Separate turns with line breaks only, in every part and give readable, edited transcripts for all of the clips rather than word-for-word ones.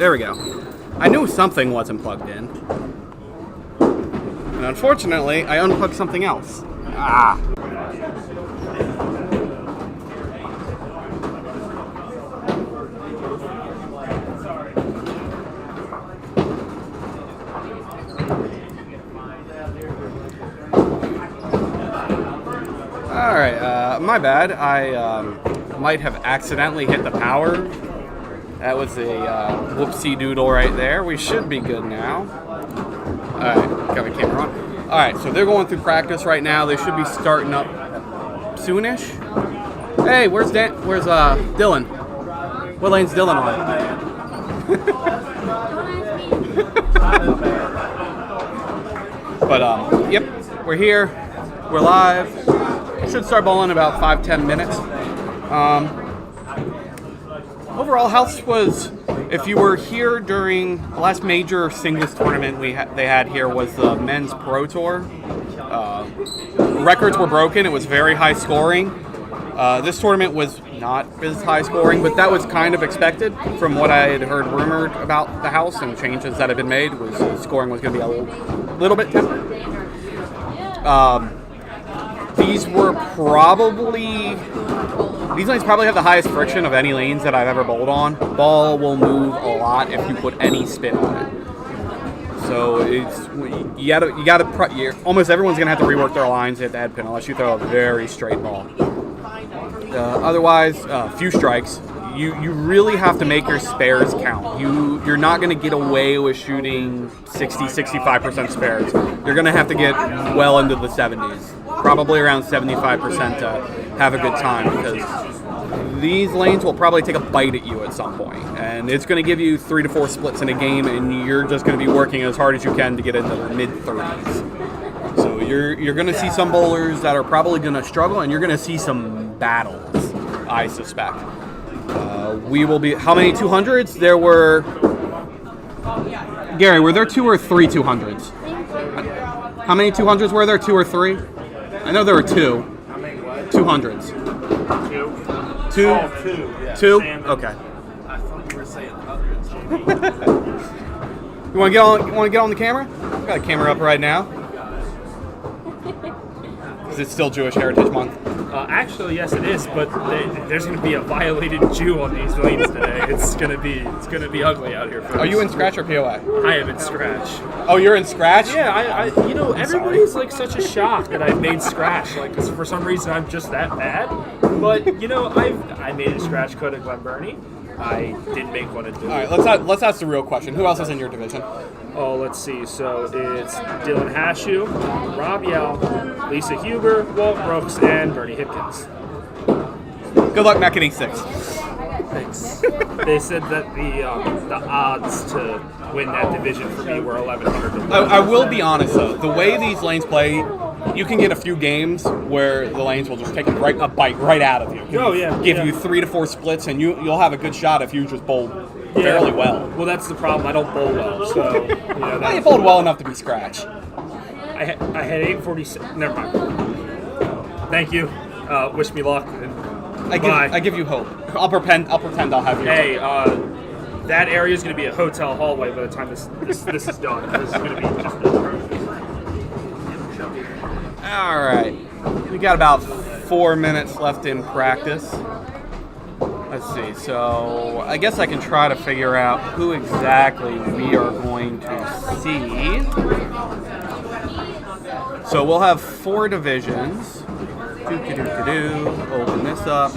There we go. I knew something wasn't plugged in. And unfortunately, I unplugged something else. Ah. Alright, my bad. I might have accidentally hit the power. That was a whoopsie doodle right there. We should be good now. Alright, got my camera on. Alright, so they're going through practice right now. They should be starting up soonish. Hey, where's Dylan? What lane's Dylan on? But, yep, we're here. We're live. Should start bowling in about 5-10 minutes. Overall, house was, if you were here during the last major singles tournament they had here was the Men's Pro Tour. Records were broken. It was very high scoring. This tournament was not as high scoring, but that was kind of expected from what I had heard rumored about the house and changes that had been made. Was the scoring was going to be a little bit tempered. These lanes probably have the highest friction of any lanes that I've ever bowled on. Ball will move a lot if you put any spin on it. So almost everyone's gonna have to rework their lines at the head pin unless you throw a very straight ball. Otherwise, few strikes. You really have to make your spares count. You're not going to get away with shooting 60-65% spares. You're going to have to get well into the 70s, probably around 75% to have a good time, because these lanes will probably take a bite at you at some point, and it's going to give you 3 to 4 splits in a game, and you're just going to be working as hard as you can to get into the mid-30s. So you're going to see some bowlers that are probably going to struggle, and you're going to see some battles, I suspect. We will be... How many 200s? There were... Gary, were there 2 or 3 200s? How many 200s were there? 2 or 3? I know there were 2. How many what? 200s. 2? 2? Oh, 2. Yeah. 2? Okay.
I thought you were saying hundreds.
You want to get on the camera? I've got a camera up right now. Is it still Jewish Heritage Month?
Actually, yes, it is. But there's going to be a violated Jew on these lanes today. It's going to be ugly out here, folks.
Are you in Scratch or POA?
I am in Scratch.
Oh, you're in Scratch?
Yeah, everybody's like such a shock that I've made Scratch. Like, 'cause for some reason I'm just that bad. But I made a Scratch code at Glen Burnie. I did make one at Duluth.
All right, let's ask the real question. Who else is in your division?
Oh, let's see. So it's Dylan Hashew, Rob Yell, Lisa Huber, Walt Brooks, and Bernie Hipkins.
Good luck not getting 6.
Thanks. They said that the odds to win that division for me were 1,100 to 1.
I will be honest though, the way these lanes play, you can get a few games where the lanes will just take a bite right out of you. Give you 3 to 4 splits, and you'll have a good shot if you just bowl fairly well.
Well, that's the problem. I don't bowl well, so
you bowled well enough to be Scratch.
I had 846. Never mind. Thank you. Wish me luck.
I give you hope. I'll pretend I'll have you.
Hey, that area is going to be a hotel hallway by the time this is done. This is going to be just atrocious.
All right, we got about 4 minutes left in practice. Let's see. So I guess I can try to figure out who exactly we are going to see. So we'll have 4 divisions. Open this up.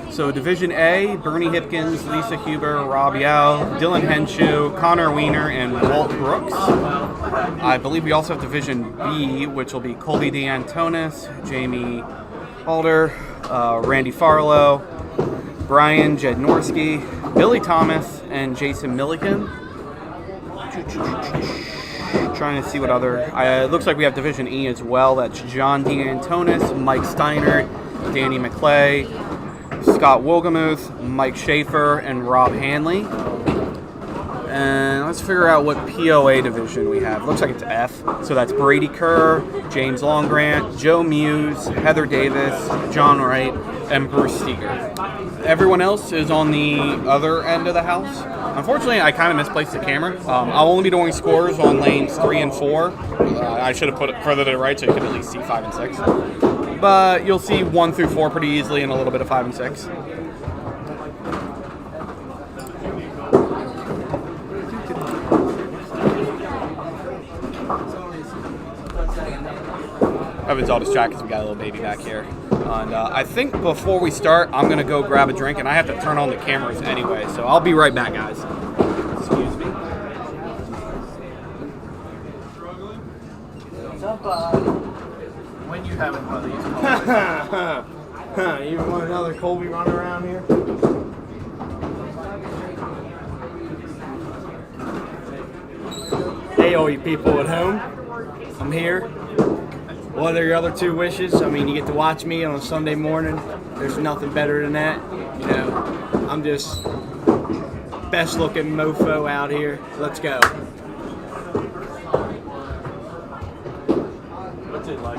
So Division A, Bernie Hipkins, Lisa Huber, Rob Yao, Dylan Henshaw, Connor Wiener, and Walt Brooks. I believe we also have Division B, which will be Colby DeAntonis, Jamie Alder, Randy Farlow, Brian Jednorski, Billy Thomas, and Jason Milliken. Trying to see what other... it looks like we have Division E as well. That's John DeAntonis, Mike Steiner, Danny McClay, Scott Wogemuth, Mike Schaefer, and Rob Hanley. And let's figure out what POA division we have. Looks like it's F. So that's Brady Kerr, James Longrant, Joe Muse, Heather Davis, John Wright, and Bruce Steger. Everyone else is on the other end of the house. Unfortunately, I kind of misplaced the camera. I'll only be doing scores on lanes 3 and 4. I should have put it further to the right so you could at least see 5 and 6. But you'll see 1 through 4 pretty easily and a little bit of 5 and 6. Evan's all distracted because we got a little baby back here. And I think before we start, I'm going to go grab a drink, and I have to turn on the cameras anyway, so I'll be right back, guys. Excuse me.
What's up, when you having one of these? You want another Colby run around here? Hey, all you people at home. I'm here. What are your other 2 wishes? I mean, you get to watch me on a Sunday morning. There's nothing better than that. You know, I'm just best looking mofo out here. Let's go. What's it like?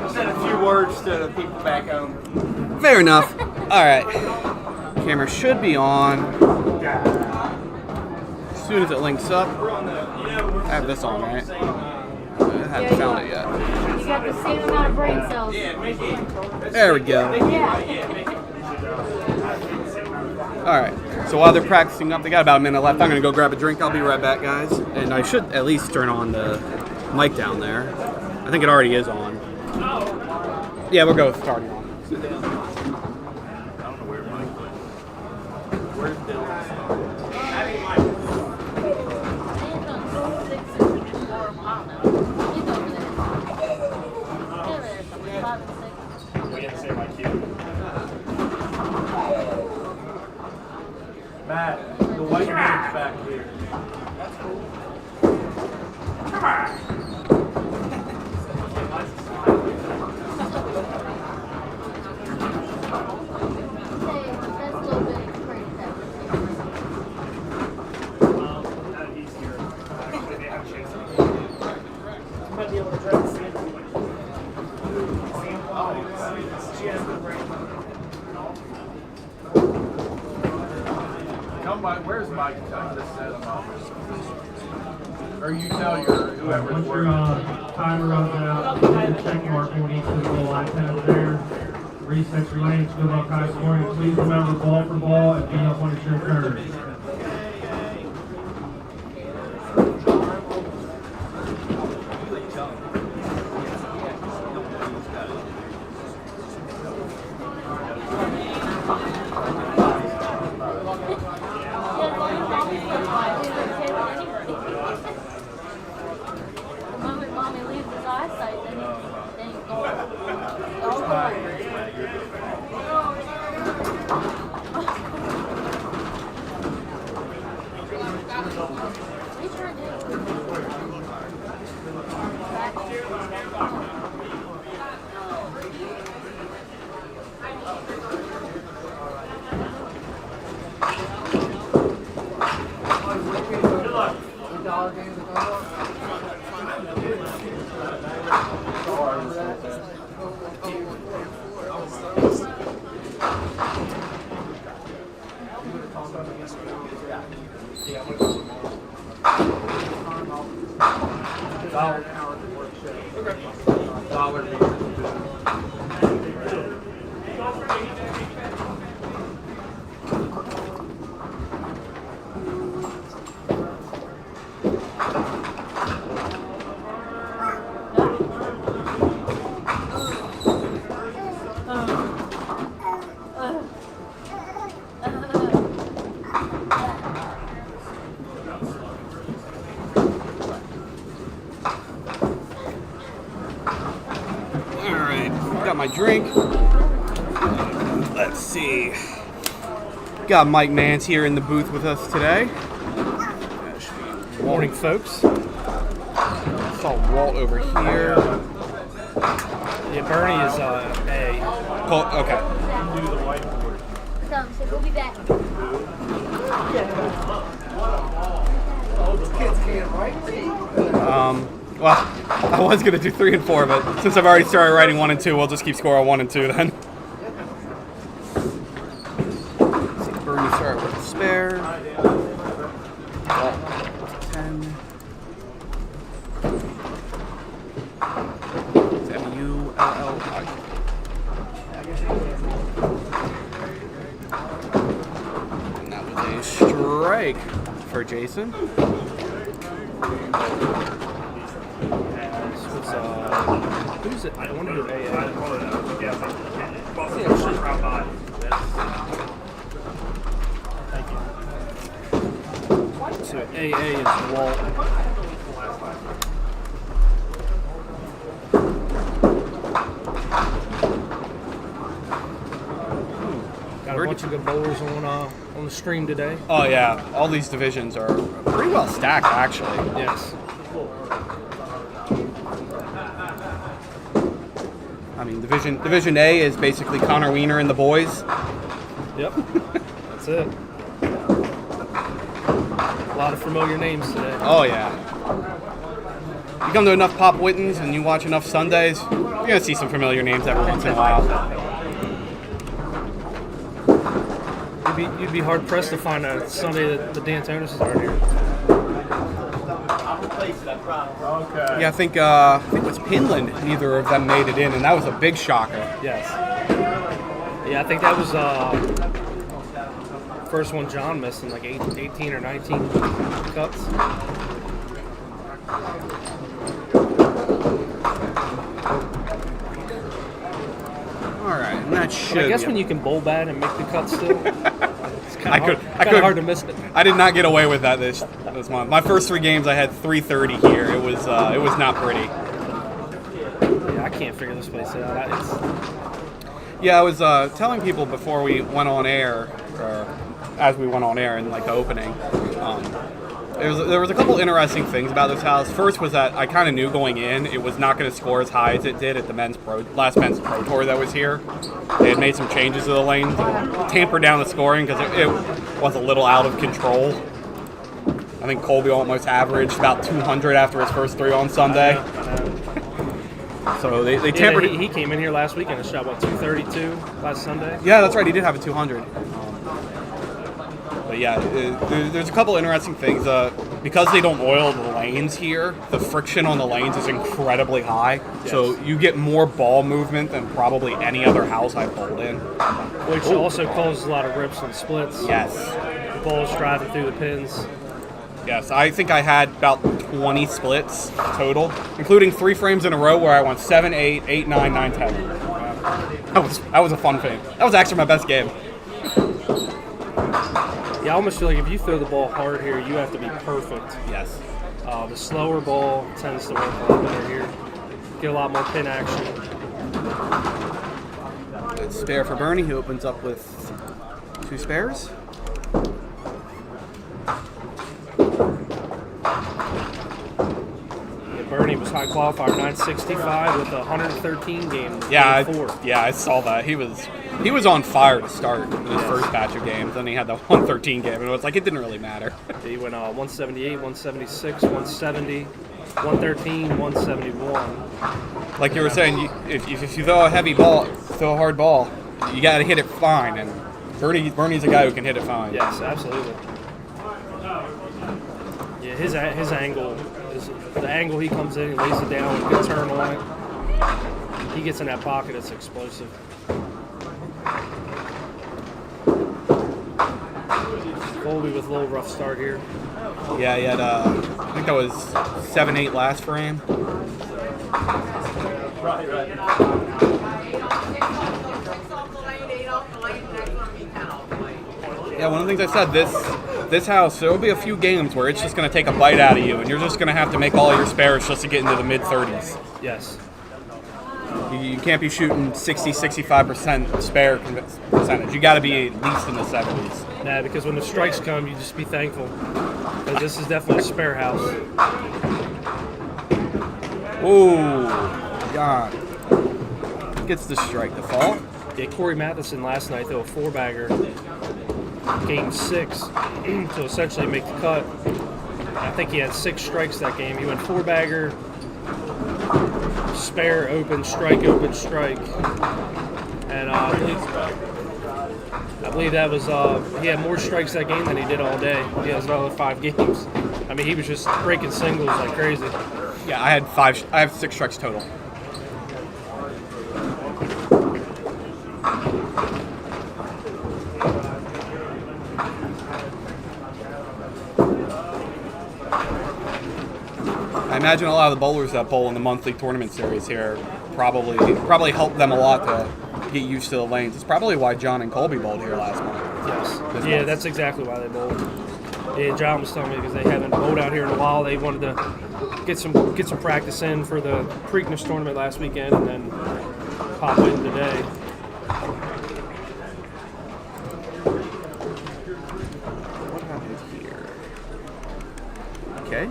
I said a few words to the people back home.
Fair enough. All right. Camera should be on. As soon as it links up, I have this on, right? I haven't found it yet.
You got the same amount of brain cells.
There we go.
Yeah.
All right. So while they're practicing up, they got about a minute left. I'm gonna go grab a drink. I'll be right back, guys. And I should at least turn on the mic down there. I think it already is on. Yeah, we'll go with starting on.
Sit down. I don't know where Mike went. Where's Dylan? We didn't say my cue. Matt, the white man's back here. That's cool. Where's Mike? I just set him up. Or you tell your whoever's
Once your
working.
timer runs out, the check mark will need to go iPad there. Reset your lanes, good luck high scoring. Please remember ball for ball and be up on your curves.
Mommy leaves his eyesight, then you go.
Got my drink. Let's see. Got Mike Mans here in the booth with us today.
Morning, folks.
Saw Walt over here.
Yeah, Bernie is A.
Cool. Okay.
Do the whiteboard.
Come, so we'll be back.
Well, I was gonna do 3 and 4, but since I've already started writing 1 and 2, we'll just keep score on 1 and 2 then. So Bernie start with the spare. 10. It's M-U-L-L-I. And that was a strike for Jason.
Who's it? I wonder who AA. Thank you. So AA is Walt. Got a bunch of good bowlers on the stream today.
Oh yeah, all these divisions are pretty well stacked actually.
Yes.
I mean, Division A is basically Connor Wiener and the boys.
Yep. That's it. A lot of familiar names today.
Oh yeah. You come to enough Pop Whittens and you watch enough Sundays, you're gonna see some familiar names every once in a while.
You'd be hard pressed to find a Sunday that the D'Antonises aren't here.
Yeah, I think it was Pinland. Neither of them made it in, and that was a big shocker.
Yes. Yeah, I think that was first one John missed in like 18 or 19 cuts.
All right, and that should.
I guess
be
when you can bowl bad and make the cut still, it's
I
kind
could-
of hard to miss it.
I did not get away with that this month. My first 3 games, I had 330 here. It was not pretty.
Yeah, I can't figure this place out.
Yeah, I was telling people before we went on air, or as we went on air in like the opening, there was a couple interesting things about this house. First was that I kind of knew going in it was not going to score as high as it did at the last men's pro tour that was here. They had made some changes to the lane, tampered down the scoring because it was a little out of control. I think Colby almost averaged about 200 after his first 3 on Sunday. So they tampered.
Yeah, he came in here last week and shot, 232 last Sunday?
Yeah, that's right. He did have a 200. But yeah, there's a couple interesting things. Because they don't oil the lanes here, the friction on the lanes is incredibly high.
Yes.
So you get more ball movement than probably any other house I've bowled in.
Which also causes a lot of rips and splits.
Yes.
The ball's driving through the pins.
Yes, I think I had about 20 splits total, including 3 frames in a row where I went 7, 8, 8, 9, 9, 10. That was a fun thing. That was actually my best game.
Yeah, I almost feel like if you throw the ball hard here, you have to be perfect.
Yes.
The slower ball tends to work a lot better here. Get a lot more pin action.
Good spare for Bernie, who opens up with 2 spares.
Bernie was high qualifier 965 with a 113 game.
Yeah,
4.
I saw that. He was on fire to start in his first batch of games. Then he had the 113 game, and it was like it didn't really matter.
He went 178, 176, 170, 113, 171.
Like you were saying, if you throw a heavy ball, throw a hard ball, you got to hit it fine. And Bernie's a guy who can hit it fine.
Yes, absolutely. Yeah, his angle is the angle he comes in, he lays it down, good turn on it. He gets in that pocket, it's explosive. Colby with a little rough start here.
Yeah, he had I think that was 7-8 last frame. Yeah, one of the things I said, this house, there will be a few games where it's just going to take a bite out of you, and you're just going to have to make all your spares just to get into the mid-30s.
Yes.
You can't be shooting 60-65% spare percentage. You got to be at least in the 70s.
Yeah, because when the strikes come, you just be thankful. Because this is definitely a spare house.
Ooh, God. Gets the strike to fall.
Yeah, Corey Matheson last night, though, a 4-bagger, game 6, to essentially make the cut. I think he had 6 strikes that game. He went 4-bagger, spare, open, strike, and I believe that was he had more strikes that game than he did all day. He has another 5 games. I mean, he was just breaking singles like crazy.
Yeah, I have 6 strikes total. I imagine a lot of the bowlers that bowl in the monthly tournament series here probably helped them a lot to get used to the lanes. It's probably why John and Colby bowled here last month.
Yes. Yeah, that's exactly why they bowled. Yeah, John was telling me because they haven't bowled out here in a while. They wanted to get some practice in for the Preakness tournament last weekend and then pop in today.
What happened here? Okay.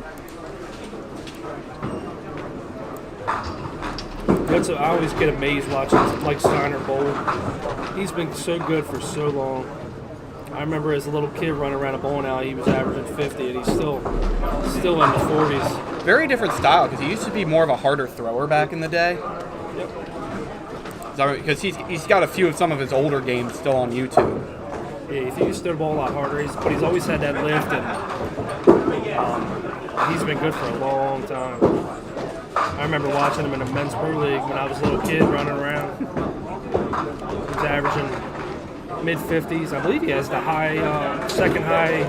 I always get amazed watching Mike Steiner bowl. He's been so good for so long. I remember as a little kid running around a bowling alley, he was averaging 50, and he's still in the 40s.
Very different style because he used to be more of a harder thrower back in the day.
Yep.
Because he's got a few of some of his older games still on YouTube.
Yeah, he used to throw the ball a lot harder, but he's always had that lift, and he's been good for a long time. I remember watching him in the men's pro league when I was a little kid running around. He was averaging mid-50s. I believe he has the second high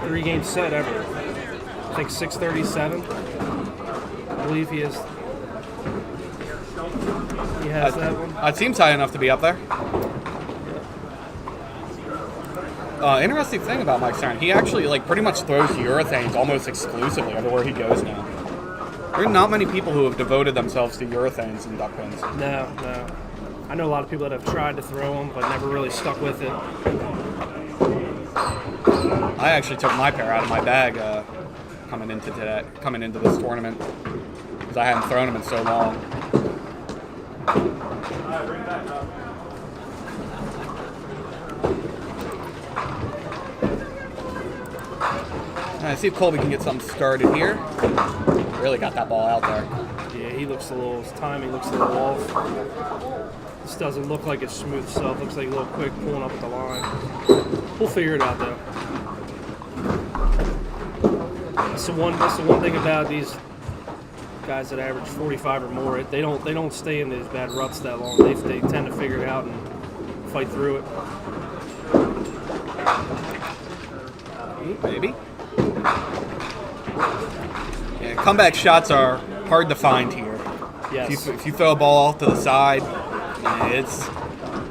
3-game set ever. I think 637. I believe he has that one.
It seems high enough to be up there. Interesting thing about Mike Stein, he actually pretty much throws urethanes almost exclusively everywhere he goes now. There are not many people who have devoted themselves to urethanes and duck pins.
No. I know a lot of people that have tried to throw them, but never really stuck with it.
I actually took my pair out of my bag coming into this tournament because I hadn't thrown them in so long. Let's see if Colby can get something started here. Really got that ball out there.
Yeah, his timing looks a little off. This doesn't look like it's smooth stuff. Looks like a little quick pulling up at the line. We'll figure it out though. That's the one thing about these guys that average 45 or more. They don't stay in these bad ruts that long. They tend to figure it out and fight through it.
Maybe. Yeah, comeback shots are hard to find here.
Yes.
If you throw a ball off to the side,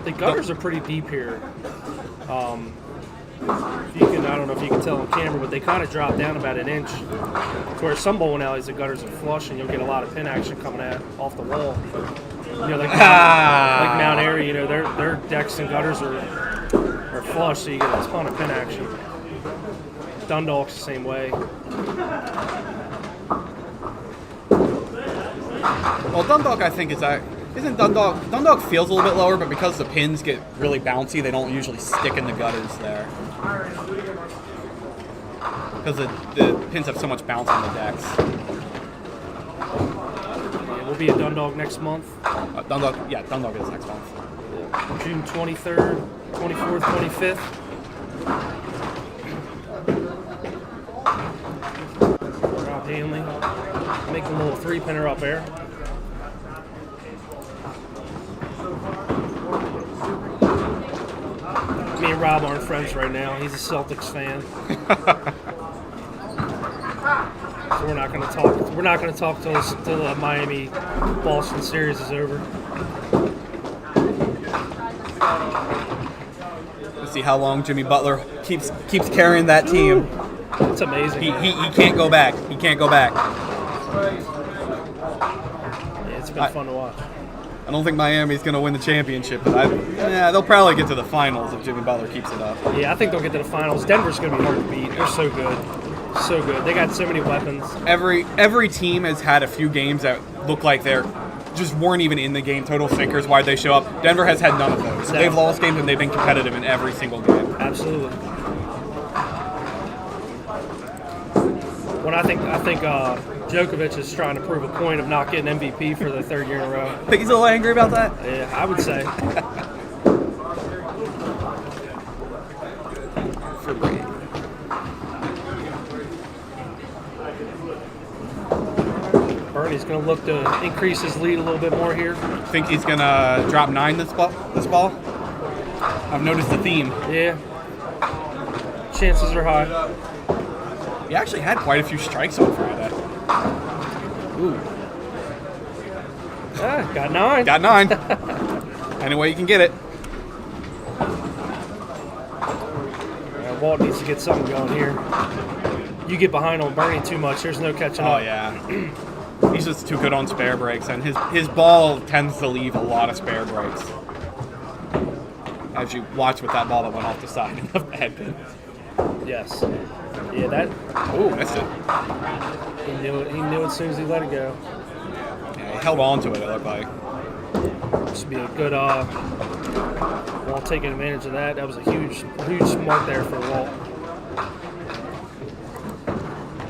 the gutters are pretty deep here. I don't know if you can tell on camera, but they kind of drop down about an inch. Where some bowling alleys, the gutters are flush, and you'll get a lot of pin action coming off the wall. Like Mount Airy, their decks and gutters are flush, so you get a ton of pin action. Dundalk's the same way.
Well, Dundalk, I think, isn't Dundalk feels a little bit lower, but because the pins get really bouncy, they don't usually stick in the gutters there. Because the pins have so much bounce on the decks.
Yeah, we'll be at Dundalk next month.
Dundalk is next month.
June 23rd, 24th, 25th. Rob Hanley making a little 3-pinner up there. Me and Rob aren't friends right now. He's a Celtics fan. So we're not going to talk. We're not going to talk till the Miami-Boston series is over.
Let's see how long Jimmy Butler keeps carrying that team.
It's amazing.
He can't go back. He can't go back.
Yeah, it's been fun to watch.
I don't think Miami's going to win the championship, but they'll probably get to the finals if Jimmy Butler keeps it up.
Yeah, I think they'll get to the finals. Denver's going to be hard to beat. They're so good. So good. They got so many weapons.
Every team has had a few games that look like they're just weren't even in the game. Total sinkers. Why'd they show up? Denver has had none of those.
No.
They've lost games and they've been competitive in every single game.
Absolutely. When I think Djokovic is trying to prove a point of not getting MVP for the third year in a row.
Think he's a little angry about that?
Yeah, I would say.
For Brady.
Bernie's going to look to increase his lead a little bit more here.
Think he's gonna drop 9 this ball? I've noticed the theme.
Yeah. Chances are high.
He actually had quite a few strikes on Friday. Ooh.
Ah, got 9.
Got 9. Any way you can get it.
Yeah, Walt needs to get something going here. You get behind on Bernie too much, there's no catching
Oh
up.
yeah. He's just too good on spare breaks, and his ball tends to leave a lot of spare breaks. As you watch with that ball that went off the side of the head pin.
Yes. Yeah, that
Ooh, missed it.
he knew it. He knew it as soon as he let it go.
Yeah, he held on to it looked like.
This would be a good Walt taking advantage of that. That was a huge mark there for Walt.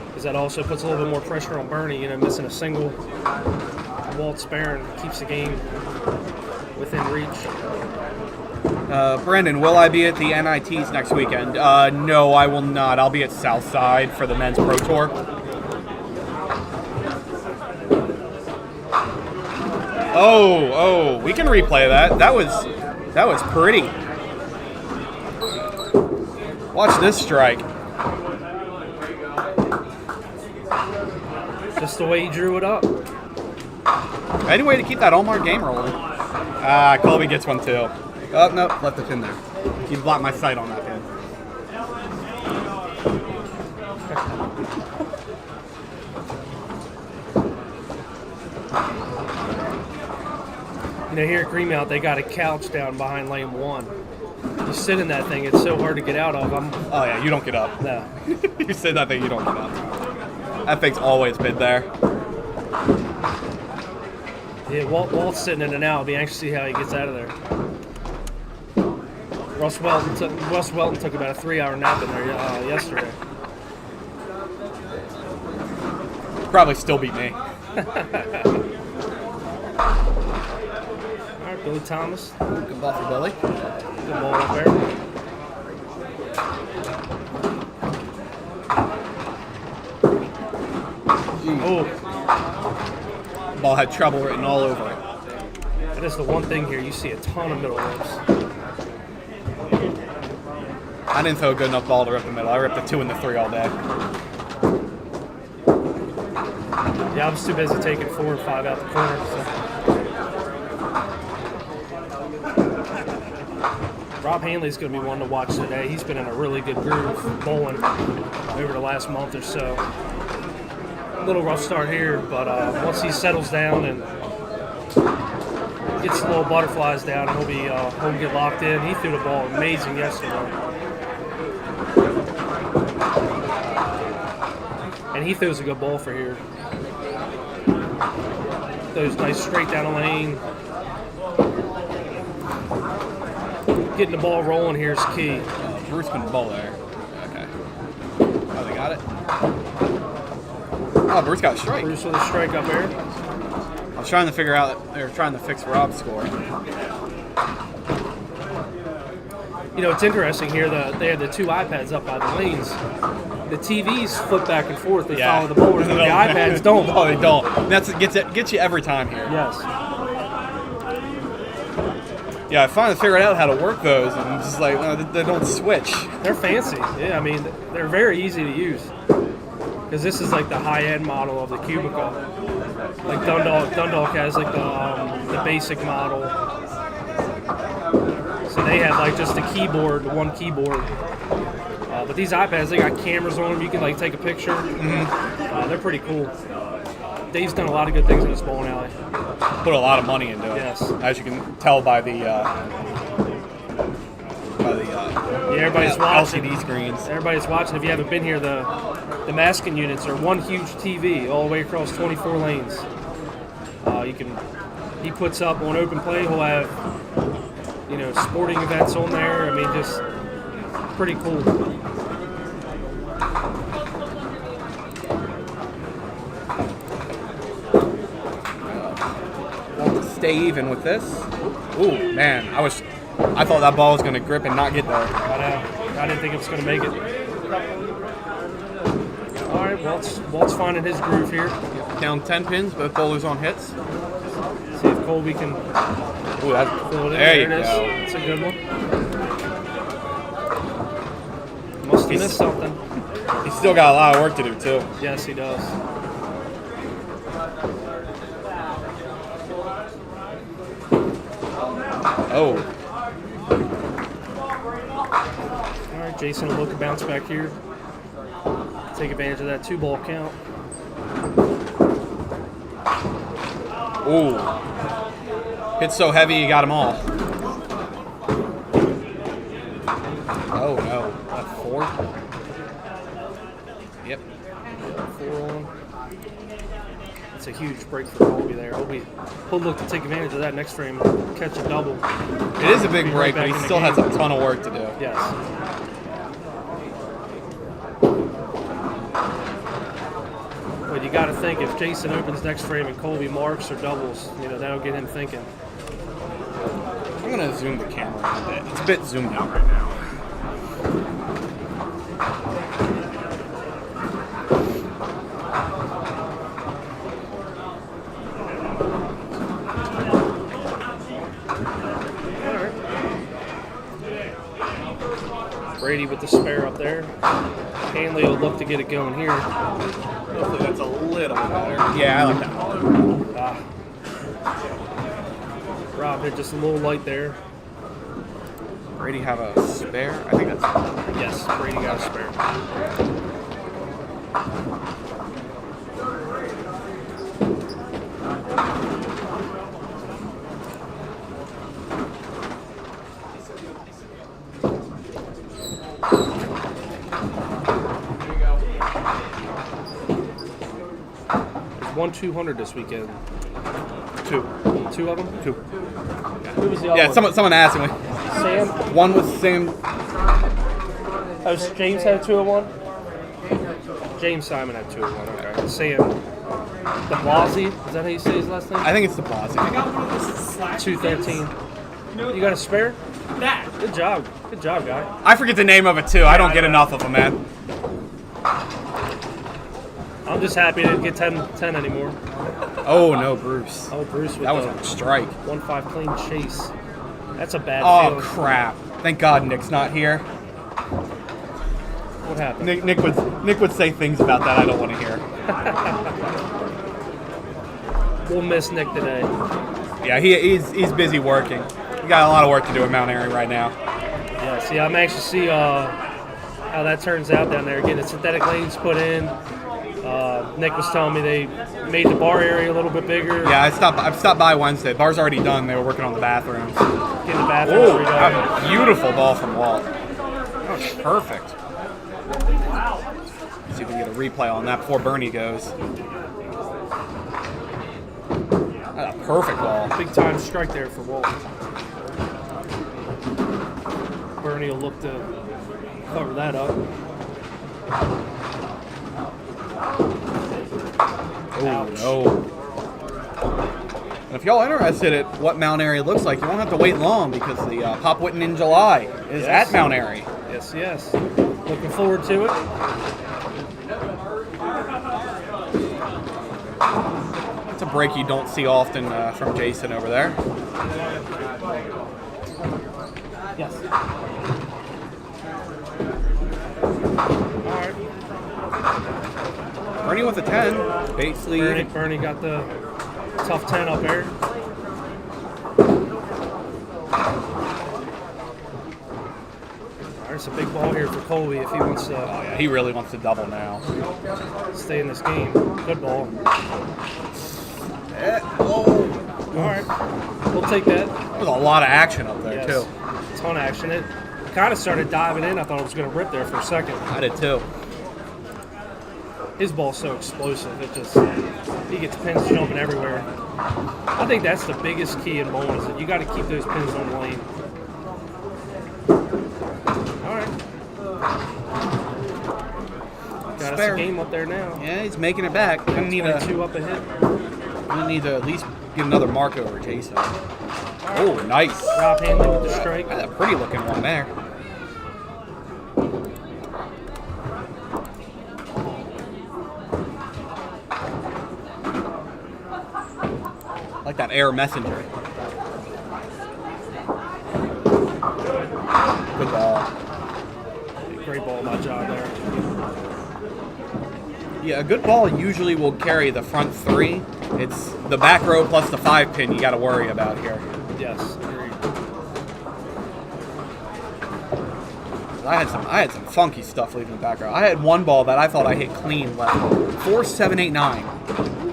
Because that also puts a little bit more pressure on Bernie, missing a single. Walt sparing keeps the game within reach.
Brandon, will I be at the NITs next weekend? No, I will not. I'll be at Southside for the Men's Pro Tour. Oh, we can replay that. That was pretty. Watch this strike.
Just the way he drew it up.
Any way to keep that Omar game rolling? Colby gets one too. Oh, no, left the pin there. He blocked my sight on that pin.
Here at Greenmount, they got a couch down behind lane 1. You sit in that thing, it's so hard to get out of.
Oh yeah, you don't get up.
No.
You said that thing, you don't get up. That thing's always been there.
Yeah, Walt's sitting in and out. I'll be anxious to see how he gets out of there. Russ Welton took about a 3-hour nap in there yesterday.
Probably still beat me.
All right, Billy Thomas.
Good ball for Billy.
Good ball up there. Oh,
Ball had trouble written all over it.
that is the one thing here. You see a ton of middle rips.
I didn't throw a good enough ball to rip the middle. I ripped the 2 and the 3 all day.
Yeah, I was too busy taking 4 and 5 out the corner. So. Rob Hanley's going to be one to watch today. He's been in a really good groove bowling over the last month or so. A little rough start here, but once he settles down and gets the little butterflies down, he'll get locked in. He threw the ball amazing yesterday. And he throws a good ball for here. Throws nice straight down the lane. Getting the ball rolling here is key.
Bruce couldn't bowl there. Okay. Oh, they got it? Oh, Bruce got a strike.
Bruce with a strike up there.
I was trying to figure out, they were trying to fix Rob's score.
It's interesting here. They had the 2 iPads up by the lanes. The TVs flip back and forth. They follow the bowlers, but the iPads don't.
No, they don't. Gets you every time here.
Yes.
Yeah, I finally figured out how to work those, and it's just like, they don't switch.
They're fancy. Yeah, I mean, they're very easy to use. Because this is like the high-end model of the cubicle. Like Dundalk has like the basic model. So they have like just a keyboard, one keyboard. But these iPads, they got cameras on them. You can like take a picture. They're pretty cool. Dave's done a lot of good things in this bowling alley.
Put a lot of money into it.
Yes.
As you can tell by the
everybody's watching.
LCD screens.
Everybody's watching. If you haven't been here, the masking units are one huge TV all the way across 24 lanes. You can he puts up on open play. He'll have, sporting events on there. I mean, just pretty cool.
Stay even with this. Ooh, man, I thought that ball was going to grip and not get there.
I didn't think it was going to make it. All right, Walt's finding his groove here.
Down 10 pins, both bowlers on hits.
See if Colby can
Ooh,
fill it in.
there you
it is.
go.
It's a good one. Must have missed something.
He's still got a lot of work to do, too.
Yes, he does.
Oh.
All right, Jason will look to bounce back here. Take advantage of that 2-ball count.
Ooh. Hit so heavy, you got them all. Oh, no. That's 4? Yep.
4 on. That's a huge break for Colby there. He'll look to take advantage of that next frame, catch a double.
It is a big
Be
break,
right
but he
back in the
still
game.
has a ton of work to do.
Yes. But you got to think if Jason opens next frame and Colby marks or doubles, that'll get him thinking.
I'm going to zoom the camera a bit. It's a bit zoomed out right now.
Brady with the spare up there. Hanley will look to get it going here.
Hopefully that's a little better. Yeah, I like that one.
Rob hit just a little light there.
Brady have a spare? I think that's...
Yes, Brady got a spare. Won 200 this weekend.
2.
2 of them?
2.
Who was the other
Yeah,
one?
someone asked me.
Sam?
One was Sam.
Oh, James had 2 of 1? James Simon had 2 of 1, okay. Sam. De Blasi, is that how you say his last name?
I think it's the Blasi.
213. You got a spare?
That.
Good job. Good job, guy.
I forget the name of it too. I don't get enough of them, man.
I'm just happy I didn't get 10 anymore.
Oh no, Bruce.
Oh, Bruce with
That was
the
a strike.
1-5 clean chase. That's a bad
Oh
feeling.
crap! Thank God Nick's not here.
What happened?
Nick would say things about that I don't want to hear.
We'll miss Nick today.
Yeah, he's busy working. He got a lot of work to do in Mount Airy right now.
Yeah, see, I'm anxious to see how that turns out down there. Getting the synthetic lanes put in. Nick was telling me they made the bar area a little bit bigger.
Yeah, I stopped by Wednesday. Bar's already done. They were working on the bathrooms.
Getting the bathrooms
Oh,
redone.
a beautiful ball from Walt. That was perfect. Let's see if we can get a replay on that before Bernie goes. That's a perfect ball.
Big time strike there for Walt. Bernie will look to cover that up.
Oh, no. And if y'all are interested at what Mount Airy looks like, you won't have to wait long because the Pop Whitten in July is
Yes.
at Mount Airy.
Yes, yes. Looking forward to it.
It's a break you don't see often from Jason over there.
Yes. All right.
Bernie with a 10. Basically,
Bernie got the tough 10 up there. There's a big ball here for Colby if he wants to
yeah, he really wants to double now.
stay in this game. Good ball.
Oh,
All right. We'll take that.
there was a lot of action up there,
Yes.
too.
Ton of action. It kind of started diving in. I thought it was going to rip there for a second.
I did, too.
his ball's so explosive. He gets pins jumping everywhere. I think that's the biggest key in bowling is that you got to keep those pins on the lane. All right. Got us a game up there now.
Yeah, he's making it back. Gonna need
22 up ahead.
Gonna need to at least get another mark over Jason. Oh, nice.
Rob Hanley with the strike.
That's a pretty looking one there. Like that air messenger. Good ball.
Great ball by John there.
Yeah, a good ball usually will carry the front three. It's the back row plus the 5 pin you got to worry about here.
Yes, agreed.
I had some funky stuff leaving the back row. I had one ball that I thought I hit clean left. 4, 7, 8, 9.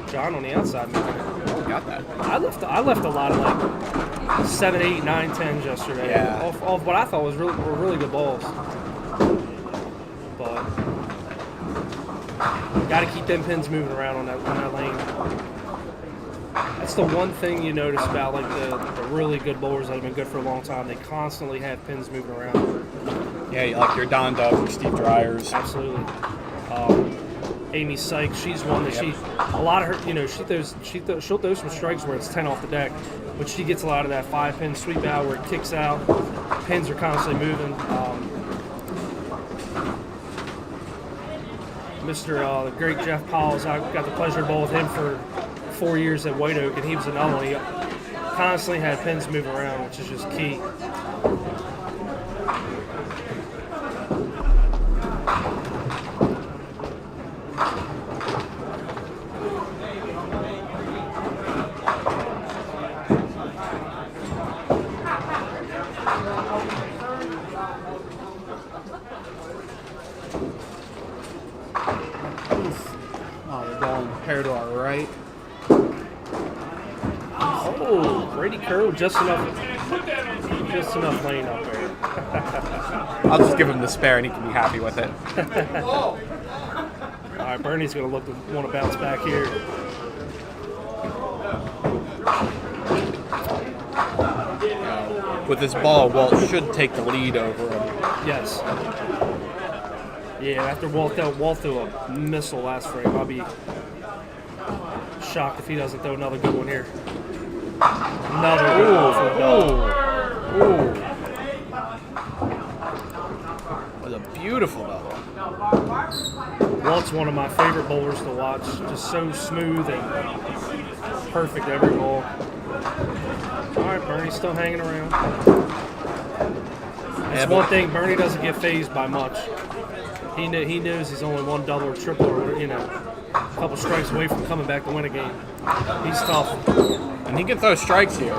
John on the outside moving it.
Got that.
I left a lot of like 7, 8, 9, 10s yesterday.
Yeah.
Off what I thought were really good balls. But got to keep them pins moving around on that lane. That's the one thing you notice about like the really good bowlers that have been good for a long time. They constantly have pins moving around.
Yeah, like your Don Dubs or Steve Dryers.
Absolutely. Amy Sykes, she's one that a lot of her, she'll throw some strikes where it's 10 off the deck, but she gets a lot of that 5-pin sweep out where it kicks out. Pins are constantly moving. The great Jeff Powell's, I got the pleasure to bowl with him for 4 years at White Oak, and he was another one. He constantly had pins moving around, which is just key.
Oh, they're going pair to our right.
Oh, Brady Kerr with just enough lane up there.
I'll just give him the spare and he can be happy with it.
All right, Bernie's going to want to bounce back here.
With this ball, Walt should take the lead over him.
Yes. Yeah, after Walt threw a missile last frame, I'll be shocked if he doesn't throw another good one here. Another good one for the dog.
That was a beautiful double.
Walt's one of my favorite bowlers to watch. Just so smooth and perfect every ball. All right, Bernie's still hanging around. That's one thing, Bernie doesn't get phased by much. He knows he's only one double or triple or, a couple strikes away from coming back to win a game. He's tough.
And he can throw strikes here.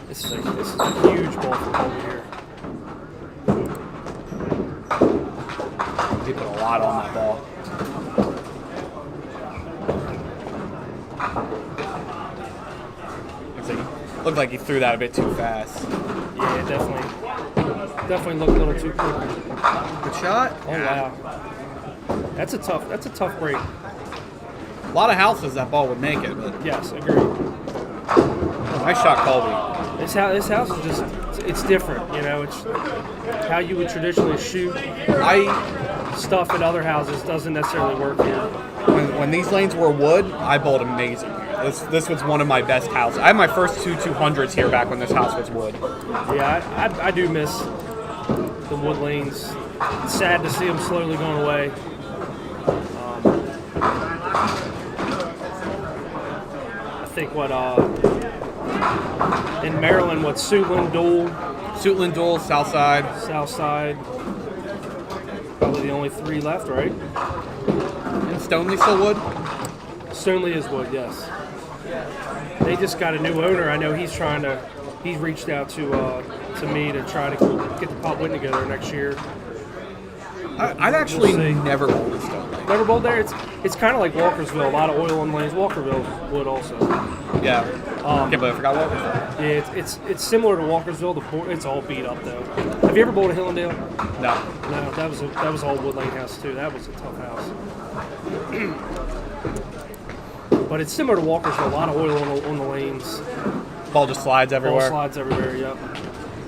This is a huge ball for Colby here.
He put a lot on that ball. Looked like he threw that a bit too fast.
Yeah, definitely looked a little too quick.
Good shot.
Oh wow, that's a tough break.
A lot of houses that ball would make it, but
Yes, agreed.
nice shot, Colby.
This house is just, it's different, It's how you would traditionally shoot stuff at other houses doesn't necessarily work here.
When these lanes were wood, I bowled amazing here. This was one of my best houses. I had my first two 200s here back when this house was wood.
Yeah, I do miss the wood lanes. It's sad to see them slowly going away. I think in Maryland, Suitland, Dual,
South Side.
probably the only 3 left, right?
And Stoneleigh still wood?
Stoneleigh is wood, yes. They just got a new owner. I know he's reached out to me to try to get the Pop Whitten together next year.
I'd actually
We'll see.
never bowled at Stoneleigh.
Never bowled there. It's kind of like Walkersville. A lot of oil and lanes. Walkerville would also.
Yeah. Can't believe I forgot Walkersville.
Yeah, it's similar to Walkersville. It's all beat up though. Have you ever bowled at Hillendale?
No.
No, that was all wood lane house too. That was a tough house. But it's similar to Walkersville. A lot of oil on the lanes.
Ball just slides everywhere.
Ball slides everywhere. Yep.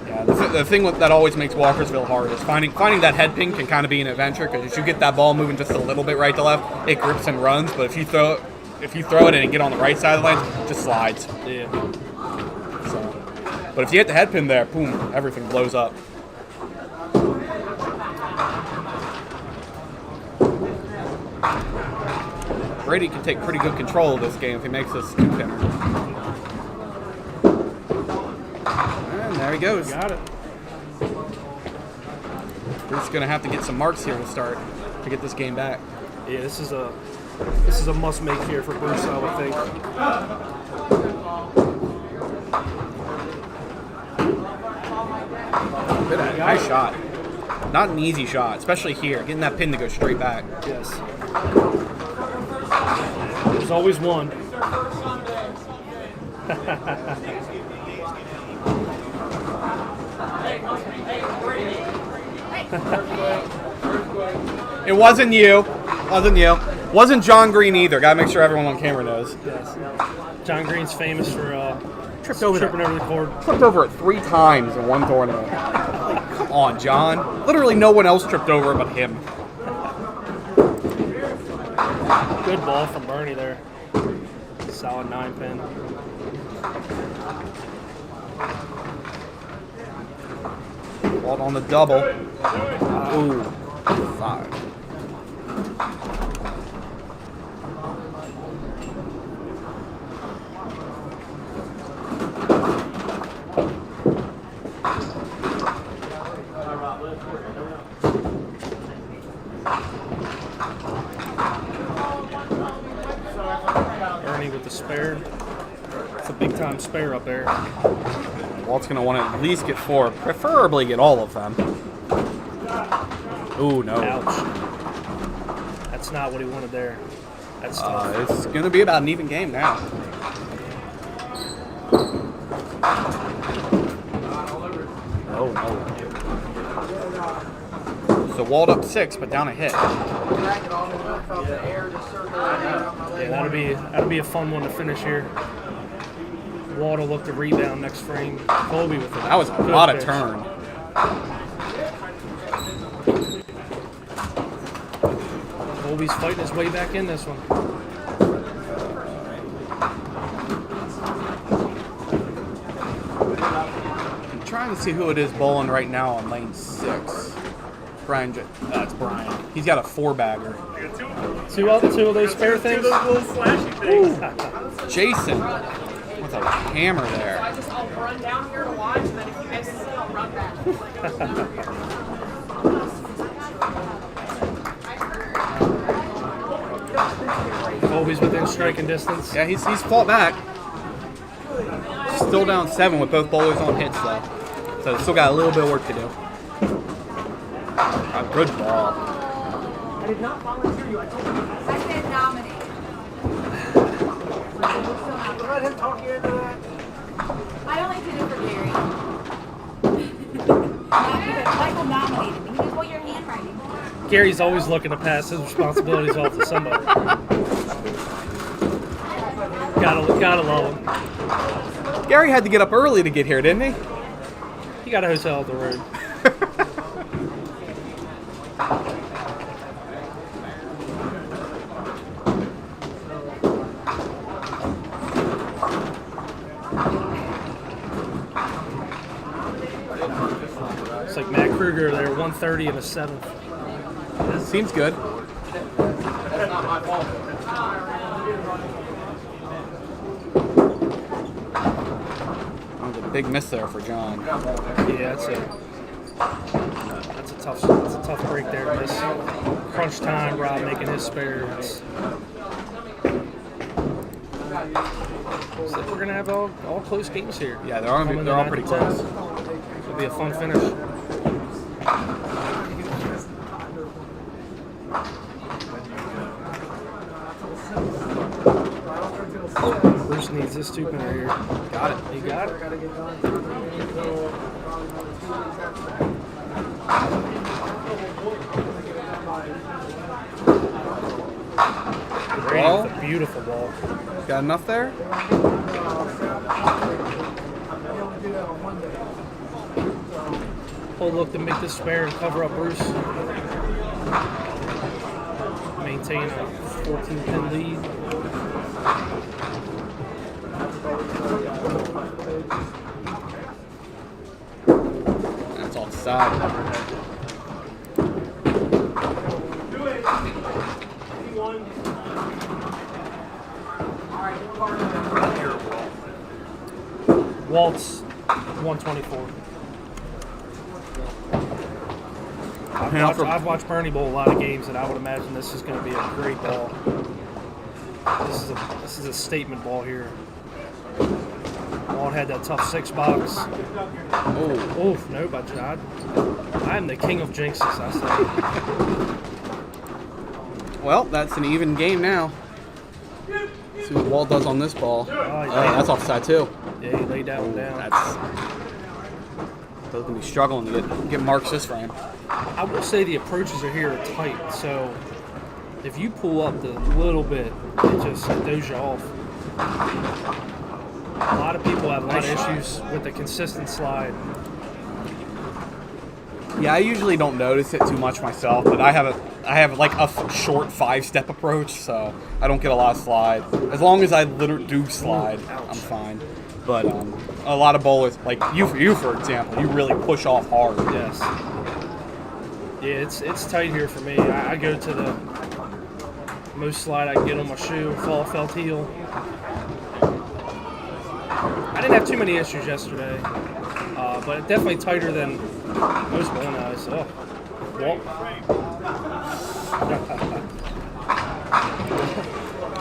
Yeah, the thing that always makes Walkersville hard is finding that head pin can kind of be an adventure, because if you get that ball moving just a little bit right to left, it grips and runs. But if you throw it and get on the right side of the lane, it just slides.
Yeah.
So, but if you hit the head pin there, boom, everything blows up. Brady can take pretty good control of this game if he makes this two-pinner. And there he goes.
Got it.
Bruce is going to have to get some marks here to start to get this game back.
Yeah, this is a must make here for Bruce, I would think.
Nice shot. Not an easy shot, especially here, getting that pin to go straight back.
Yes. There's always one.
It wasn't you. Wasn't John Green either. Gotta make sure everyone on camera knows.
Yes. John Green's famous for
Tripped over
tripping over the cord.
Tripped over it 3 times in one tournament. Like, come on, John. Literally no one else tripped over it but him.
Good ball from Bernie there. Solid 9-pin.
Ball on the double. Ooh, 5.
Bernie with the spare. It's a big time spare up there.
Walt's going to want to at least get 4, preferably get all of them. Ooh, no.
Ouch. That's not what he wanted there. That's tough.
It's going to be about an even game now. Oh, no. So Walt up 6, but down a hit.
Yeah, that'll be a fun one to finish here. Walt will look to rebound next frame. Colby with it.
That was a lot of turn.
Colby's fighting his way back in this one.
I'm trying to see who it is bowling right now on lane 6. Brian. That's Brian. He's got a 4-bagger.
Two of those spare things.
Jason with a hammer there.
I'll run down here to watch, and then if he misses it, I'll run back.
Colby's within striking distance.
Yeah, he's fought back. Still down 7 with both bowlers on hits though. So still got a little bit of work to do. A good ball.
I did not volunteer you. I told you.
I said nominate.
Let him talk you into that.
I only did it for Gary. Michael nominated me. He goes, well, your handwriting.
Gary's always looking to pass his responsibilities off to somebody. Gotta love him.
Gary had to get up early to get here, didn't he?
He got a hotel up the road. It's like Matt Kruger there, 130 and a 7th.
Seems good. That was a big miss there for John.
Yeah, that's a tough break there. Miss. Crunch time, Rob making his spare. Looks like we're gonna have all close games here.
Yeah, they're all pretty close.
It'll be a fun finish. Bruce needs this two pinner here.
Got it.
You got it. Brady
Ball.
with a beautiful ball.
Got enough there?
Full look to make this spare and cover up Bruce. Maintain a 14-pin lead.
That's offside.
Waltz 124. I've watched Bernie bowl a lot of games, and I would imagine this is going to be a great ball. This is a statement ball here. Walt had that tough 6 box. Oh, no, but I'm the king of jinxes, I say.
Well, that's an even game now. See what Walt does on this ball. Oh, that's offside too.
Yeah, he laid that one down.
That's going to be struggling to get marks this frame.
I will say the approaches are here are tight, so if you pull up the little bit, it just throws you off. A lot of people have a lot of issues with the consistent slide.
Yeah, I usually don't notice it too much myself, but I have like a short 5-step approach, so I don't get a lot of slide. As long as I literally do slide, I'm fine. But a lot of bowlers, like you for example, you really push off hard.
Yes. Yeah, it's tight here for me. I go to the most slide I can get on my shoe, fall felt heel. I didn't have too many issues yesterday, but definitely tighter than most bowling eyes. Oh, Walt.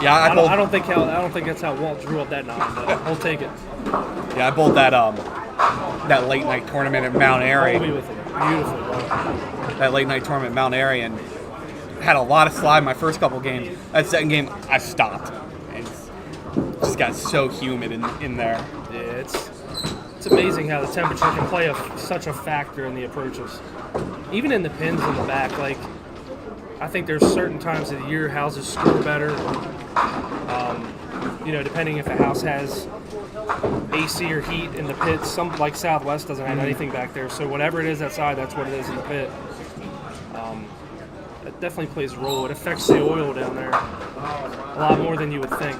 Yeah,
I don't think that's how Walt drew up that 9, but I'll take it.
Yeah, I bowled that late night tournament at Mount Airy.
With it. Beautiful ball.
That late night tournament at Mount Airy, and had a lot of slide my first couple games. That second game, I stopped. It just got so humid in there.
Yeah, it's amazing how the temperature can play such a factor in the approaches. Even in the pins in the back, like I think there's certain times of the year houses score better. Depending if a house has AC or heat in the pits. Some like Southwest doesn't have anything back there, so whatever it is outside, that's what it is in the pit. It definitely plays a role. It affects the oil down there a lot more than you would think.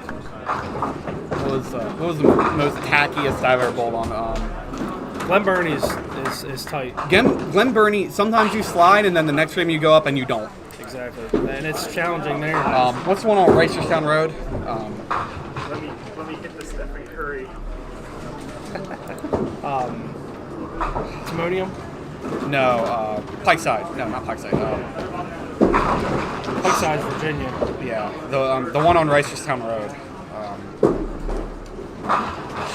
What was the most tackiest I've ever bowled on?
Glen Burnie is tight.
Glen Burnie, sometimes you slide and then the next frame you go up and you don't.
Exactly, and it's challenging there.
What's the one on Reisterstown Road?
Let me hit the Stephen Curry.
Timonium?
No, Pikeside. No, not Pikeside.
Lakeside, Virginia.
Yeah, the one on Reisterstown Road.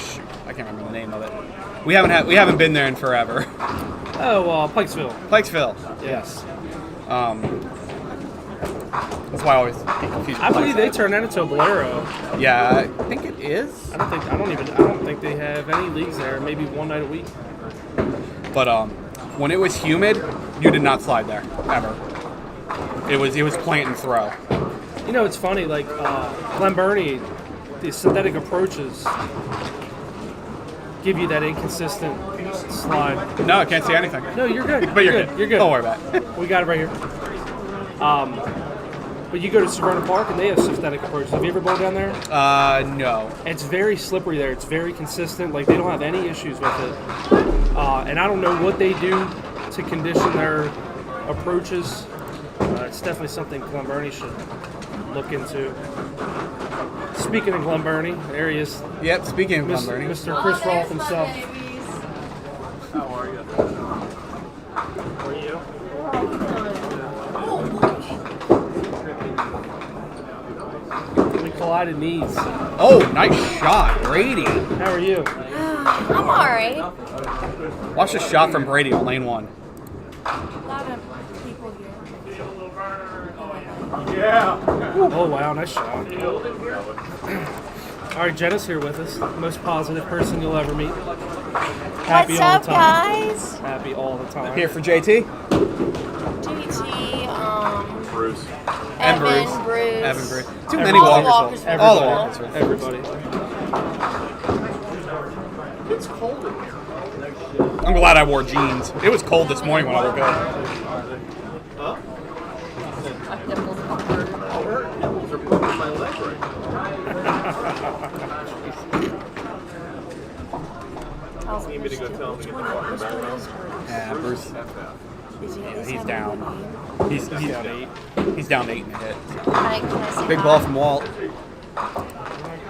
Shoot, I can't remember the name of it. We haven't been there in forever.
Oh, Pikesville.
Pikesville.
Yes.
That's why I always get confused.
I believe they turned that into a Bolero.
Yeah, I think it is.
I don't think they have any leagues there. Maybe one night a week.
But when it was humid, you did not slide there ever. It was plant and throw.
It's funny. Like Glen Burnie, the synthetic approaches give you that inconsistent slide.
No, I can't see anything.
No, you're good.
But you're good.
You're good.
Don't worry about it.
We got it right here. But you go to Severna Park and they have synthetic approaches. Have you ever bowled down there?
No.
It's very slippery there. It's very consistent. Like they don't have any issues with it. And I don't know what they do to condition their approaches. It's definitely something Glen Burnie should look into. Speaking of Glen Burnie, there he is.
Yep. Speaking of Glen Burnie,
Mr. Chris Rolfe himself.
How are you? How are you?
We collided knees.
oh, nice shot, Brady.
How are you?
I'm alright.
Watch the shot from Brady on lane 1.
A lot of people here.
Yeah.
Oh wow, nice shot. All right, Jenna's here with us. Most positive person you'll ever meet. Happy
What's
all
up,
the time.
guys?
Happy all the time.
Here for JT?
JT,
Bruce.
And
Evan,
Bruce.
Bruce.
Evan Bruce. Too
Everybody.
many
All the
walkers.
walkers.
All the
Everybody.
walkers.
Everybody.
It's cold in here.
I'm glad I wore jeans. It was cold this morning when I woke up.
Her nipples are poking my leg right now. You need me to go tell him to get the fucking back on?
Yeah, Bruce. He's down. He's down 8. He's down 8 in a hit.
Can I say
Big
hi?
ball from Walt.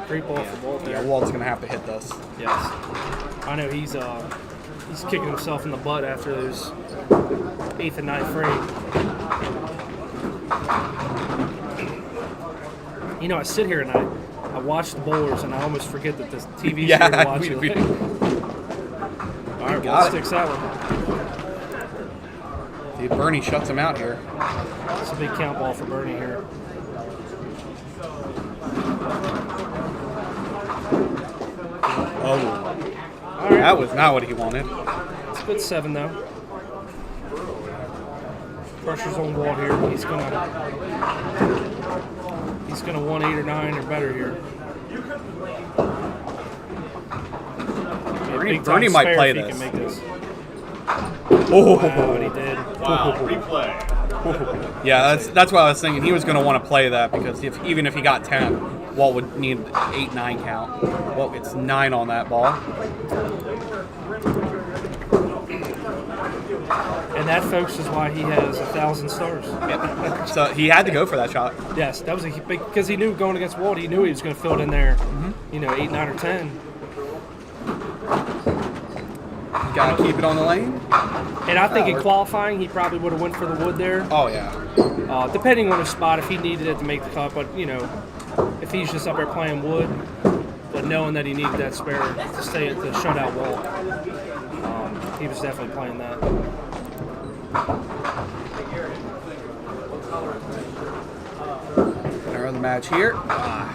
Great ball from Walt
Yeah,
there.
Walt's gonna have to hit this.
Yes. I know he's kicking himself in the butt after those 8th and 9th frame. You know, I sit here and I watch the bowlers and I almost forget that this TV's
Yeah,
here to watch it.
we-
All right,
got
Walt
it.
sticks that one.
Dude, Bernie shuts him out here.
It's a big count ball for Bernie here.
Oh,
All right,
that was not what he wanted.
it's a good 7 though. Pressure's on Walt here. He's gonna want 8 or 9 or better here. Big time
Bernie might
spare
play
if he
this.
can make this.
Oh,
Wow, and he did.
Wow, replay.
yeah, that's what I was thinking. He was going to want to play that because even if he got 10, Walt would need 8-9 count. Well, it's 9 on that ball.
And that, folks, is why he has 1,000 stars.
So he had to go for that shot.
Yes, that was because he knew going against Walt, he knew he was going to fill it in there. You know, 8, 9, or 10.
Got to keep it on the lane.
And I think in qualifying, he probably would have went for the wood there.
Oh, yeah.
Depending on his spot, if he needed it to make the cut. But, you know, if he's just up there playing wood, but knowing that he needed that spare to shut out Walt, he was definitely playing that.
Another match here.
Yeah,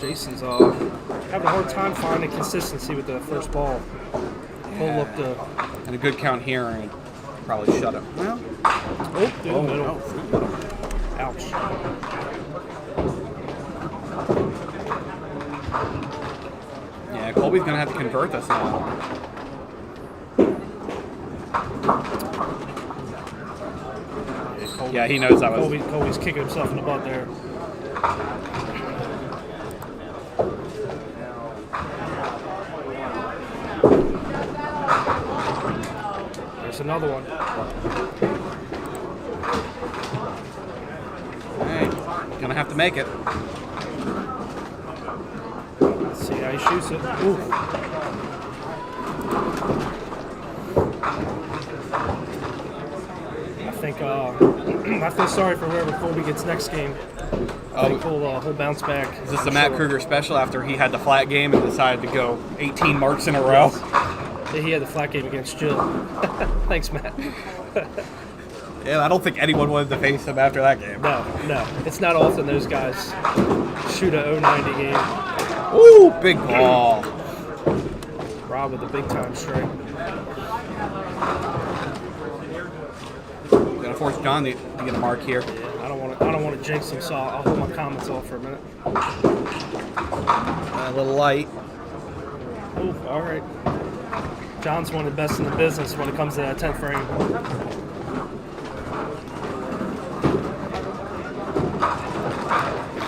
Jason's having a hard time finding consistency with the first ball. Pull up the.
And a good count here and probably shut him. Well,
Oh, through the middle.
no.
Ouch.
Yeah, Colby's going to have to convert this now. Yeah, he knows that was...
Colby's kicking himself in the butt there. There's another one.
Hey, going to have to make it.
Let's see how he shoots it. Ooh. I feel sorry for whoever Colby gets next game. I think he'll bounce back.
Is this the Matt Kruger special after he had the flat game and decided to go 18 marks in a row?
Yeah, he had the flat game against Jill. Thanks, Matt.
Yeah, I don't think anyone wanted to face him after that game.
No. It's not often those guys shoot a 090 game.
Ooh, big ball.
Rob with a big time strike.
Gonna force John to get a mark here.
I don't want to jinx him, so I'll hold my comments off for a minute.
A little light.
Ooh, all right. John's one of the best in the business when it comes to that 10th frame.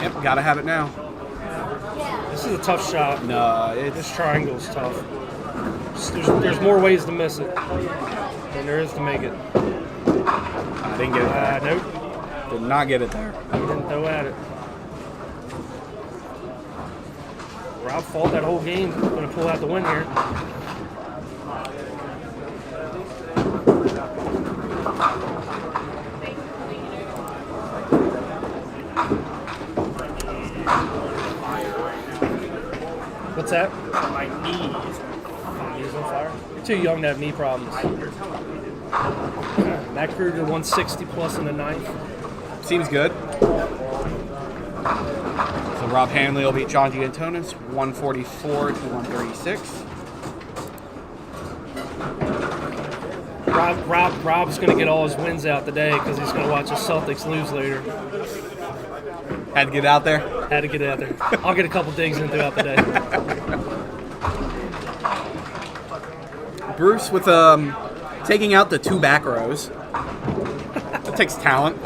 Yep, gotta have it now.
This is a tough shot.
No,
This
it's
triangle's tough. There's more ways to miss it than there is to make it.
I didn't get it there.
Nope.
Did not get it there.
He didn't throw at it. Rob fought that whole game. Going to pull out the win here. What's that?
My knees.
Knees on fire? You're too young to have knee problems. Matt Kruger 160 plus in the ninth.
seems good. So Rob Hanley will beat John Giantonis 144 to 136.
Rob's going to get all his wins out today because he's going to watch the Celtics lose later.
Had to get out there.
Had to get out there. I'll get a couple digs in throughout the day.
Bruce with taking out the 2 back rows. That takes talent.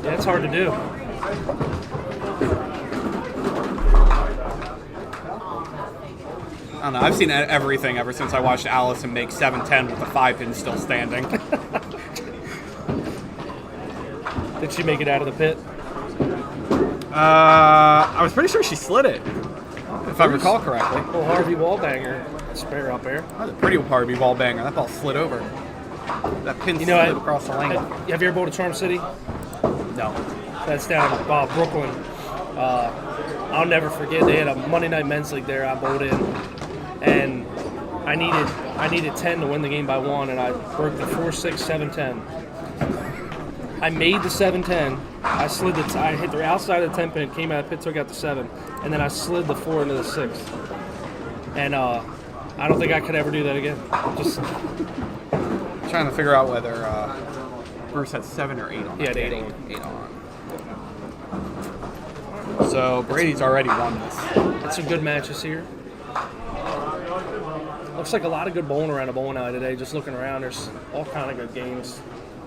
Yeah, it's hard to do.
I don't know. I've seen everything ever since I watched Allison make 7-10 with the 5-pin still standing.
Did she make it out of the pit?
I was pretty sure she slid it, if I recall correctly.
Well, Harvey Wallbanger, spare up there.
That was a pretty Harvey ball banger. That ball slid over. That pin slid across the lane.
Have you ever bowled to Charm City?
No.
That's down in Brooklyn. I'll never forget. They had a Monday Night Men's League there. I bowled in, and I needed 10 to win the game by 1, and I broke the 4-6, 7-10. I made the 7-10. I hit the outside of the 10 pin, came out of the pit, took out the 7, and then I slid the 4 into the 6. And I don't think I could ever do that again. Just
trying to figure out whether Bruce had 7 or 8 on.
Yeah,
8 on. So Brady's already won this.
Had some good matches here. Looks like a lot of good bowling around the bowling alley today. Just looking around, there's all kind of good games.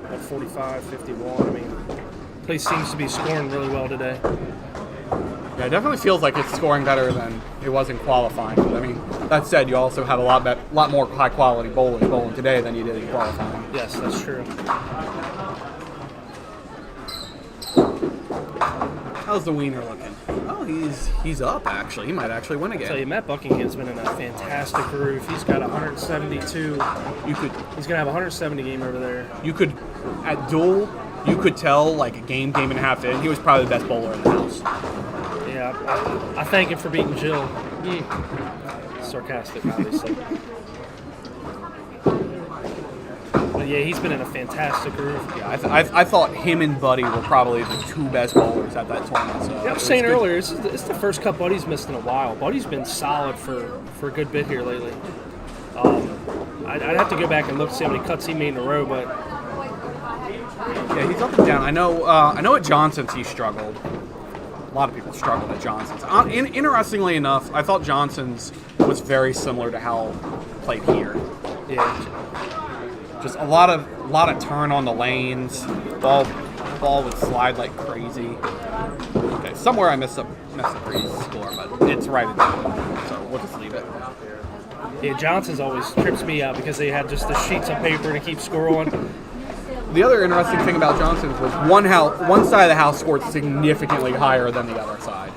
At 45, 51. I mean, the place seems to be scoring really well today.
Yeah, it definitely feels like it's scoring better than it was in qualifying. But, I mean, that said, you also have a lot more high quality bowling today than you did in qualifying.
Yes, that's true.
How's the wiener looking? Oh, he's up actually. He might actually win again.
I'll tell you, Matt Buckingham's been in a fantastic groove. He's got 172. He's gonna have a 170 game over there.
You could at duel. You could tell like a game and a half in. He was probably the best bowler in the house.
Yeah, I thank him for beating Jill. Sarcastic, obviously. But yeah, he's been in a fantastic groove.
Yeah, I thought him and Buddy were probably the 2 best bowlers at that tournament. So
I was saying earlier, it's the first cut Buddy's missed in a while. Buddy's been solid for a good bit here lately. I'd have to go back and look to see how many cuts he made in a row, but
yeah, he's up and down. I know at Johnson's he struggled. A lot of people struggled at Johnson's. Interestingly enough, I thought Johnson's was very similar to how played here.
yeah.
Just a lot of turn on the lanes. Ball would slide like crazy. Okay, somewhere I messed up Breeze's score, but it's right at the so we'll just leave it.
Yeah, Johnson's always trips me out because they had just the sheets of paper to keep score on.
The other interesting thing about Johnson's was one side of the house scored significantly higher than the other side.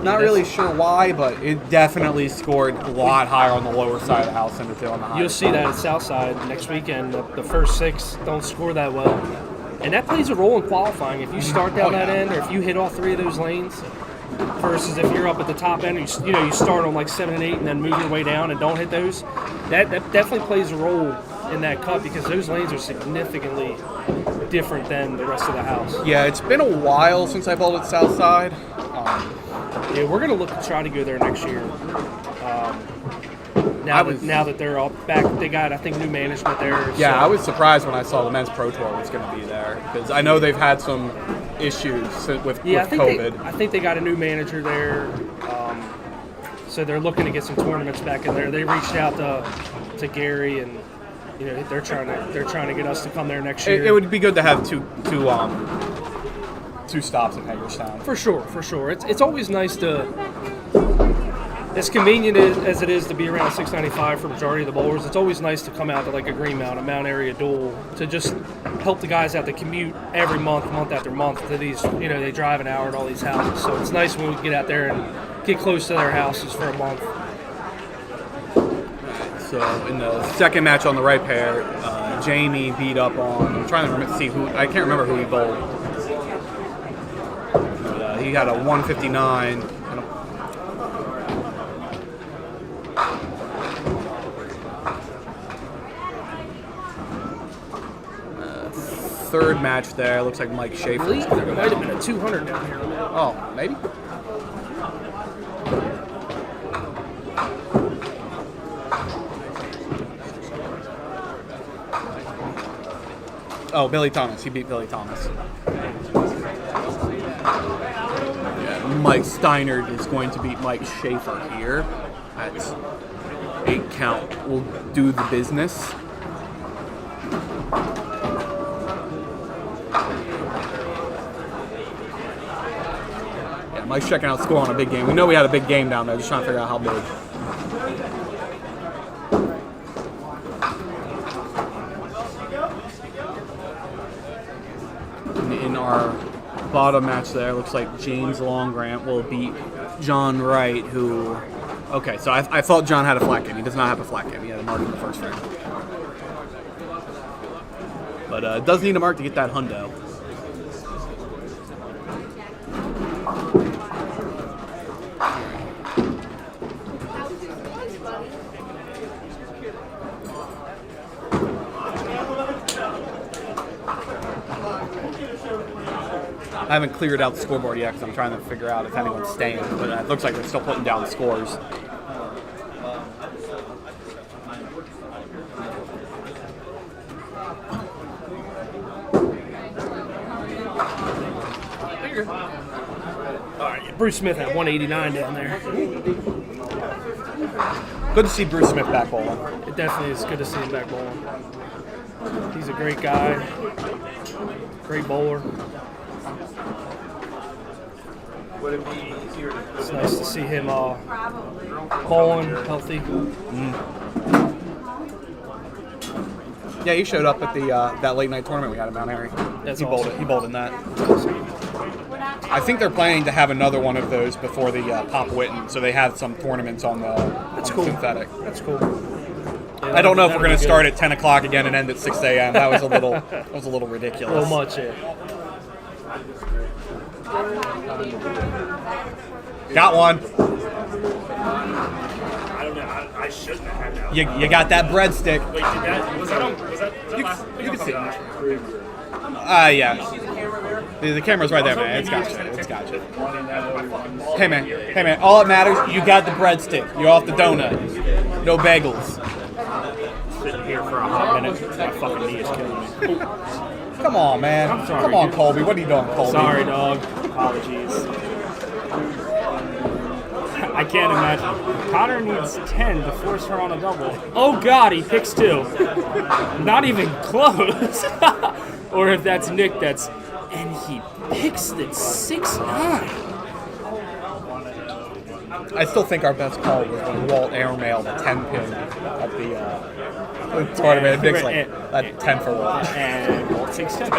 Not really sure why, but it definitely scored a lot higher on the lower side of the house than it did on the higher
You'll see that at Southside next weekend. The first 6 don't score that well. And that plays a role in qualifying. If you start down that end or if you hit all 3 of those lanes versus if you're up at the top end, you start on like 7 and 8 and then move your way down and don't hit those, that definitely plays a role in that cut because those lanes are significantly different than the rest of the house.
Yeah, it's been a while since I bowled at Southside.
Yeah, we're going to look to try to go there next year. Now that they're all back, they got, I think, new management there.
Yeah,
so.
I was surprised when I saw the men's pro tour was going to be there because I know they've had some issues with COVID.
I think they got a new manager there, so they're looking to get some tournaments back in there. They reached out to Gary, and they're trying to get us to come there next year.
It would be good to have two stops in Hagerstown.
For sure. It's always nice to, as convenient as it is to be around 695 for majority of the bowlers, it's always nice to come out to like a Greenmount, a Mount Area duel, to just help the guys out to commute every month after month to these, they drive an hour to all these houses. So it's nice when we get out there and get close to their houses for a month.
So in the second match on the right pair, Jamie beat up on, I'm trying to see who, I can't remember who he bowled. He had a 159. third match there. Looks like Mike Schaefer.
There might have been a 200 down here.
Oh, maybe. Oh, Billy Thomas. He beat Billy Thomas. Yeah, Mike Steinert is going to beat Mike Schaefer here. That's 8 count. Will do the business. Yeah, Mike's checking out score on a big game. We know we had a big game down there. Just trying to figure out how big. In our bottom match there, looks like James Longrant will beat John Wright, who... Okay, so I thought John had a flat game. He does not have a flat game. He had a mark in the first frame. But does need a mark to get that hundo. I haven't cleared out the scoreboard yet because I'm trying to figure out if anyone's staying, but it looks like they're still putting down scores.
All right, Bruce Smith at 189 down there.
Good to see Bruce Smith back bowling.
It definitely is good to see him back bowling. He's a great guy, great bowler. It's nice to see him bowling, healthy.
Yeah, he showed up at the that late night tournament we had in Mount Airy. He bowled it. He bowled in that. I think they're planning to have another one of those before the Pop Whitten, so they have some tournaments on the synthetic.
That's cool. Yeah,
I don't know if we're going to start at 10 o'clock again and end at 6 a.m. That was a little ridiculous.
A little much, yeah.
Got one.
I don't know. I shouldn't have had that.
You got that breadstick.
Wait, was that
You can see. Yeah. The camera's right there, man. It's got you. Hey man. All that matters, you got the breadstick. You're off the donut. No bagels.
Sitting here for a hot minute. My fucking knee is killing me.
Come on, man.
I'm sorry,
Come on,
dude.
Colby. What are you doing, Colby?
Sorry, dog. Apologies. I can't imagine. Connor needs 10 to force her on a double. Oh God, he picks 2. Not even close. Or if that's Nick, and he picks the 6-9.
I still think our best call was when Walt airmailed a 10-pin at the tournament. Nick's like, that's 10 for Walt.
And Walt takes 10.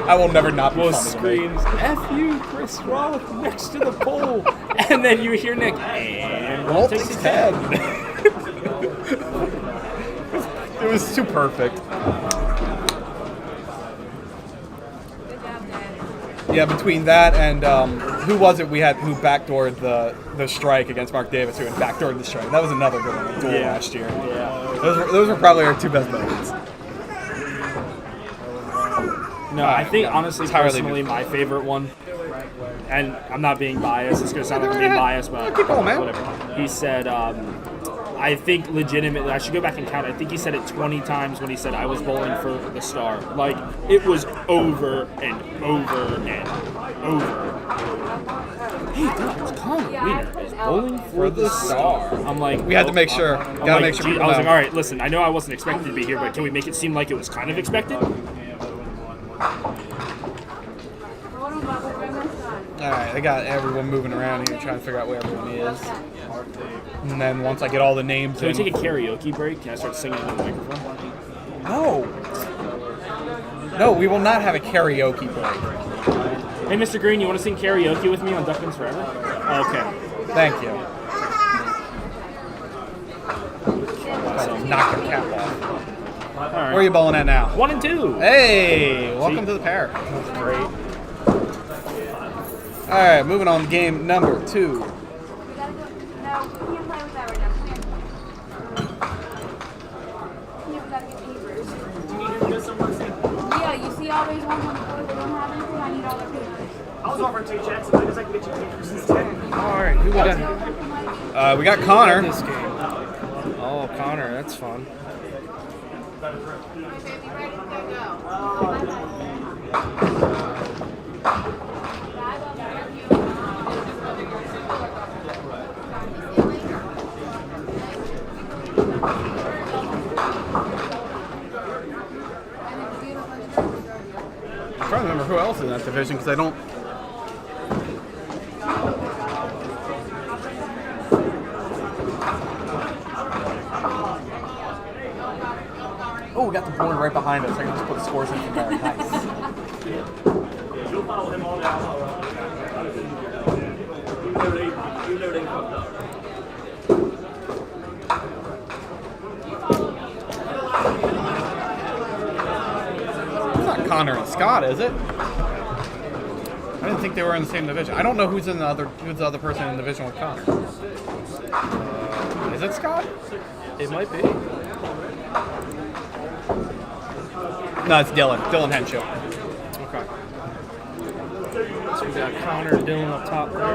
I will never not be
Will
funny to me.
screams, F you, Chris Rollick, next to the pole. And then you hear Nick, and
Walt takes 10. It was too perfect. Yeah, between that and who was it we had who backdoored the strike against Mark Davis, who had backdoored the strike? That was another good one, duel last year.
Yeah.
Those were probably our 2 best moments.
No, I think honestly,
Entirely
personally,
new.
my favorite one, and I'm not being biased. It's gonna sound like I'm being biased, but
Keep going, man.
whatever. He said, I think legitimately, I should go back and count. I think he said it 20 times when he said I was bowling for the star. Like it was over and over and over. Hey, dude, Connor Wiener is bowling for the star. I'm like,
We had to make sure.
I'm
Gotta
like,
make sure
gee,
people
I was
know.
like, all right, listen. I know I wasn't expected to be here, but can we make it seem like it was kind of expected?
Alright, I got everyone moving around here trying to figure out where everyone is. And then once I get all the names
Can we
in...
take a karaoke break? Can I start singing into the microphone?
No, we will not have a karaoke break.
Hey, Mr. Green, you want to sing karaoke with me on Duckman's Forever? Okay.
Thank you. Knock your cap off.
All right.
Where are you bowling at now?
1 and 2.
Hey, welcome to the pair.
Great.
All right, moving on to game number 2.
We gotta go. No, we can't play with that right now. Come here. Yeah, you see all these ones on the floor that don't have anything? I need all their papers.
I was offering 2 checks, but I guess I can get you papers instead.
All right, who we got?
We got Connor.
This game. Oh, Connor, that's fun.
I'm trying to remember who else is in that division because I don't. Oh, we got the board right behind us. I can just put the scores in from there. Nice.
You'll follow him all down. You know they fucked up.
It's not Connor and Scott, is it? I didn't think they were in the same division. I don't know who's the other person in the division with Connor. Is it Scott?
It might be.
No, it's Dylan. Dylan Henshaw.
Okay. So we got Connor and Dylan up top there.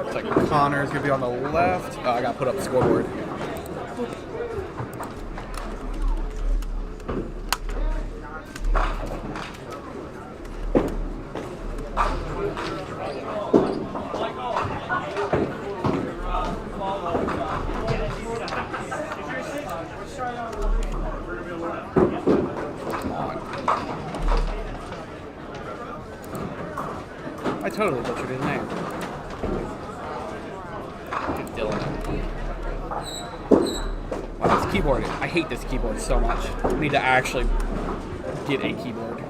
It's like Connor's gonna be on the left. Oh, I gotta put up the scoreboard. I totally butchered his name. Get Dylan. Wow, this keyboard. I hate this keyboard so much. I need to actually get a keyboard.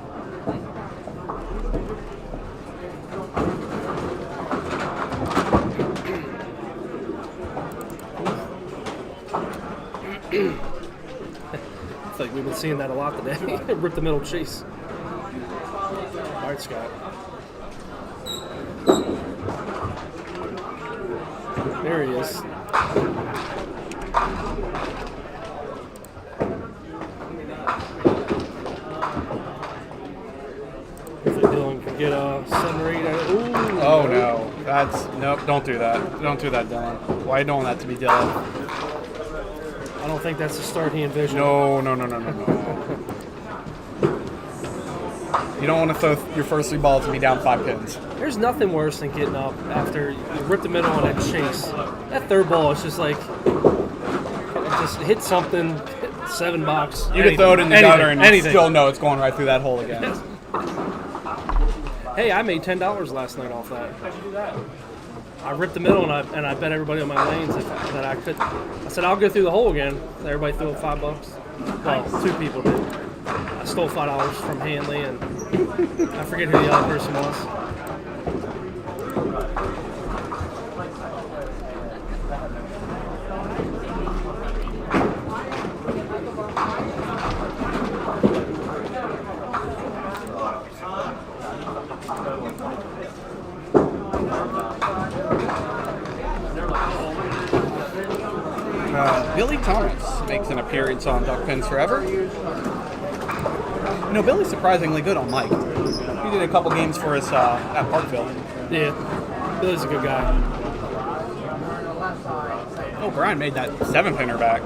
It's like we've been seeing that a lot today. Rip the middle chase. All right, Scott. There he is. Hopefully Dylan can get a 7 or 8 out of it. Ooh.
Oh no, nope. Don't do that. Don't do that, Dylan. Why are you doing that to me, Dylan?
I don't think that's the start he envisioned.
No. You don't want to throw your first 3 balls to me down 5 pins.
There's nothing worse than getting up after you rip the middle on that chase. That third ball is just like, just hit something, hit 7 box.
You could throw it in the gutter and you still know it's going right through that hole again.
Hey, I made $10 last night off that. How'd you do that? I ripped the middle and I bet everybody on my lanes that I could. I said I'll go through the hole again. Everybody threw $5. Well, 2 people did. I stole $5 from Hanley and I forget who the other person was.
Billy Thomas makes an appearance on Duck Pins Forever. You know, Billy's surprisingly good on mic. He did a couple games for us at Parkville.
Yeah, Billy's a good guy.
Oh, Brian made that 7-pinner back.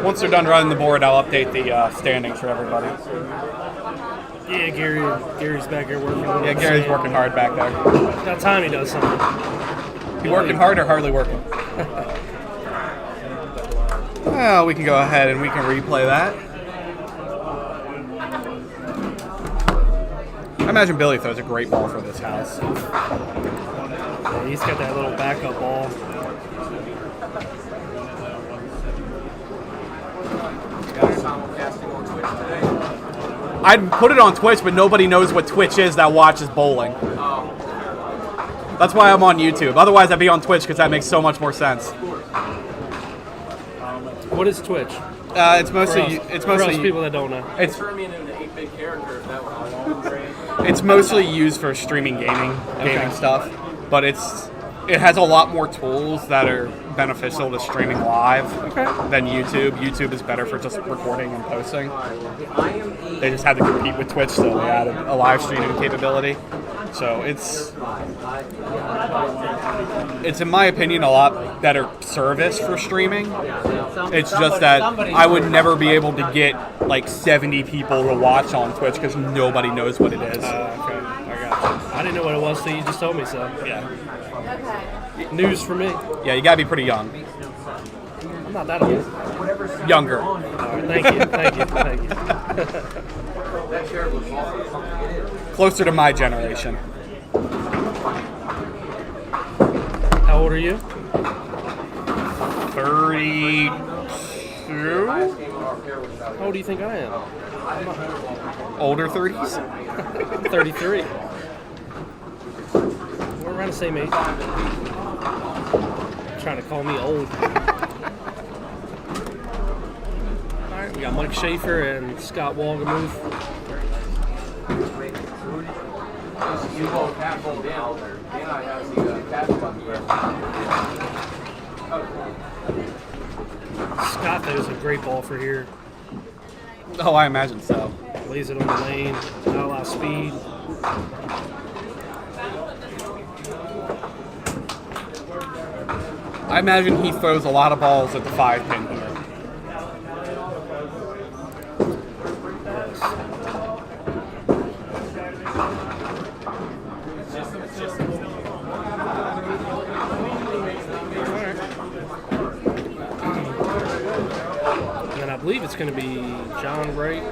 Once they're done running the board, I'll update the standings for everybody.
Yeah, Gary's back here working.
Yeah, Gary's working hard back there.
About time he does something.
He working hard or hardly working? Well, we can go ahead and we can replay that. I imagine Billy throws a great ball for this house.
Yeah, he's got that little backup ball.
I'd put it on Twitch, but nobody knows what Twitch is that watches bowling. That's why I'm on YouTube. Otherwise, I'd be on Twitch because that makes so much more sense.
What is Twitch?
It's mostly
For us people that don't know.
It's
Turn me into an 8-bit character if that was all.
it's mostly used for streaming gaming stuff. but it has a lot more tools that are beneficial to streaming live than YouTube. YouTube is better for just recording and posting. They just had to compete with Twitch, so they added a live streaming capability. So it's in my opinion a lot better service for streaming. It's just that I would never be able to get like 70 people to watch on Twitch because nobody knows what it is.
Okay, I got you. I didn't know what it was till you just told me so.
Yeah.
Okay.
News for me.
Yeah, you gotta be pretty young.
I'm not that old.
Younger.
All right, thank you.
Closer to my generation.
How old are you?
32?
How old do you think I am?
Older 30s?
33. We're around the same age. Trying to call me old. Alright, we got Mike Schaefer and Scott Walgamuth. Scott throws a great ball for here.
Oh, I imagine so.
Lays it on the lane, not a lot of speed.
I imagine he throws a lot of balls at the 5 pin here.
And I believe it's going to be John Wright,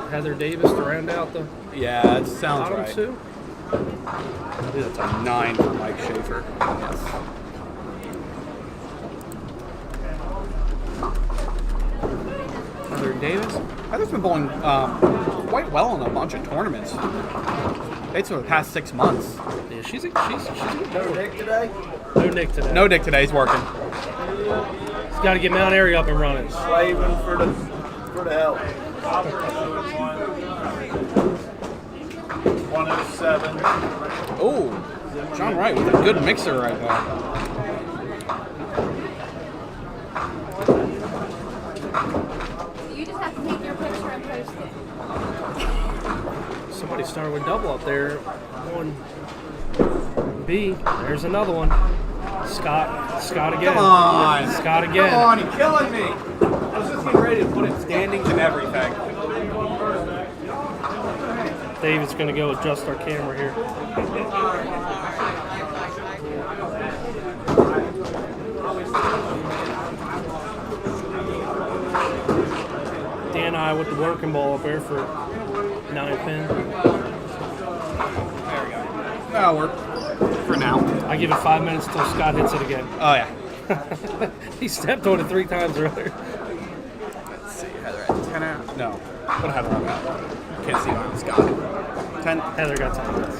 Heather Davis to round out the
Yeah, it sounds
bottom
right.
two.
I believe that's a 9 for Mike Schaefer. Yes. Heather Davis? Heather's been bowling quite well in a bunch of tournaments. It's for the past 6 months.
Yeah, she's a good bowler.
Nick today?
No Nick today.
No Dick today, he's working.
He's got to get Mount Airy up and running.
Slaving for the help.
107.
Oh, John Wright with a good mixer right there.
You just have to take your picture and post it.
Somebody started with double up there. One B. There's another one. Scott again.
Come on.
Scott again.
Come on, you're killing me. I was just getting ready to put in standings and everything.
David's going to go adjust our camera here. Dan and I with the working ball up there for 9 pin.
There we go. That'll work for now.
I give it 5 minutes till Scott hits it again.
Oh, yeah.
He stepped on it 3 times earlier.
Let's see, Heather at 10 out. No. What Heather at? Can't see it on Scott. 10.
Heather got 10 minutes.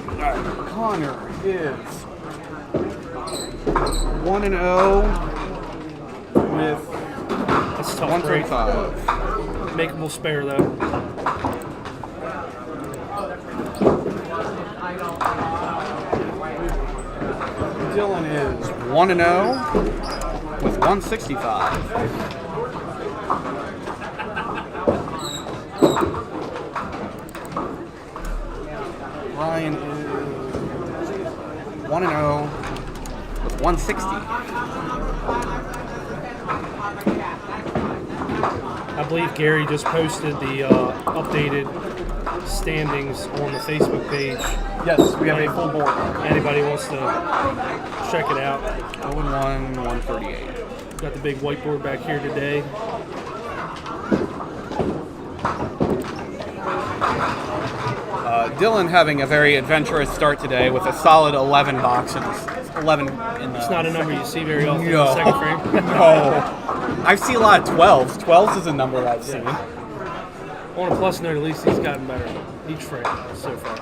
Alright, Connor is 1-0 with
That's a tough break.
135.
Makeable spare though.
Dylan is 1-0 with 165. Ryan is 1-0 with 160.
I believe Gary just posted the updated standings on the Facebook page.
Yes, we have a full board.
Anybody wants to check it out.
0-1, 138.
Got the big whiteboard back here today.
Dylan having a very adventurous start today with a solid 11 boxes. 11 in the
It's not a number you see very often in
No.
the second frame.
No. I see a lot of 12s. 12s is a number I've seen.
On a plus note, at least he's gotten better each frame so far.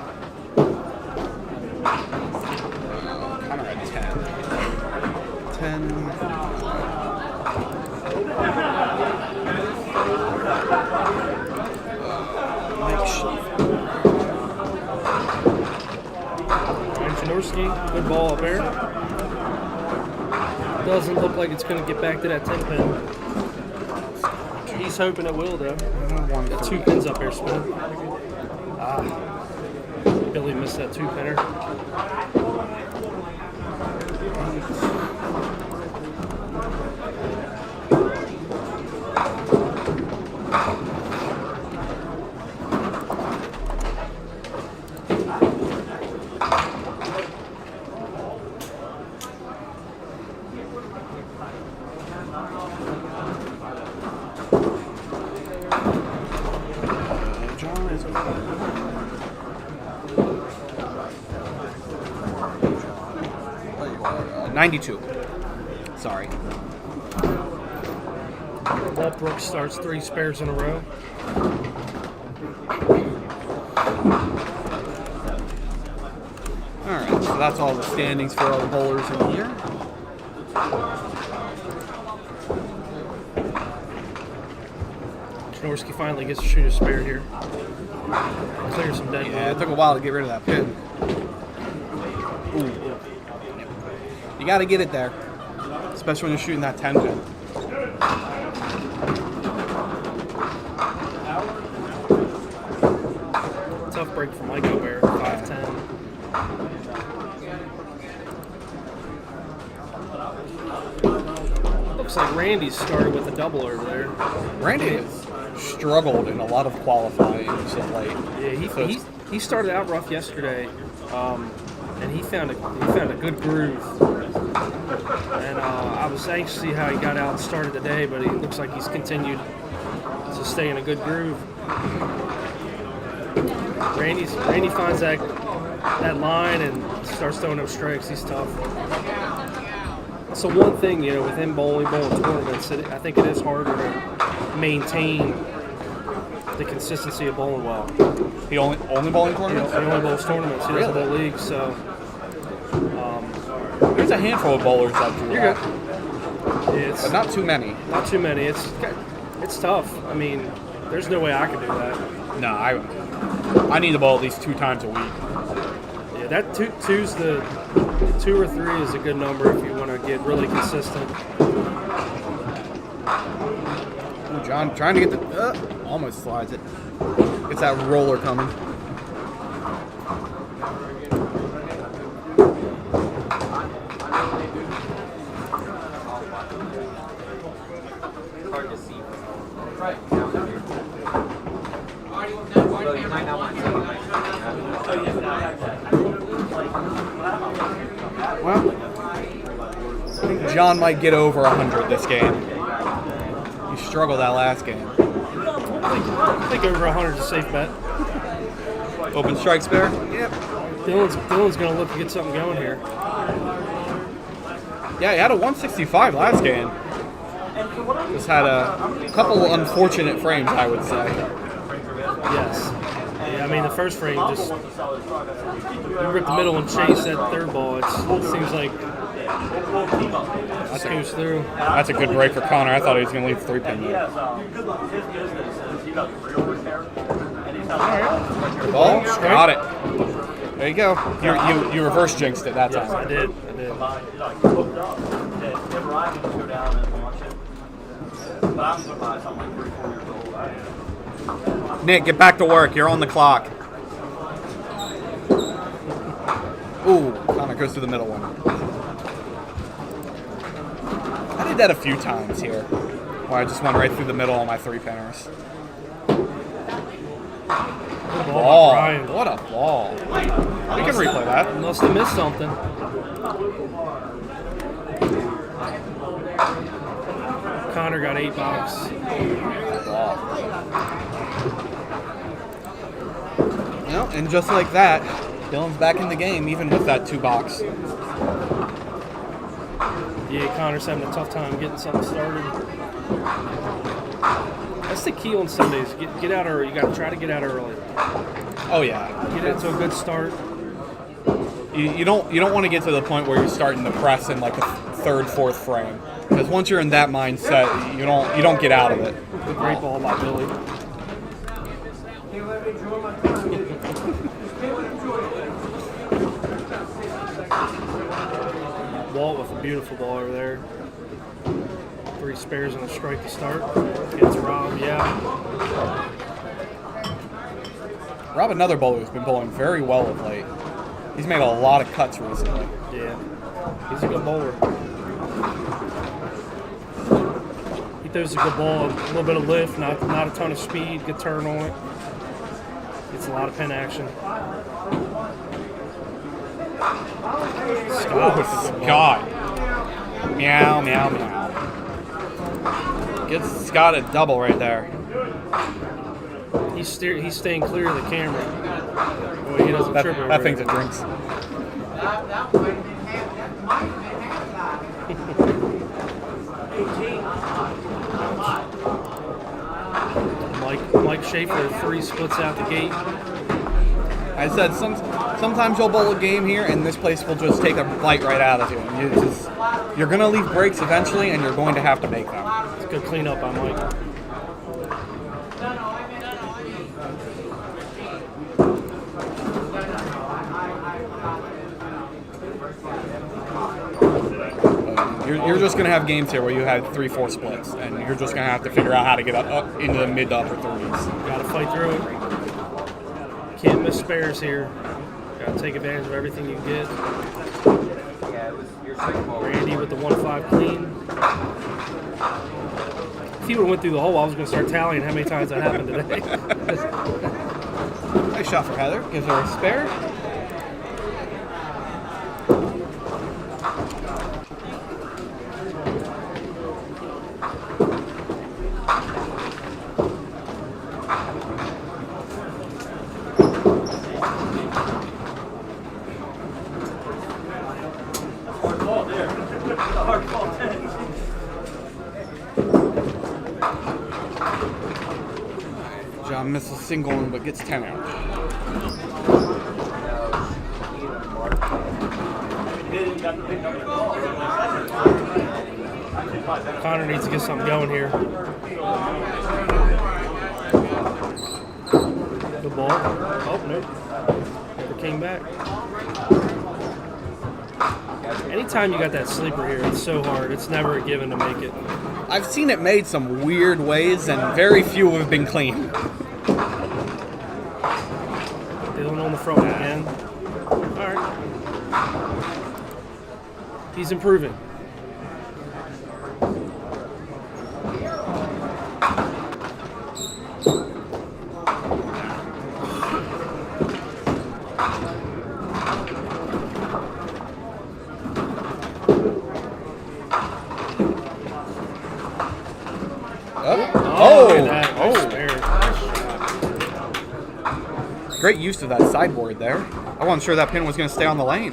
Connor at 10. 10. Mike Schaefer.
Janorski, good ball up there. Doesn't look like it's going to get back to that 10 pin. He's hoping it will, though. Got 2 pins up there, Spin. Billy missed that 2-pinner.
John is 92. Sorry.
Walbrook starts 3 spares in a row.
All right, so that's all the standings for all the bowlers in here.
Janorski finally gets to shoot a spare here. Clear some dead
Yeah, it
ball.
took a while to get rid of that pin. Ooh. You got to get it there, especially when you're shooting that 10 pin.
Tough break for Mike O'Bear, 5-10. Looks like Randy's started with a double over there.
Randy has struggled in a lot of qualifying of late.
Yeah, he started out rough yesterday, and he found a good groove. And I was anxious to see how he got out and started today, but he looks like he's continued to stay in a good groove. Randy finds that line and starts throwing up strikes. He's tough. So one thing, within bowling tournaments, I think it is harder to maintain the consistency of bowling well.
The only bowling tournament?
He only bowls tournaments. He doesn't bowl leagues, so
There's a handful of bowlers that do
you're
that,
good. It's
but not too many.
not too many. It's tough. I mean, there's no way I could do that.
No, I need to bowl at least 2 times a week.
Yeah, that two's the 2 or 3 is a good number if you want to get really consistent.
Ooh, John trying to get the almost slides it. Gets that roller coming. Well, I think John might get over 100 this game. He struggled that last game.
I think over 100 is a safe bet.
Open strike spare? Yep.
Dylan's going to look to get something going here.
Yeah, he had a 165 last game. Just had a couple unfortunate frames, I would say.
Yes. Yeah, I mean, the first frame just you rip the middle and chase that third ball. It seems like it goes through.
That's a good break for Connor. I thought he was going to leave 3-pin there. Good ball. Got it. There you go. You reverse jinxed it that
Yes,
time.
I did.
Nick, get back to work. You're on the clock. Ooh, Connor goes to the middle one. I did that a few times here, where I just went right through the middle on my 3-pinners. Ball.
Brian.
What a ball. We can replay that.
Must have missed something. Connor got 8 box.
You know, and just like that, Dylan's back in the game, even with that 2-box.
Yeah, Connor's having a tough time getting something started. That's the key on Sundays. Get out early. You got to try to get out early.
Oh yeah.
Get into a good start.
You don't want to get to the point where you're starting to press in like a 3rd, 4th frame, because once you're in that mindset, you don't get out of it.
A great ball by Billy. with a beautiful ball over there. 3 spares and a strike to start. Gets Rob, yeah.
Rob, another bowler who's been bowling very well of late. He's made a lot of cuts recently.
Yeah. He's a good bowler. He throws a good ball, a little bit of lift, not a ton of speed, good turn on it. Gets a lot of pin action. Scott with a good ball.
Scott. Meow, meow, meow. Gets Scott a double right there.
He's staying clear of the camera. Boy, he doesn't trip over
That
it.
thing's a drinks.
Mike Schaefer, 3 splits out the gate.
I said sometimes you'll bowl a game here, and this place will just take a bite right out of you. You're going to leave breaks eventually, and you're going to have to make them.
It's a good cleanup by Mike.
You're just going to have games here where you have 3-4 splits, and you're just going to have to figure out how to get up into the mid to upper 30s.
Got to fight through it. Can't miss spares here. Got to take advantage of everything you get. Randy with the 1-5 clean. If he would have went through the hole, I was going to start tallying how many times that happened today.
Nice shot for Heather. Gives her a spare. John misses a single one, but gets 10 out.
Connor needs to get something going here. The ball. Oh, nope. Never came back. Anytime you got that sleeper here, it's so hard. It's never a given to make it.
I've seen it made some weird ways, and very few have been clean.
They don't own the front again. All right. He's improving. Look at that. Nice spare.
Great use of that sideboard there. I wasn't sure that pin was going to stay on the lane.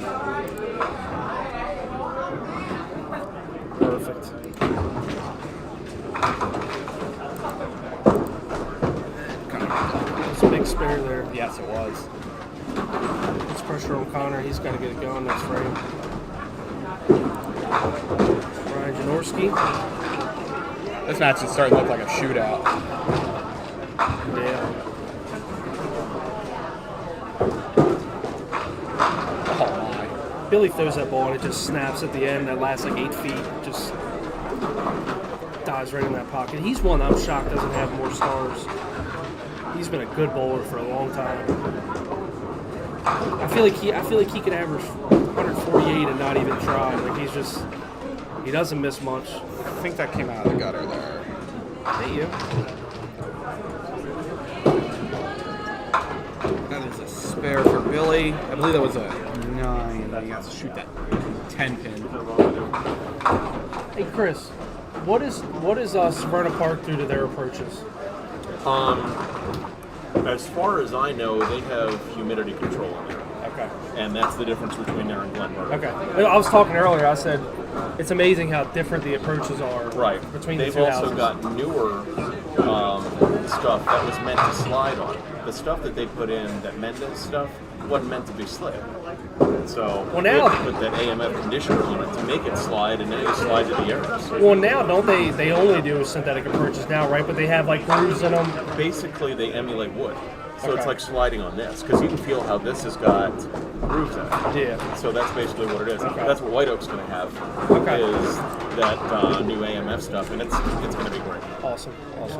Perfect. That's a big spare there.
Yes, it was.
Puts pressure on Connor. He's got to get it going next frame. Ryan Janorski.
This match is starting to look like a shootout.
Yeah.
Oh my.
Billy throws that ball and it just snaps at the end. That lasts like 8 feet. Just dives right in that pocket. He's one I'm shocked doesn't have more stars. He's been a good bowler for a long time. I feel like he could average 148 and not even try. Like he doesn't miss much.
I think that came out of the gutter there.
Hey, you.
That is a spare for Billy. I believe that was a 9. He has to shoot that 10 pin.
Hey, Chris, what is Severna Park do to their approaches?
As far as I know, they have humidity control in there.
Okay.
And that's the difference between there and Glenburg.
Okay. I was talking earlier. I said it's amazing how different the approaches are.
Right.
Between the
They've
two
also
houses.
got newer stuff that was meant to slide on. The stuff that they put in, that Mendez stuff, wasn't meant to be slid. So they
now-
had to put that AMF conditioner on it to make it slide, and then you slide to the areas.
Well, now don't they? They only do synthetic approaches now, right? But they have like grooves in them.
Basically, they emulate wood. So it's like sliding on this, because you can feel how this has got grooves in it.
Yeah.
So that's basically what it is. That's what White Oak's going to have,
Okay.
is that new AMF stuff, and it's going to be great.
Awesome.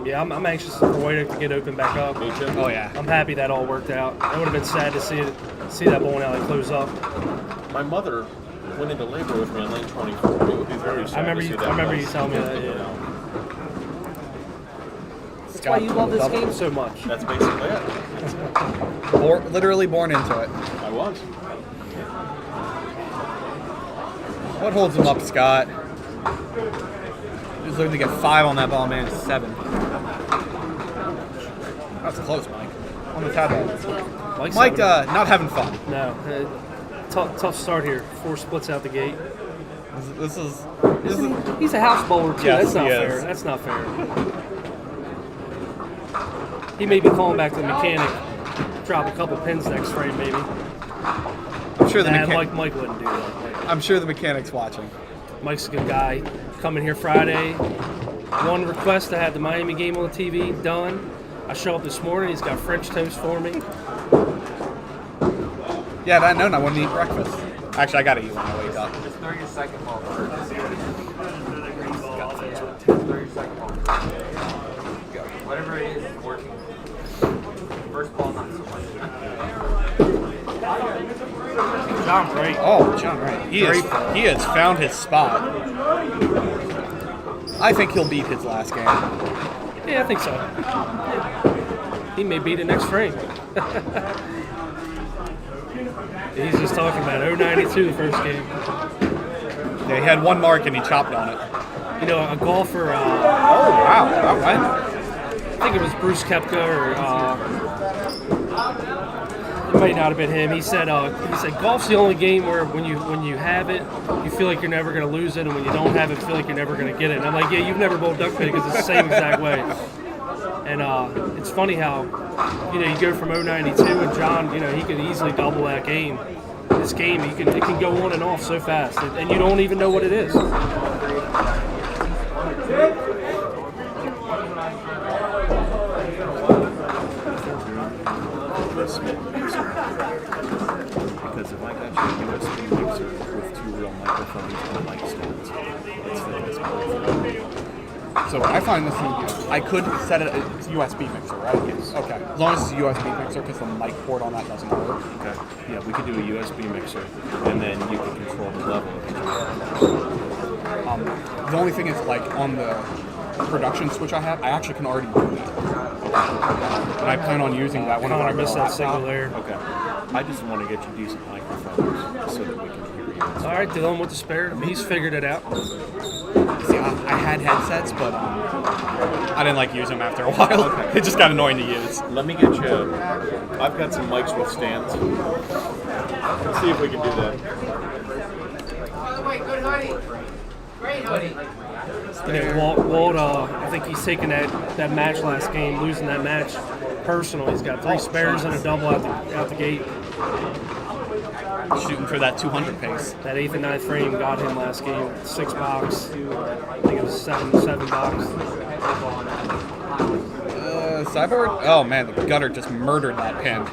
Yeah, I'm anxious for White Oak to get open back up.
Me too.
Oh yeah.
I'm happy that all worked out. It would have been sad to see that bowling alley close up.
My mother went into labor with me on lane 24. It would be very sad to see that.
I remember you
place.
telling me that. Yeah. That's why you love this game so much.
That's basically it.
Literally born into it.
I was.
What holds him up, Scott? He's looking to get 5 on that ball, man. It's 7. That's close, Mike. On the tab. Mike, not having fun.
No. Tough start here. 4 splits out the gate.
This is
He's a house bowler too.
Yes,
That's not
he
fair.
is.
That's not fair. He may be calling back to the mechanic. Drop a couple pins next frame, maybe.
I'm sure the
Mike wouldn't do that.
I'm sure the mechanic's watching.
Mike's a good guy. Coming here Friday. One request to have the Miami game on the TV done. I show up this morning. He's got French toast for me.
Yeah, I know. I want to eat breakfast. Actually, I gotta eat when I wake up.
Just throw your second ball first. Throw your second ball first. Go. Whatever it is working. First ball, not so much.
John Wright.
Oh, John Wright. He has found his spot. I think he'll beat his last game.
Yeah, I think so. He may beat it next frame. He's just talking about 092 the first game.
Yeah, he had 1 mark and he chopped on it.
You know, a golfer.
Oh wow! That went.
I think it was Bruce Koepka or it might not have been him. He said golf's the only game where when you have it, you feel like you're never going to lose it, and when you don't have it, you feel like you're never going to get it. And I'm like, yeah, you've never bowled duck pin because it's the same exact way. And it's funny how you go from 092 and John, he could easily double that game. This game, it can go on and off so fast, and you don't even know what it is.
Because if I got you a USB mixer with 2 real microphones and mic stands, it's the best part.
So I find this. I could set it. It's a USB mixer, right? Yes. Okay. As long as it's a USB mixer, because the mic port on that doesn't work.
Okay. Yeah, we could do a USB mixer, and then you can control the level of
The only thing is, like on the production switch I have, I actually can already do that. And I plan on using that when I
missed that signal there.
Okay. I just want to get you decent microphones so that we can hear you.
All right, Dylan with the spare. He's figured it out.
See, I had headsets, but I didn't like use them after a while.
Okay.
It just got annoying to use.
Let me get you. I've got some mics with stands. Let's see if we can do that.
By the way, good hoodie. Great hoodie.
Walt, I think he's taking that match last game, losing that match personal. He's got 3 spares and a double out the gate.
Shooting for that 200 pace.
That 8th and 9th frame got him last game. 6 box. I think it was 7 box.
Cyborg? Oh man, the gutter just murdered that pin.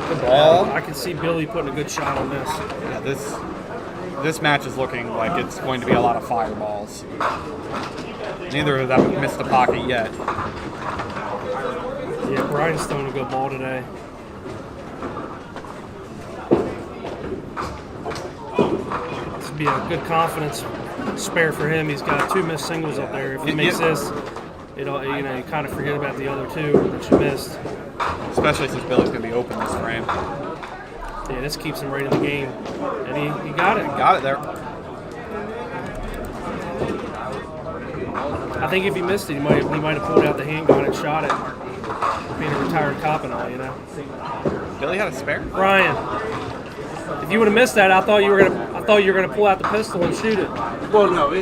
Good ball.
I can see Billy putting a good shot on this.
Yeah, this match is looking like it's going to be a lot of fireballs. Neither of them have missed the pocket yet.
Yeah, Brian's throwing a good ball today. This would be a good confidence spare for him. He's got 2 missed singles up there. If he makes this, you kind of forget about the other 2 that you missed.
Especially since Billy's going to be open this frame.
Yeah, this keeps him right in the game. And he got it.
Got it there.
I think if he missed it, he might have pulled out the handgun and shot it. Being a retired cop and all,
Billy had a spare?
Brian, if you would have missed that, I thought you were gonna pull out the pistol and shoot it.
Well, no,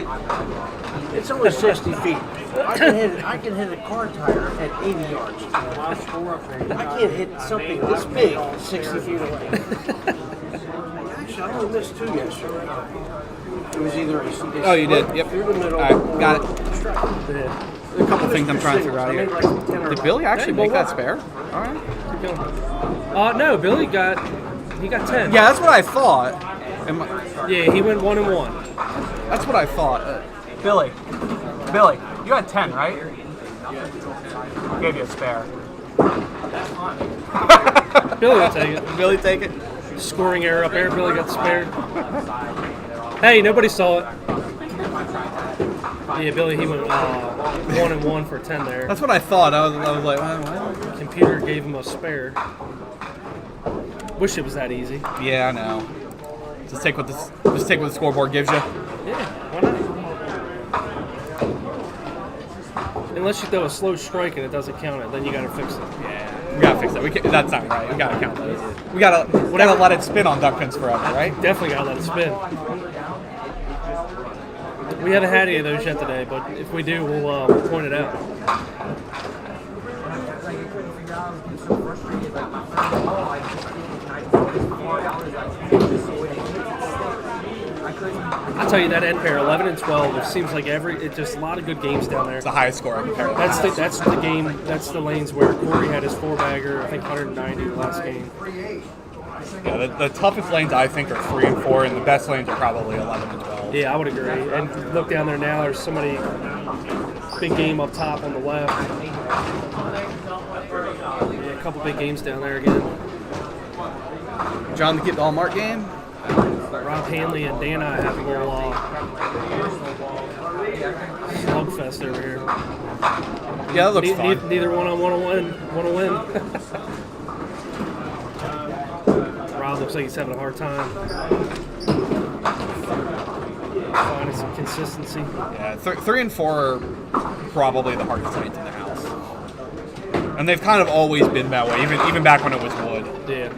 it's only 60 feet. I can hit a car tire at 80 yards. I can't hit something this big 60 feet away. Actually, I only missed 2 yesterday. It was either
Oh, you did? Yep.
through the middle.
All right, got it.
Yeah.
A couple things I'm trying to figure out
I
here.
made like 10 or
Did Billy actually
Hey,
make
well,
that spare? All right.
Keep going. No, Billy got 10.
Yeah, that's what I thought. Am I-
Yeah, he went 1 and 1.
That's what I thought. Billy, you had 10, right? I gave you a spare.
Billy will take it.
Billy, take it.
Scoring error up there. Billy got spared. Hey, nobody saw it. Yeah, Billy, he went 1 and 1 for 10 there.
That's what I thought. I was like, well.
Computer gave him a spare. Wish it was that easy.
Yeah, I know. Just take what the scoreboard gives you.
Yeah, why not? Unless you throw a slow strike and it doesn't count it, then you gotta fix it.
Yeah, we gotta fix that. That's not right. We gotta count those. We gotta let it spin on duck pins forever, right?
Definitely gotta let it spin. We haven't had any of those yet today, but if we do, we'll point it out. I'll tell you that end pair, 11 and 12. It seems like it's just a lot of good games down there.
It's the highest scoring pair.
That's the game. That's the lanes where Corey had his 4-bagger. I think 190 the last game.
Yeah, the toughest lanes I think are 3 and 4, and the best lanes are probably 11 and 12.
Yeah, I would agree. And look down there now. There's somebody big game up top on the left. Yeah, a couple big games down there again.
John, to keep the Hallmark game.
Rob Hanley and Dana have a little slugfest over here.
Yeah, that looks fun.
Neither one on want to win. Rob looks like he's having a hard time finding some consistency.
Yeah, 3 and 4 are probably the hardest lanes in the house, and they've kind of always been that way, even back when it was wood.
Yeah.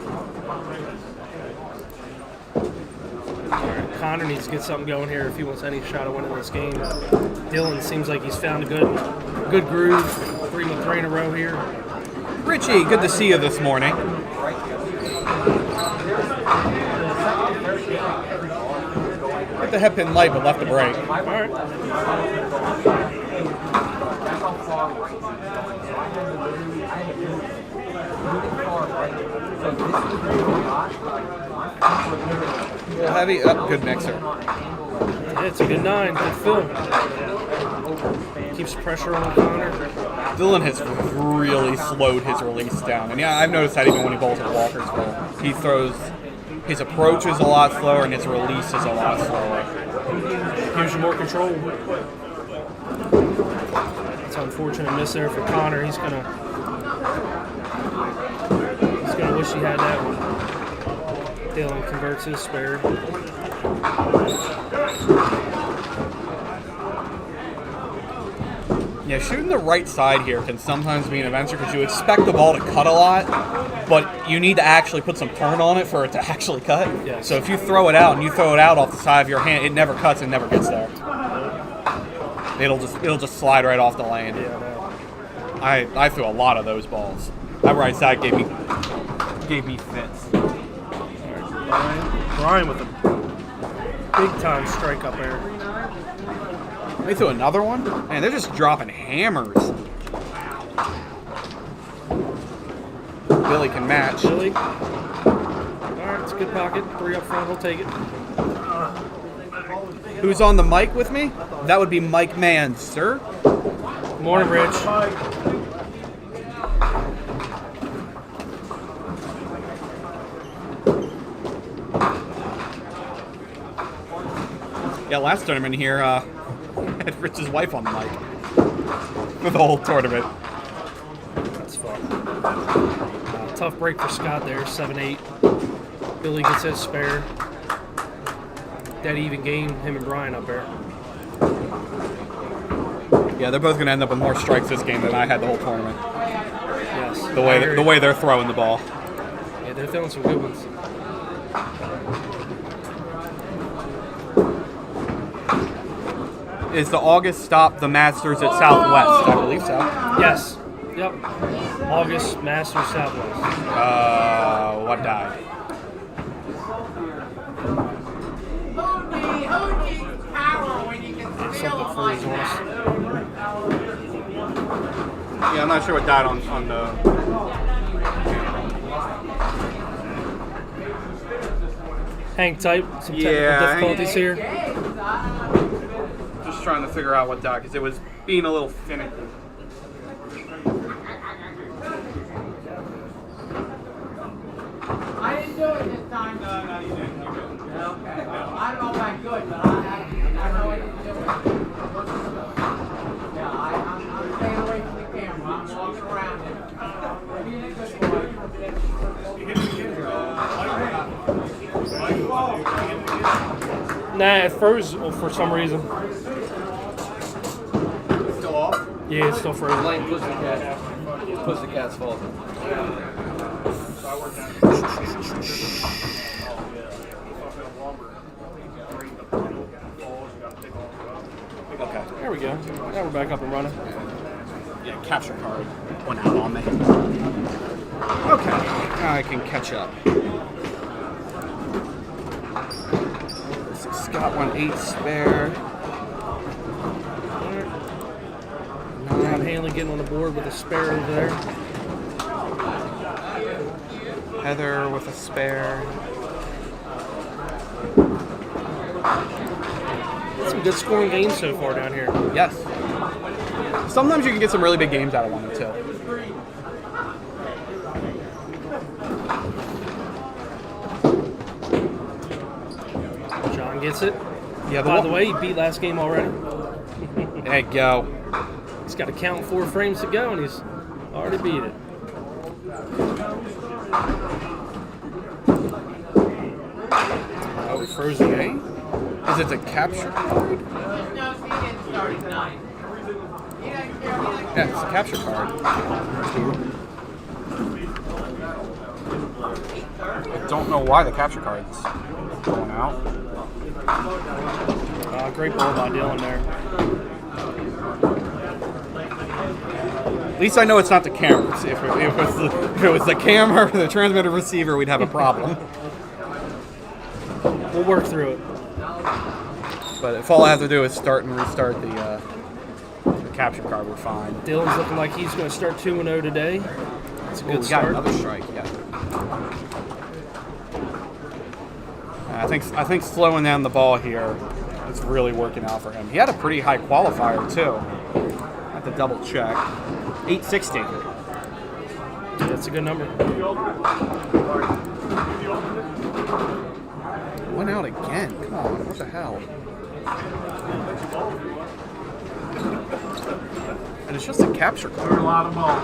Connor needs to get something going here if he wants any shot of winning this game. Dylan seems like he's found a good groove. 3 in a row here.
Richie, good to see you this morning. Hit the head pin light, but left the brake.
All right.
A little heavy. Good mixer.
Yeah, it's a good 9. Good fill. Keeps pressure on Connor.
Dylan has really slowed his release down. And yeah, I've noticed that even when he bowls at Walkersville. He throws, his approach is a lot slower and his release is a lot slower.
Gives you more control. It's an unfortunate miss there for Connor. He's gonna wish he had that one. Dylan converts his spare.
Yeah, shooting the right side here can sometimes be an adventure because you expect the ball to cut a lot, but you need to actually put some turn on it for it to actually cut.
Yes.
So if you throw it out and you throw it out off the side of your hand, it never cuts and never gets there. It'll just slide right off the lane.
Yeah, no.
I threw a lot of those balls. That right side gave me fits.
Brian with a big time strike up there.
They threw another one? Man, they're just dropping hammers. Billy can match.
Billy. Alright, it's a good pocket. 3 up front, we'll take it.
Who's on the mic with me? That would be Mike Mann, sir.
Morning, Rich.
Yeah, last tournament here, had Rich's wife on the mic for the whole tournament.
That's fun. Tough break for Scott there, 7-8. Billy gets his spare. Dead even game, him and Brian up there.
Yeah, they're both going to end up with more strikes this game than I had the whole tournament.
Yes.
The way they're throwing the ball.
Yeah, they're throwing some good ones.
Is the August stop the Masters at Southwest? I believe so.
Yes. Yep. August Masters Southwest.
What died?
something froze on us.
Yeah, I'm not sure what died on the.
Hang tight. Some technical
Yeah,
difficulties here.
Just trying to figure out what died because it was being a little finicky.
I didn't do it this time. No, you didn't. Okay. I don't know if I'm good, but I know I didn't do it. Yeah, I'm staying away from the camera. I'm walking around it. Being a good boy.
Nah, it froze for some reason.
Still off?
Yeah, it's still frozen.
Blame Pussycat. Pussycat's fault.
Okay.
There we go. Now we're back up and running.
Yeah, capture card went out on me. Okay, now I can catch up. Scott won 8 spare.
John Hanley getting on the board with a spare over there.
Heather with a spare.
Some good scoring games so far down here.
Yes. Sometimes you can get some really big games out of one or two.
John gets it.
Yeah,
By the way, he beat last game already.
There you go.
He's got to count 4 frames to go, and he's already beat it.
Oh, frozen, eh? Is it a capture card? Yeah, it's a capture card. I don't know why the capture card's going out.
Great ball by Dylan there.
At least I know it's not the cameras. If it was the camera or the transmitter receiver, we'd have a problem.
We'll work through it.
But if all I have to do is start and restart the capture card, we're fine.
Dylan's looking like he's going to start 2-0 today. It's a good
We
start.
got another strike, yeah. I think slowing down the ball here is really working out for him. He had a pretty high qualifier, too. I have to double check. 860.
That's a good number.
Went out again. Come on, what the hell? And it's just a capture card.
A lot of balls.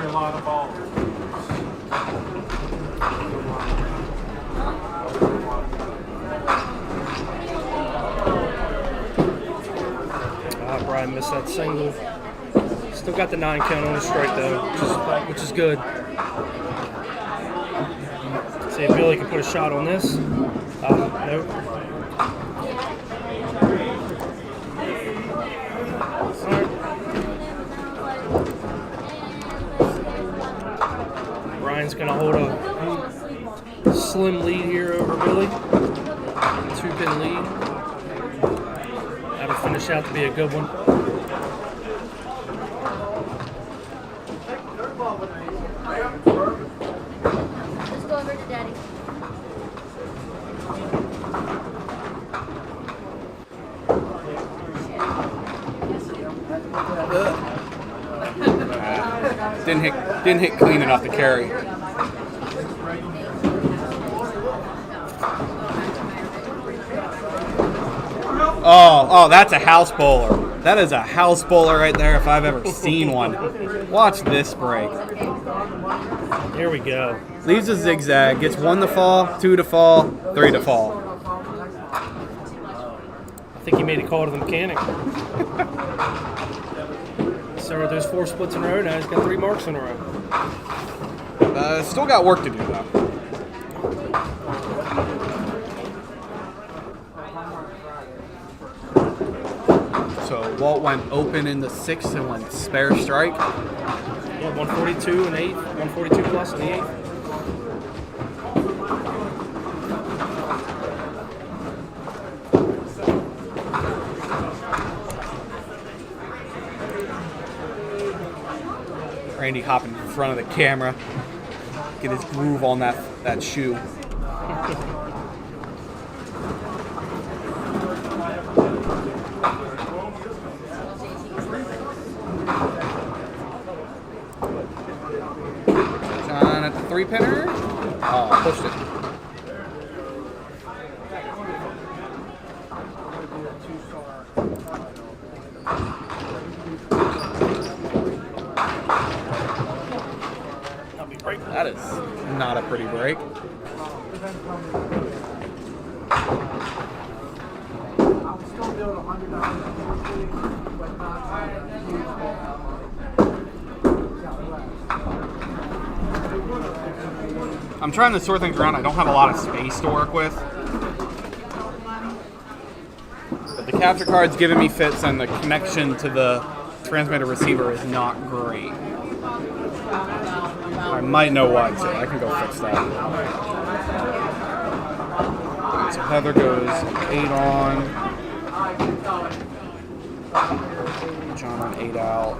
A lot of balls.
Brian missed that single. Still got the 9 count on the strike though, which is good. See if Billy can put a shot on this. Nope. Brian's gonna hold a slim lead here over Billy. 2-pin lead. That'll finish out to be a good one.
Let's go over to Daddy.
Didn't hit clean enough to carry. Oh, that's a house bowler. That is a house bowler right there if I've ever seen one. Watch this break.
Here we go.
Leaves a zigzag, gets 1 to fall, 2 to fall, 3 to fall.
I think he made a call to the mechanic. So there's 4 splits in a row now. He's got 3 marks in a row.
Still got work to do though. So Walt went open in the 6th and went spare strike.
Yeah, 142 and 8, 142 plus in the 8th.
Randy hopping in front of the camera. Get his groove on that shoe. John at the 3-pinner. Oh, pushed it. That is not a pretty break. I'm trying to sort things around. I don't have a lot of space to work with. But the capture card's giving me fits, and the connection to the transmitter receiver is not great. I might know why, so I can go fix that. Alright, so Heather goes 8 on. John on 8 out.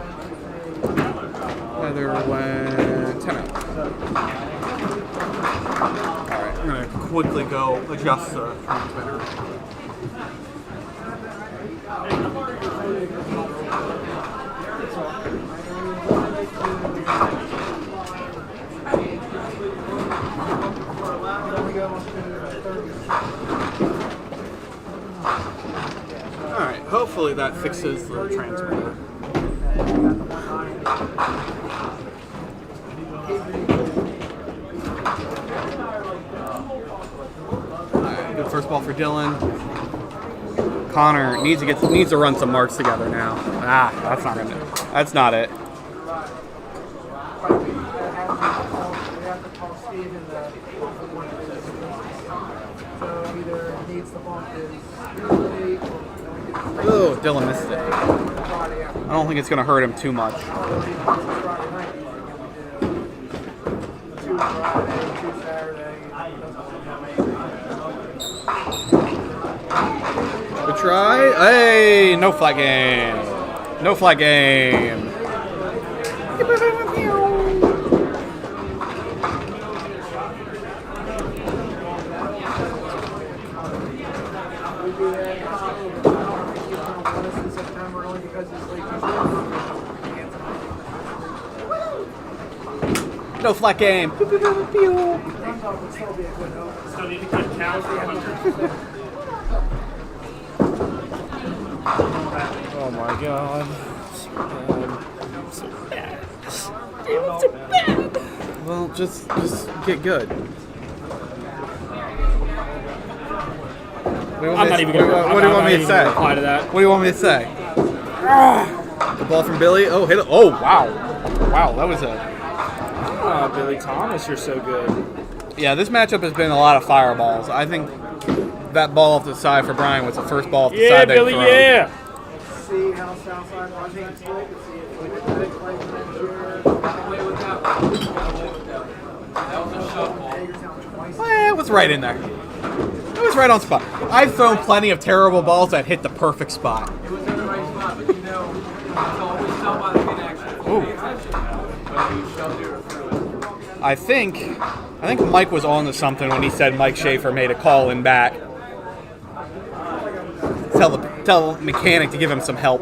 Heather went 10 out. Alright, I'm going to quickly go adjust the transmitter. Alright, hopefully that fixes the transmitter. Alright, good first ball for Dylan. Connor needs to run some marks together now. That's not it. Oh, Dylan missed it. I don't think it's going to hurt him too much. Good try. Hey, no flag game. No flag game. No flag game.
Still need to cut cows for 100.
Oh my god.
So bad. It was so bad.
Well, just get good.
I'm not even going to
What do you want me to say?
Reply to that.
What do you want me to say? The ball from Billy. Oh, hit it. Oh, wow. Wow, that was a...
Oh, Billy Thomas, you're so good.
Yeah, this matchup has been a lot of fireballs. I think that ball off the side for Brian was the first ball off the side they
Billy,
thrown.
yeah.
See how Southside Washington's played, to see if we can play next year.
Well, it was right in there. It was right on spot. I've thrown plenty of terrible balls that hit the perfect spot.
It was in the right spot, but you know, it's always tell by the connection.
Ooh.
But you shoved it through it.
I think Mike was on to something when he said Mike Schaefer made a call in back. Tell the mechanic to give him some help.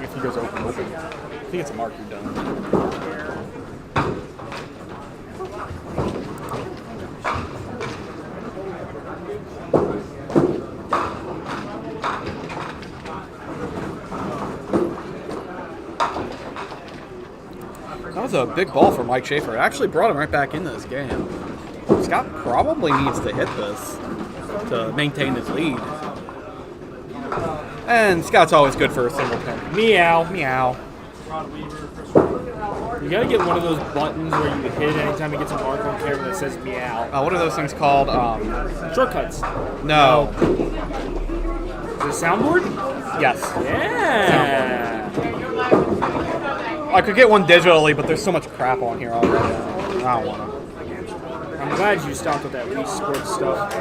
If he goes open. I think it's a mark you're done. That was a big ball for Mike Schaefer. It actually brought him right back into this game. Scott probably needs to hit this to maintain his lead. And Scott's always good for a single pin.
Meow.
Meow.
You gotta get one of those buttons where you can hit it anytime you get some mark on camera that says meow.
What are those things called?
Shortcuts.
No.
Is it a soundboard?
Yes.
Yeah.
I could get one digitally, but there's so much crap on here already. I don't want to.
I'm glad glad you stopped with that Wii Sports stuff.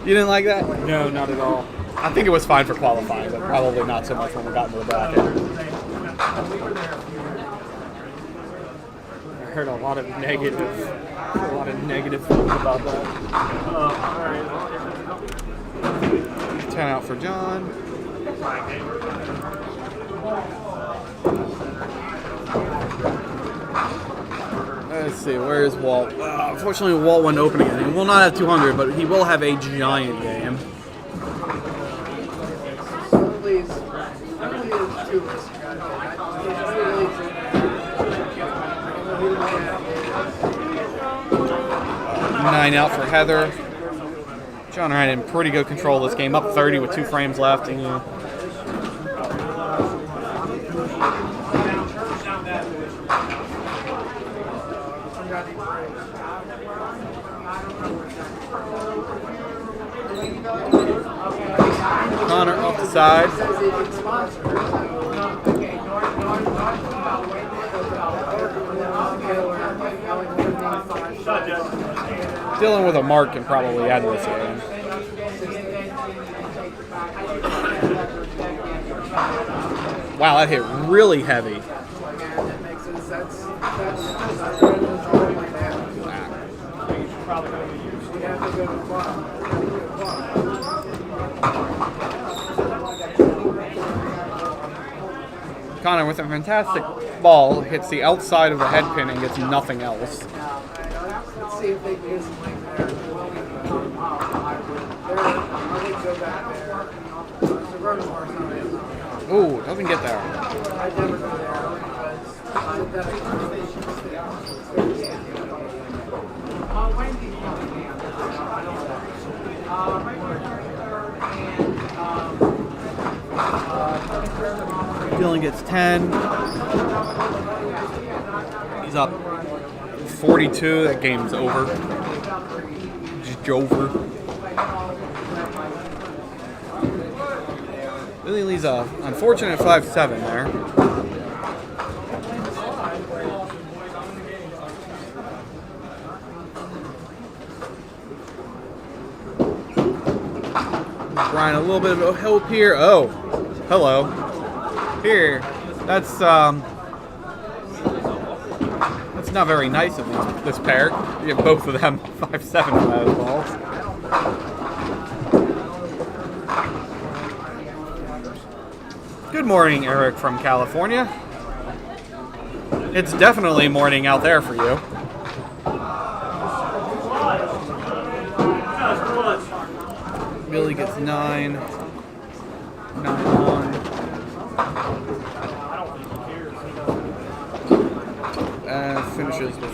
You didn't like that?
No, not at all.
I think it was fine for qualifying, but probably not so much when we got into the bracket.
I heard a lot of negative things about that.
10 out for John. Let's see, where is Walt? Unfortunately, Walt went opening. He will not have 200, but he will have a giant game.
Please, two of us.
9 out for Heather. John Ryan in pretty good control of this game, up 30 with 2 frames left. And, Connor off the side. Dylan with a mark can probably end this game. Wow, that hit really heavy. Connor with a fantastic ball hits the outside of the head pin and gets nothing else.
Let's see if they can do something there. Go back there. The reservoir's not in.
Ooh, doesn't get there.
I never go there
Dylan gets 10. He's up 42. That game's over. Just over. Really leaves a unfortunate 5-7 there. Brian, a little bit of hope here. Oh, hello. Here, that's not very nice of this pair. You have both of them 5-7 on those balls. Good morning, Eric from California. It's definitely morning out there for you. Billy gets 9. 9-1. And finishes with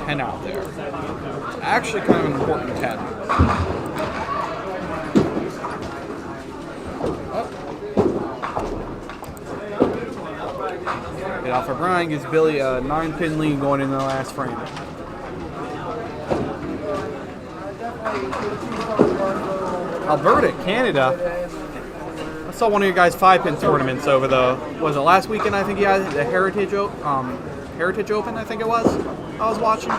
10 out there. Actually kind of an important 10. Hit off for Brian, gives Billy a 9-pin lead going into the last frame. Alberta, Canada. I saw one of your guys' 5-pin tournaments over was it last weekend? I think you had the Heritage Open, I think it was. I was watching. I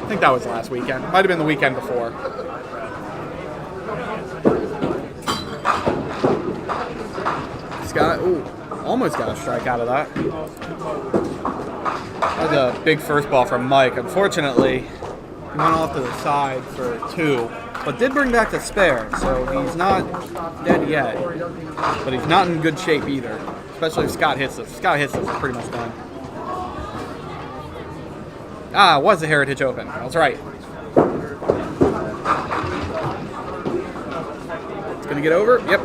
think that was last weekend. Might have been the weekend before. Scott, ooh, almost got a strike out of that. That was a big first ball from Mike. Unfortunately, he went off to the side for 2, but did bring back the spare, so he's not dead yet. But he's not in good shape either, especially if Scott hits it. If Scott hits it, it's pretty much done. Ah, it was the Heritage Open. That's right. It's going to get over. Yep.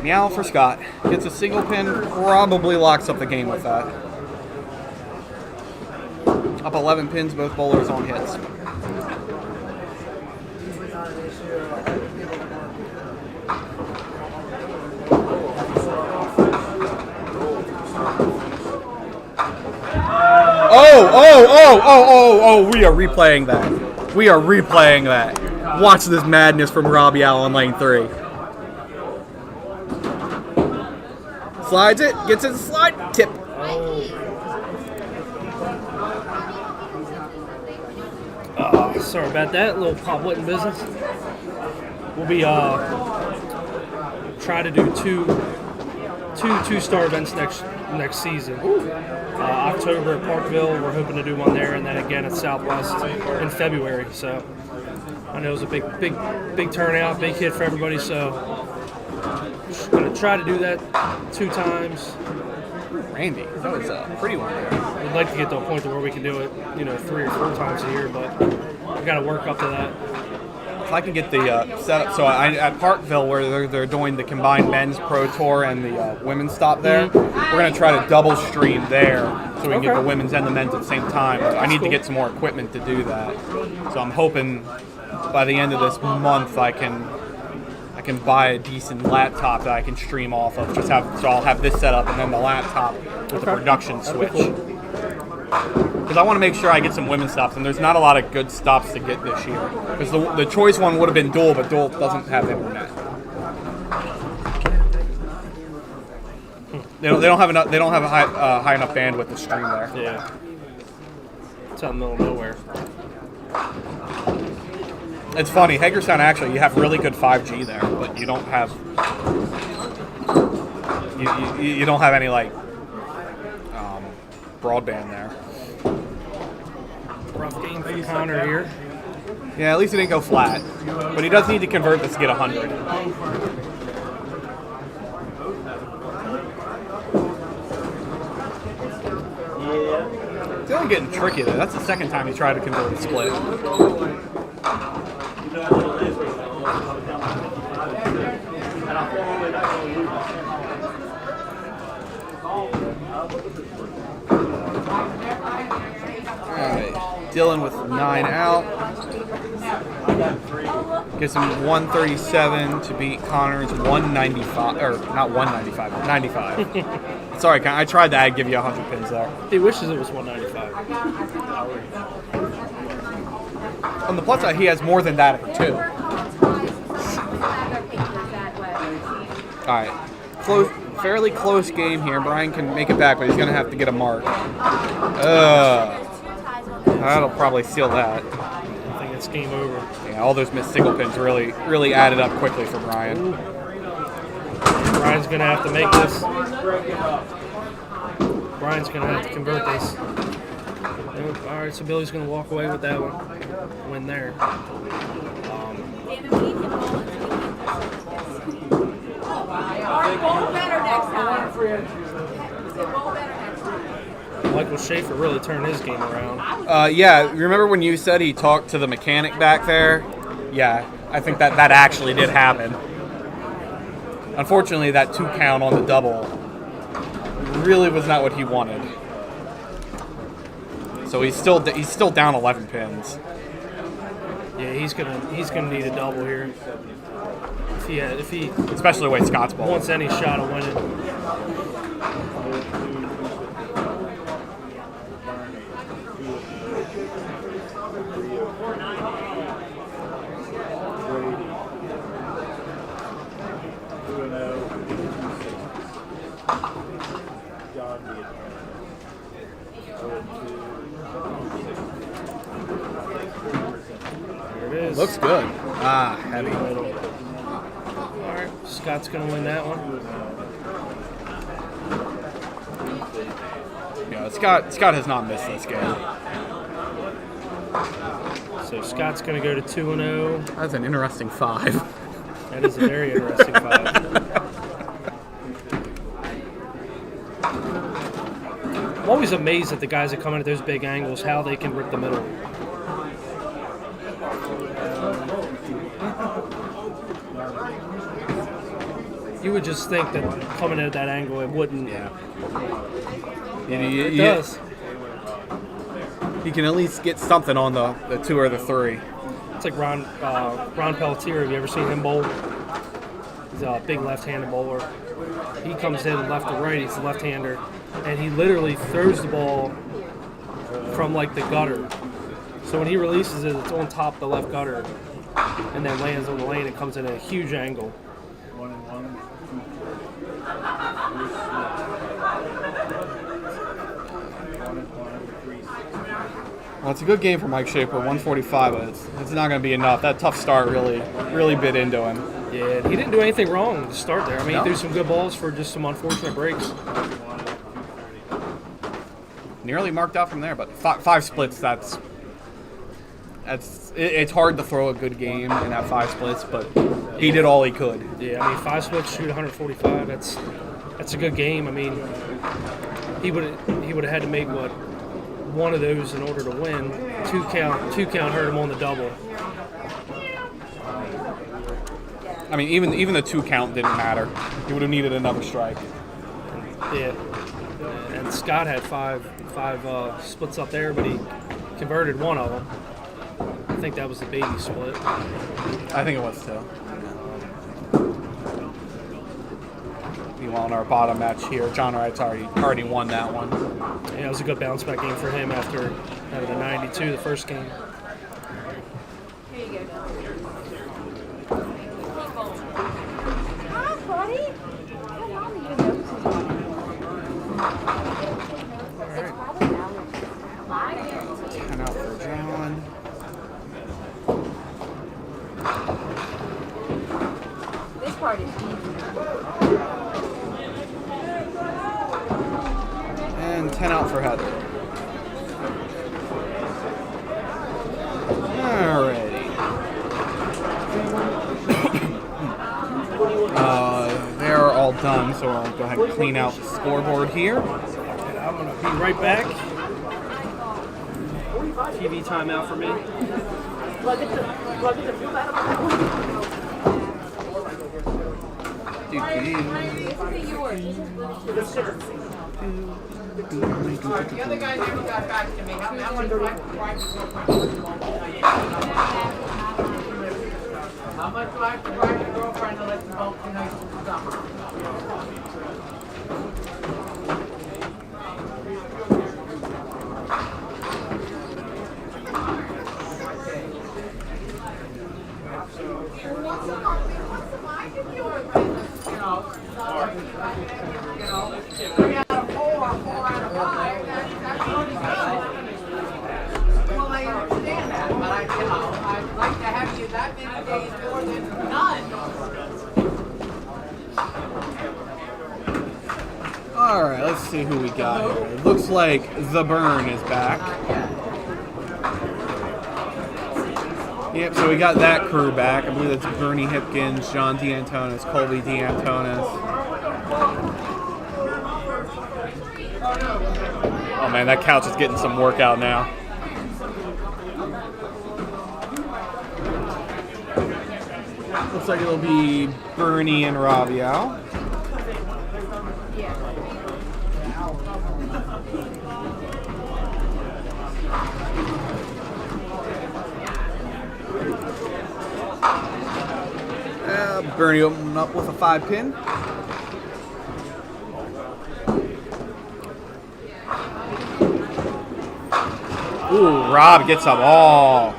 Meow for Scott. Gets a single pin, probably locks up the game with that. Up 11 pins, both bowlers on hits. Oh, we are replaying that. We are replaying that. Watch this madness from Robbie Allen, lane 3. Slides it, gets it, slide, tip.
Sorry about that. Little pop Whitten business. We'll be try to do two-star events next season. October at Parkville, we're hoping to do one there, and then again at Southwest in February. So I know it was a big turnout, big hit for everybody. So just gonna try to do that 2 times.
Randy, that was a pretty one there.
We'd like to get to a point to where we can do it, 3 or 4 times a year, but we got to work up to that.
If I can get the setup, so at Parkville where they're doing the combined men's pro tour and the women's stop there, we're gonna try to double stream there so we can get the women's and the men's at the same time. I need to get some more equipment to do that, so I'm hoping by the end of this month I can buy a decent laptop that I can stream off of. So I'll have this set up and then the laptop with the production switch. Because I want to make sure I get some women's stops, and there's not a lot of good stops to get this year. Because the choice one would have been Dual, but Dual doesn't have internet. They don't have enough. They don't have a high enough bandwidth to stream there.
Yeah, it's out in the middle of nowhere.
It's funny, Hagerstown actually, you have really good 5G there, but you don't have you don't have any like broadband there.
Rough game for Connor here.
Yeah, at least it didn't go flat, but he does need to convert this to get 100. It's only getting tricky there. That's the second time he tried to convert a split. Alright, Dylan with 9 out. Gets him 137 to beat Connor's 195, or not 195, 95. Sorry, I tried to give you 100 pins there.
He wishes it was 195.
On the plus side, he has more than that for 2. Alright, fairly close game here. Brian can make it back, but he's going to have to get a mark. That'll probably seal that.
I think it's game over.
Yeah, all those missed single pins really added up quickly for Brian.
Ooh. Brian's going to have to make this. Brian's going to have to convert this. Nope. All right, so Billy's going to walk away with that one. Win there. Michael Schaefer really turned his game around.
Yeah, remember when you said he talked to the mechanic back there? Yeah, I think that actually did happen. Unfortunately, that 2 count on the double really was not what he wanted. So he's still down 11 pins.
Yeah, he's gonna need a double here. If he
especially the way Scott's ball
wants any shot of winning.
Looks good. Heavy.
All right, Scott's going to win that one.
Yeah, Scott has not missed this game.
So Scott's going to go to 2-0.
That's an interesting 5.
That is a very interesting 5. I'm always amazed at the guys that come in at those big angles, how they can rip the middle. You would just think that coming in at that angle, it wouldn't.
Yeah.
It does.
You can at least get something on the 2 or the 3.
It's like Ron Pelletier. Have you ever seen him bowl? He's a big left-handed bowler. He comes in left to right. He's a left-hander, and he literally throws the ball from like the gutter. So when he releases it, it's on top of the left gutter, and then lands on the lane and comes in at a huge angle.
Well, it's a good game for Mike Shaper, 145, but it's not going to be enough. That tough start really bit into him.
Yeah, he didn't do anything wrong to start there. I mean,
No.
he threw some good balls for just some unfortunate breaks.
Nearly marked out from there, but five splits, it's hard to throw a good game in that 5 splits, but he did all he could.
Yeah, I mean, 5 splits, shoot 145. That's a good game. I mean, he would have had to make one of those in order to win. Two count hurt him on the double.
I mean, even the 2 count didn't matter. He would have needed another strike.
Yeah, and Scott had five splits up there, but he converted one of them. I think that was the baby split.
I think it was too. Meanwhile, in our bottom match here, John Wright's already won that one.
Yeah, it was a good bounce back game for him after having a 92 the first game.
Here you go. Hi, buddy. How long have you been noticing? It's probably allergies. I guarantee it.
10 out for John.
This part is easy.
And 10 out for Heather. Alrighty. They're all done, so I'll go ahead and clean out the scoreboard here.
And I'm going to be right back. TV timeout for me.
The other guy never got back to me. How much do I have to bribe your girlfriend to let you both tonight to summer? Well, I understand that, but I'd like to have you that many days more than none.
Alright, let's see who we got here. It looks like The Burn is back. Yep, so we got that crew back. I believe that's Bernie Hipkins, John DeAntonis, Colby DeAntonis. Oh man, that couch is getting some workout now. Looks like it'll be Bernie and Ravial. Bernie opening up with a 5-pin. Ooh, Rob gets a ball.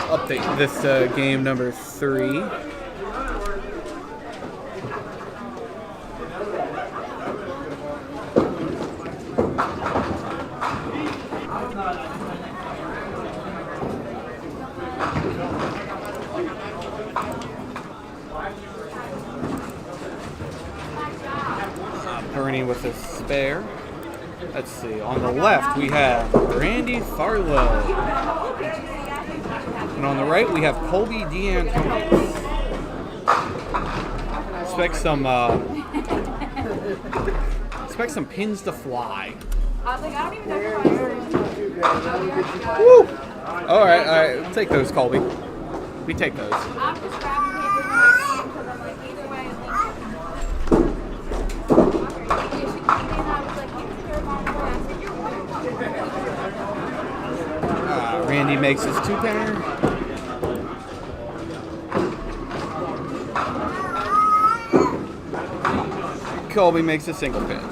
Update this game number 3. Bernie with a spare. Let's see. On the left, we have Randy Farlow. And on the right, we have Colby DeAntonis. Expect some pins to fly.
I was like, I don't even know if
Woo! All right. Take those, Colby. We take those.
I'm just grabbing papers in my hand because I'm like, either way,
Randy makes his 2-pinner. Colby makes a single pin.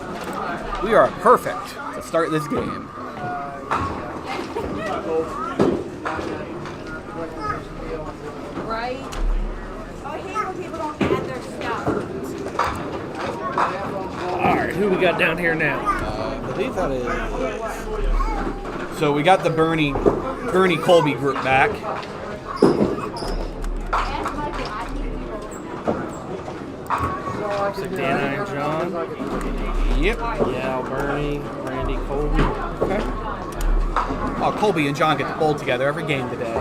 We are perfect to start this game.
right? Oh, I hate when people don't add their stuff.
All right, who we got down here now?
I believe that is So we got the Bernie Colby group back.
Looks like Dan and John.
Yep.
Yeah, Bernie, Randy, Colby. Okay.
Oh, Colby and John get to bowl together every game today.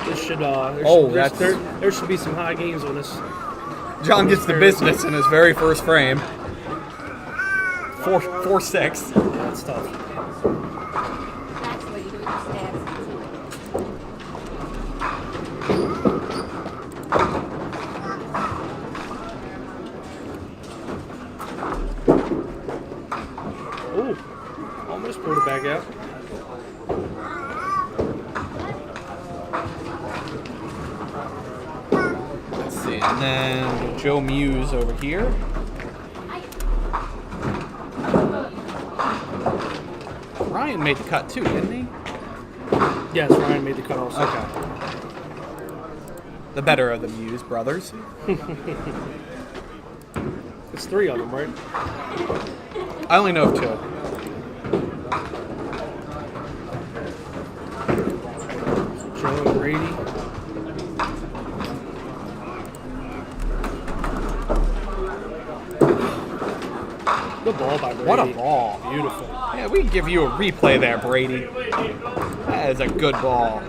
This should there should be some high games on this.
John gets the business in his very first frame. 4-6.
Yeah, that's tough.
That's what you do with the stats.
Oh, almost pulled it back out.
Let's see. And then Joe Muse over here. Ryan made the cut too, didn't he?
Yes, Ryan made the cut also.
Okay. The better of the Muse brothers.
It's 3 of them, right?
I only know of 2.
Joe and Brady. Good ball by Brady.
What a ball.
Beautiful.
Yeah, we can give you a replay there, Brady. That is a good ball.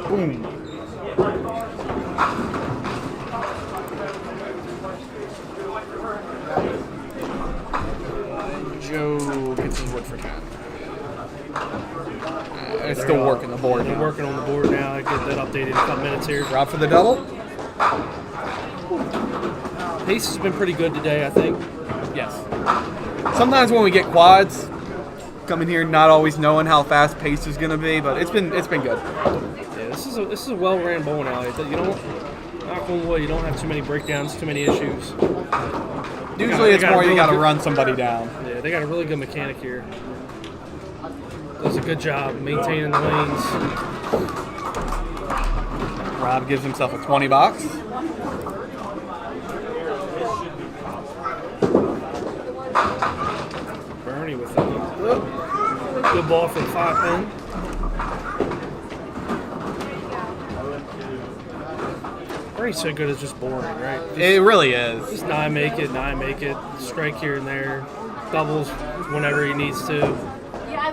Boom. Joe gets his wood for 10. It's still working the board
They're
now.
working on the board now. I get that updated in a couple minutes here.
Rob for the double?
Pace has been pretty good today, I think.
Yes. Sometimes when we get quads, coming here not always knowing how fast pace is going to be, but it's been good.
Yeah, this is a well-ran bowling alley. You don't, knock on wood, you don't have too many breakdowns, too many issues.
Usually it's more you got to run somebody down.
Yeah, they got a really good mechanic here. Does a good job maintaining the lanes.
Rob gives himself a 20 box.
Bernie with a good ball for the 5-pin. Bernie's so good at just boring, right?
It really is.
Just 9 make it, strike here and there, doubles whenever he needs to.
Yeah,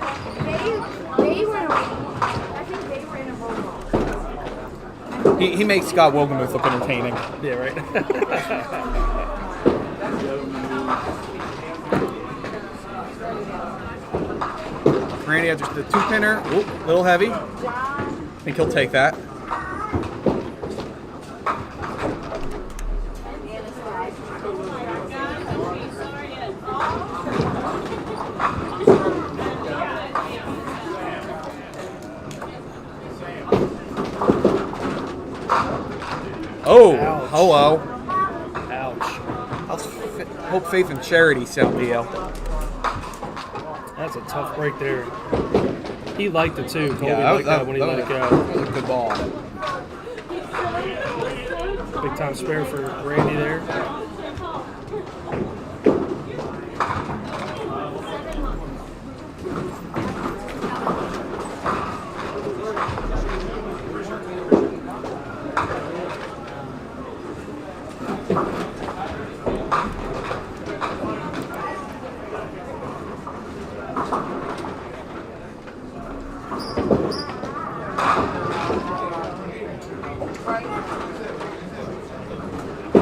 they were in a I think they were in a roll.
He makes Scott Wogemuth look entertaining.
Yeah, right.
Randy has just the 2-pinner. Oop, a little heavy. I think he'll take that. Oh,
Ouch.
hello.
Ouch.
Hope, faith, and charity, Salvio.
That's a tough break there. He liked it too. Colby
Yeah,
liked that when he let it go.
That was a good ball.
Big time spare for Randy there.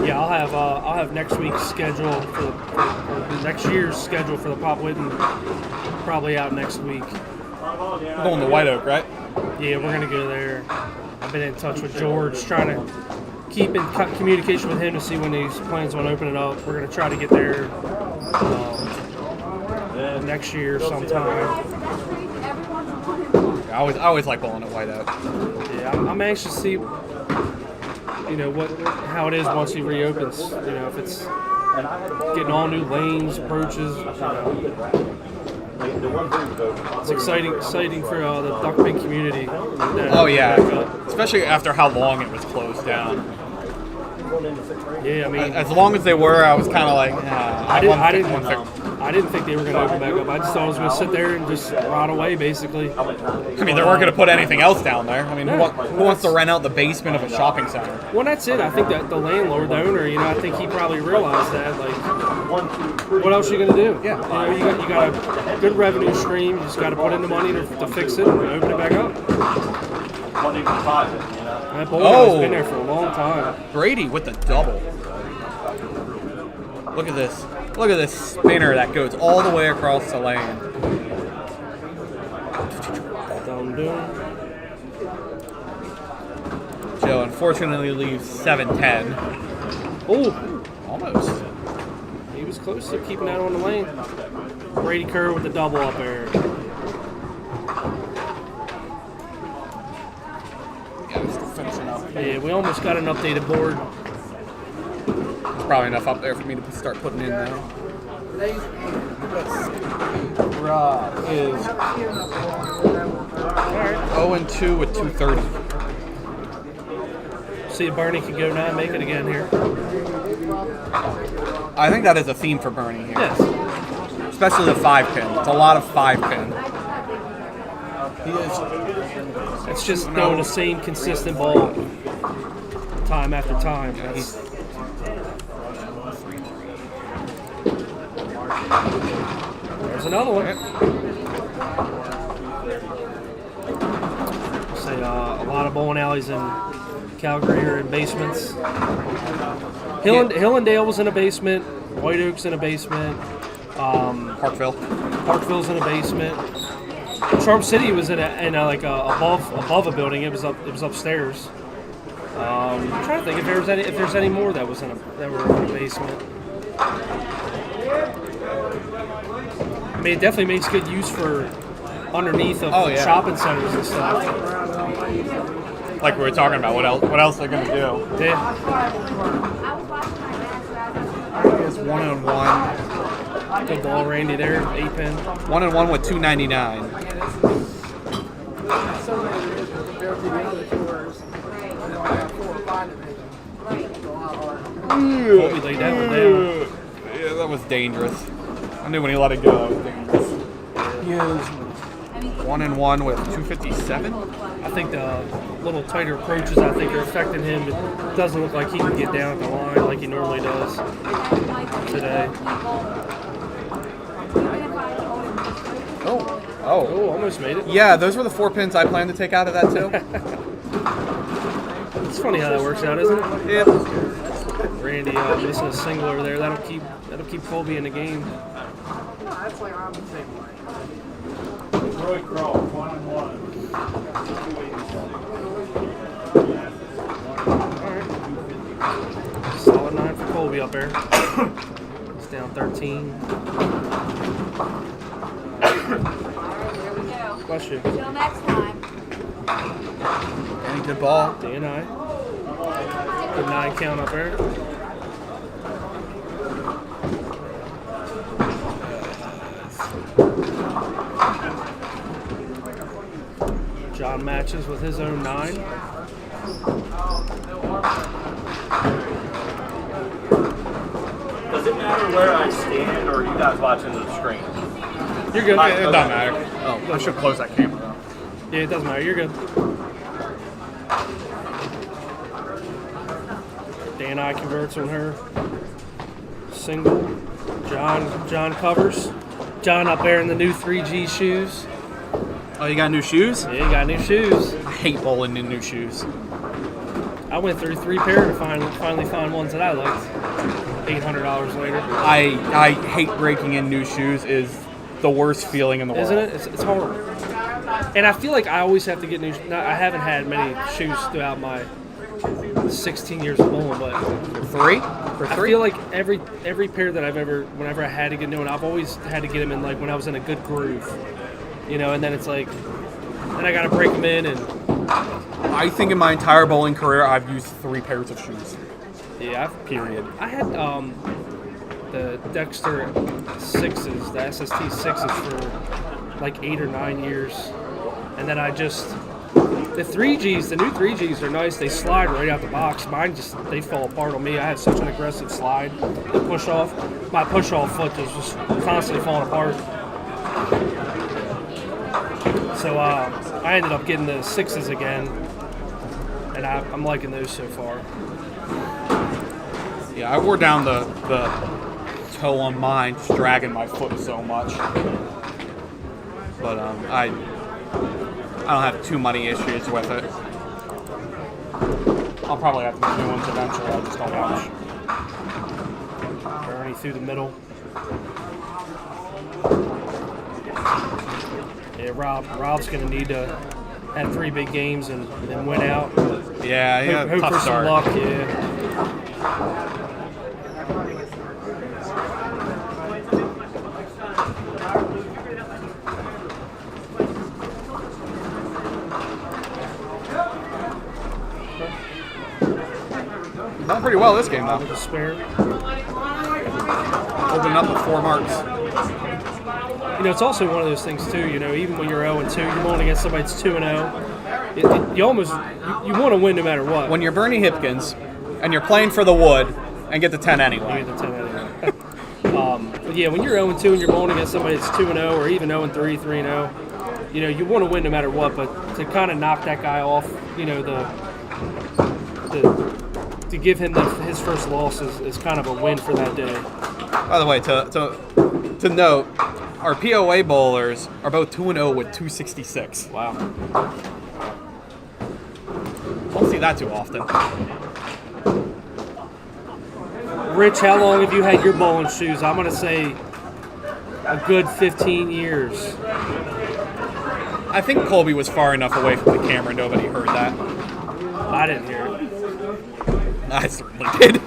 Yeah, I'll have next week's schedule for next year's schedule for the Pop Whitten probably out next week.
We're going to White Oak, right?
Yeah, we're gonna go there. I've been in touch with George, trying to keep in communication with him to see when he plans on opening up. We're gonna try to get there next year sometime.
I always like bowling at White Oak.
Yeah, I'm anxious to see, how it is once he reopens. If it's getting all new lanes, approaches. It's exciting for the duckpin community.
Oh yeah, especially after how long it was closed down.
Yeah, I mean,
As long as they were, I was kind of like,
I didn't think they were going to open back up. I just thought I was going to sit there and just rot away, basically.
I mean, they weren't going to put anything else down there. I mean, who wants to rent out the basement of a shopping center?
Well, that's it. I think that the landlord, the owner, I think he probably realized that. Like, what else are you going to do?
Yeah.
You got a good revenue stream. You just got to put in the money to fix it and open it back up. That bowling has been there for a long time.
Brady with the double. Look at this. Look at this spinner that goes all the way across the lane. Joe unfortunately leaves 7-10.
Oh,
almost.
He was close to keeping that on the lane. Brady Kerr with the double up there. Yeah, we almost got an updated board.
There's probably enough up there for me to start putting in now. Rob is 0-2 with 230.
See if Bernie can go now and make it again here.
I think that is a theme for Bernie here.
Yes.
Especially the 5-pin. It's a lot of 5-pin. He is.
It's just throwing the same consistent ball time after time. There's another one. Say a lot of bowling alleys in Calgary are in basements. Hillendale was in a basement. White Oak's in a basement. Parkville's in a basement. Charm City was above a building. It was upstairs. I'm trying to think if there's any more that were in a basement. I mean, it definitely makes good use for underneath of shopping centers and stuff.
Like we were talking about, what else they're gonna do?
Yeah.
It's 1-1.
Good ball, Randy there, 8-pin.
1-1 with 299.
Colby laid that one down.
Yeah, that was dangerous. I knew when he let it go, that was dangerous. He is 1-1 with 257.
I think the little tighter approaches, are affecting him. It doesn't look like he can get down at the line like he normally does today. Oh, almost made it.
Yeah, those were the 4 pins I planned to take out of that too.
It's funny how that works out, isn't it?
Yep.
Randy missing a single over there. That'll keep Colby in the game.
That's like I'm the same way.
Roy Crow, 1-1.
Alright. Solid 9 for Colby up there. He's down 13. Bless you.
Till next time.
Any good ball.
D&I. Good 9 count up there. John matches with his own 9.
Does it matter where I stand, or are you guys watching the screen?
You're good. It doesn't matter. Oh, I should close that camera.
Yeah, it doesn't matter. You're good. Dan converts on her. Single. John covers. John up there in the new 3G shoes.
Oh, you got new shoes?
Yeah, you got new shoes.
I hate bowling in new shoes.
I went through 3 pair to finally find ones that I liked. $800 later.
I hate breaking in new shoes. Is the worst feeling in the world.
Isn't it? It's horrible. And I feel like I always have to get new. I haven't had many shoes throughout my 16 years of bowling, but
three.
I feel like every pair that whenever I had to get new one, I've always had to get them in like when I was in a good groove, and then it's like, then I got to break them in, and
I think in my entire bowling career, I've used 3 pairs of shoes.
Yeah, period. I had the Dexter 6s, the SST 6s for like 8 or 9 years, and then I just The 3Gs, the new 3Gs are nice. They slide right out the box. Mine they fall apart on me. I had such an aggressive slide. The push off, my push off foot was just constantly falling apart. So I ended up getting the 6s again, and I'm liking those so far.
Yeah, I wore down the toe on mine, just dragging my foot so much. But I don't have too many issues with it. I'll probably have to get new ones eventually. I just don't have.
Bernie through the middle. Yeah, Rob's going to need to have 3 big games and win out.
Yeah, he had a
hope
tough
for
start.
some luck. Yeah.
Done pretty well this game though.
With a spare.
Opening up with 4 marks.
You know, it's also one of those things too. You know, even when you're 0-2, you're going against somebody that's 2-0. You almost you want to win no matter what.
When you're Bernie Hipkins and you're playing for the wood and get the 10 anyway.
You get the 10 anyway. But yeah, when you're 0-2 and you're going against somebody that's 2-0 or even 0-3, 3-0, you know, you want to win no matter what. But to kind of knock that guy off, you know, to give him his first loss is kind of a win for that day.
By the way, to note, our POA bowlers are both 2-0 with 266.
Wow.
Don't see that too often.
Rich, how long have you had your bowling shoes? I'm going to say a good 15 years.
I think Colby was far enough away from the camera, nobody heard that.
I didn't hear it.
I certainly did.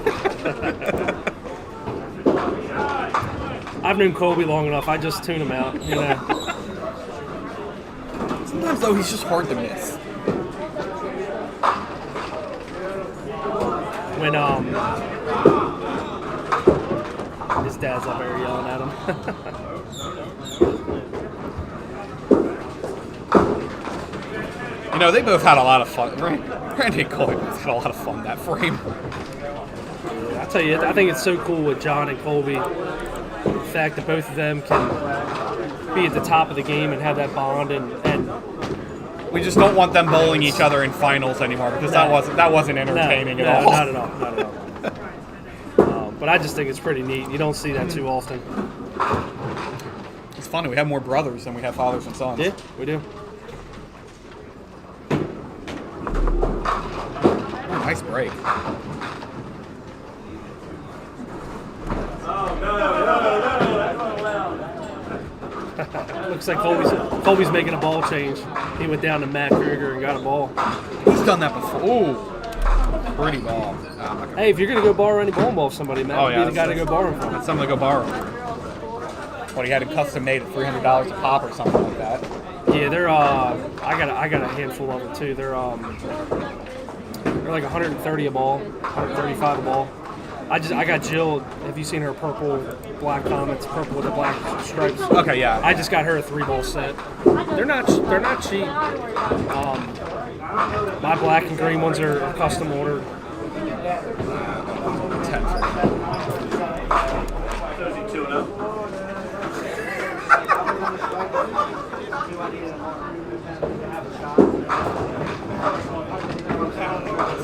I've known Colby long enough. I just tune him out, you know.
Sometimes, though, he's just hard to miss.
When his dad's up there yelling at him.
You know, they both had a lot of fun. Randy and Colby both had a lot of fun that frame.
I tell you, I think it's so cool with John and Colby. The fact that both of them can be at the top of the game and have that bond, and
we just don't want them bowling each other in finals anymore because that wasn't entertaining at all.
Not at all. But I just think it's pretty neat. You don't see that too often.
It's funny. We have more brothers than we have fathers and sons.
Yeah, we do.
Oh, nice break.
Looks like Colby's making a ball change. He went down to Matt Kruger and got a ball.
He's done that before. Ooh, pretty ball.
Hey, if you're gonna go borrow any bowling ball of somebody, Matt would be the guy to go borrow from.
That's something to go borrow. What, he had it custom made at $300 a pop or something like that.
Yeah, they're I got a handful of it too. They're like 130 a ball, 135 a ball. I got Jill. Have you seen her purple black Comets, purple with the black stripes?
Okay, yeah.
I just got her a 3-ball set. They're not cheap. My black and green ones are custom ordered.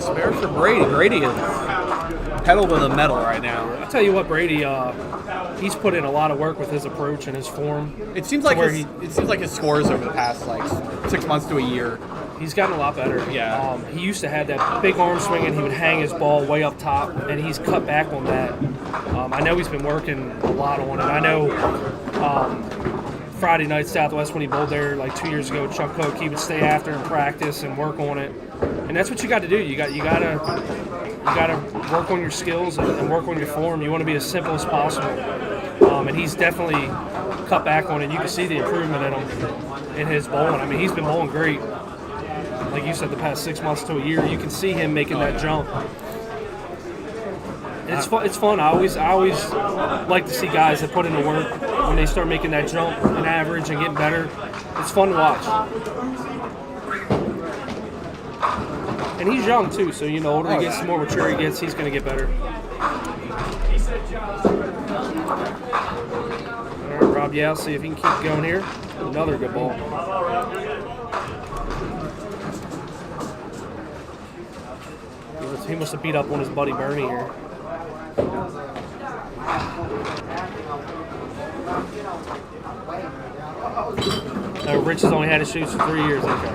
Spare for Brady. Brady is pedal to the metal right now.
I'll tell you what, Brady, he's put in a lot of work with his approach and his form.
It seems like his scores over the past 6 months to a year.
He's gotten a lot better.
Yeah.
He used to have that big arm swing and he would hang his ball way up top, and he's cut back on that. I know he's been working a lot on it. I know Friday night Southwest when he bowled there 2 years ago with Chuck Cook, he would stay after and practice and work on it. And that's what you got to do. You got to work on your skills and work on your form. You want to be as simple as possible. And he's definitely cut back on it. You can see the improvement in his bowling. I mean, he's been bowling great. Like you said, the past 6 months to a year, you can see him making that jump. It's fun. It's fun. I always like to see guys that put in the work when they start making that jump and average and getting better. It's fun to watch. And he's young too, so older he gets, the more mature he gets, he's going to get better. All right, Rob Yao, see if he can keep going here. Another good ball. He must have beat up on his buddy Bernie here. Rich has only had his shoes for 3 years. Okay.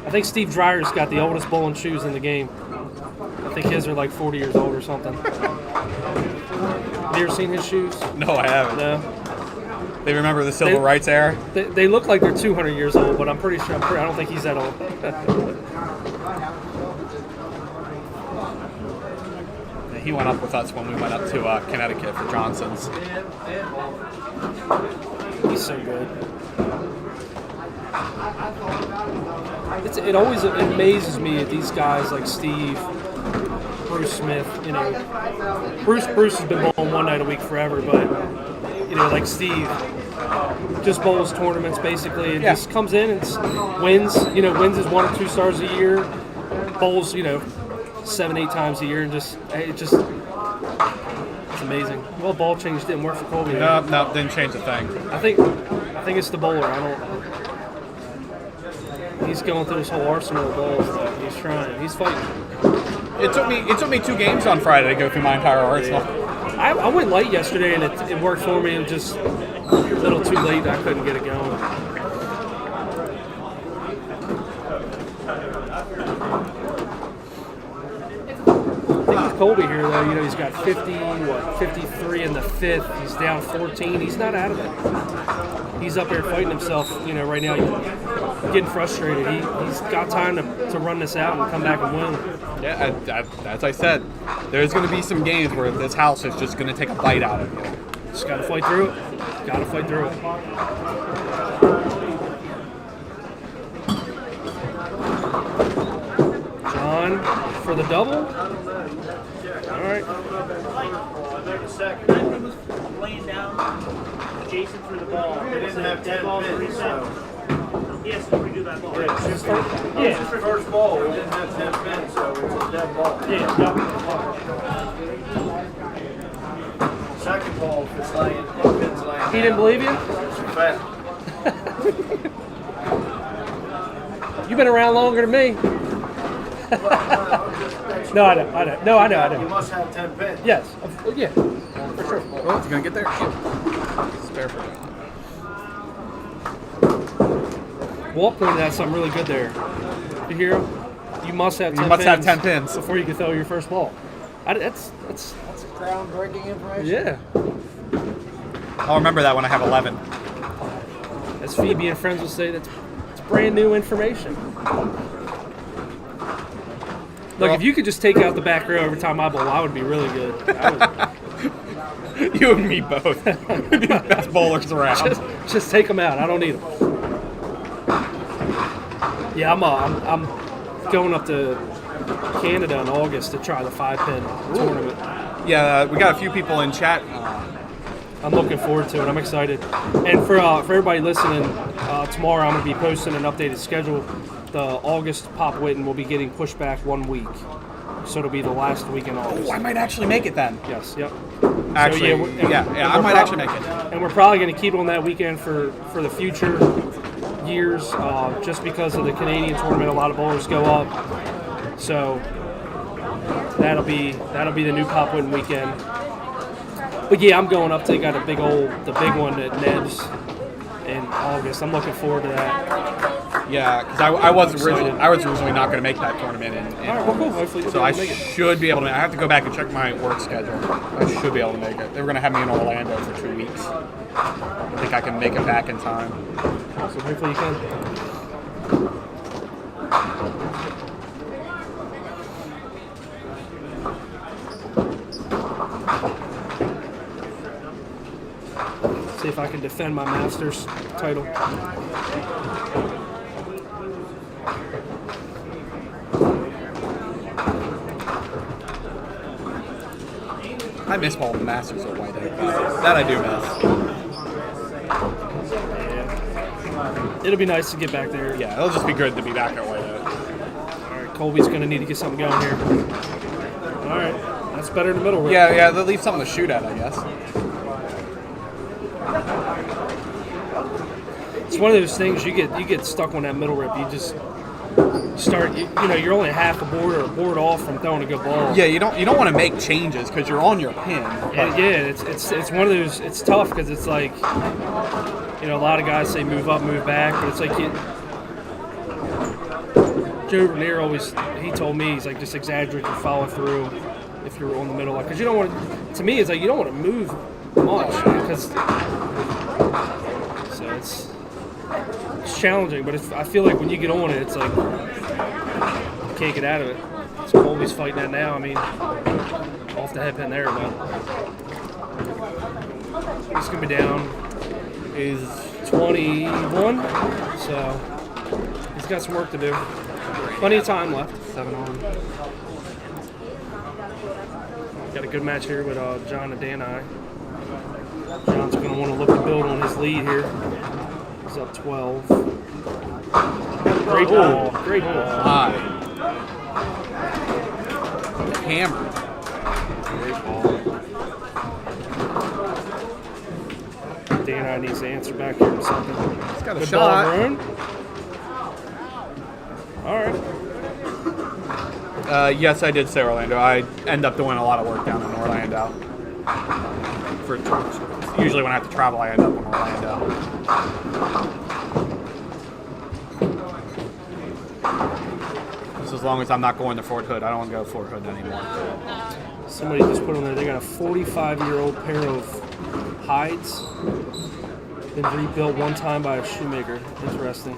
I think Steve Dreyer's got the oldest bowling shoes in the game. I think his are like 40 years old or something. Have you ever seen his shoes?
No, I haven't.
No.
They remember the civil rights era?
They look like they're 200 years old, but I'm pretty sure. I don't think he's that old.
He went up with us when we went up to Connecticut for Johnson's.
He's so good. It always amazes me at these guys like Steve, Bruce Smith. Bruce has been bowling one night a week forever, but like Steve, just bowls tournaments basically and just comes in and wins. Wins his 1 or 2 stars a year. Bowls 7-8 times a year and it's amazing. Well, ball change didn't work for Colby.
No, didn't change a thing.
I think it's the bowler. He's going through his whole arsenal of balls. He's trying. He's fighting.
It took me 2 games on Friday to go through my entire arsenal.
I went light yesterday and it worked for me. It was just a little too late. I couldn't get it going. Colby here, though, he's got 53 in the 5th. He's down 14. He's not out of it. He's up there fighting himself, right now. Getting frustrated. He's got time to run this out and come back and win.
Yeah, as I said, there's going to be some games where this house is just going to take a bite out of you.
Just got to fight through it. Got to fight through it. John for the double. All right.
Second, he was laying down. Jason threw the ball. He didn't have 10 pins, so he has to redo that ball. Yeah, it's his first ball. We didn't have 10 pins, so it's a dead ball. Yeah. Second ball, if it's laying, pins laying.
He didn't believe you?
It's fat.
You've been around longer than me. No, I know.
You must have 10 pins.
Yes. Yeah. For sure.
Well, it's going to get there. Spare for it.
Walt pointed out something really good there. You hear him? You must have 10
pins
before you can throw your first ball. That's
groundbreaking information.
Yeah.
I'll remember that when I have 11.
As Phoebe and friends will say, it's brand new information. Look, if you could just take out the back row every time I bowl, I would be really good.
You and me both. Best bowlers around.
Just take them out. I don't need them. Yeah, I'm going up to Canada in August to try the 5-pin tournament.
Yeah, we got a few people in chat.
I'm looking forward to it. I'm excited. And for everybody listening, tomorrow I'm going to be posting an updated schedule. The August Pop Whitten will be getting pushed back 1 week. So it'll be the last week in August.
Oh, I might actually make it then.
Yes, yep.
Actually,
so,
I might actually make it.
And we're probably going to keep it on that weekend for the future years, just because of the Canadian tournament. A lot of bowlers go up. So that'll be the new Pop Whitten weekend. But yeah, I'm going up to the big one at Neb's in August. I'm looking forward to that.
Yeah, because I was originally not going to make that tournament in
All right, well, cool. Hopefully
so I should be able to. I have to go back and check my work schedule. I should be able to make it. They were going to have me in Orlando for 2 weeks. I think I can make it back in time.
Awesome. Hopefully you can. See if I can defend my Masters title.
I miss bowling the Masters at White Oak. That I do miss.
It'll be nice to get back there.
Yeah, it'll just be good to be back at White Oak.
All right, Colby's going to need to get something going here. All right. That's better in the middle. Right?
Yeah, they'll leave something to shoot at, I guess.
It's one of those things you get stuck on that middle rip. You just start. You know, you're only half a board or a board off from throwing a good ball.
Yeah, you don't want to make changes because you're on your pin.
Yeah, it's one of those. It's tough because it's like, you know, a lot of guys say move up, move back, but it's like Joe Renier he told me, he's like, just exaggerate your follow through if you're on the middle, because you don't want to me it's like you don't want to move much because so it's challenging, but I feel like when you get on it, it's like you can't get out of it. So Colby's fighting that now. I mean, off the head pin there, but he's gonna be down. He's 21, so he's got some work to do. Plenty of time left. 7 on. Got a good match here with John and Danai. John's going to want to look to build on his lead here. He's up 12. Great ball. Great ball.
High. Hammer.
Great ball. Danai needs to answer back here with something.
He's got a
good
shot.
Ball, Maroon. All right.
Yes, I did say Orlando. I end up doing a lot of work down in Orlando. Usually when I have to travel, I end up in Orlando. Just as long as I'm not going to Fort Hood. I don't want to go to Fort Hood anymore.
Somebody just put on there, they got a 45-year-old pair of hides. Been rebuilt one time by a shoemaker. Interesting.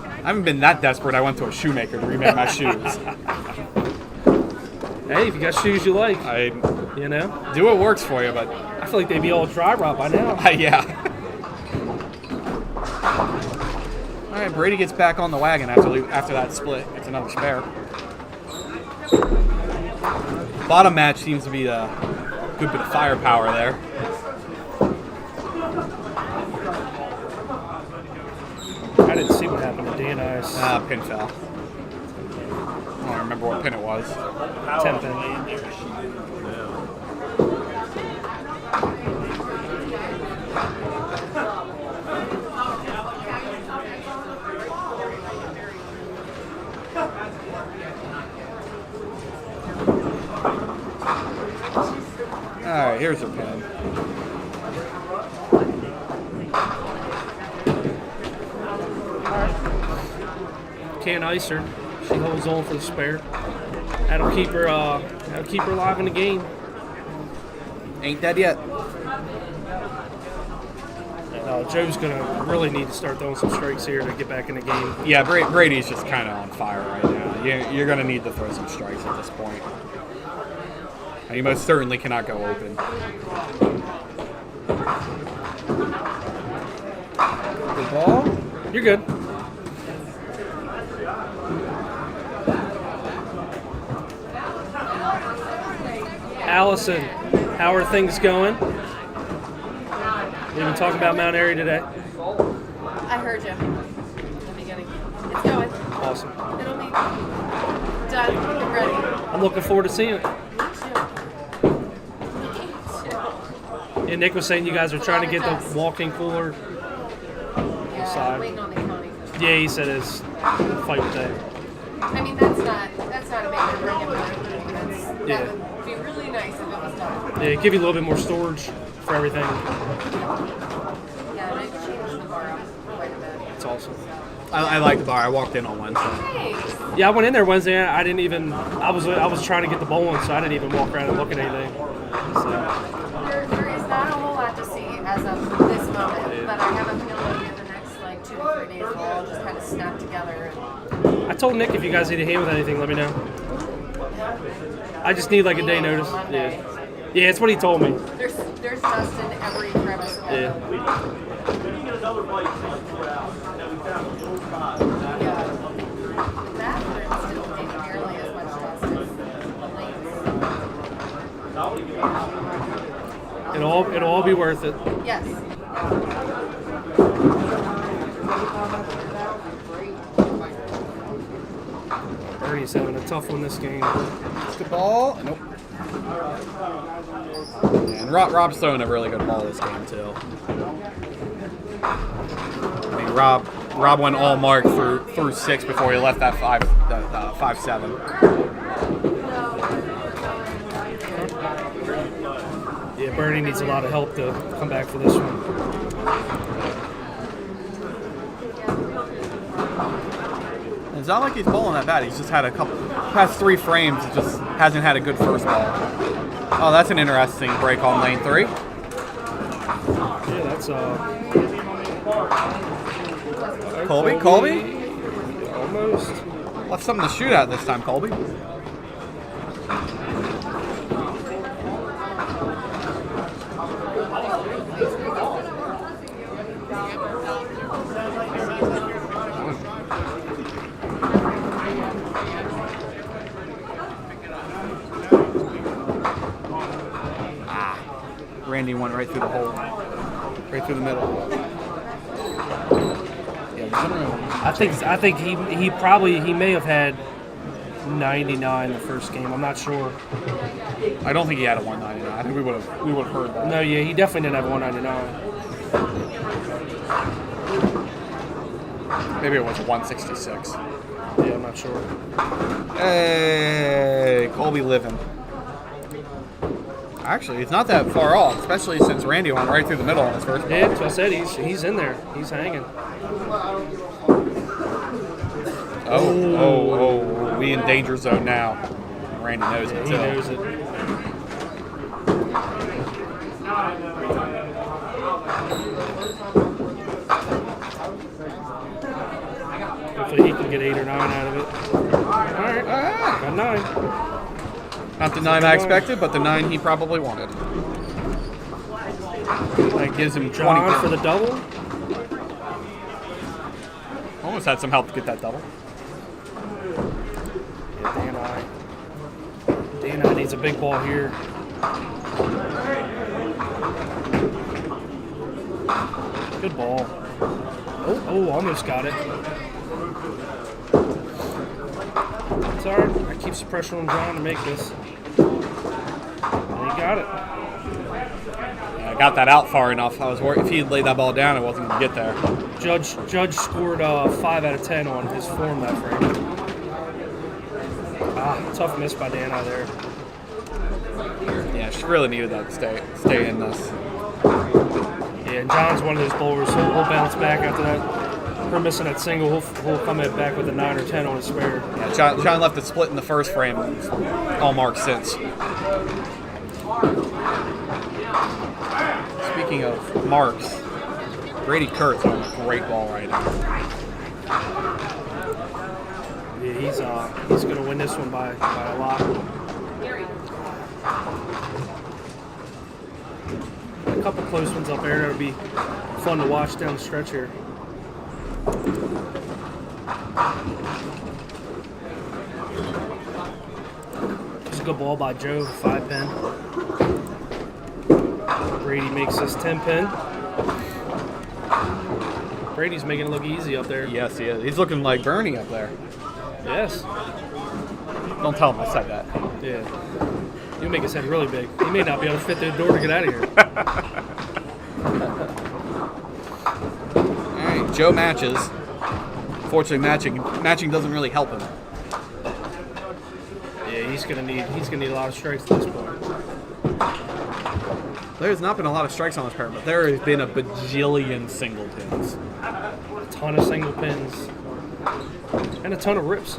I haven't been that desperate. I went to a shoemaker to remake my shoes.
Hey, if you got shoes you like,
you know, do what works for you. But
I feel like they'd be all dry rot by now.
Yeah. All right, Brady gets back on the wagon after that split. It's another spare. Bottom match seems to be a good bit of firepower there.
I didn't see what happened to Danai's.
Pin fell. I don't remember what pin it was.
10 pin.
All right, here's her pin.
Can't ice her. She holds on for the spare. That'll keep her alive in the game.
Ain't dead yet.
Joe's gonna really need to start throwing some strikes here to get back in the game.
Yeah, Brady's just kind of on fire right now. You're gonna need to throw some strikes at this point. And you most certainly cannot go open. Good ball.
You're good. Allison, how are things going? We've been talking about Mount Airy today.
I heard you in the beginning. It's going.
Awesome.
It'll be done and ready.
I'm looking forward to seeing it. Yeah, Nick was saying you guys are trying to get the walk-in cooler
Yeah,
side.
waiting on the county.
Yeah, he said his fight with that.
I mean, that's not a make or break it.
Yeah.
That would be really nice if it was done.
Yeah, give you a little bit more storage for everything.
Yeah, and I changed the bar up quite a bit.
It's awesome.
I like the bar. I walked in on Wednesday.
Thanks.
Yeah, I went in there Wednesday. I didn't even. I was trying to get the bowling, so I didn't even walk around and look at anything. So.
There is not a whole lot to see as of this moment, but I have a feeling in the next 2 to 3 days we'll all just kind of snap together.
I told Nick if you guys need a hand with anything, let me know. I just need a day notice. Yeah. Yeah, it's what he told me.
There's dust in every crevice.
Yeah. It'll all be worth it.
Yes.
Bernie's having a tough one this game.
Good ball. Nope. And Rob's throwing a really good ball this game too. I mean, Rob went all mark through 6 before he left that 5-7.
Yeah, Bernie needs a lot of help to come back for this one.
It's not like he's bowling that bad. He's just had a couple past 3 frames. He just hasn't had a good first ball. Oh, that's an interesting break on lane 3.
Yeah, that's
Colby.
Almost.
Left something to shoot at this time, Colby. Randy went right through the hole, right through the middle.
I think he may have had 99 the first game. I'm not sure.
I don't think he had a 199. I think we would have heard that.
No, yeah, he definitely didn't have 199.
Maybe it was 166.
Yeah, I'm not sure.
Hey, Colby living. Actually, it's not that far off, especially since Randy went right through the middle on his first ball.
Yeah, that's what I said. He's in there. He's hanging.
Oh, we in danger zone now. Randy knows it.
He knows it. Hopefully he can get 8 or 9 out of it. All right, got 9.
Not the 9 I expected, but the 9 he probably wanted. That gives him 20
John for the double.
Almost had some help to get that double.
Yeah, Dan I needs a big ball here. Good ball. Oh, almost got it. It's all right. I keep some pressure on John to make this. And he got it.
I got that out far enough. I was worried if he had laid that ball down, it wasn't going to get there.
Judge scored 5 out of 10 on his form that frame. Tough miss by Dana there.
Yeah, she really needed that to stay in this.
Yeah, and John's one of those bowlers, so he'll bounce back after that. Her missing that single, he'll come back with a 9 or 10 on his spare.
Yeah, John left it split in the first frame. All marked since. Speaking of marks, Brady Kurt's on a great ball right now.
Yeah, he's going to win this one by a lot. A couple close ones up there. That'll be fun to watch down the stretch here. It's a good ball by Joe, 5-pin. Brady makes his 10-pin. Brady's making it look easy up there.
Yes, he is. He's looking like Bernie up there.
Yes.
Don't tell him I said that.
Yeah. You make his head really big. He may not be able to fit through the door to get out of here.
All right, Joe matches. Fortunately, matching doesn't really help him.
Yeah, he's gonna need a lot of strikes at this point.
There's not been a lot of strikes on this pair, but there has been a bajillion single pins.
A ton of single pins. And a ton of rips.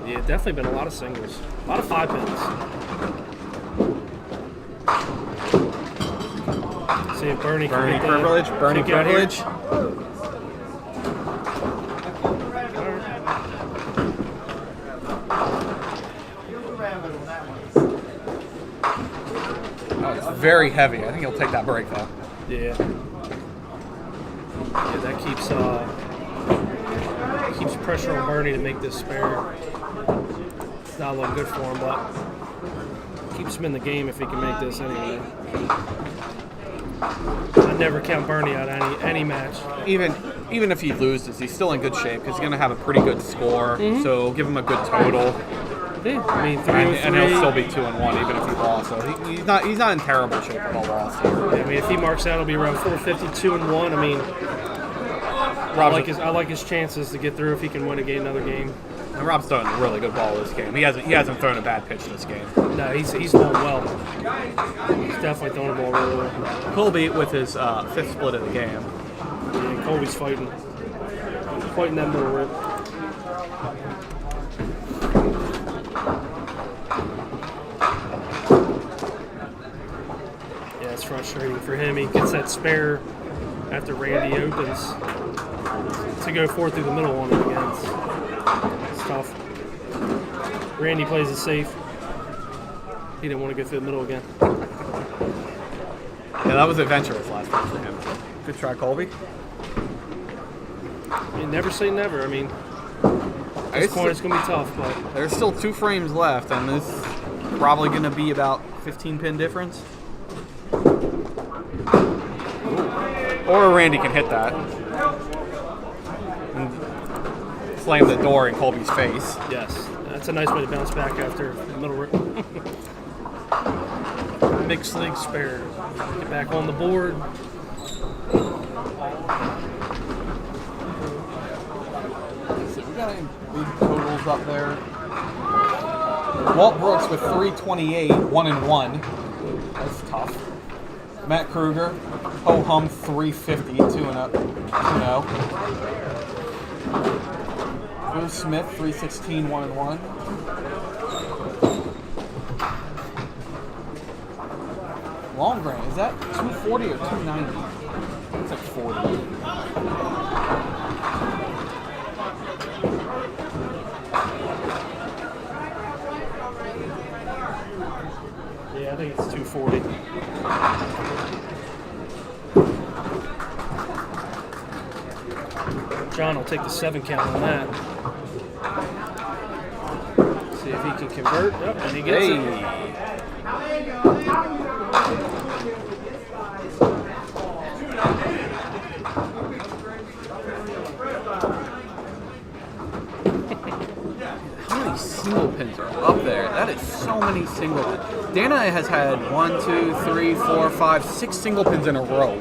Yeah, definitely been a lot of singles. A lot of 5-pins. See if Bernie can get
privilege. Bernie privilege. Oh, it's very heavy. I think he'll take that break though.
Yeah. Yeah, that keeps pressure on Bernie to make this spare. It's not looking good for him, but keeps him in the game if he can make this anyway. I never count Bernie out any match.
Even even if he loses, he's still in good shape because he's going to have a pretty good score. So give him a good total.
Yeah, I mean, 3
And he'll still be 2-1 even if he lost. So he's not in terrible shape if he lost here.
I mean, if he marks out, it'll be around 450, 2-1. I mean, I like his chances to get through if he can win another game.
And Rob's throwing a really good ball this game. He hasn't thrown a bad pitch this game.
No, he's throwing well. He's definitely throwing the ball really well.
Colby with his 5th split of the game.
Yeah, Colby's fighting that middle rip. Yeah, it's frustrating for him. He gets that spare after Randy opens to go forward through the middle on him again. It's tough. Randy plays it safe. He didn't want to go through the middle again.
Yeah, that was adventurous last time for him. Good try, Colby.
You never say never. I mean, this corner's going to be tough, but
there's still 2 frames left, and this is probably going to be about 15 pin difference. Or Randy can hit that and slam the door in Colby's face.
Yes, that's a nice way to bounce back after the middle rip. Mixed league spare. Get back on the board.
We got any big totals up there. Walt Brooks with 328, 1-1. That's tough. Matt Kruger, ho hum 350, 2-0. Bruce Smith 316, 1-1. Longgrain, is that 240 or 290? It's like 40.
Yeah, I think it's 240. John will take the 7 count on that. See if he can convert. Yep, and he gets it.
How many single pins are up there? That is so many single pins. Dana has had 1, 2, 3, 4, 5, 6 single pins in a row.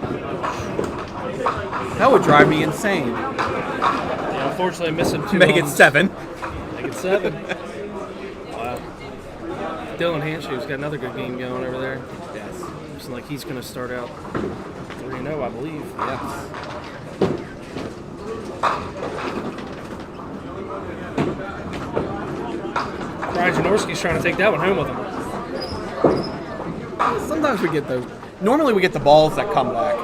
That would drive me insane.
Yeah, unfortunately, I missed him 2
Make it 7.
Make it 7. Wow. Dylan Handshoe's got another good game going over there.
Yes.
Looks like he's going to start out 3-0, I believe.
Yes.
Brian Janorski's trying to take that one home with him.
Sometimes we get those. Normally we get the balls that come back.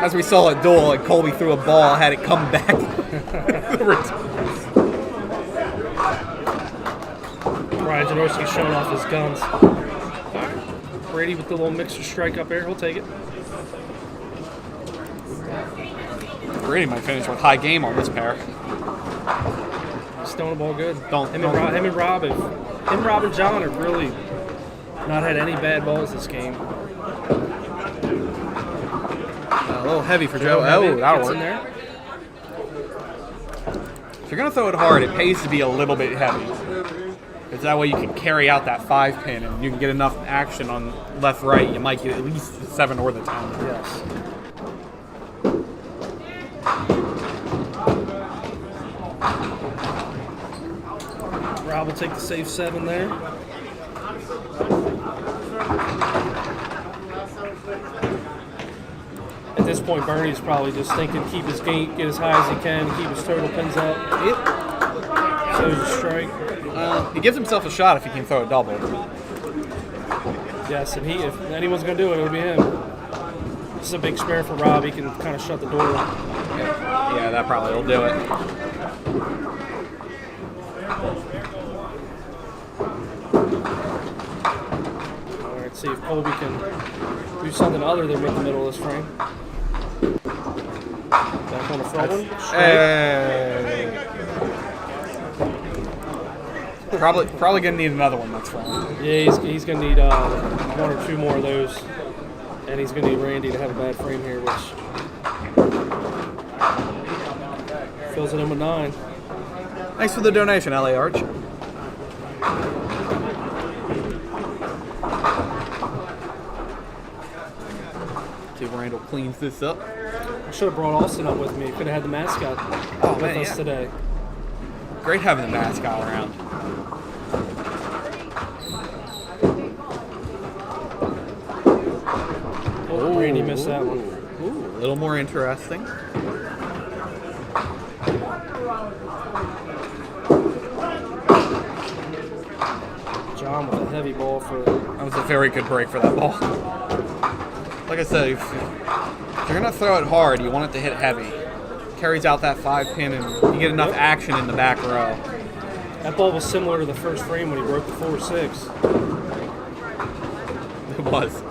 As we saw at Duel, like Colby threw a ball, had it come back.
Brian Janorski's showing off his guns. Brady with the little mixer strike up there. He'll take it.
Brady might finish with high game on this pair.
He's throwing the ball good. Him and Rob and John have really not had any bad balls this game.
A little heavy for Joe. Oh, that'll work.
There.
If you're going to throw it hard, it pays to be a little bit heavy. Because that way you can carry out that 5 pin and you can get enough action on left-right. You might get at least the 7 or the 10.
Yes. Rob will take the safe 7 there. At this point, Bernie's probably just thinking keep his gate, get as high as he can, keep his total pins up. Yep. Shows a strike.
He gives himself a shot if he can throw a double.
Yes, and if anyone's going to do it, it'll be him. This is a big spare for Rob. He can kind of shut the door.
Yeah, that probably will do it.
All right, see if Colby can do something other than rip the middle of this frame. Back on the front one.
Hey. Probably gonna need another one next round.
Yeah, he's gonna need 1 or 2 more of those, and he's gonna need Randy to have a bad frame here, which Fills it in with 9.
Thanks for the donation, LA Arch. See if Randall cleans this up.
I should have brought Austin up with me. Could have had the mascot with
man,
us
yeah.
today.
Great having the mascot around.
Oh, Brady missed that one.
Ooh, a little more interesting.
John with a heavy ball for.
That was a very good break for that ball. Like I said, if you're going to throw it hard, you want it to hit heavy. Carries out that 5-pin and you get enough action in the back row.
That ball was similar to the first frame when he broke the 4-6.
It was.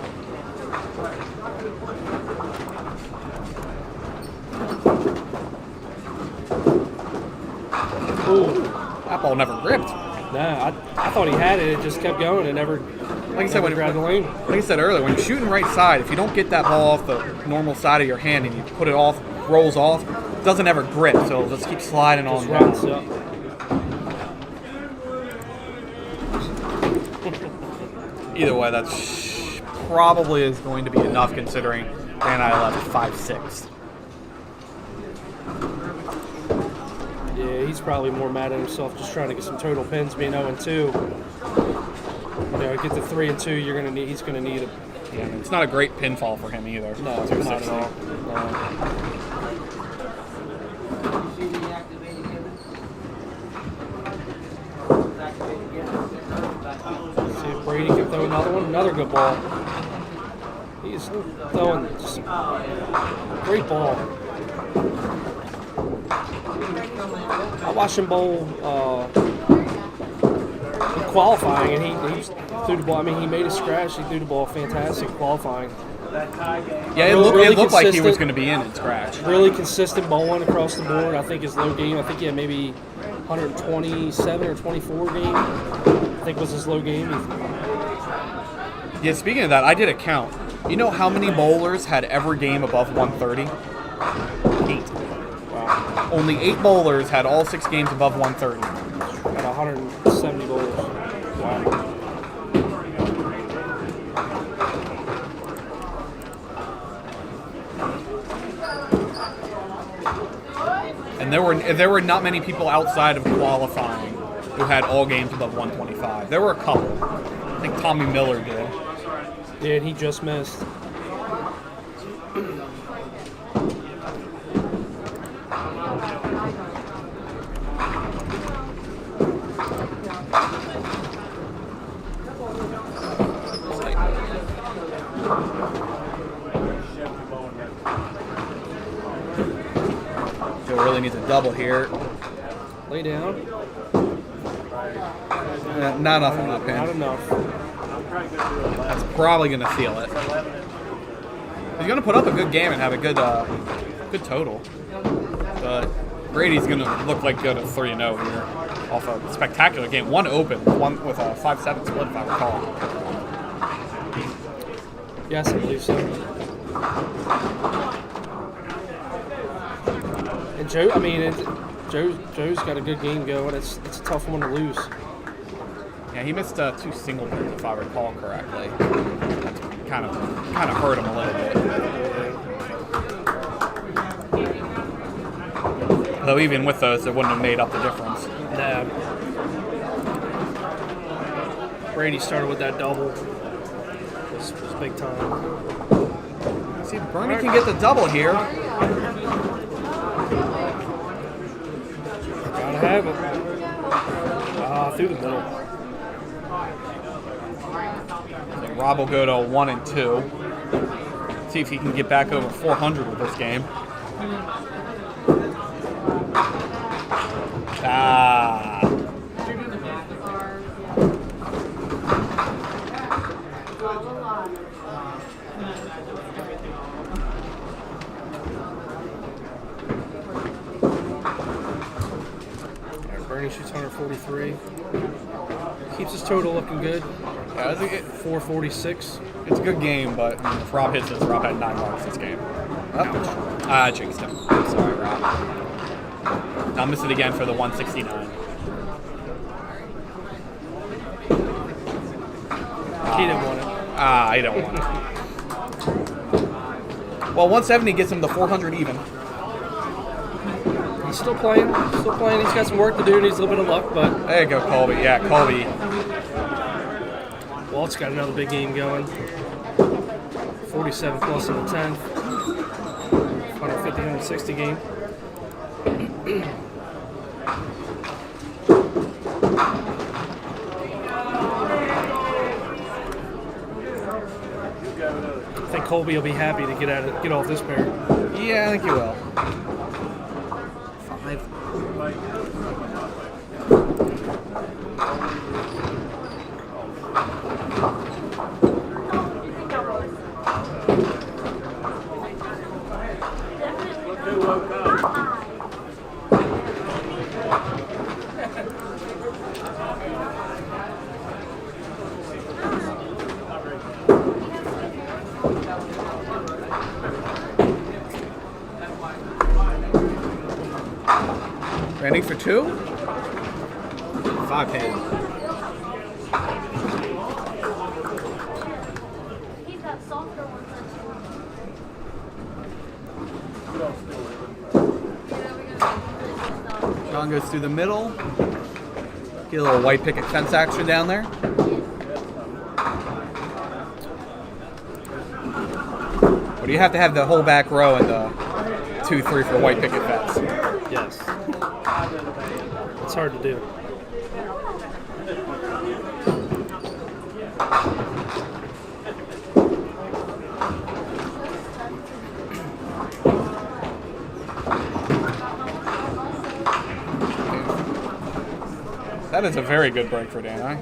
Ooh.
That ball never gripped.
Nah, I thought he had it. It just kept going and never.
Like I said,
grabbed the lane.
Like I said earlier, when you're shooting right side, if you don't get that ball off the normal side of your hand and you put it off, rolls off, it doesn't ever grip, so it'll just keep sliding on down.
Runs up.
Either way, that's probably is going to be enough considering Van I left 5-6.
Yeah, he's probably more mad at himself just trying to get some total pins, being 0-2. You know, get to 3-2. He's gonna need it.
Yeah, it's not a great pinfall for him either.
No, not at all. No. See if Brady can throw another one. Another good ball. He's throwing just great ball. I watched him bowl qualifying, and he threw the ball. I mean, he made a scratch. He threw the ball fantastic qualifying.
Yeah, it looked like he was going to be in scratch.
Really consistent bowling across the board. I think his low game. I think he had maybe 127 or 24 game. I think was his low game.
Yeah, speaking of that, I did a count. You know how many bowlers had every game above 130? 8.
Wow.
Only 8 bowlers had all 6 games above 130.
Got 170 bowlers. Wow.
And there were not many people outside of qualifying who had all games above 125. There were a couple. I think Tommy Miller did.
Yeah, and he just missed.
Joe really needs a double here.
Lay down.
Not enough on that pin.
Not enough.
That's probably going to seal it. He's going to put up a good game and have a good total. But Brady's going to look like good at 3-0 here off a spectacular game. One open, one with a 5-7 split, if I recall.
Yes, I believe so. And Joe, I mean, Joe's got a good game going. It's a tough one to lose.
Yeah, he missed 2 single pins, if I recall correctly. That's kind of hurt him a little bit. Though even with those, it wouldn't have made up the difference.
Nah. Brady started with that double. It was big time.
See if Bernie can get the double here.
Gotta have it. Through the middle.
Rob will go to 1 and 2. See if he can get back over 400 with this game.
Bernie shoots 143. Keeps his total looking good.
Yeah,
446.
It's a good game, but if Rob hits this, Rob had 9 marks this game. I jinxed him. Sorry, Rob. I'll miss it again for the 169.
He didn't want it.
I don't want it. Well, 170 gets him to 400 even.
He's still playing. He's got some work to do. Needs a little bit of luck, but
There you go, Colby. Yeah, Colby.
Walt's got another big game going. 47 plus in the 10th. 150, 160 game. I think Colby will be happy to get off this pair.
Yeah, I think he will. 5. Landing for 2? 5 pin.
He's got softer ones too.
John goes through the middle. Get a little white picket fence action down there. But you have to have the whole back row and the 2-3 for white picket fence.
Yes. It's hard to do.
That is a very good break for Dana.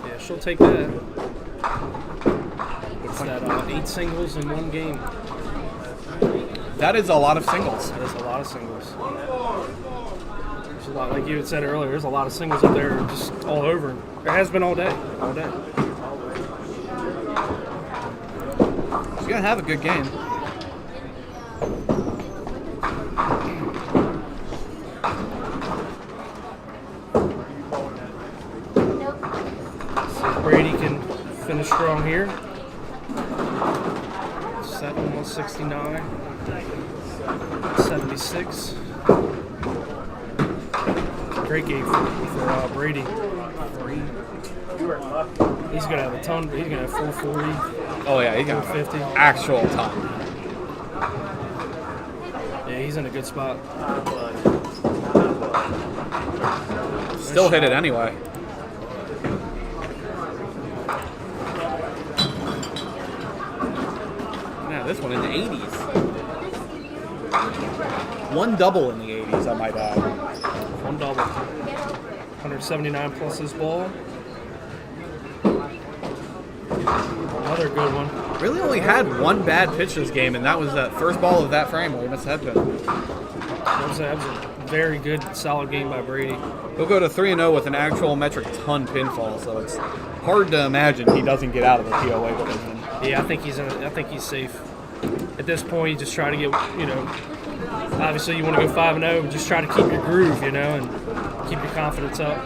Yeah, she'll take that. It's that 8 singles in one game.
That is a lot of singles.
That is a lot of singles. There's a lot, like you had said earlier, there's a lot of singles up there just all over. There has been all day. All day.
She's going to have a good game.
Brady can finish strong here. 7, 169, 76. Great game for Brady. He's gonna have a ton. He's gonna have 440.
Oh yeah, he's gonna have
450.
Actual ton.
Yeah, he's in a good spot.
Still hit it anyway. Now this one in the 80s. One double in the 80s, I might add.
One double. 179 plus his ball. Another good one.
Really only had one bad pitch this game, and that was that first ball of that frame where he missed head pin.
That was a very good, solid game by Brady.
He'll go to 3-0 with an actual metric ton pinfall, so it's hard to imagine he doesn't get out of the POA division.
Yeah, I think he's safe. At this point, you just try to get, obviously you want to go 5-0, but just try to keep your groove, and keep your confidence up.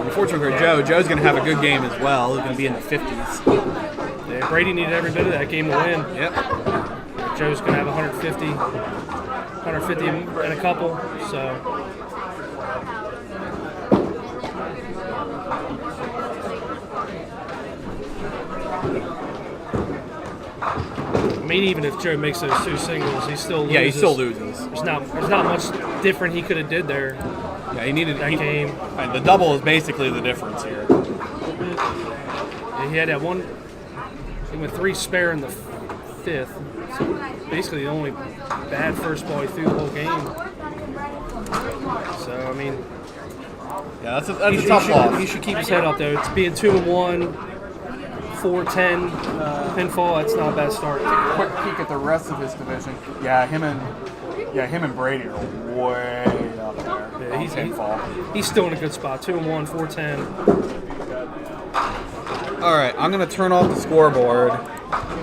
Unfortunately for Joe's going to have a good game as well. He's going to be in the 50s.
Yeah, Brady needed every bit of that game to win.
Yep.
Joe's going to have 150 and a couple, so. I mean, even if Joe makes those 2 singles, he still loses.
Yeah, he still loses.
There's not much different he could have did there.
Yeah, he needed
that game.
The double is basically the difference here.
Yeah, he had that one. He went 3 spare in the 5th. So basically, the only bad first ball he threw the whole game. So I mean,
yeah, that's a tough loss.
He should keep his head up though. It's being 2-1. 410 pinfall. It's not a bad start.
Quick peek at the rest of his division. Yeah, him and Brady are way up there.
Yeah, he's still in a good spot. 2-1, 410.
All right, I'm gonna turn off the scoreboard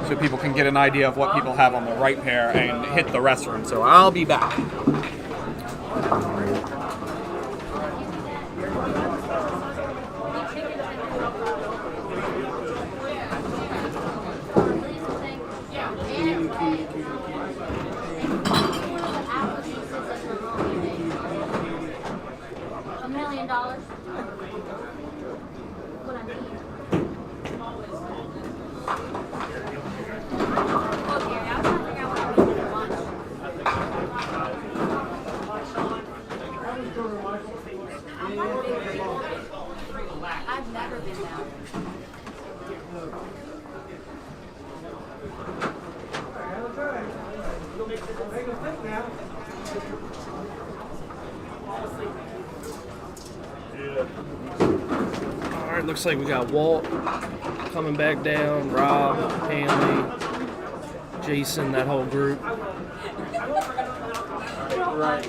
so people can get an idea of what people have on the right pair and hit the restroom. So I'll be back.
$1 million. What I need. Okay, I was trying to figure out what I needed for lunch. I've never been down.
All right, looks like we got Walt coming back down, Rob, Hanley, Jason, that whole group.
Right.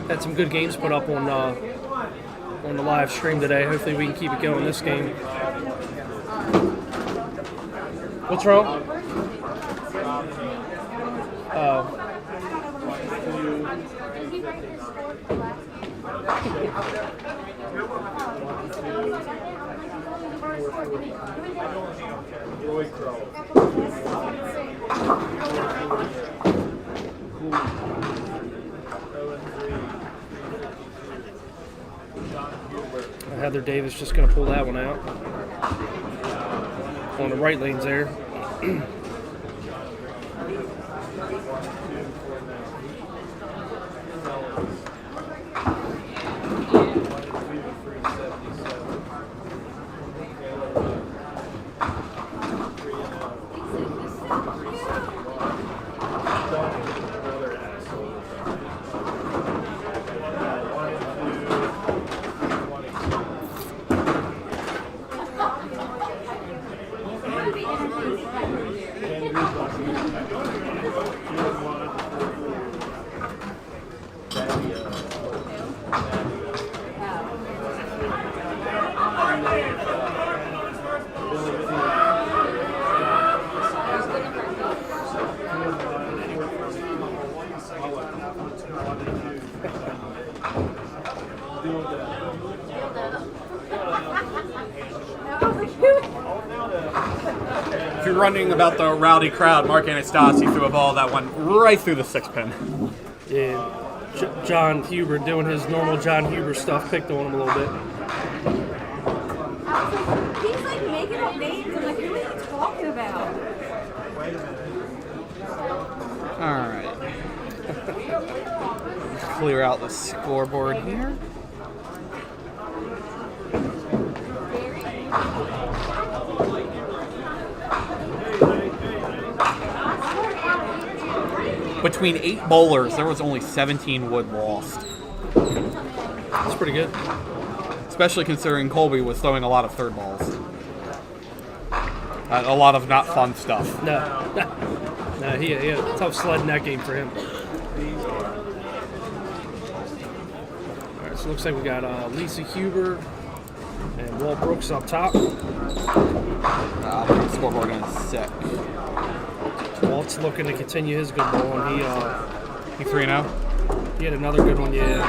Had some good games put up on the live stream today. Hopefully we can keep it going this game. What's wrong? Oh. Heather Davis just going to pull that one out. On the right lanes there.
If you're running about the rowdy crowd, Mark Anastasi threw a ball that went right through the 6 pin.
Yeah, John Huber doing his normal John Huber stuff, picked on him a little bit.
I was like, he's like making up names. I'm like, who are you talking about?
All right. Clear out the scoreboard here. Between 8 bowlers, there was only 17 wood lost.
That's pretty good.
Especially considering Colby was throwing a lot of third balls. A lot of not fun stuff.
No, he had a tough sled in that game for him. All right, so it looks like we got Lisa Huber and Walt Brooks up top.
I'll put the scoreboard in a sec.
Walt's looking to continue his good ball, and
he 3-0.
He had another good one, yeah.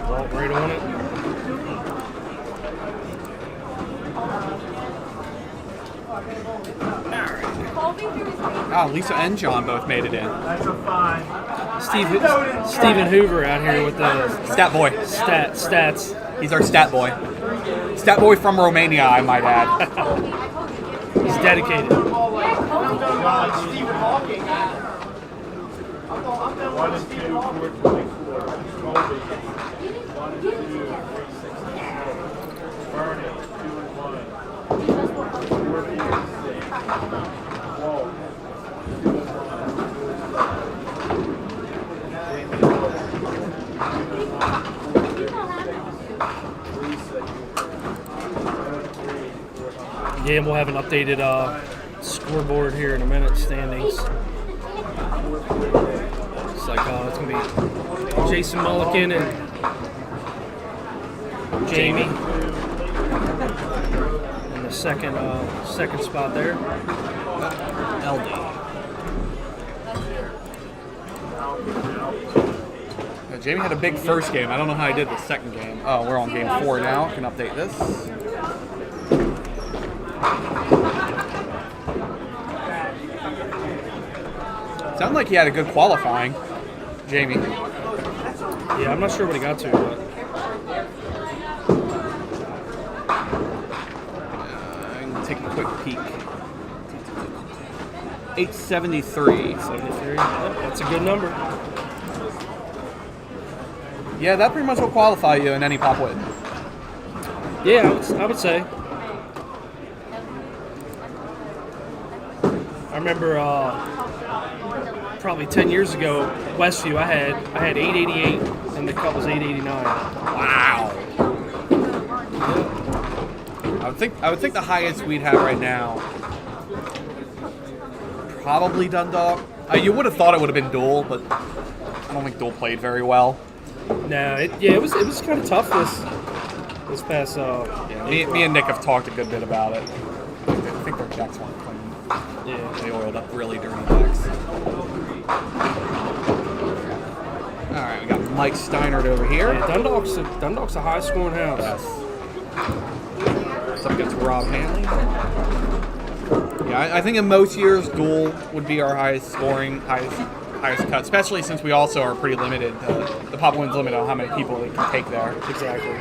Walt right on it.
Lisa and John both made it in.
That's a 5.
Stephen Hoover out here with the
stat boy.
Stats.
He's our stat boy. Stat boy from Romania, I might add.
He's dedicated.
Stephen Hawking. I'm done 1 and 2, 424. Colby. 1 and 2, 364. Vernon, 2 and 1. 4 and 6. Walt.
Yeah, and we'll have an updated scoreboard here in a minute, standings. It's like, it's going to be Jason Mulligan and Jamie in the second spot there.
LD. Jamie had a big first game. I don't know how he did the second game. Oh, we're on game 4 now. Can update this. Sounded like he had a good qualifying, Jamie.
Yeah, I'm not sure what he got to, but
I can take a quick peek. 873.
73. That's a good number.
Yeah, that pretty much will qualify you in any pop win.
Yeah, I would say. I remember probably 10 years ago, Westview, I had 888 and the cup was 889.
Wow. I would think the highest we'd have right now, probably Dundalk. You would have thought it would have been Duel, but I don't think Duel played very well.
No, it was kind of tough this past.
Me and Nick have talked a good bit about it. I think their decks weren't clean.
Yeah,
they oiled up really dirty decks. All right, we got Mike Steinert over here.
Yeah, Dundalk's a high scoring house.
Yes. What's up against Rob Hanley? Yeah, I think in most years, Duel would be our highest scoring, highest cut, especially since we also are pretty limited. The pop win's limited on how many people they can take there.
Exactly.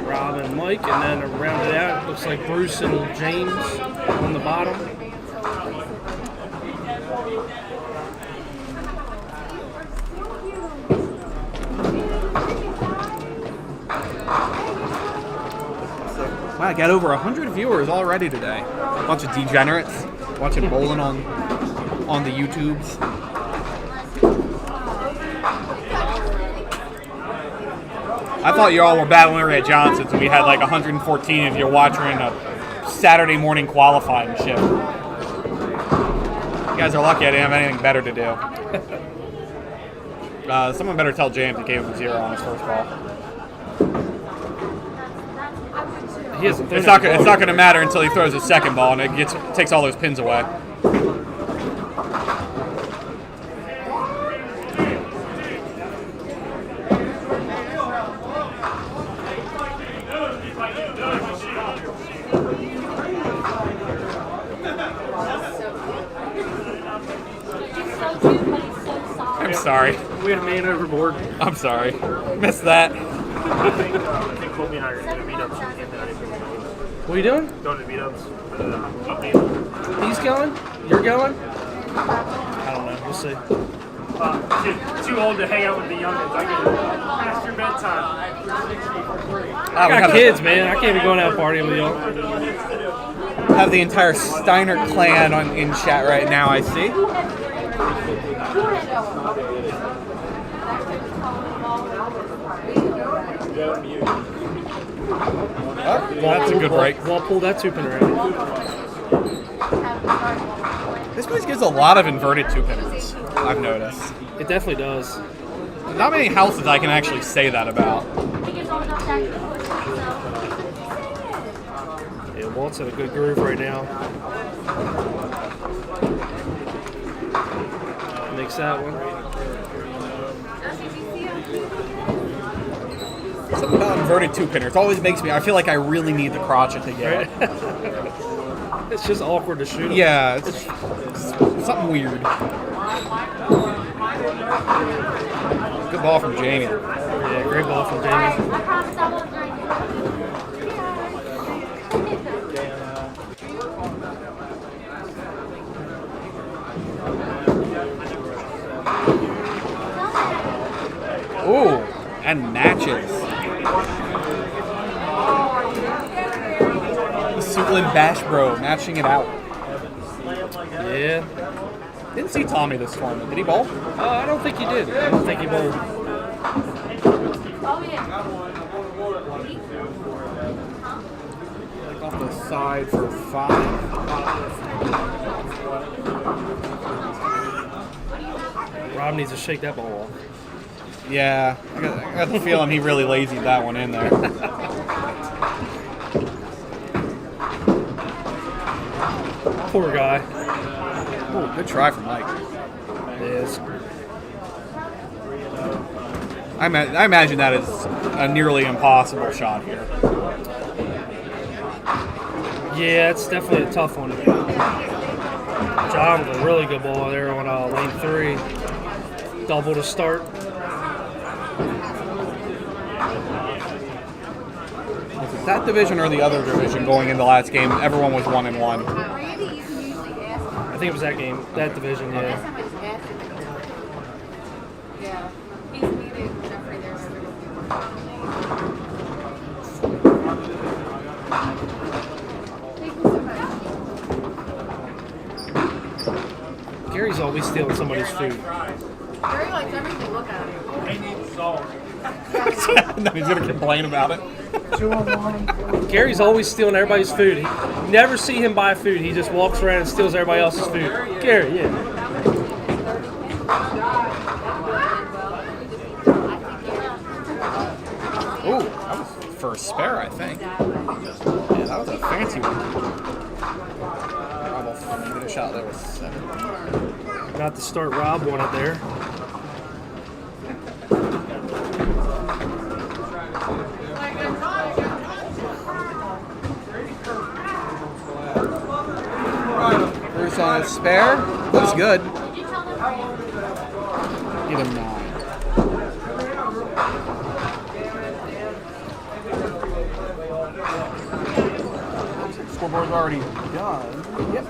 Rob and Mike, and then around it out, it looks like Bruce and James on the bottom.
Wow, I got over 100 viewers already today. A bunch of degenerates watching bowling on the YouTubes. I thought you all were bad when we were at Johnson's and we had like 114 of you watching a Saturday morning qualifying shift. You guys are lucky I didn't have anything better to do. Someone better tell James he gave him 0 on his first ball. It's not going to matter until he throws his second ball and it takes all those pins away. I'm sorry.
We had a man overboard.
I'm sorry. Missed that.
I think Colby and I are going to meet up soon again tonight.
What are you doing?
Going to meetups.
He's going? You're going? I don't know. We'll see.
Too old to hang out with the youngins. I get past your bedtime.
I got kids, man. I can't be going out partying with y'all.
Have the entire Steiner clan in chat right now, I see. That's a good break.
Well, pull that 2-pinner out.
This place gives a lot of inverted 2-pinners, I've noticed.
It definitely does.
Not many houses I can actually say that about.
Yeah, Walt's in a good groove right now. Makes that one.
Something about inverted 2-pinners always makes me, I feel like I really need the crotchet to get it.
It's just awkward to shoot.
Yeah, it's something weird. Good ball from Jamie.
Yeah, great ball from Jamie.
Ooh, and matches. Suitland Bash Bro matching it out.
Yeah.
Didn't see Tommy this tournament. Did he bowl?
I don't think he did. I don't think he bowled.
Off the side for 5.
Rob needs to shake that ball off.
Yeah, I got the feeling he really lazied that one in there.
Poor guy.
Oh, good try from Mike.
It is.
I imagine that is a nearly impossible shot here.
Yeah, it's definitely a tough one. John with a really good ball there on lane 3. Double to start.
Was it that division or the other division going into the last game? Everyone was 1-1.
Randy, you can usually ask him.
I think it was that game, that division,
Last
yeah.
time I just asked him. Yeah. He's muted Jeffrey there. Thank you so much.
Gary's always stealing somebody's food.
Gary likes everything. Look at him.
No, he's gonna complain about it.
Gary's always stealing everybody's food. You never see him buy food. He just walks around and steals everybody else's food. Gary, yeah.
Ooh, that was for a spare, I think. Yeah, that was a fancy one. Almost get a shot there with 7.
Not to start, Rob wanted there.
Bruce on his spare. Looks good. Give him 9. Scoreboard's already done. Yep.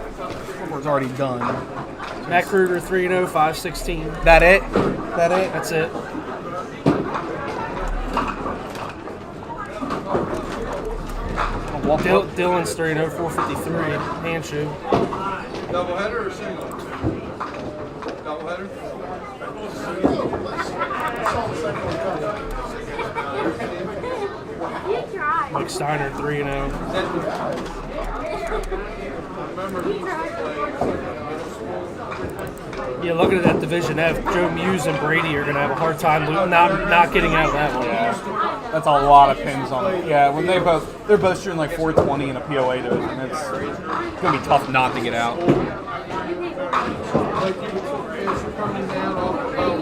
Scoreboard's already done.
Matt Kruger 3-0, 516.
That it? That it?
That's it. Dylan's 3-0, 453. Hand shoe.
Doubleheader or single? Doubleheader?
Mike Steiner 3-0. Yeah, looking at that Division F, Joe Muse and Brady are going to have a hard time not getting out of that one.
Yeah. That's a lot of pins on it. Yeah, when they're both shooting like 420 in a POA division, it's going to be tough not to get out.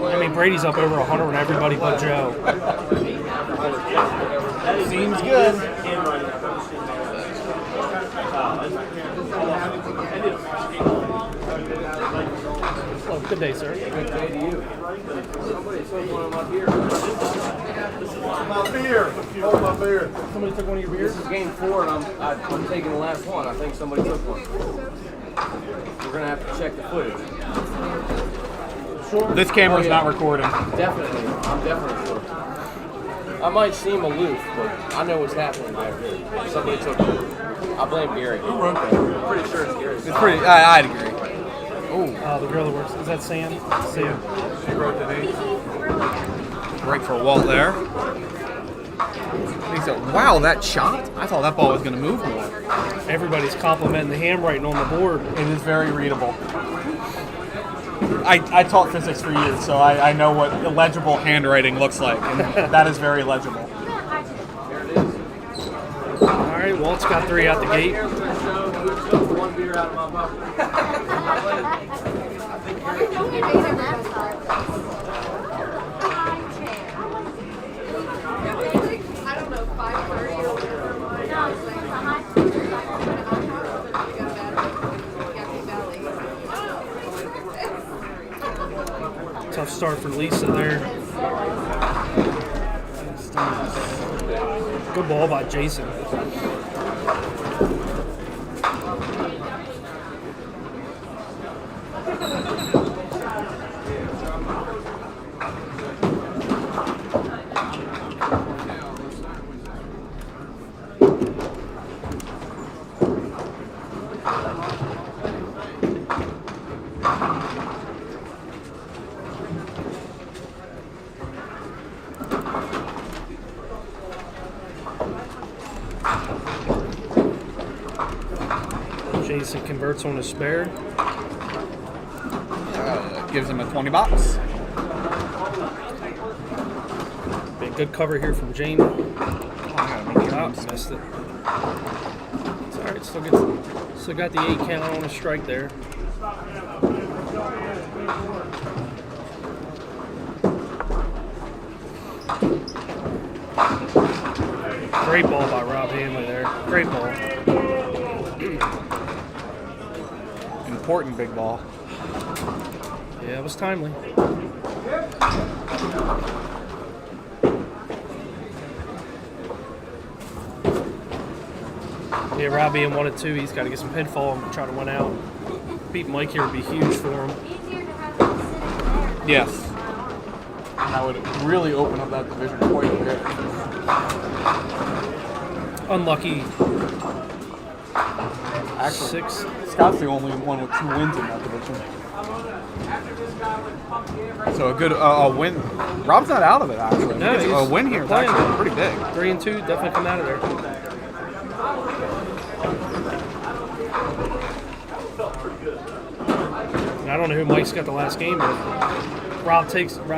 I mean, Brady's up over 100 on everybody but Joe.
Seems good.
Oh, good day, sir.
Good day to you. Somebody took one of my beers. My beer. Hold my beer.
Somebody took one of your beers?
This is game 4, and I'm taking the last one. I think somebody took one. We're gonna have to check the footage.
Sure. This camera's not recording.
Definitely, I'm definitely sure. I might seem aloof, but I know what's happening there. Somebody took it. I blame Gary. Who wrote that? I'm pretty sure it's Gary.
It's pretty. I'd agree.
The girl that works. Is that Sam? Sam.
She wrote the name. Right for Walt there. He said, "Wow, that chopped. I thought that ball was going to move more."
Everybody's complimenting the handwriting on the board.
It is very readable. I taught physics for years, so I know what illegible handwriting looks like, and that is very legible.
All right, Walt's got 3 out the gate.
One beer out of my pocket.
I don't know, 5:30 or whatever.
Tough start for Lisa there. Good ball by Jason. Jason converts on a spare.
Gives him a 20 box.
Big good cover here from Jamie. Oh, missed it. It's alright, still got the 8 count on a strike there. Great ball by Rob Hanley there. Great ball.
Important big ball.
Yeah, it was timely. Yeah, Rob being 1-2, he's got to get some pinfall and try to win out. Beat Mike here would be huge for him.
Yes. That would really open up that division quite a bit.
Unlucky.
Actually,
6.
Scott's the only one with 2 wins in that division. So a good win. Rob's not out of it, actually.
No,
a win here is actually pretty big.
3-2, definitely come out of there. And I don't know who Mike's got the last game, but if Rob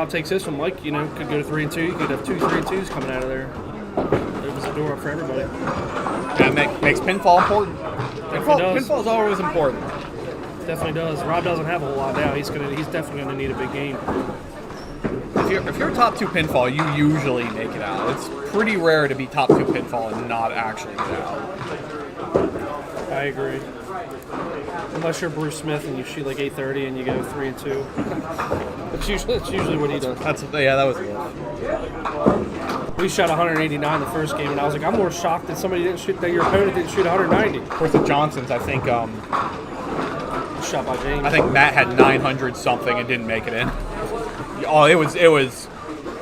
takes this one, Mike, you know, could go to 3-2. You could have 2 3-2s coming out of there. Opens the door up for everybody.
Yeah, makes pinfall important. Pinfall is always important.
Definitely does. Rob doesn't have a whole lot now. He's definitely gonna need a big game.
If you're top 2 pinfall, you usually make it out. It's pretty rare to be top 2 pinfall and not actually get out.
I agree. Unless you're Bruce Smith and you shoot like 830 and you go 3-2. That's usually what he does.
That was it.
We shot 189 the first game, and I was like, I'm more shocked that that your opponent didn't shoot 190.
Of course, the Johnsons, I think.
Shot by James.
I think Matt had 900 something and didn't make it in. Oh, it was.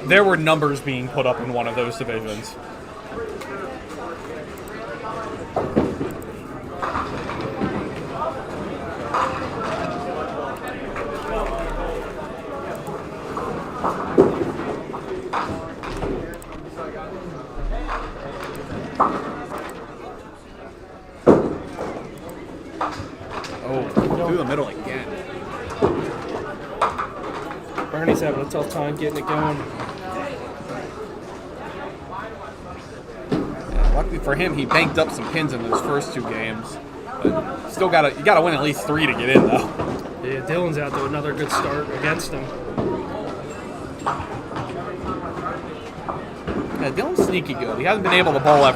There were numbers being put up in one of those divisions. Through the middle again.
Bernie's having a tough time getting it going.
Yeah, luckily for him, he banked up some pins in those first 2 games. But still you gotta win at least 3 to get in, though.
Yeah, Dylan's out to another good start against him.
Yeah, Dylan's sneaky good. He hasn't been able to bowl a lot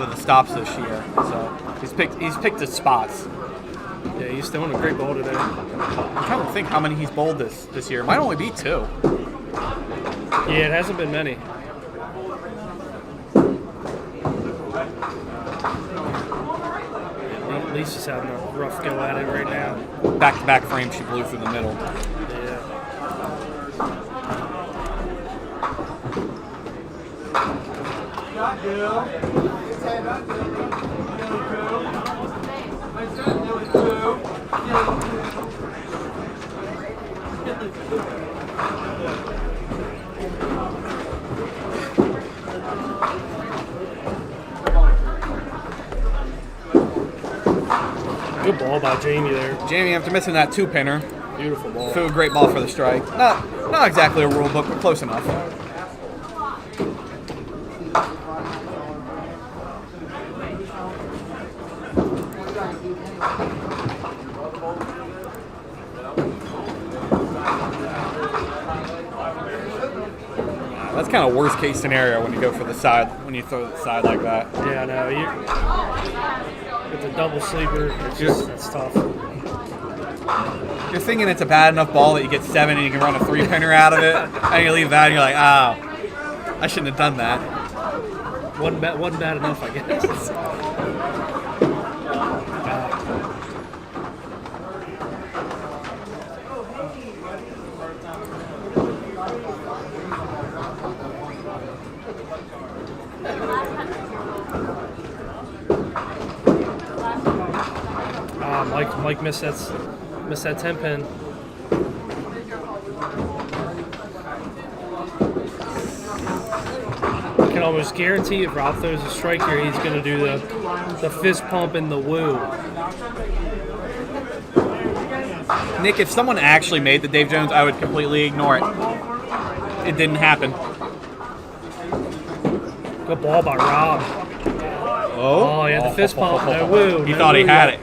of the stops this year, so he's picked his spots.
Yeah, he's throwing a great ball today.
I'm trying to think how many he's bowled this year. It might only be 2.
Yeah, it hasn't been many. Lisa's having a rough go at it right now.
Back-to-back frame, she blew through the middle.
Yeah. Good ball by Jamie there.
Jamie, after missing that 2-pinner,
beautiful ball.
Threw a great ball for the strike. Not exactly a rule book, but close enough. That's kind of worst case scenario when you go for the side, when you throw the side like that.
Yeah, no, it's a double sleeper. It's tough.
You're thinking it's a bad enough ball that you get 7 and you can run a 3-pinner out of it, and you leave that and you're like, oh, I shouldn't have done that.
Wasn't bad enough, I guess. Mike missed that 10-pin. I can almost guarantee if Rob throws a strike here, he's going to do the fist pump and the woo.
Nick, if someone actually made the Dave Jones, I would completely ignore it. It didn't happen.
Good ball by Rob. Oh, he had the fist pump. No woo.
He thought he had it.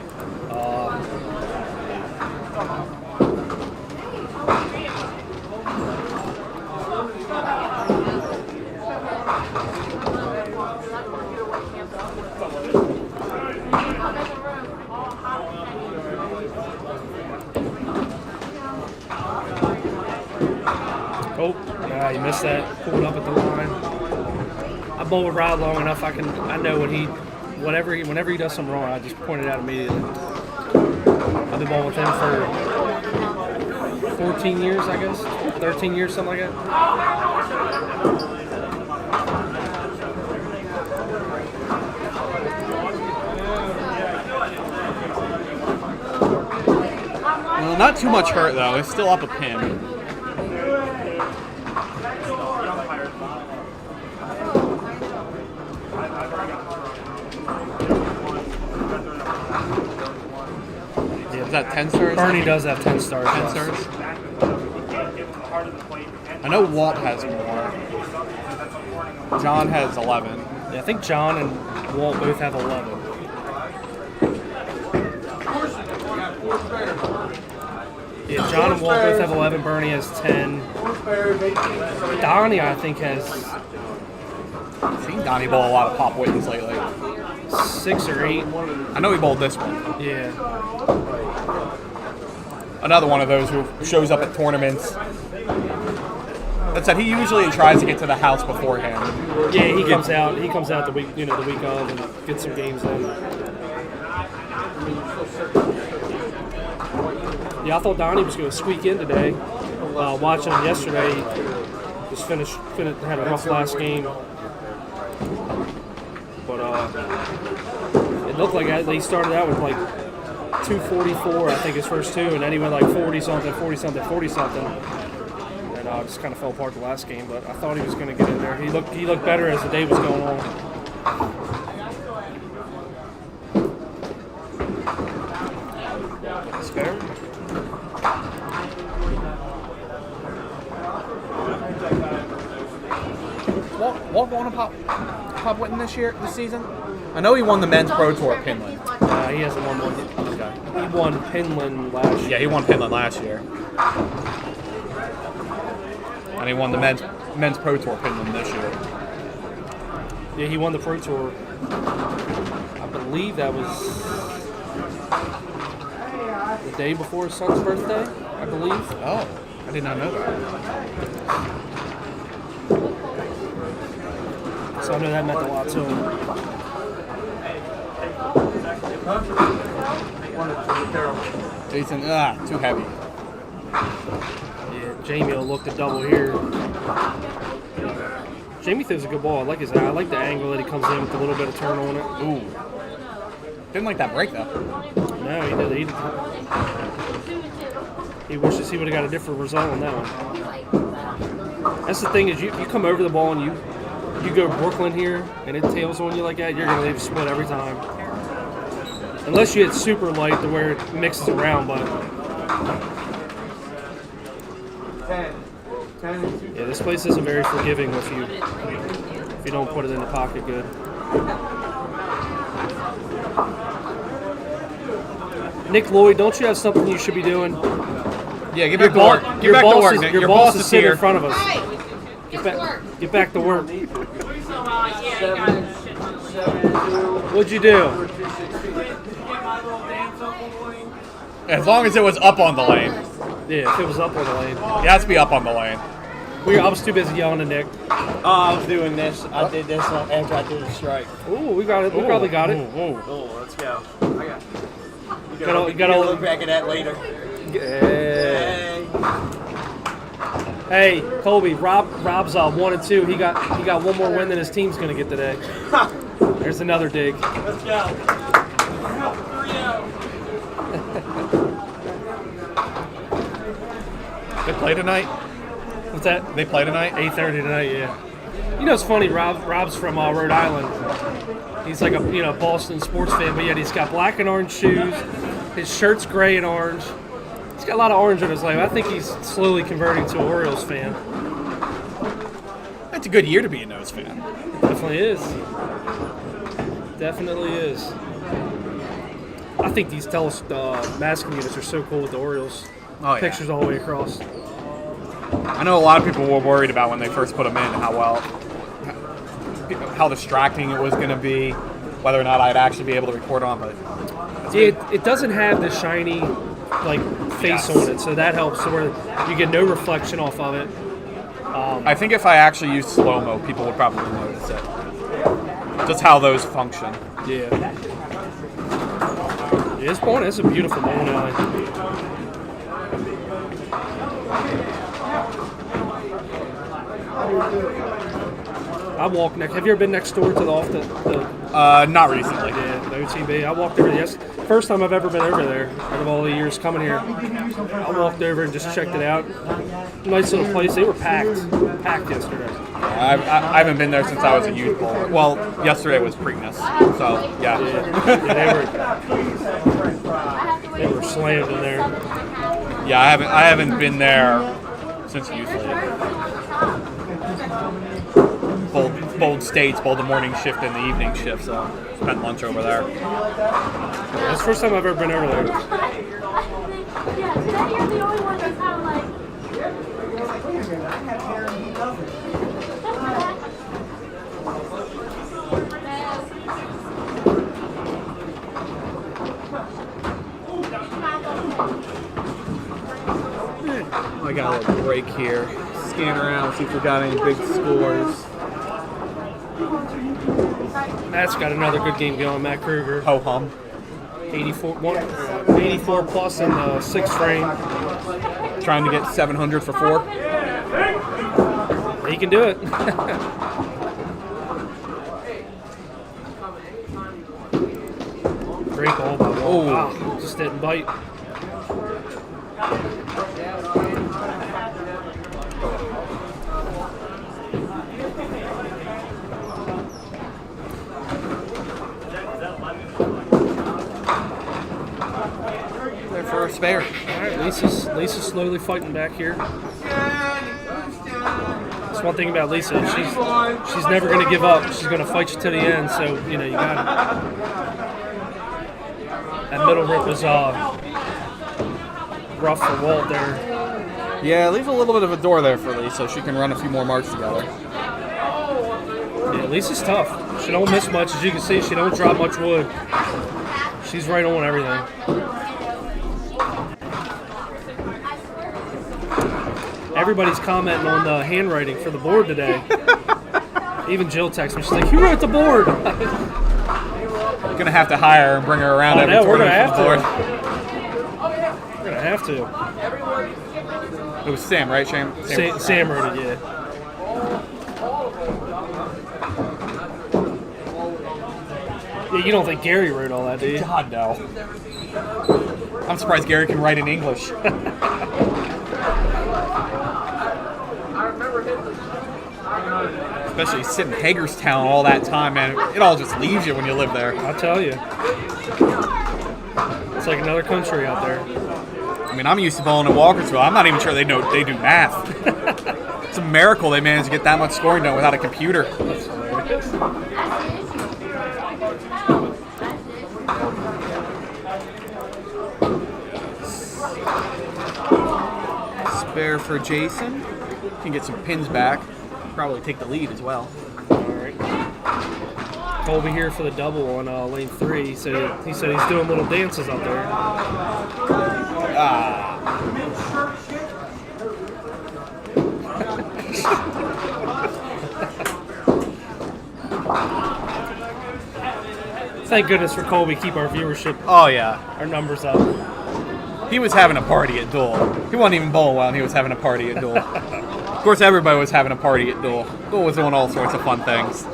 Oh, yeah, he missed that. Pulled up at the line. I bowl with Rod long enough. I know whenever he does something wrong, I just point it out immediately. I've been bowling with him for 14 years, I guess, 13 years, something like that.
Well, not too much hurt though. He's still up a pin. Is that 10 stars?
Bernie does have 10 stars.
10
yes.
stars? I know Walt has more. John has 11.
Yeah, I think John and Walt both have 11. Yeah, John and Walt both have 11. Bernie has 10. Donnie, I think, has...
I've seen Donnie bowl a lot of pop Whittens lately.
6 or 8.
I know he bowled this one.
Yeah.
Another one of those who shows up at tournaments. That said, he usually tries to get to the house beforehand.
Yeah, he comes out. He comes out the week, the week of, and gets some games in. Yeah, I thought Donnie was going to squeak in today. Watching him yesterday, just finished had a rough last game. But it looked like he started out with like 244, I think his first two, and then he went like 40-something, 40-something, 40-something. And just kind of fell apart the last game, but I thought he was going to get in there. He looked better as the day was going on.
Spare? Walt won a pop Whitten this season? I know he won the men's pro tour at Pinland.
He hasn't won one. Okay. He won Pinland last year.
Yeah, he won Pinland last year. And he won the men's pro tour Pinland this year.
Yeah, he won the pro tour. I believe that was the day before his son's birthday, I believe.
Oh, I did not know that.
So I know that meant a lot to him.
Jason, too heavy.
Yeah, Jamie will look to double here. Jamie throws a good ball. I like his eye. I like the angle that he comes in with a little bit of turn on it.
Ooh. Didn't like that break though.
No, he did. He wishes he would have got a different result on that one. That's the thing is you come over the ball and you go Brooklyn here and it tails on you like that, you're going to leave a split every time. Unless you hit super light to where it mixes around, but... Yeah, this place isn't very forgiving if you don't put it in the pocket good. Nick Lloyd, don't you have something you should be doing?
Yeah, get back to work. Get back to work, Nick.
Your boss is sitting in front of us. Get back to work. What'd you do?
As long as it was up on the lane.
Yeah, if it was up on the lane.
It has to be up on the lane.
I was too busy yelling at Nick.
I was doing this. I did this after I threw the strike.
Ooh, we got it. We probably got it.
Oh, let's go. I got
You got to
look back at that later.
Hey, Colby, Rob's 1 and 2. He got one more win than his team's gonna get today. There's another dig.
Let's go.
They play tonight?
What's that?
They play tonight?
8:30 tonight. Yeah. You know, it's funny. Rob's from Rhode Island. He's like a Boston sports fan, but yet he's got black and orange shoes. His shirt's gray and orange. He's got a lot of orange in his life. I think he's slowly converting to an Orioles fan.
It's a good year to be a Nose fan.
Definitely is. Definitely is. I think these masking units are so cool with the Orioles.
Oh, yeah.
Pictures all the way across.
I know a lot of people were worried about when they first put them in how distracting it was going to be, whether or not I'd actually be able to record on. But
it doesn't have the shiny face on it, so that helps. So where you get no reflection off of it.
I think if I actually used slow-mo, people would probably notice it. Just how those function.
Yeah. It's bowling. It's a beautiful bowling alley. I walk next. Have you ever been next door to the
not recently.
Yeah, the OTB. I walked over. Yes, first time I've ever been over there out of all the years coming here. I walked over and just checked it out. Nice little place. They were packed yesterday.
I haven't been there since I was a youth bowler. Well, yesterday was Preakness, so yeah.
They were slammed in there.
Yeah, I haven't been there since youth league. Bowled states, bowled the morning shift and the evening shift, so spent lunch over there.
That's the first time I've ever been over there.
Yeah, today you're the only one that's kind of like.
I got a little break here. Scan around, see if we got any big scores.
Matt's got another good game going. Matt Kruger.
Ho hum.
84 plus in the 6th frame.
Trying to get 700 for 4.
He can do it. Great ball by Wall.
Oh.
Wow, just didn't bite.
There for a spare.
All right, Lisa's slowly fighting back here. That's one thing about Lisa. She's never going to give up. She's going to fight you to the end. So you got it. That middle rip was rough for Walt there.
Yeah, leave a little bit of a door there for Lisa so she can run a few more marks together.
Yeah, Lisa's tough. She don't miss much. As you can see, she don't drop much wood. She's right on everything. Everybody's commenting on the handwriting for the board today. Even Jill texted me. She's like, "Who wrote the board?"
You're gonna have to hire her and bring her around every
we're gonna
tournament
have
for
to.
the board.
We're gonna have to.
It was Sam, right?
Sam wrote it, yeah. Yeah, you don't think Gary wrote all that, do you?
God, no. I'm surprised Gary can write in English. Especially sitting in Hagerstown all that time, man. It all just leaves you when you live there.
I'll tell you. It's like another country out there.
I mean, I'm used to bowling in Walkersville. I'm not even sure they do math. It's a miracle they managed to get that much scoring done without a computer.
That's hilarious.
Spare for Jason. Can get some pins back. Probably take the lead as well.
All right. Colby here for the double on lane 3. He said he's doing little dances out there. Thank goodness for Colby, keep our viewership.
Oh yeah,
our numbers up.
He was having a party at Duel. He wasn't even bowling well, and he was having a party at Duel. Of course, everybody was having a party at Duel. Duel was doing all sorts of fun things.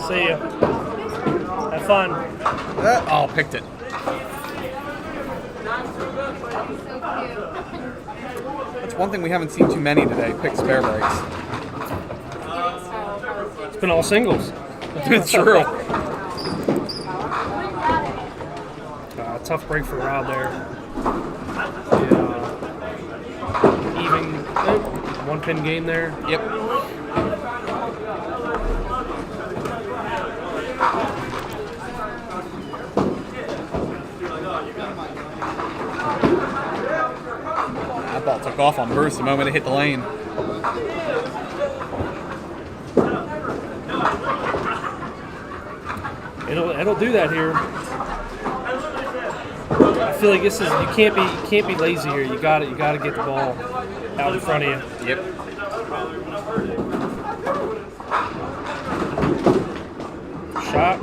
See ya. Have fun.
Oh, picked it. That's one thing we haven't seen too many today. Pick spare breaks.
It's been all singles.
It's true.
Tough break for Rob there. Even one pin game there.
Yep. That ball took off on Bruce the moment it hit the lane.
It'll do that here. I feel like this is you can't be lazy here. You got to get the ball out in front of you.
Yep.
Shot.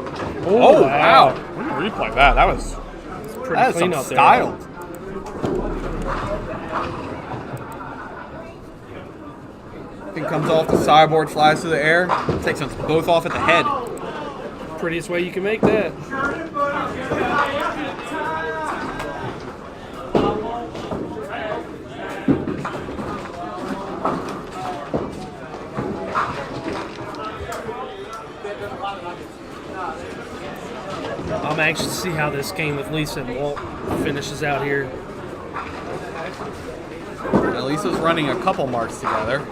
Oh wow! We can replay that. That was
pretty clean
some
out there.
styled. Thing comes off the sideboard, flies through the air, takes them both off at the head.
Prettiest way you can make that. I'm anxious to see how this game with Lisa and Walt finishes out here.
Now, Lisa's running a couple marks together.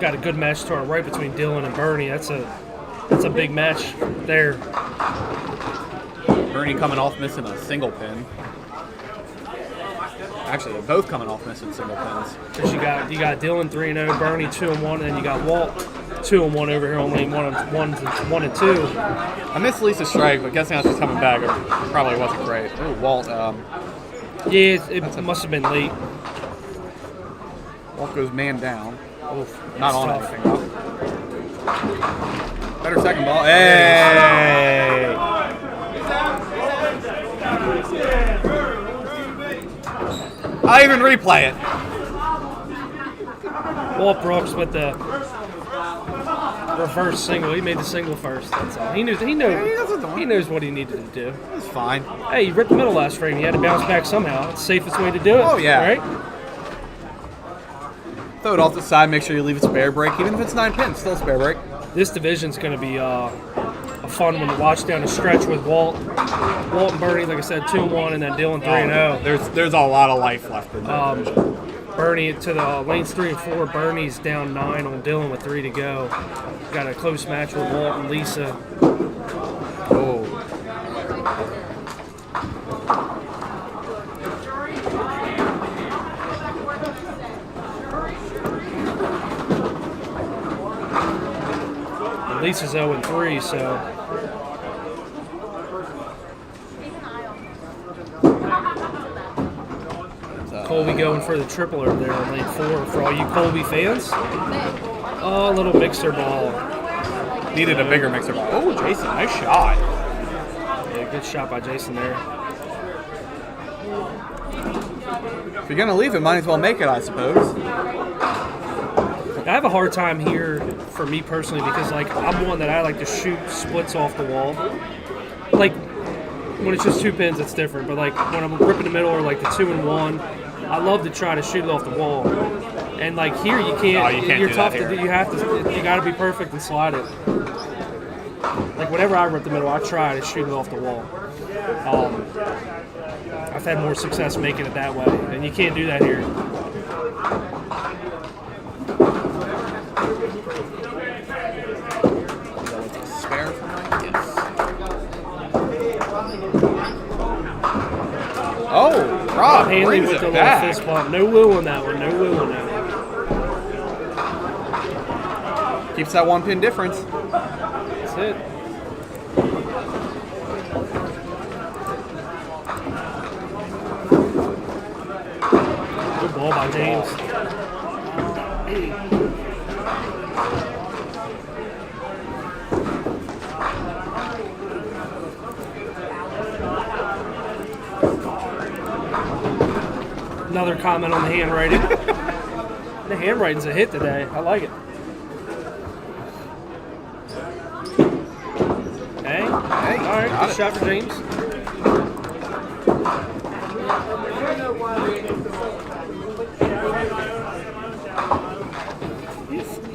Got a good match starting right between Dylan and Bernie. That's a big match there.
Bernie coming off missing a single pin. Actually, they're both coming off missing single pins.
Because you got Dylan 3-0, Bernie 2-1, and then you got Walt 2-1 over here on lane 1 and 2.
I missed Lisa's strike, but guessing how she's coming back, it probably wasn't great. Oh, Walt.
Yeah, it must have been late.
Walt goes man down.
Oof,
Not on
tough.
anything though. Better second ball. Hey! I'll even replay it.
Walt Brooks with the reverse single. He made the single first. That's all. He knows what he needed to do.
It's fine.
Hey, you ripped the middle last frame. You had to bounce back somehow. It's the safest way to do it.
Oh, yeah.
Right?
Throw it off the side. Make sure you leave it spare break. Even if it's 9 pins, still spare break.
This division's going to be a fun one to watch down the stretch with Walt and Bernie, like I said, 2-1, and then Dylan 3-0.
There's a lot of life left in that division.
Bernie to the lanes 3 and 4. Bernie's down 9 on Dylan with 3 to go. Got a close match with Walt and Lisa.
Oh.
And Lisa's 0-3, so. Colby going for the triple over there on lane 4 for all you Colby fans. Oh, a little mixer ball.
Needed a bigger mixer ball. Oh, Jason, nice shot.
Yeah, good shot by Jason there.
If you're gonna leave it, might as well make it, I suppose.
I have a hard time here for me personally because like I'm one that I like to shoot splits off the wall. Like when it's just 2 pins, it's different. But like when I'm ripping the middle or like the 2 and 1, I love to try to shoot it off the wall. And like here, you can't.
Oh, you can't
you're
do
tough
that
to
here.
do. You have to. You got to be perfect and slide it. Like whenever I rip the middle, I try to shoot it off the wall. I've had more success making it that way, and you can't do that here.
Spare for my yes. Oh, Rob
Hanley
brings
with
it
the little
back.
fist bump. No woo on that one. No woo on that one.
Keeps that 1 pin difference.
That's it. Good ball by James. Another comment on the handwriting. The handwriting's a hit today. I like it.
Got it.
Shot for James.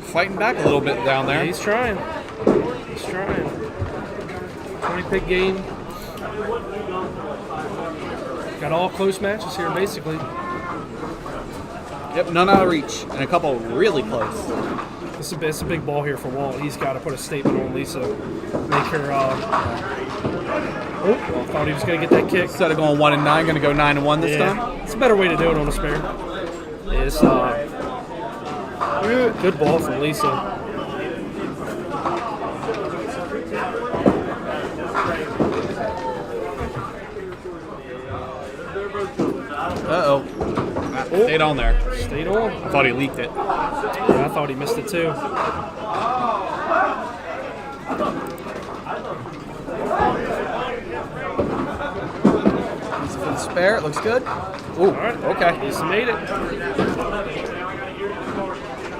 Fighting back a little bit down there.
Yeah, he's trying. He's trying. 20-pick game. Got all close matches here, basically.
Yep, none out of reach, and a couple really close.
It's a big ball here for Walt. He's got to put a statement on Lisa. Make her. Well, thought he was going to get that kick.
Instead of going 1 and 9, going to go 9 and 1 this time.
It's a better way to do it on a spare. It's good ball from Lisa.
Uh-oh. Stayed on there.
Stayed on.
I thought he leaked it.
Yeah, I thought he missed it too.
For the spare, it looks good. Ooh,
right.
okay.
Lisa made it.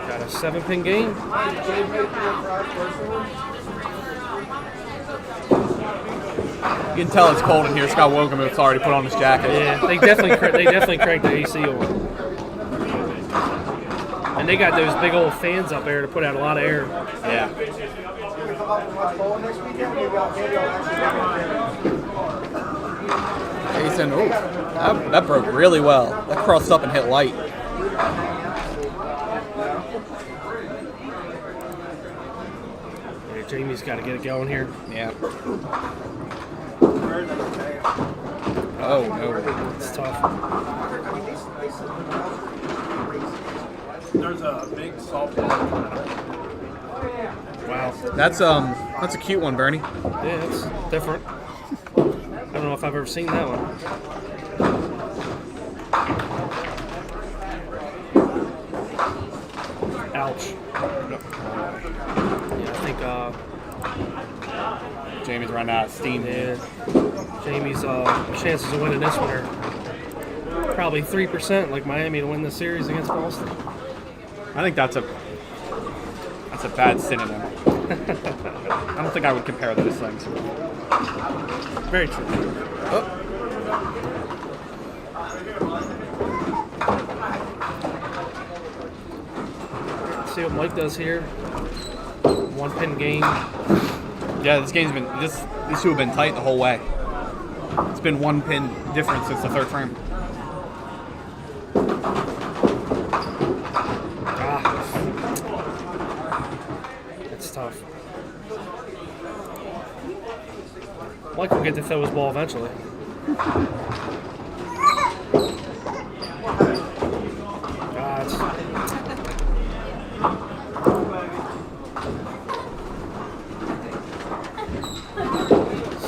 Got a 7-pin game.
You can tell it's cold in here. Scott Wokemuth's already put on his jacket.
Yeah, they definitely cranked the AC on. And they got those big old fans up there to put out a lot of air.
Yeah. Jason, ooh, that broke really well. That crossed up and hit light.
Yeah, Jamie's got to get it going here.
Yeah. Oh, no.
It's tough.
There's a big softball.
Wow.
That's a cute one, Bernie.
Yeah, it's different. I don't know if I've ever seen that one. Ouch. Yeah, I think
Jamie's running out of steam.
Yeah. Jamie's chances of winning this one are probably 3%, like Miami, to win the series against Boston.
I think that's a bad synonym. I don't think I would compare those things.
Very true.
Oh.
Let's see what Mike does here. 1-pin game.
Yeah, this game's been these two have been tight the whole way. It's been 1 pin difference since the 3rd frame.
It's tough. Mike will get to throw his ball eventually.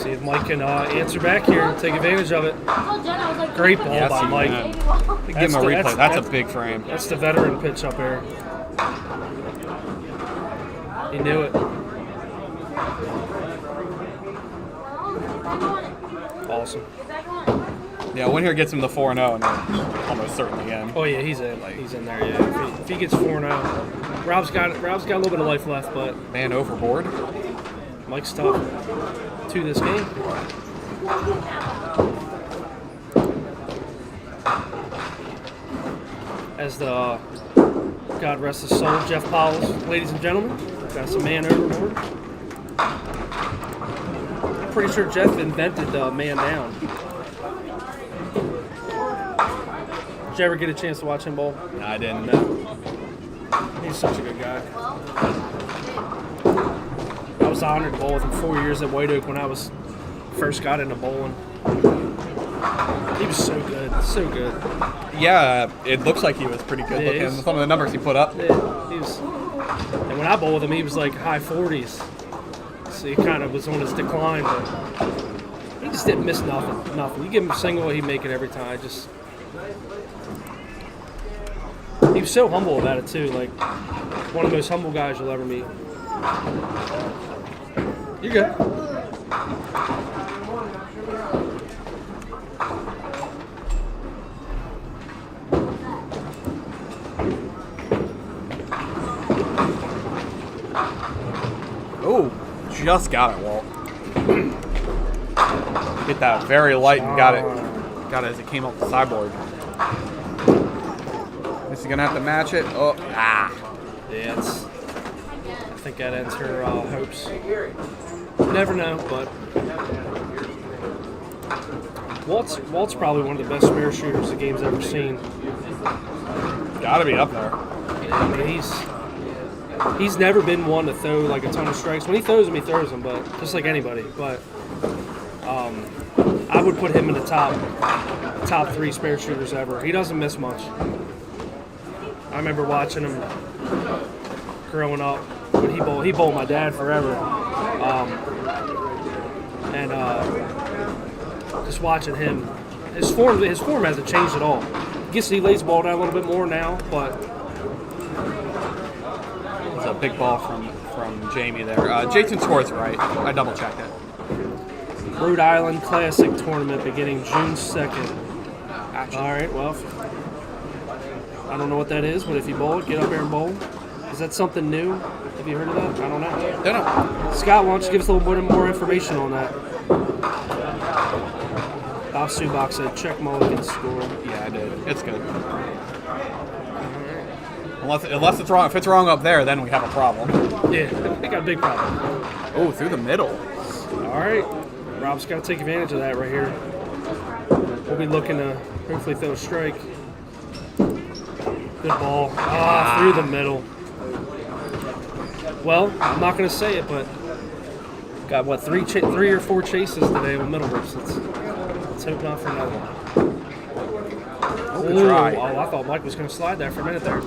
See if Mike can answer back here and take advantage of it. Great ball by Mike.
Give him a replay. That's a big frame.
That's the veteran pitch up there. He knew it. Awesome.
Yeah, Winter gets him the 4-0 and they're almost certainly in.
Oh yeah, he's in. He's in there. Yeah. If he gets 4-0, Rob's got a little bit of life left, but
man overboard.
Mike's tough to this game. As the God rest his soul, Jeff Powell's, ladies and gentlemen, got some man overboard. I'm pretty sure Jeff invented the man down. Did you ever get a chance to watch him bowl?
No, I didn't.
No. He's such a good guy. I was honored to bowl with him 4 years at White Oak when I first got into bowling. He was so good, so good.
Yeah, it looks like he was pretty good looking. Some of the numbers he put up.
Yeah, and when I bowled with him, he was like high 40s. So he kind of was on his decline, but he just didn't miss nothing. Nothing. You give him a single, he'd make it every time. He was so humble about it too. Like one of the most humble guys you'll ever meet. You're good.
Oh, just got it, Walt. Hit that very light and got it as it came off the sideboard. Is he gonna have to match it? Oh,
Yeah, I think that ends her hopes. Never know, but Walt's probably one of the best spare shooters the game's ever seen.
Gotta be up there.
I mean, he's never been one to throw like a ton of strikes. When he throws them, but just like anybody. But I would put him in the top 3 spare shooters ever. He doesn't miss much. I remember watching him growing up when he bowled my dad forever, and just watching him. His form hasn't changed at all. I guess he lays the ball down a little bit more now, but
it's a big ball from Jamie there. Jason Schwartz, right? I double checked it.
Rhode Island Classic tournament beginning June 2nd. All right, well, I don't know what that is, but if you bowl it, get up there and bowl. Is that something new? Have you heard of that? I don't know.
Don't know.
Scott, why don't you give us a little bit more information on that? Bob Subach said, check Mulligan's score.
Yeah, I did. It's good. Unless it's wrong. If it's wrong up there, then we have a problem.
Yeah, they got a big problem.
Oh, through the middle.
All right. Rob's got to take advantage of that right here. We'll be looking to hopefully throw a strike. Good ball. Through the middle. Well, I'm not going to say it, but got, what, three or four chases today with middle rips. Let's hope not for another one.
Good try.
I thought Mike was going to slide there for a minute there.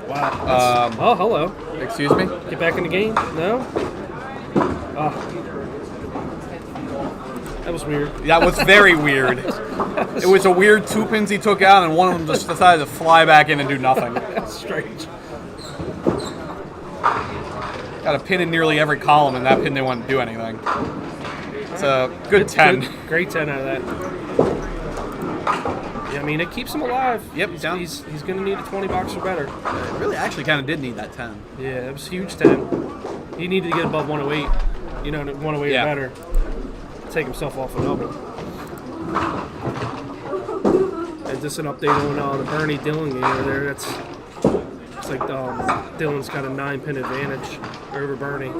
Wow. Oh, hello.
Excuse me?
Get back in the game? No? Oh. That was weird.
That was very weird. It was a weird 2 pins he took out, and one of them just decided to fly back in and do nothing.
That's strange.
Got a pin in nearly every column, and that pin didn't want to do anything. It's a good 10.
Great 10 out of that. Yeah, I mean, it keeps him alive.
Yep,
he's going to need a 20 box or better.
It really actually kind of did need that 10.
Yeah, it was a huge 10. He needed to get above 108. 108 or better. Take himself off a double. And just an update on the Bernie Dillon game over there. It's like Dillon's got a 9-pin advantage over Bernie.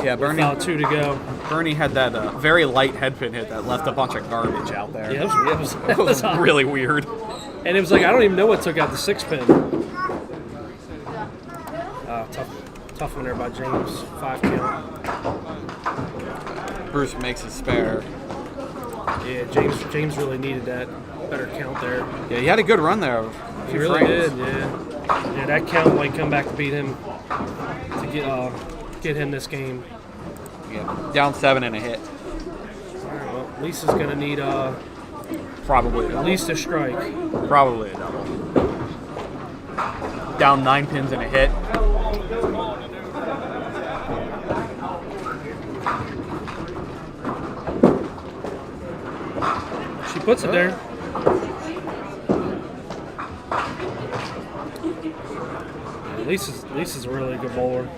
Yeah, Bernie.
About 2 to go.
Bernie had that very light head pin hit that left a bunch of garbage out there.
Yeah,
it was really weird.
And it was like, I don't even know what took out the 6-pin. Tough one there by James. 5 count.
Bruce makes his spare.
Yeah, James really needed that better count there.
Yeah, he had a good run there.
He really did, yeah. Yeah, that count might come back to beat him to get him this game.
Yeah, down 7 and a hit.
All right, well, Lisa's going to need
probably
at least a strike.
Probably a double. Down 9 pins and a hit.
She puts it there. Lisa's a really good bowler.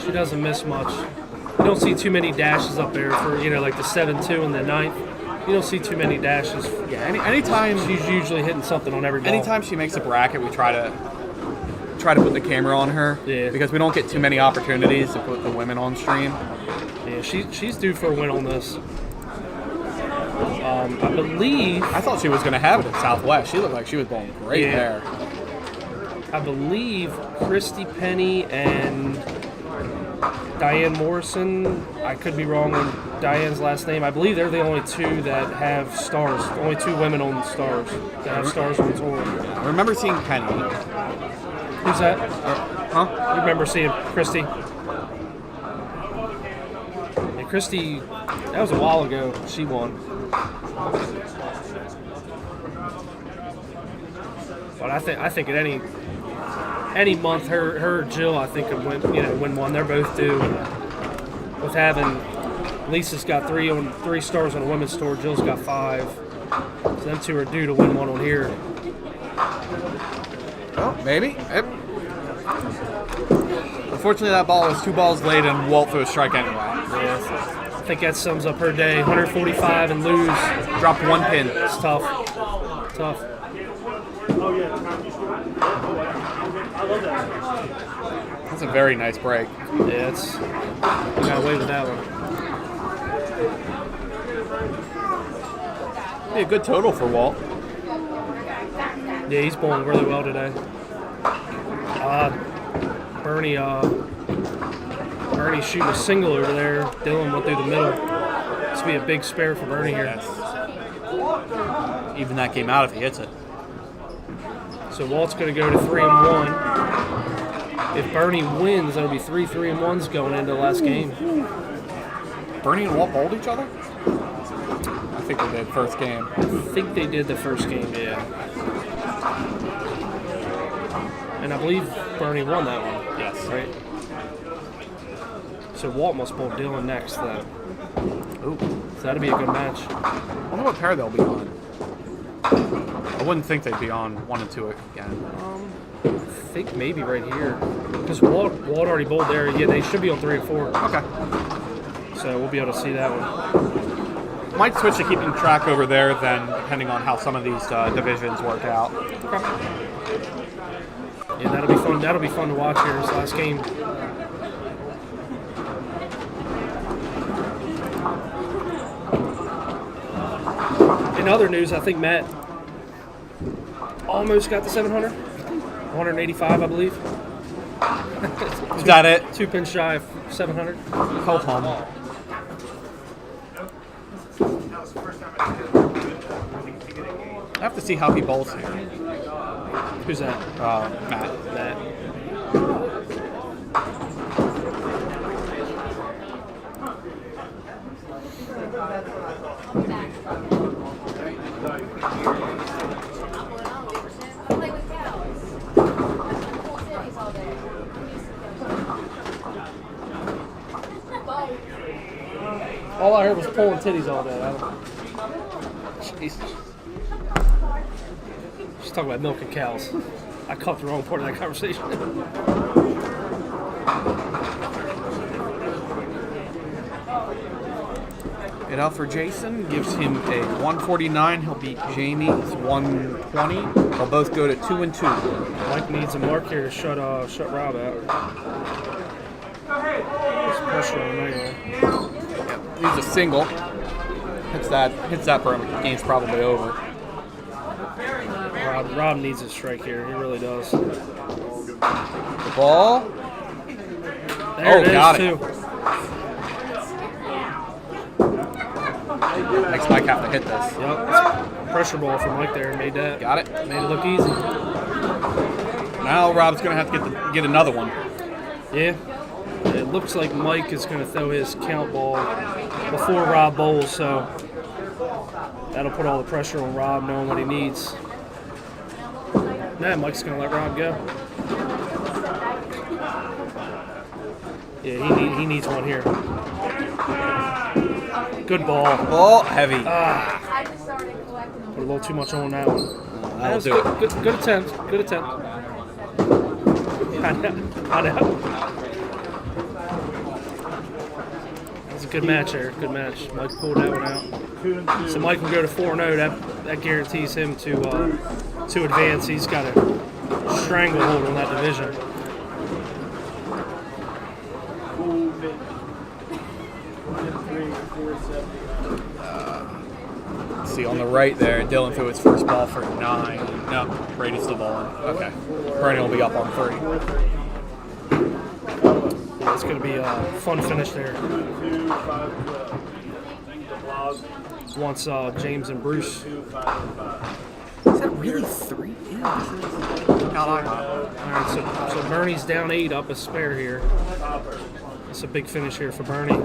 She doesn't miss much. You don't see too many dashes up there for, like the 7-2 and the 9th. You don't see too many dashes.
Yeah, anytime
she's usually hitting something on every ball.
Anytime she makes a bracket, we try to put the camera on her.
Yeah.
Because we don't get too many opportunities to put the women on stream.
Yeah, she's due for a win on this. I
thought she was going to have it at Southwest. She looked like she was bowling great there.
I believe Christy Penny and Diane Morrison, I could be wrong on Diane's last name. I believe they're the only 2 that have stars. Only 2 women on the stars that have stars on tour.
I remember seeing Penny.
Who's that?
Huh?
You remember seeing Christy? And Christy, that was a while ago. She won. But I think at any month, her or Jill, I think could win one. They're both due. With having Lisa's got 3 stars on a women's tour, Jill's got 5. So them 2 are due to win one on here.
Oh, maybe. Yep. Unfortunately, that ball was 2 balls late, and Walt threw a strike anyway.
Yeah, I think that sums up her day. 145 and lose.
Dropped 1 pin.
It's tough. Tough.
That's a very nice break.
Yeah, it's. You got away with that one.
Be a good total for Walt.
Yeah, he's bowling really well today. Bernie's shooting a single over there. Dylan went through the middle. This will be a big spare for Bernie here.
Even that came out if he hits it.
So Walt's going to go to 3-1. If Bernie wins, that'll be 3 3-1s going into the last game.
Bernie and Walt bowled each other? I think they did first game.
I think they did the first game, yeah. And I believe Bernie won that one.
Yes.
Right? So Walt must bowl Dylan next then.
Ooh.
So that'll be a good match.
I wonder what pair they'll be on. I wouldn't think they'd be on 1 and 2 again.
I think maybe right here. Because Walt already bowled there. Yeah, they should be on 3 and 4.
Okay.
So we'll be able to see that one.
Might switch to keeping track over there then, depending on how some of these divisions work out.
Okay. Yeah, that'll be fun. That'll be fun to watch here this last game. In other news, I think Matt almost got the 700. 185, I believe.
Is that it?
2 pins shy of 700.
Go home. I have to see how he bowls here.
Who's that?
Matt.
All I heard was pulling titties all day. Jeez. She's talking about milking cows. I caught the wrong part of that conversation.
It out for Jason, gives him a 149. He'll beat Jamie's 120. They'll both go to 2 and 2.
Mike needs a mark here to shut Rob out. There's pressure on him anyway.
Yep. He's a single. Hits that for him. Game's probably over.
Rob needs a strike here. He really does.
The ball.
There it is,
got
too.
it. Makes Mike have to hit this.
Yep. Pressure ball from Mike there. Made that.
Got it.
Made it look easy.
Now Rob's going to have to get another one.
Yeah. It looks like Mike is going to throw his count ball before Rob bowls, so that'll put all the pressure on Rob, knowing what he needs. Nah, Mike's going to let Rob go. Yeah, he needs one here. Good ball.
Ball heavy.
Put a little too much on that one.
That'll do it.
Good attempt. Good attempt. I know. That's a good match there. Good match. Mike pulled that one out. So Mike will go to 4-0. That guarantees him to advance. He's got a stranglehold on that division.
See on the right there, Dylan threw his first ball for 9. No, Brady's still bowling. Okay. Brady will be up on 3.
Yeah, it's going to be a fun finish there. Once James and Bruce.
Is that really 3? Yeah, this is.
Alright, so Bernie's down 8 up a spare here. It's a big finish here for Bernie.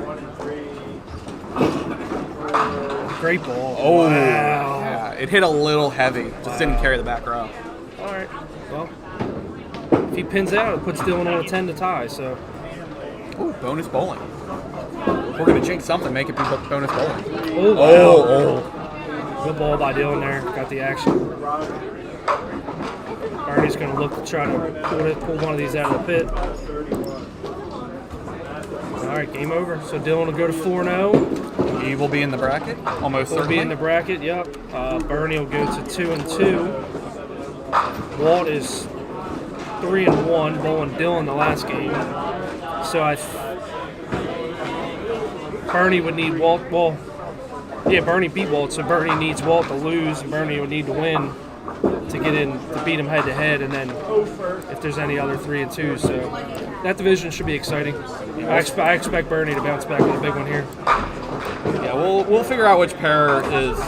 Great ball.
Oh,
wow.
Yeah, it hit a little heavy. Just didn't carry the back row.
All right. Well, if he pins out, it puts Dylan on a 10 to tie. So.
Ooh, bonus bowling. If we're gonna jinx something, make it be bonus bowling.
Oh, wow.
Oh.
Good ball by Dylan there. Got the action. Bernie's gonna look to try to pull one of these out of the pit. right, game over. So Dylan will go to 4-0.
He will be in the bracket, almost
He'll
certainly.
be in the bracket, yep. Bernie will go to 2-2. Walt is 3-1, bowling Dylan the last game. So Bernie would need Walt. Well, yeah, Bernie beat Walt, so Bernie needs Walt to lose, and Bernie would need to win to get in to beat him head to head, and then if there's any other 3-2. So that division should be exciting. I expect Bernie to bounce back with a big one here.
Yeah, we'll figure out which pair is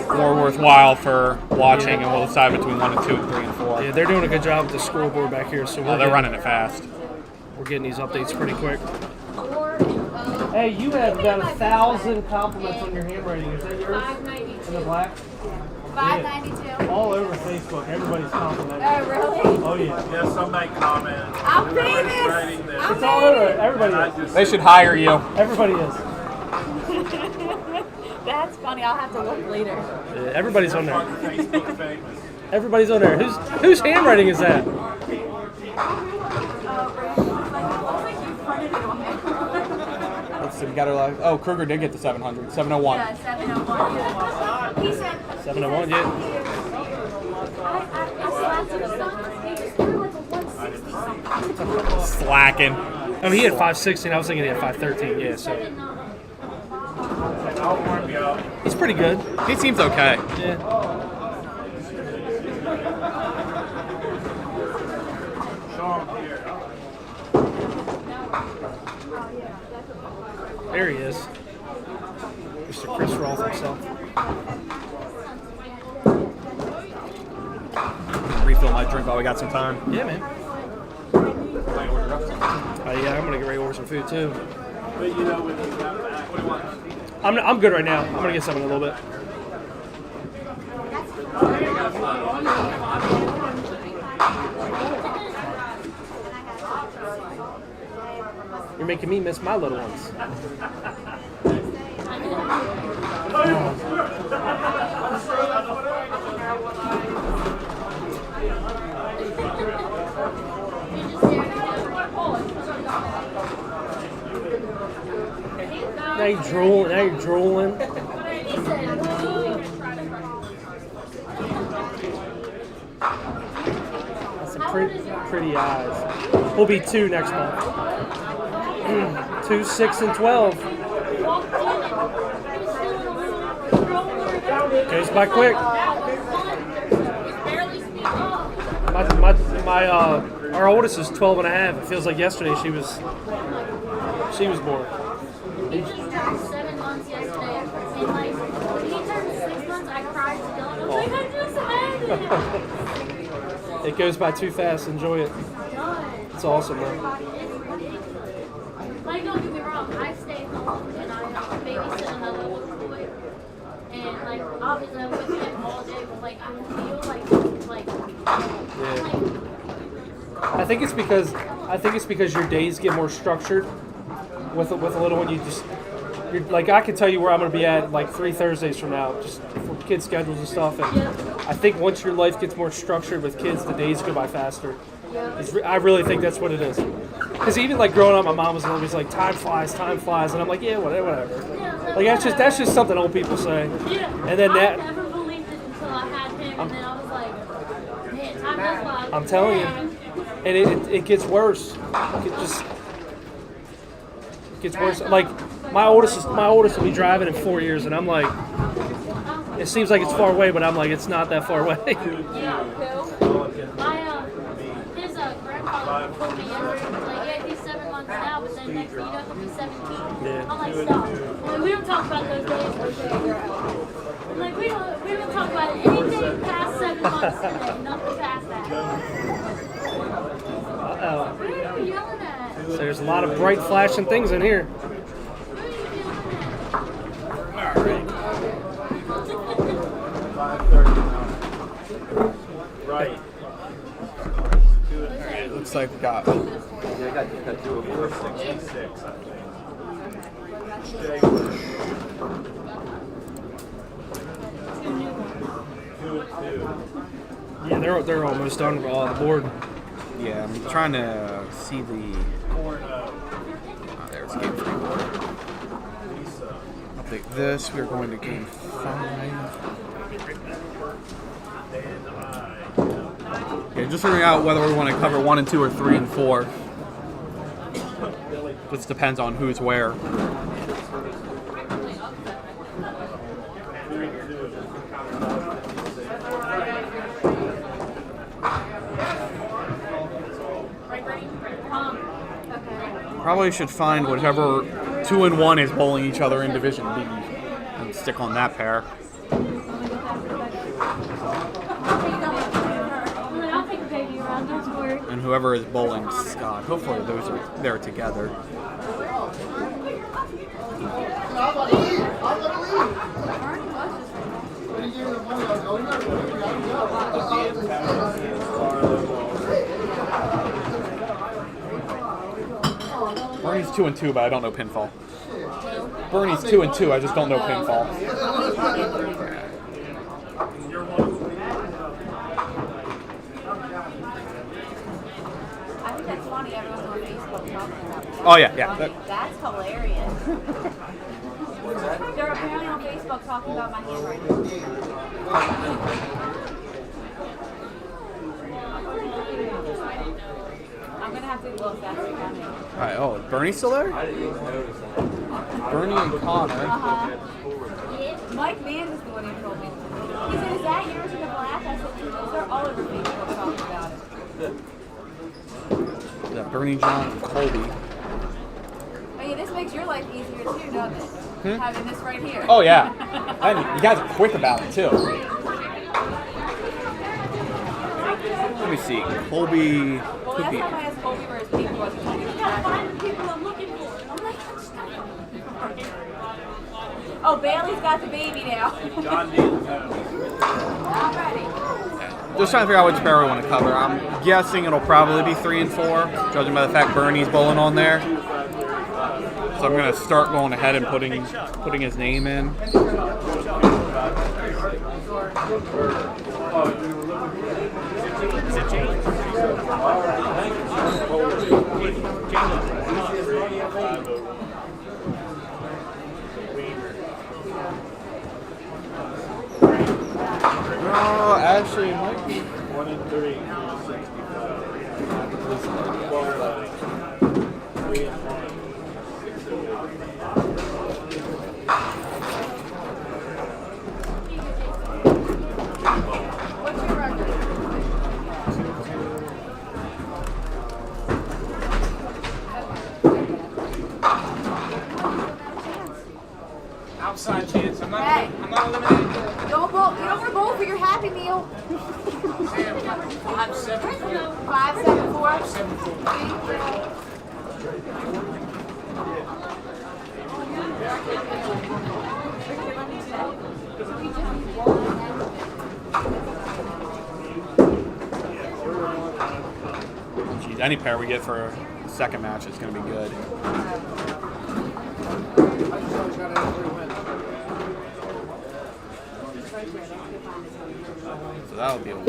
more worthwhile for watching, and we'll decide between 1 and 2 and 3 and 4.
Yeah, they're doing a good job with the scoreboard back here, so
they're running it fast.
We're getting these updates pretty quick. Hey, you have about 1,000 compliments on your handwriting. Is that yours?
592.
In the black?
592.
All over Facebook, everybody's complimenting.
Oh, really?
Oh, yeah.
Yeah, somebody commented.
I'm famous.
It's all over. Everybody is.
They should hire you.
Everybody is.
That's funny. I'll have to look later.
Yeah, everybody's on there.
Facebook famous.
Everybody's on there. Whose handwriting is that?
Let's see, we got her like. Oh, Kruger did get the 700. 701.
Yeah, 701. He said
701, yeah.
I slapped him something. He just threw like a 160 something.
Slacking.
Oh, he had 516. I was thinking he had 513. Yeah, so
I'll warm you up.
he's pretty good.
He seems okay.
Yeah.
Sean here.
There he is. Mr. Chris Roth himself.
Refill my drink while we got some time.
Yeah, man. Yeah, I'm gonna get ready to order some food too.
But you know, when you got back, what do you want?
I'm good right now. I'm gonna get something in a little bit. You're making me miss my little ones. Now you're drooling. Now you're drooling. That's some pretty eyes. We'll be 2 next month. 2, 6, and 12. Goes by quick. Our oldest is 12 and a half. It feels like yesterday she was born.
He just turned 7 months yesterday, and like when he turned 6 months, I cried to Dylan. I was like, I just had it.
It goes by too fast. Enjoy it. It's awesome, man.
Like, don't get me wrong, I stay home and I babysit another little boy, and like obviously I'm with him all day, but like I feel like.
Yeah. I think it's because your days get more structured. With a little one, you're like, I can tell you where I'm going to be at like 3 Thursdays from now, just for kid schedules and stuff. And I think once your life gets more structured with kids, the days go by faster. I really think that's what it is. Because even like growing up, my mom was always like, time flies, and I'm like, yeah, whatever. Like that's just something old people say. And then
I never believed it until I had him, and then I was like, man, time does fly.
I'm telling you, and it gets worse. It gets worse. Like my oldest will be driving in 4 years, and I'm like, it seems like it's far away, but I'm like, it's not that far away.
His grandfather told me yesterday, he was like, yeah, he's 7 months now, but then next thing you know, he'll be 17.
Yeah.
I'm like, stop. Like, we don't talk about those days. I'm like, we don't talk about anything past 7 months today, nothing past that.
Uh-oh.
What are you yelling at?
So there's a lot of bright flashing things in here.
Right.
It looks like we got.
Yeah, I got to do a 466.
Yeah, they're almost done with the board.
Yeah, I'm trying to see the. There's game take this. We're going to game 5. Okay, just figuring out whether we want to cover 1 and 2 or 3 and 4. Just depends on who's where. Probably should find whatever 2 and 1 is bowling each other in Division B and stick on that pair. And whoever is bowling Scott. Hopefully those are there together. Bernie's 2 and 2, but I don't know pinfall. Bernie's 2 and 2, I just don't know pinfall.
I think that's funny. Everyone's on Facebook talking about that.
Oh yeah.
That's hilarious. They're apparently on Facebook talking about my handwriting. I'm gonna have to look. That's funny.
Alright, oh, is Bernie still there? Bernie and Connor.
Mike Mann is the one who told me. He said, "Is that yours in the black?" I said, "Those are all over Facebook talking about it."
Yeah, Bernie, John, and Colby.
Oh yeah, this makes your life easier too, doesn't it? Having this right here.
Oh yeah. And you guys are quick about it too. Let me see. Colby.
Well, last time I asked Colby where his paper was, he told me to find the people I'm looking for. I'm like, oh, Bailey's got the baby now.
John Dean.
I'm ready.
Just trying to figure out which pair we want to cover. I'm guessing it'll probably be 3 and 4, judging by the fact Bernie's bowling on there. So I'm going to start going ahead and putting his name in. Oh, actually, it might be
1 and 3, 65. 3 and 1, 6 and 8.
What's your record?
Outside chance. I'm not eliminated.
Don't bowl. You don't want to bowl for your Happy Meal.
5-7-4.
5-7-4.
Jeez, any pair we get for a second match is going to be good. So that'll be a win.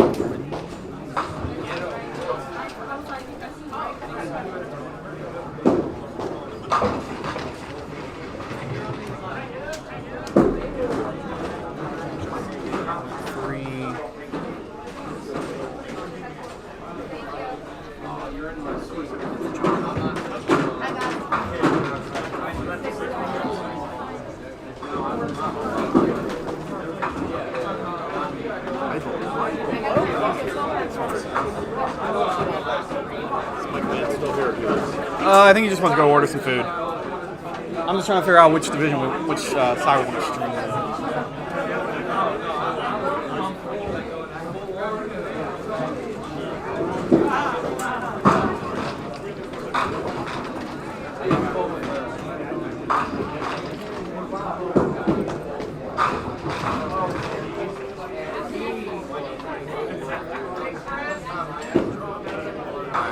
I think he just wants to go order some food. I'm just trying to figure out which division, which side we want to stream.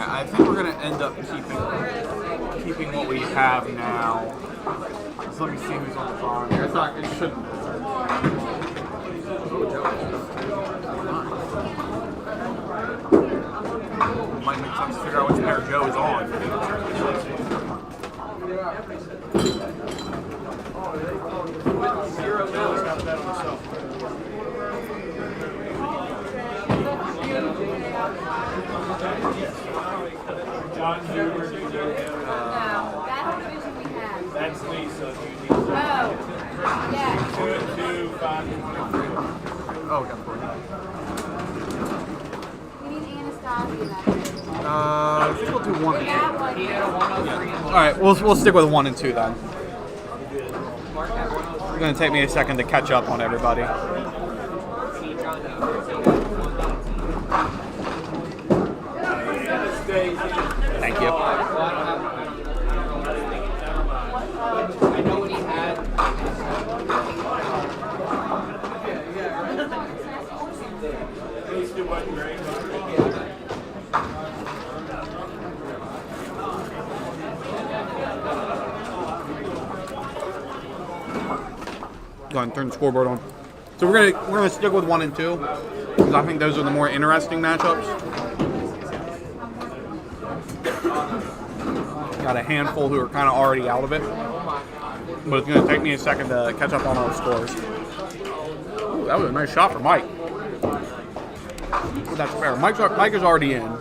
I think we're going to end up keeping what we have now. So let me see who's on the farm here. It shouldn't. Might make sense to figure out which pair Joe is on.
John Hoover, do you know him?
That's the division we have.
That's Lisa.
Oh, yeah.
2 and 2, 5 and 3.
Oh, got 4.
We need Anastasia.
I think we'll do 1 and 2.
That one.
He had a 103 and
All right, we'll stick with 1 and 2 then. It's gonna take me a second to catch up on everybody. Thank you.
I know what he had.
Those two wasn't great.
Go ahead and turn the scoreboard on. So we're gonna stick with 1 and 2 because I think those are the more interesting matchups. Got a handful who are kind of already out of it, but it's gonna take me a second to catch up on all the scores. Ooh, that was a nice shot for Mike. Well, that's fair. Mike is already in.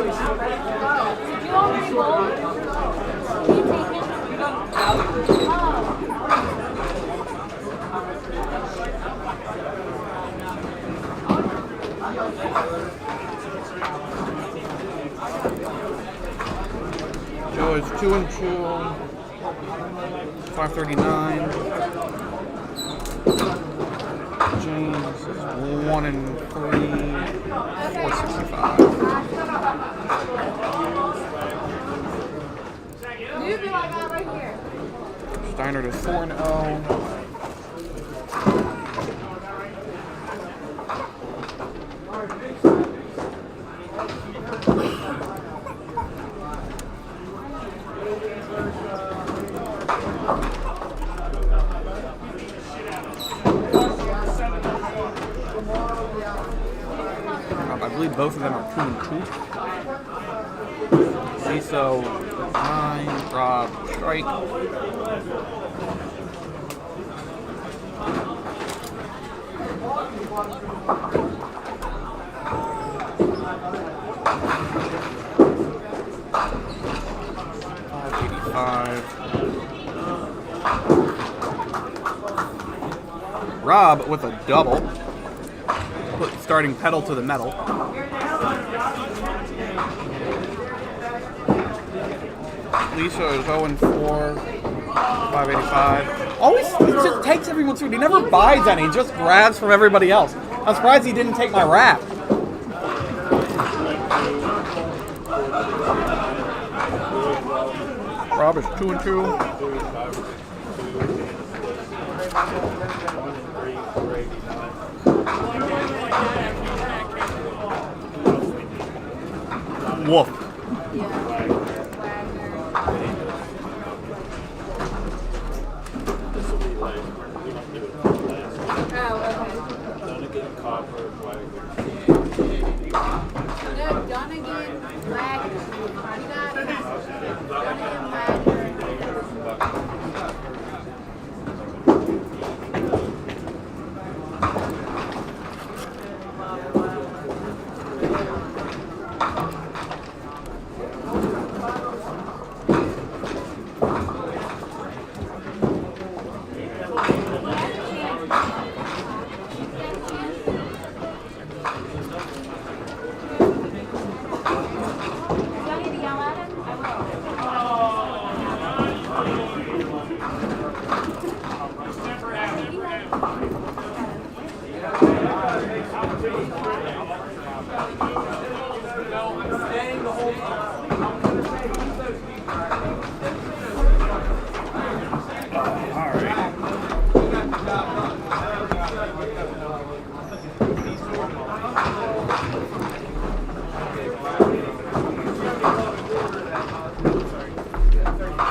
Did you already bowl? Can you take him?
Joe is 2 and 2. 539. James is 1 and 3. 465.
You be like that right here.
Steinert is 4 and 0. I believe both of them are 2 and 2. Ciso, 9, Rob, strike. Rob with a double. Put starting pedal to the metal. Lisa is 0 and 4. 585. Always he just takes everyone's food. He never buys any. He just grabs from everybody else. I'm surprised he didn't take my wrap. Rob is 2 and 2. Woof.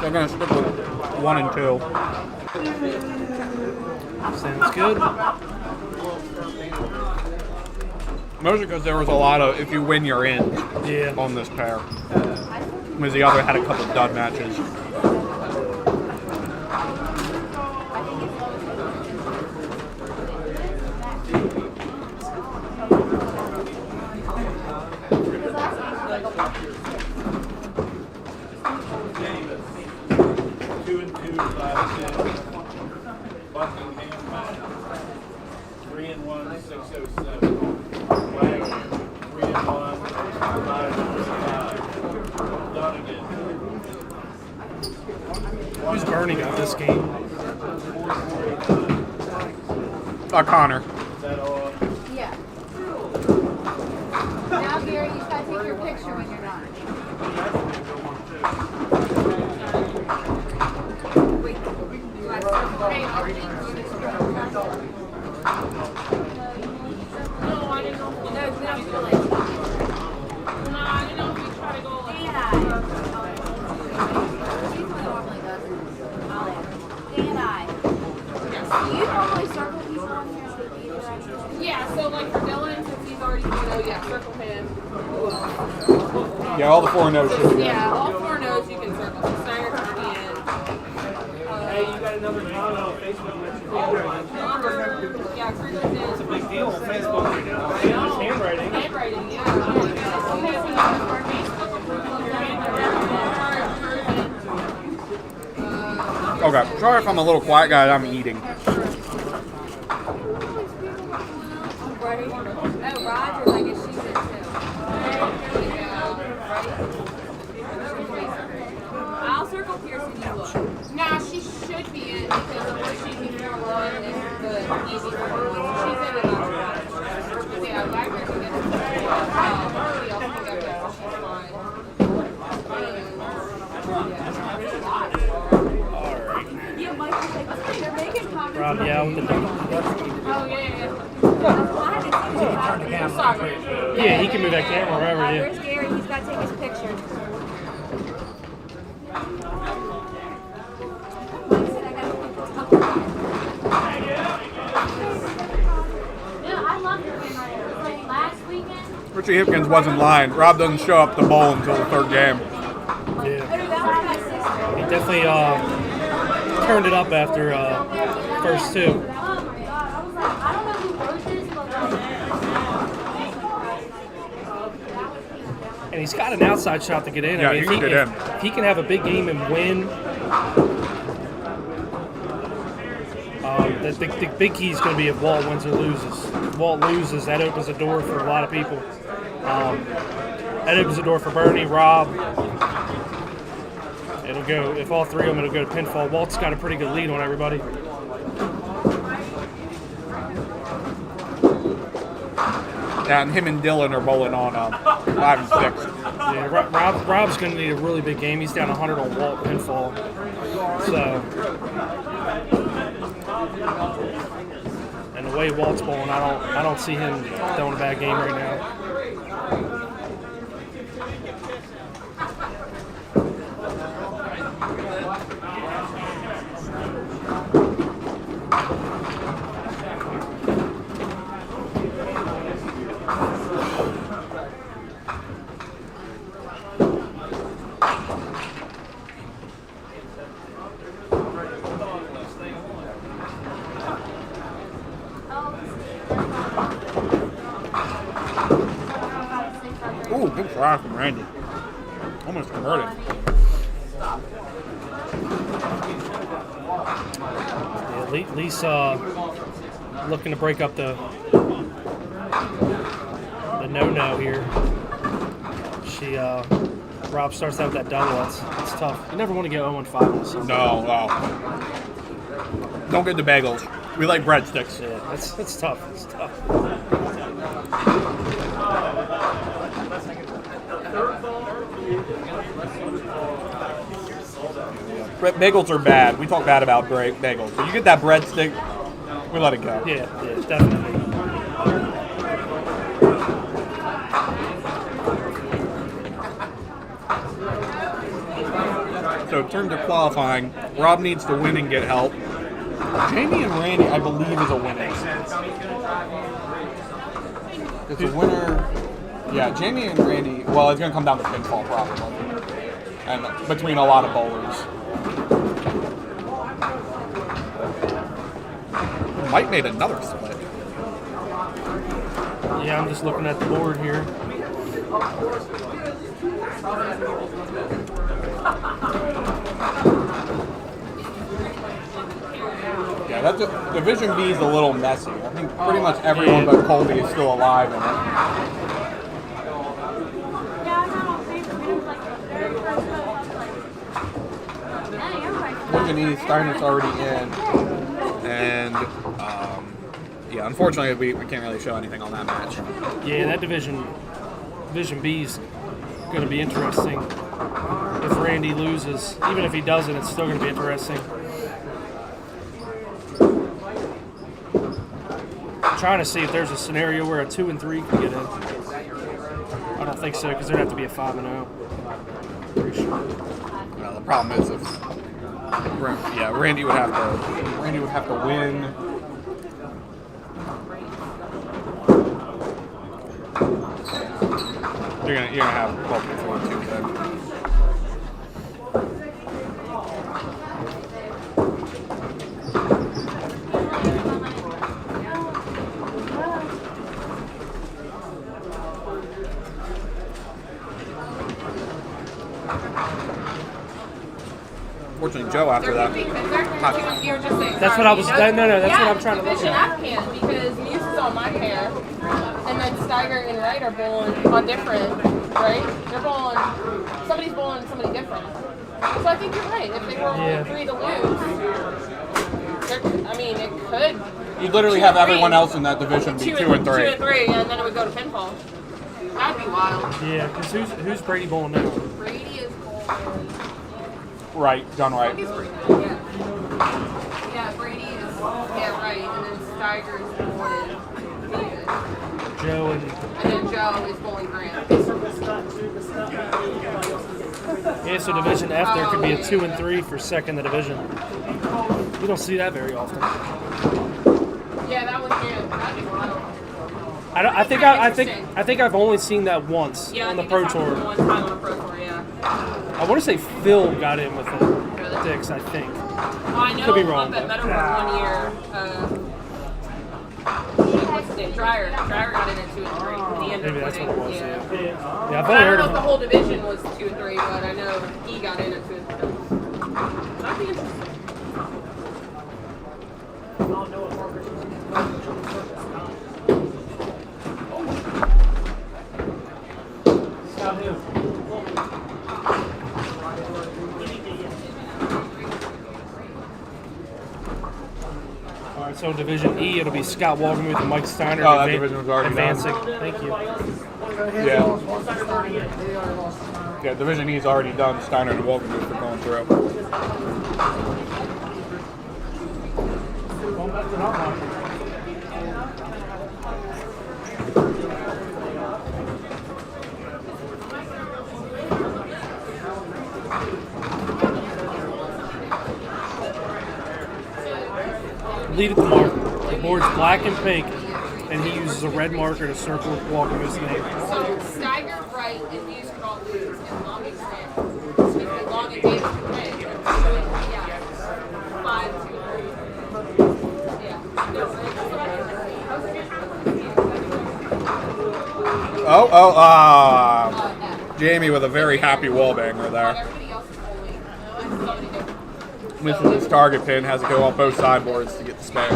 They're going to stick with 1 and 2.
Sounds good.
Mostly because there was a lot of if you win, you're in on this pair. Whereas the other had a couple dud matches.
Who's Bernie got this game?
Connor.
Yeah. Now, Gary, you gotta take your picture when you're done. Wait, you want to circle? No, I didn't know. No, we don't feel like. No, I didn't know if you try to go like that. You normally circle people on your Yeah, so like for Dylan, since he's already 4-0, yeah, circle him.
Yeah, all the 4-0 should be in.
Yeah, all 4-0s you can circle. So Steiner can be in.
Hey, you got another John on Facebook mentioned.
Yeah, Krieger's in.
It's a big deal on Facebook right now. It's handwriting.
Handwriting, yeah.
Okay, sorry if I'm a little quiet, guys. I'm eating.
Oh, Rogers, I guess she's in too. I'll circle Pearson, you look. Nah, she should be in because of what she's in for one and the easy one. She's in it last. Yeah, Wagner can get it. Nobody else can go there, so she's fine. Yeah, Michael's like, they're making comments.
Rob, yeah, with the dog.
Oh, yeah. Sorry.
Yeah, he can move that camera wherever, yeah.
Where's Gary? He's got to take his picture. Yeah, I love your camera. Like last weekend.
Richie Hipkins wasn't lying. Rob doesn't show up to bowl until the third game.
Yeah. He definitely turned it up after first two.
Oh my God. I was like, I don't know who wrote this, but
And he's got an outside shot to get in.
Yeah,
I mean,
he can get in.
if he can have a big game and win, the big key is going to be if Walt wins or loses. If Walt loses, that opens the door for a lot of people. That opens the door for Bernie, Rob. It'll go, if all three of them, it'll go to pinfall. Walt's got a pretty good lead on everybody.
Yeah, and him and Dylan are bowling on 5 and 6.
Yeah, Rob's going to need a really big game. He's down 100 on Walt pinfall. So, and the way Walt's bowling, I don't see him throwing a bad game right now.
Ooh, good try from Randy. Almost converted.
Yeah, Lisa looking to break up the no-no here. She Rob starts out with that double. It's tough. You never want to get 0-5 on something.
No, don't get the bagels. We like breadsticks.
Yeah, it's tough. It's tough.
Bagels are bad. We talk bad about bagels. So you get that breadstick, we let it go.
Yeah, definitely.
So in terms of qualifying, Rob needs to win and get help. Jamie and Randy, I believe, is a winner. It's a winner. Yeah, Jamie and Randy. Well, it's going to come down to pinfall probably, and between a lot of bowlers. Mike made another split.
Yeah, I'm just looking at the board here.
Yeah, that's Division B is a little messy. I think pretty much everyone but Colby is still alive in it. Division E, Steiner's already in, and yeah, unfortunately we can't really show anything on that match.
Yeah, that Division B is going to be interesting. If Randy loses, even if he doesn't, it's still going to be interesting. I'm trying to see if there's a scenario where a 2 and 3 can get in. I don't think so, because there'd have to be a 5 and 0. Pretty sure.
Well, the problem is if Randy would have to win. You're gonna have both of 4 and 2 then. Unfortunately, Joe after that.
That's
what I was. No, that's what I'm trying to look
Division
at.
F can because Muse is on my pair, and then Steiger and Wright are bowling on different, right? They're bowling. Somebody's bowling somebody different. So I think you're right. If they were only 3 to lose, I mean, it could.
You literally have everyone else in that division be 2 and 3.
2 and 3, and then it would go to pinfall. That'd be wild.
Yeah, because who's Brady bowling now?
Brady is bowling.
Right, John Wright.
Yeah, Brady is right, and then Steiger is bowling David.
Joe and
then Joe is bowling Grant.
Yeah, so Division F there could be a 2 and 3 for second the division. You don't see that very often.
Yeah, that was good. That'd be wild.
I think I've only seen that once on the Pro Tour.
One time on a Pro Tour, yeah.
I want to say Phil got in with it. Dix, I think.
I know.
Could be wrong.
But Meadow was 1 year. What's his name? Dryer. Dryer got in at 2 and 3. And he ended
Maybe
up
that's what it was.
winning.
Yeah, I've
I
only
don't
heard
know
of
if the whole division was 2 and 3, but I know he got in at 2 and 3. That'd be interesting.
Alright, so Division E, it'll be Scott Walkermuth and Mike Steiner
Oh, that division was already
advancing.
done.
Thank you.
Yeah, Division E is already done. Steiner and Walkermuth are going through.
Lead at the mark. The board's black and pink, and he uses a red marker to circle Walkermuth's name.
So Steiger, Wright, and Muse could all lose, and Long and Sam. Excuse me, Long and Davis could win. Yeah. 5, 2, 3. Yeah.
Jamie with a very happy wall banger there.
Everybody else is bowling. Somebody different.
Misses his target pin, has to go on both sideboards to get the spare.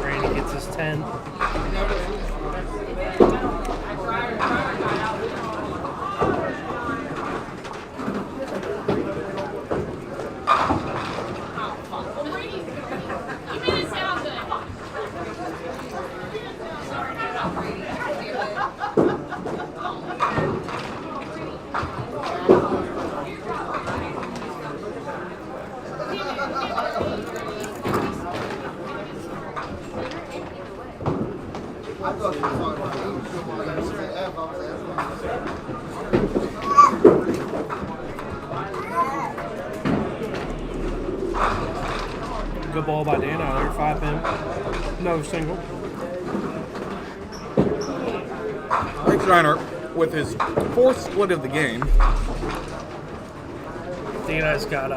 Randy gets his 10. Good ball by Dan out there, 5 pin. No single.
Mike Steiner with his fourth split of the game.
Dana's got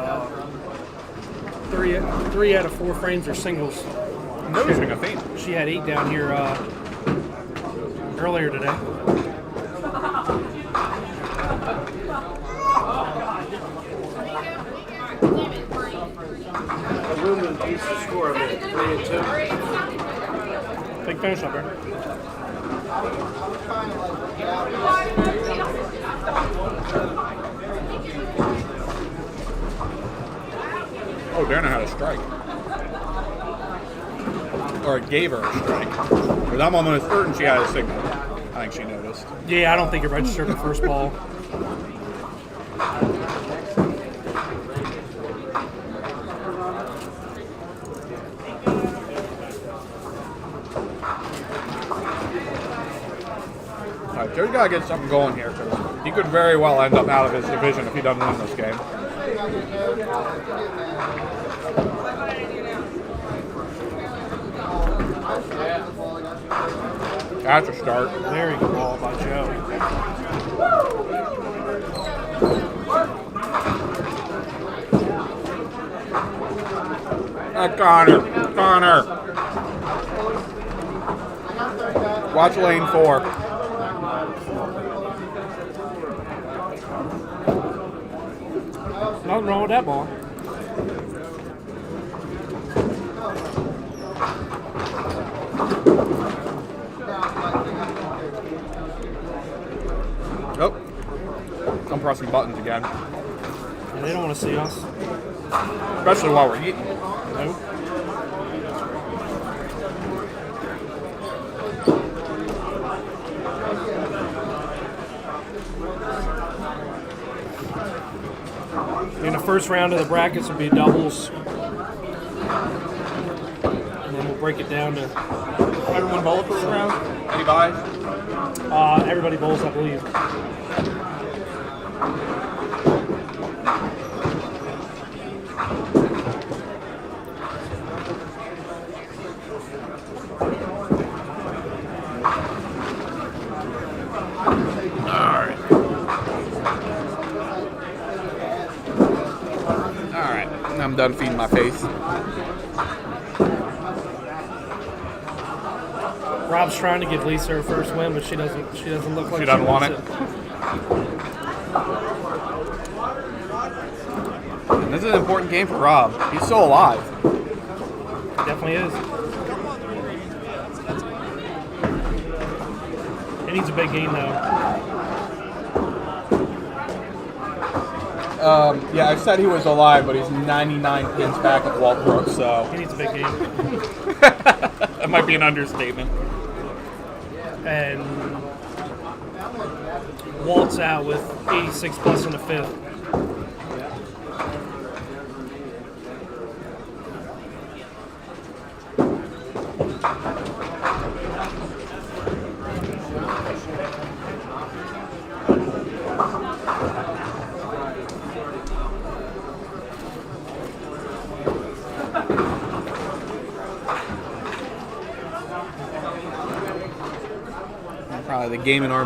three out of 4 frames are singles.
Noticing a theme.
She had 8 down here earlier today.
The women used to score a bit, 3-2.
Big finish up there.
Oh, Dana had a strike. Or it gave her a strike. Because I'm almost certain she had a signal. I think she noticed.
Yeah, I don't think it registered the first ball.
Alright, Joe's got to get something going here, because he could very well end up out of his division if he doesn't win this game. That's a start.
Very good ball by Joe.
Connor. Watch lane 4.
Nothing wrong with that ball.
Oh. I'm pressing buttons again.
Yeah, they don't want to see us.
Especially while we're eating.
Nope. In the first round of the brackets will be doubles. And then we'll break it down to
Everyone bowl first round? Any buys?
everybody bowls, I believe.
Alright, I'm done feeding my face.
Rob's trying to give Lisa her first win, but she doesn't look like
She doesn't want
wants
it. And this is an important game for Rob. He's still alive.
Definitely is. He needs a big game though.
Yeah, I said he was alive, but he's 99 pins back of Walt Brooks, so
He needs a big game.
that might be an understatement.
And Walt's out with 86 plus in the 5th.
Probably the game in our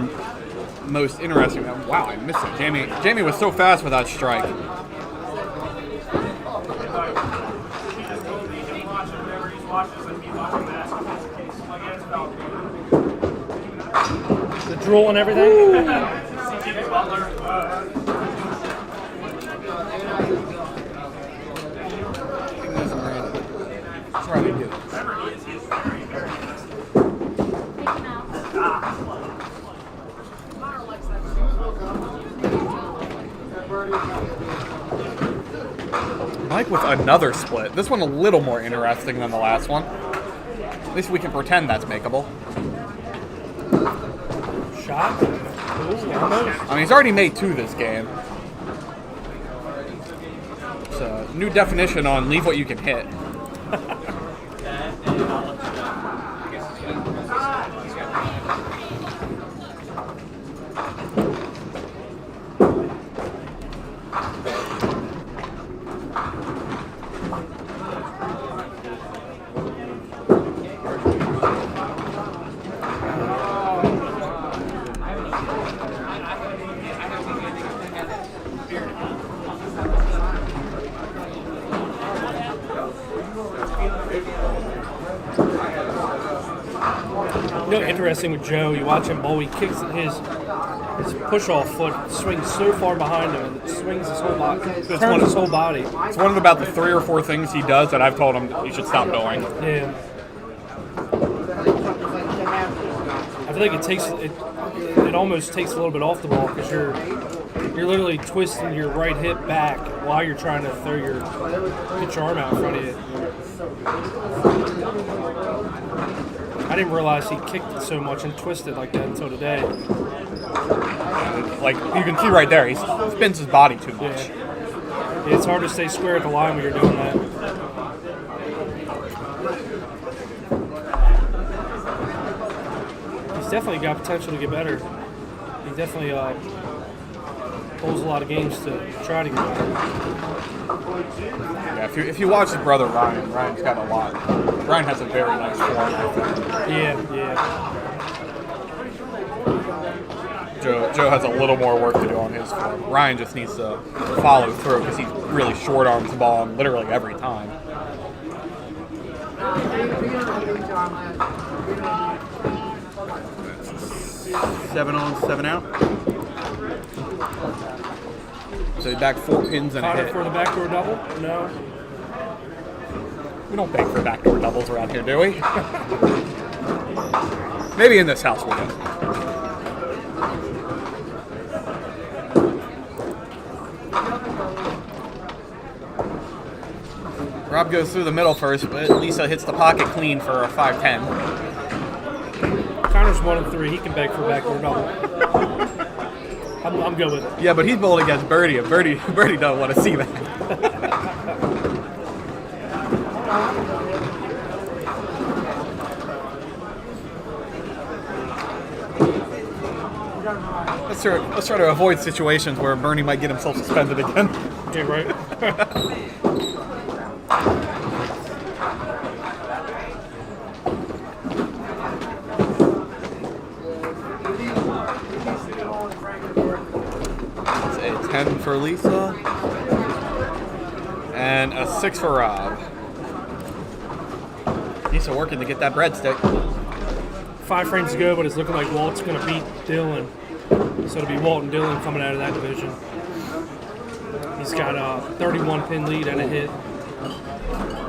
most interesting. Wow, I missed it. Jamie was so fast with that strike.
The drool and everything.
Try to get it. Mike with another split. This one a little more interesting than the last one. At least we can pretend that's makeable.
Shot. Ooh, almost.
I mean, he's already made 2 this game. It's a new definition on leave what you can hit.
interesting with Joe. You watch him bowl. He kicks his push-off foot swings so far behind him, and it swings his whole body, turns his whole body.
It's one of about the 3 or 4 things he does that I've told him he should stop doing.
Yeah. I feel like it almost takes a little bit off the ball because you're literally twisting your right hip back while you're trying to get your arm out in front of you. I didn't realize he kicked it so much and twisted like that until today.
Like you can see right there, he spins his body too much.
Yeah. It's hard to stay square at the line when you're doing that. He's definitely got potential to get better. He definitely holds a lot of games to try to get better.
Yeah, if you watch his brother Ryan's got a lot. Ryan has a very nice form, I think.
Yeah.
Joe has a little more work to do on his form. Ryan just needs to follow through because he really short arms the ball on literally every time. 7 on, 7 out. So he's back 4 pins and a hit.
For the backdoor double? No.
We don't beg for backdoor doubles around here, do we? Maybe in this house we do. Rob goes through the middle first, but Lisa hits the pocket clean for a 5-10.
Connor's 1-3. He can beg for backdoor double. I'm good with it.
Yeah, but he's bowled against Birdie, and Birdie doesn't want to see that. Let's try to avoid situations where Bernie might get himself suspended again.
Yeah, right.
It's a 10 for Lisa and a 6 for Rob. Lisa working to get that breadstick.
5 frames to go, but it's looking like Walt's going to beat Dylan. So it'll be Walt and Dylan coming out of that division. He's got a 31 pin lead and a hit.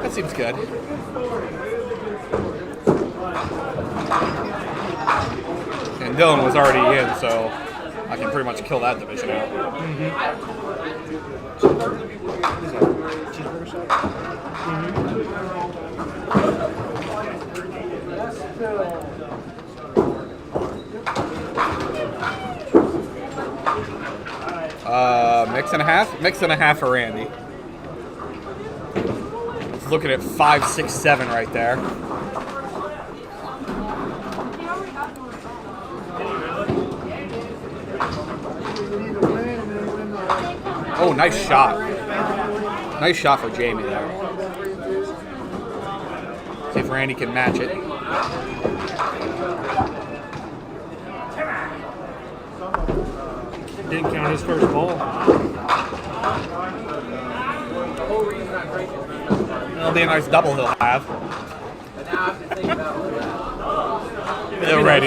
That seems good. And Dylan was already in, so I can pretty much kill that division out. Mix and a half? Mix and a half for Randy. He's looking at 5, 6, 7 right there. Oh, nice shot. Nice shot for Jamie there. See if Randy can match it.
Didn't count his first ball.
That'll be a nice double he'll have.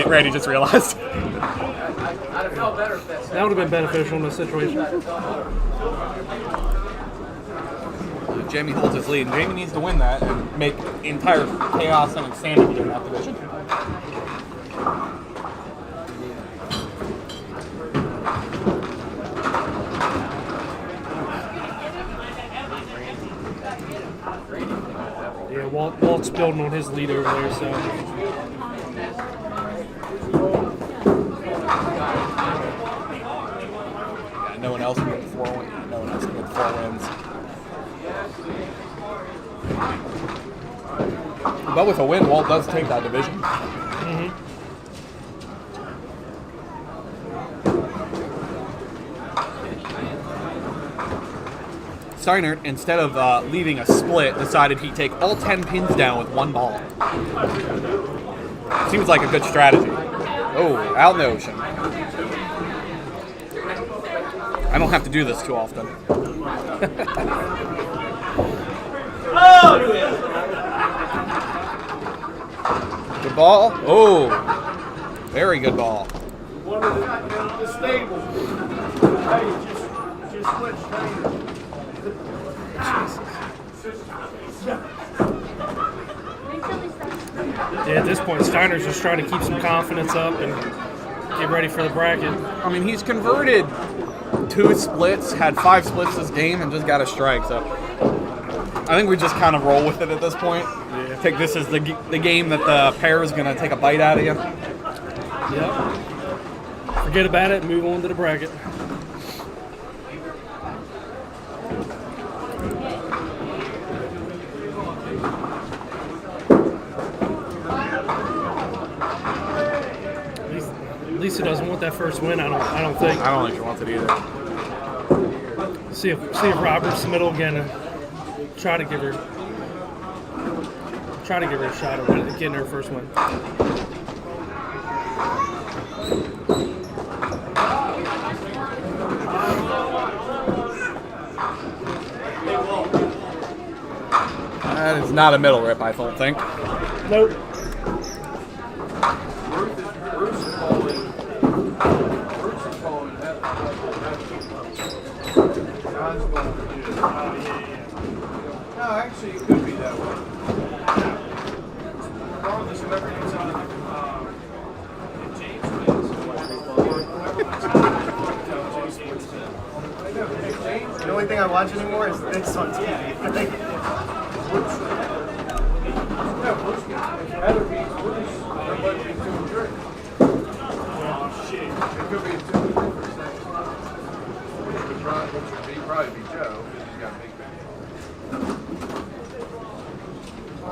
Randy just realized.
That would have been beneficial in this situation.
Jamie holds his lead, and Jamie needs to win that and make entire chaos and insanity in that division.
Yeah, Walt's building on his lead over there, so.
Yeah, no one else can get the 4 wins. No one else can get the 4 wins. But with a win, Walt does take that division. Steiner, instead of leaving a split, decided he'd take all 10 pins down with 1 ball. Seems like a good strategy. Oh, out in the ocean. I don't have to do this too often. Good ball. Oh. Very good ball.
One of the stable. Hey, just switch trainers.
Yeah, at this point, Steiner's just trying to keep some confidence up and get ready for the bracket.
I mean, he's converted 2 splits, had 5 splits this game, and just got a strike. So I think we just kind of roll with it at this point. Yeah. I think this is the game that the pair is going to take a bite out of you.
Yep. Forget about it and move on to the bracket. Lisa doesn't want that first win. I don't think.
I don't think she wants it either.
See if Robert's the middle again and try to give her a shot at getting her first win.
That is not a middle rip, I don't think.
Nope.
No, actually, it could be that way. Regardless of everything's on James wins.
The only thing I watch anymore is this on TV.
It could be a 2-3%. Which would probably be Joe. He's got a big man.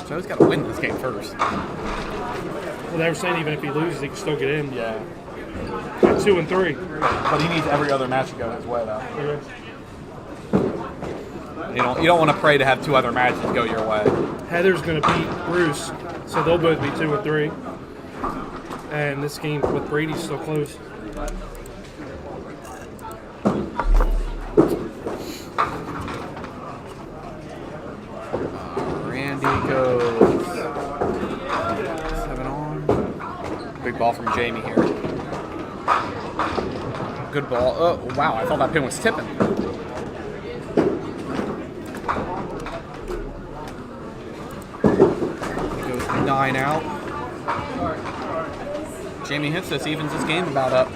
Joe's got to win this game first.
Well, they were saying even if he loses, he can still get in.
Yeah.
2 and 3.
But he needs every other match to go his way, though. You don't want to pray to have 2 other matches go your way.
Heather's going to beat Bruce, so they'll both be 2 and 3. And this game with Brady's still close.
Randy goes 7 on. Big ball from Jamie here. Good ball. Oh, wow, I thought that pin was tipping. He goes 9 out. Jamie hits this, evens this game about up.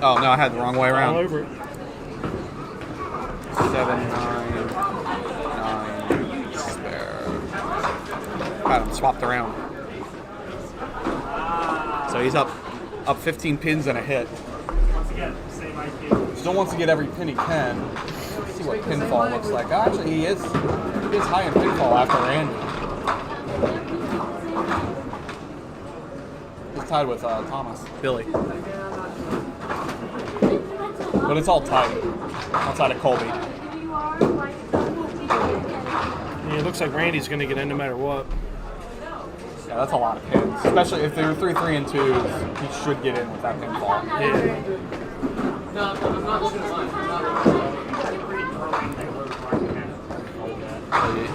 Oh, no, I had the wrong way around.
All over it.
7, 9, 9, spare. Got him swapped around. So he's up 15 pins and a hit. Still wants to get every pin he can. Let's see what pinfall looks like. Actually, he is high in pinfall after Randy. He's tied with Thomas, Billy. But it's all tight outside of Colby.
Yeah, it looks like Randy's going to get in no matter what.
Yeah, that's a lot of pins. Especially if they're 3, 3, and 2s, he should get in with that pinfall.
Yeah.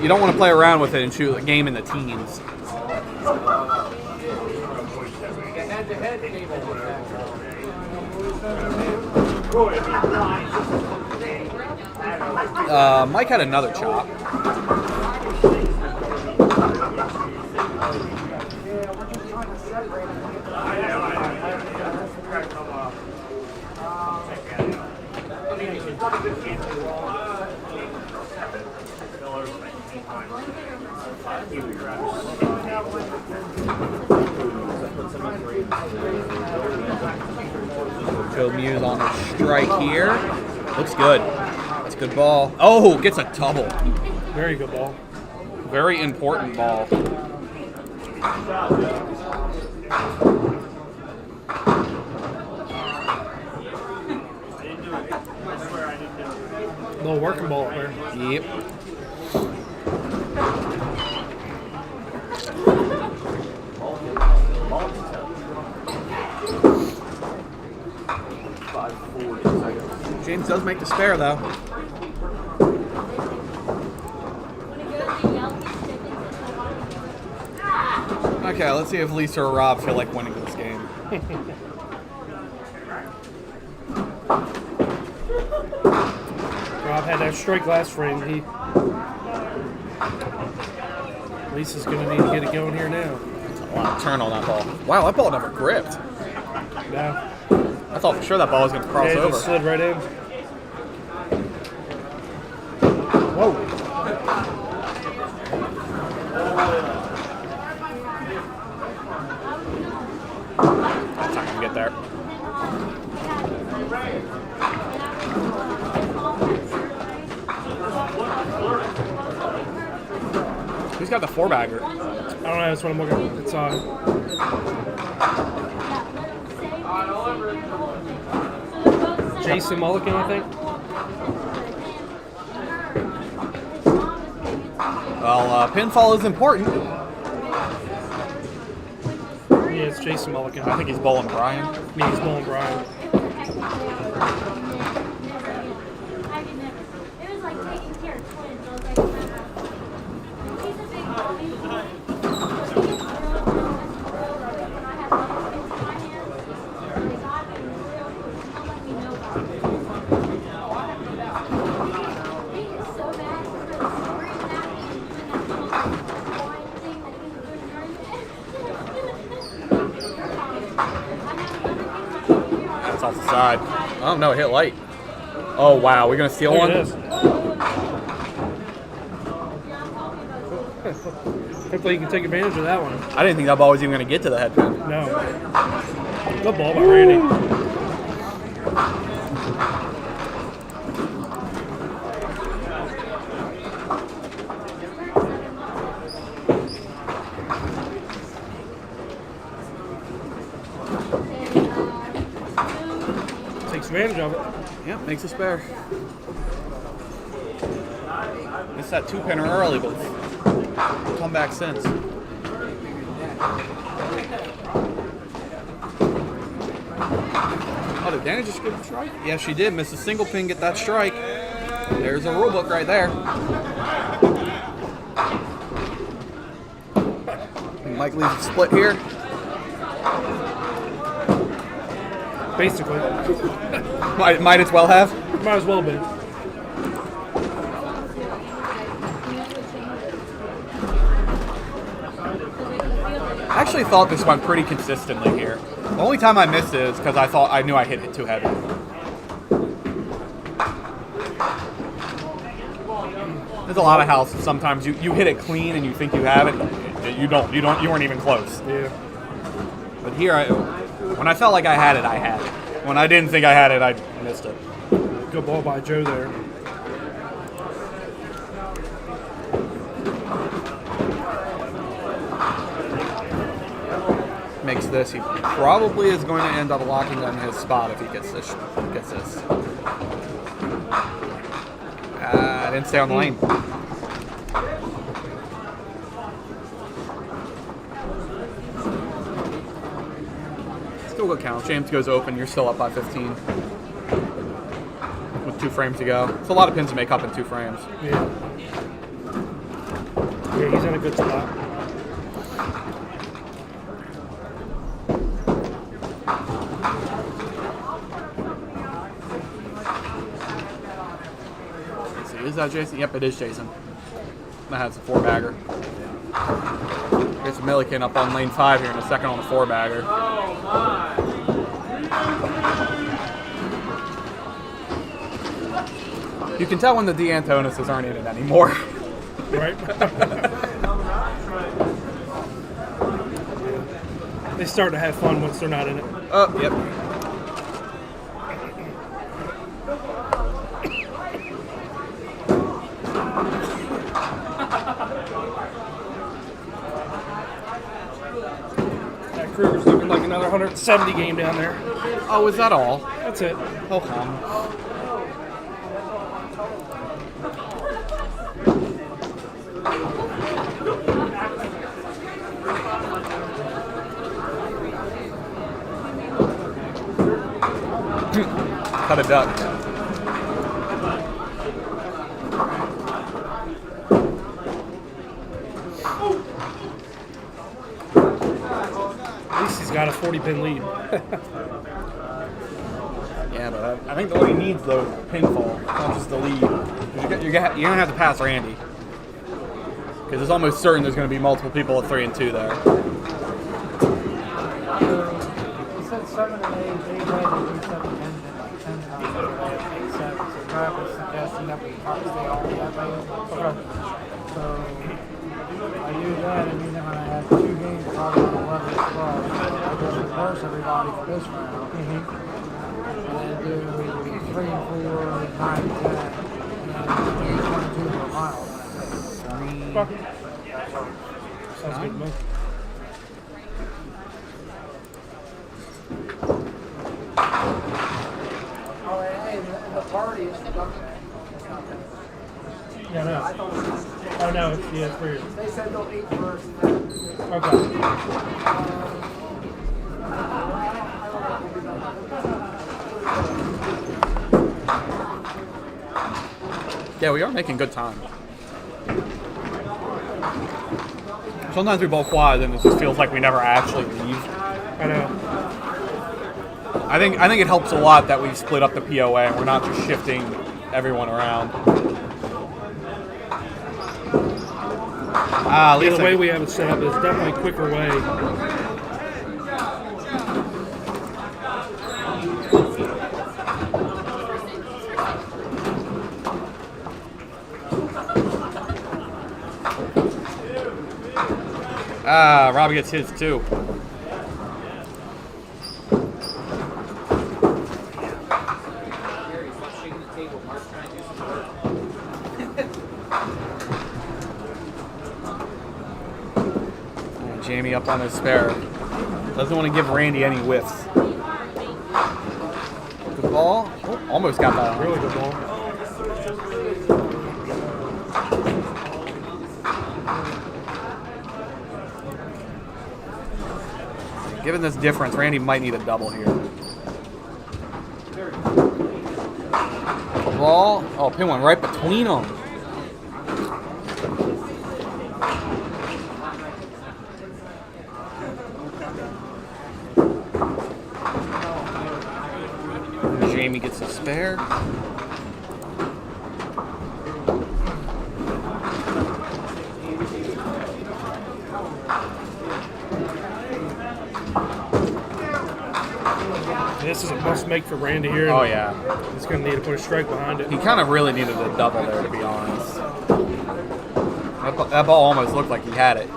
You don't want to play around with it and shoot a game in the teens. Mike had another chop. Joe Muse on a strike here. Looks good. That's a good ball. Oh, gets a double.
Very good ball.
Very important ball.
Little working ball up there.
Yep. James does make the spare, though. Okay, let's see if Lisa or Rob feel like winning this game.
Rob had that straight last frame. Lisa's going to need to get it going here now.
I want to turn on that ball. Wow, that ball never gripped.
No.
I thought for sure that ball was going to cross
It
over.
just slid right in. Whoa.
That's not going to get there. Who's got the 4-bagger?
I don't know. That's what I'm looking at. It's Jason Mulligan, I think.
Well, pinfall is important.
Yeah, it's Jason Mulligan.
I think he's bowling Brian.
Yeah, he's bowling Brian.
That's off the side. Oh no, it hit light. Oh wow, we're gonna steal one?
Hopefully you can take advantage of that one.
I didn't think that ball was even gonna get to the head pin.
No. Good ball by Randy. Takes advantage of it.
Yep, makes a spare. Missed that 2-pinner early, but come back since. Oh, did Danny just get a strike? Yeah, she did. Miss a single pin, get that strike. There's a rule book right there. Mike leaves a split here.
Basically.
Might as well have.
Might as well be.
I actually thought this went pretty consistently here. The only time I missed it is because I knew I hit it too heavy. There's a lot of houses. Sometimes you hit it clean and you think you have it. You don't. You weren't even close.
Yeah.
But here, when I felt like I had it, I had it. When I didn't think I had it, I missed it.
Good ball by Joe there.
Makes this. He probably is going to end up locking on his spot if he gets this. I didn't stay on the lane. Still good count. James goes open. You're still up by 15 with 2 frames to go. It's a lot of pins to make up in 2 frames.
Yeah. Yeah, he's in a good spot.
Is that Jason? Yep, it is Jason. That has a 4-bagger. Gets a Milliken up on lane 5 here in a second on the 4-bagger. You can tell when the DeAntonises aren't in it anymore.
Right? They start to have fun once they're not in it.
Oh, yep.
Kruger's looking like another 170 game down there.
Oh, is that all?
That's it.
Oh, come. Cut a duck.
He's got a 40-pin lead.
Yeah, but I think all he needs though is pinfall, not just the lead. You're gonna have to pass Randy because it's almost certain there's gonna be multiple people at 3 and 2 there.
He said 7 and 8. They had to do 7 and 10 times. 8, 7. So Brad was suggesting that we stay all that way. Okay. So I do that, and then when I had 2 games, probably on 11 and 12, I just reverse everybody for this round. And then do 3 and 4, 9 and 10, and then 8, 1 and 2 for a mile.
Sounds good to me.
Oh, hey, the party is
Yeah, no. Oh, no, it's weird.
They said they'll eat first.
Okay.
Yeah, we are making good time. Sometimes we both quad and it just feels like we never actually leave.
I know.
I think it helps a lot that we've split up the POA and we're not just shifting everyone around.
The way we have it set up is definitely a quicker way.
Robbie gets his too. Jamie up on his spare. Doesn't want to give Randy any whiffs. Good ball. Oh, almost got that.
Really good ball.
Given this difference, Randy might need a double here. Ball. Oh, pin one right between them. Jamie gets a spare.
This is a must make for Randy here.
Oh, yeah.
He's going to need to put a strike behind it.
He kind of really needed a double there, to be honest. That ball almost looked like he had it.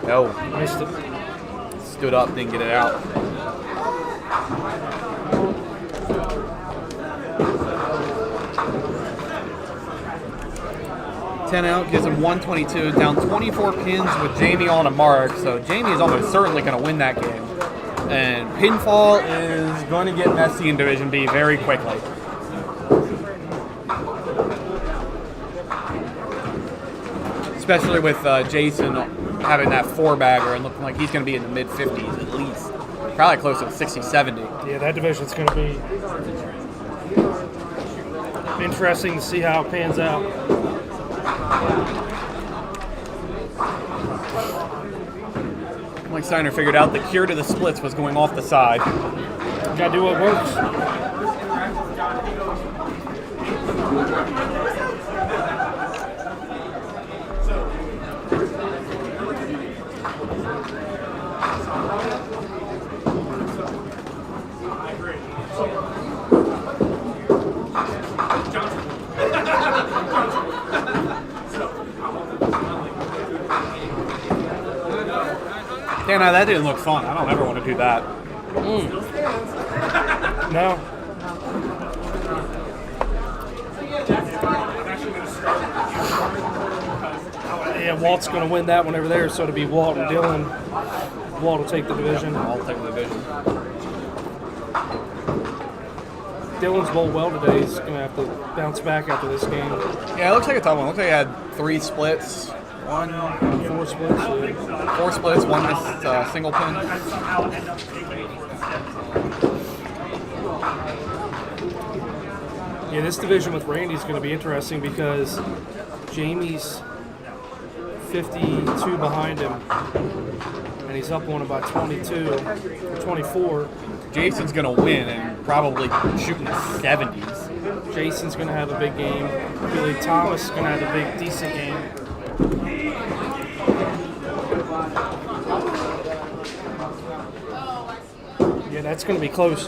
No.
Missed it.
Stood up, didn't get it out. Out gives him 122, down 24 pins with Jamie on a mark, so Jamie is almost certainly going to win that game. And pinfall is going to get messy in Division B very quickly. Especially with Jason having that 4-bagger and looking like he's going to be in the mid-50s at least. Probably close to 60, 70.
Yeah, that division's going to be interesting to see how it pans out.
Mike Steiner figured out the cure to the splits was going off the side.
Gotta do what works.
Yeah, no, that didn't look fun. I don't ever want to do that.
No. Yeah, Walt's going to win that one over there, so it'll be Walt and Dylan. Walt will take the division.
I'll take the division.
Dylan's bowled well today. He's going to have to bounce back after this game.
Yeah, it looks like a tough one. It looks like he had 3 splits. 4
splits.
4 splits, 1 missed single pin.
Yeah, this division with Randy is going to be interesting because Jamie's 52 behind him, and he's up on him by 22 or 24.
Jason's going to win and probably shooting the 70s.
Jason's going to have a big game. Billy Thomas is going to have a big, decent game. Yeah, that's going to be close.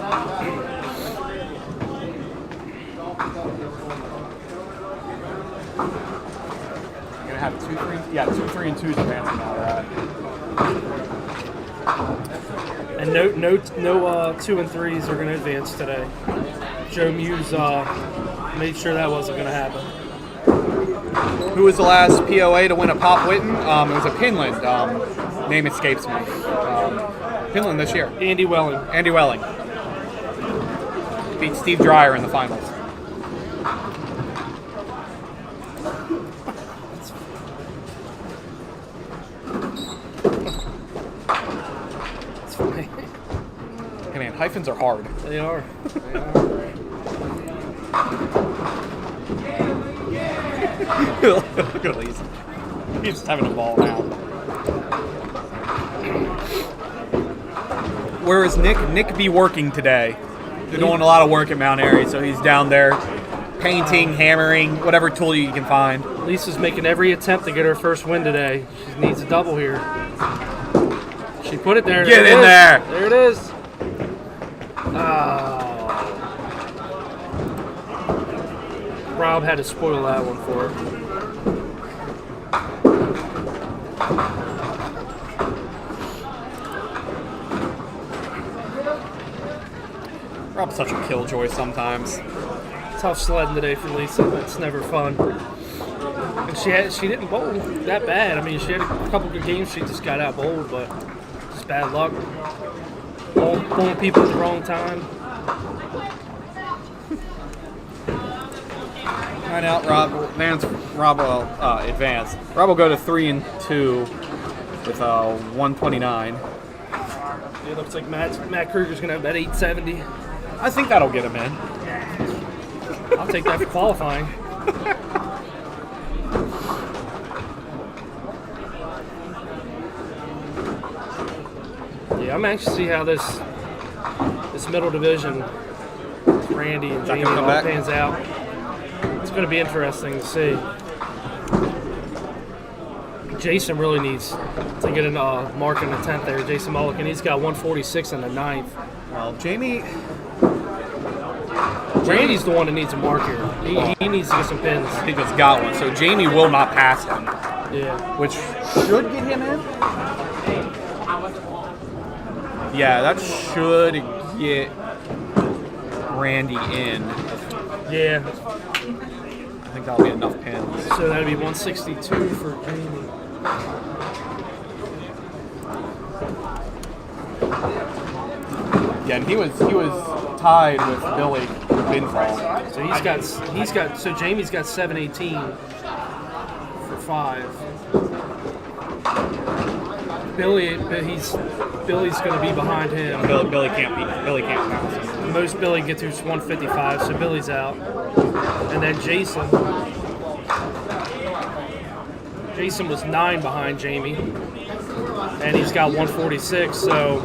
Gonna have 2, 3, yeah, 2, 3, and 2s advancing out of that.
And no 2 and 3s are going to advance today. Joe Muse made sure that wasn't going to happen.
Who was the last POA to win a Pop Whitten? It was a Pinland. Name escapes me. Pinland this year.
Andy Welling.
Andy Welling. Beat Steve Dreyer in the finals.
It's funny.
Hey man, hyphens are hard.
They are.
Look at Elise. He's just having a ball now. Where is Nick? Nick be working today. They're doing a lot of work at Mount Airy, so he's down there painting, hammering, whatever tool you can find.
Lisa's making every attempt to get her first win today. She needs a double here. She put it there.
Get in there.
There it is. Rob had to spoil that one for her.
Rob's such a killjoy sometimes.
Tough sledding today for Lisa. That's never fun. And she didn't bowl that bad. I mean, she had a couple good games. She just got out bowled, but just bad luck. Bowling people at the wrong time.
9 out. Rob will advance. Rob will go to 3 and 2 with 129.
It looks like Matt Kruger's gonna have that 870.
I think that'll get him in.
I'll take that for qualifying. Yeah, I'm anxious to see how this middle division, Randy and Jamie, all pans out. It's going to be interesting to see. Jason really needs to get a mark in the 10th there. Jason Mulligan, he's got 146 in the 9th.
Well,
Randy's the one that needs a mark here. He needs to get some pins.
He just got one, so Jamie will not pass him.
Yeah.
Which should get him in? Yeah, that should get Randy in.
Yeah.
I think that'll be enough pins.
So that'd be 162 for Jamie.
Yeah, and he was tied with Billy Binfall.
So Jamie's got 718 for 5. Billy's going to be behind him.
Billy can't pass him.
The most Billy gets to is 155, so Billy's out. And then Jason was 9 behind Jamie, and he's got 146. So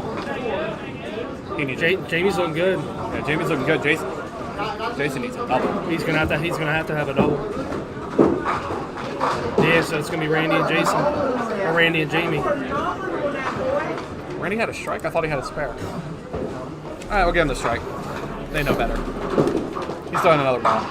Jamie's looking good.
Yeah, Jamie's looking good. Jason needs a double.
He's gonna have to have a double. Yeah, so it's gonna be Randy and Jason, or Randy and Jamie.
Randy had a strike. I thought he had a spare. All right, we'll give him the strike. They know better. He's throwing another ball.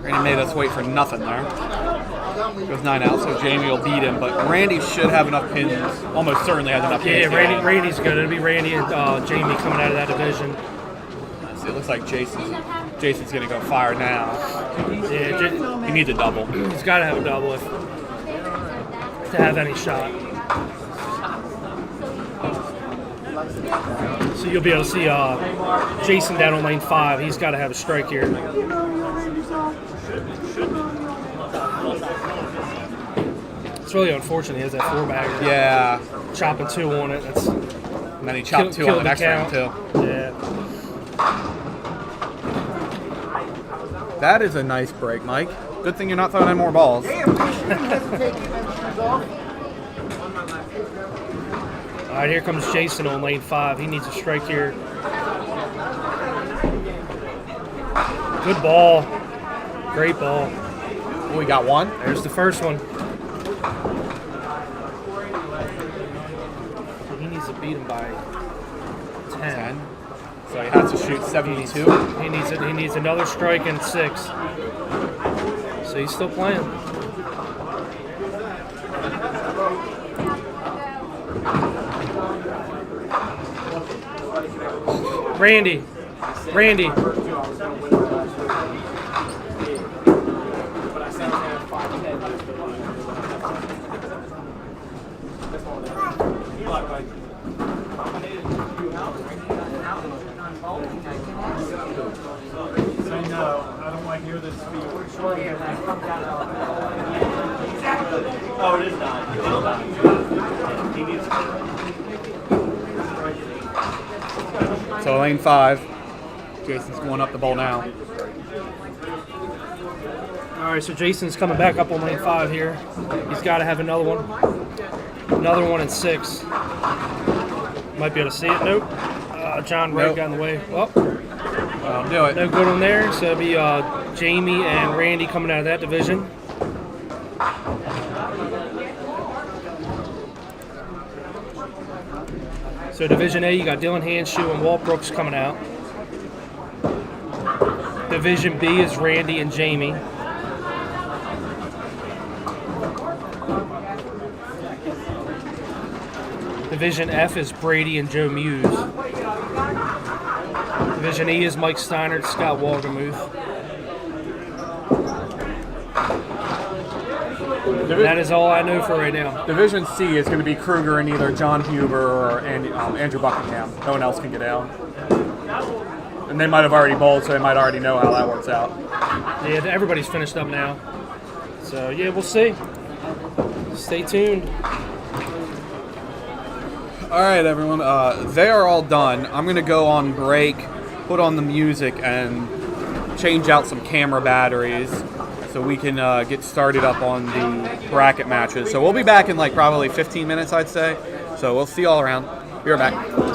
Randy made us wait for nothing there. Goes 9 out, so Jamie will beat him, but Randy should have enough pins. Almost certainly has enough pins.
Yeah, Randy's good. It'll be Randy and Jamie coming out of that division.
So it looks like Jason's going to go fire now.
Yeah,
he needs a double.
He's got to have a double to have any shot. So you'll be able to see Jason down on lane 5. He's got to have a strike here. It's really unfortunate he has that 4-bagger.
Yeah.
Chopping 2 on it. That's,
and then he chopped 2 on the next round, too.
Yeah.
That is a nice break, Mike. Good thing you're not throwing any more balls.
All right, here comes Jason on lane 5. He needs a strike here. Good ball. Great ball.
We got one.
There's the first one. He needs to beat him by 10.
So he has to shoot 72.
He needs another strike and 6. So he's still playing. Randy.
I don't want to hear this speech. Oh, it is not.
So lane 5. Jason's going up the ball now.
All right, so Jason's coming back up on lane 5 here. He's got to have another one. Another one in 6. Might be able to see it. Nope. John Ray got in the way. Well,
I'll do it.
No good on there. So it'll be Jamie and Randy coming out of that division. So Division A, you got Dylan Hanshoe and Walt Brooks coming out. Division B is Randy and Jamie. Division F is Brady and Joe Muse. Division E is Mike Steiner and Scott Walgermuth. That is all I know for right now.
Division C is going to be Kruger and either John Huber or Andrew Buckingham. No one else can get out. And they might have already bowled, so they might already know how that works out.
Yeah, everybody's finished up now. So, yeah, we'll see. Stay tuned.
All right, everyone. They are all done. I'm going to go on break, put on the music, and change out some camera batteries so we can get started up on the bracket matches. So we'll be back in like probably 15 minutes, I'd say. So we'll see you all around. Be right back.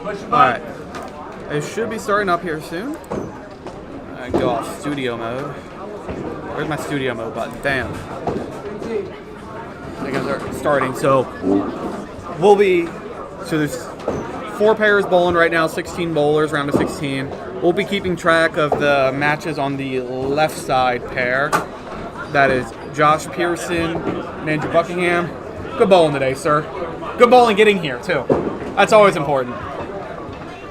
Alright. It should be starting up here soon. I go off studio mode. Where's my studio mode button? Damn. I guess they're starting. So there's 4 pairs bowling right now, 16 bowlers, round of 16. We'll be keeping track of the matches on the left side pair. That is Josh Pearson and Andrew Buckingham. Good bowling today, sir. Good bowling getting here, too. That's always important.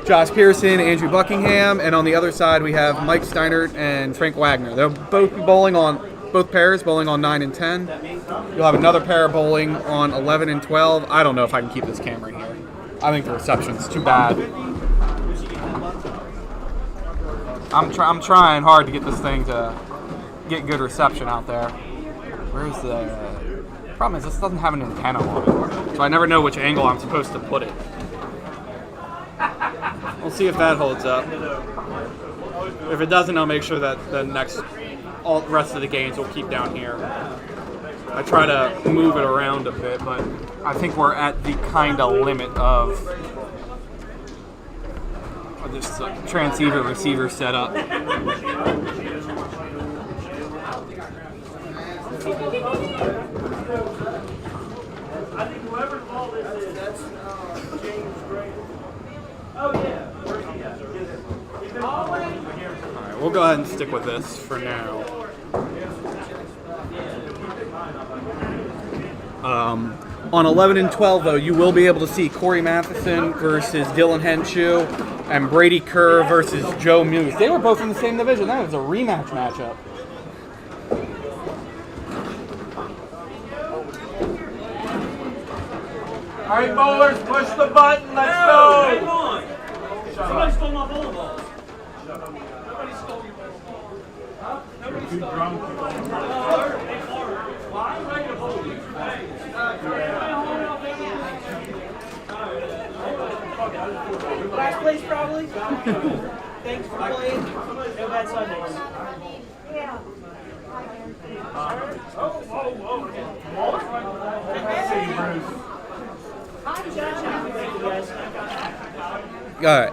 Josh Pearson, Andrew Buckingham, and on the other side we have Mike Steinert and Frank Wagner. They'll both be both pairs bowling on 9 and 10. You'll have another pair bowling on 11 and 12. I don't know if I can keep this camera here. I think the reception's too bad. I'm trying hard to get this thing to get good reception out there. Where's the problem? Is this doesn't have an antenna on it, so I never know which angle I'm supposed to put it. We'll see if that holds up. If it doesn't, I'll make sure that the rest of the games will keep down here. I try to move it around a bit, but I think we're at the kind of limit of this transceiver receiver setup.
I think whoever called this is, that's James Gray. Oh, yeah.
Alright, we'll go ahead and stick with this for now. On 11 and 12, though, you will be able to see Corey Matheson versus Dylan Henshaw and Brady Kerr versus Joe Muse. They were both in the same division. That was a rematch matchup.
All right, bowlers, push the button. Let's go.
Hang on. Somebody stole my bowling balls. Nobody stole your bowling balls. Huh? Nobody stole your bowling balls. Why? I'm ready to hold you.
Last place, probably. Thanks for playing. No bad Sundays. Yeah.
Alright.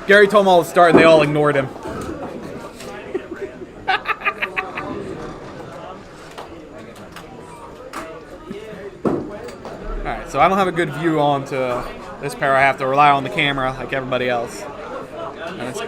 Gary told them all to start and they all ignored him. Alright, so I don't have a good view onto this pair. I have to rely on the camera like everybody else. And it's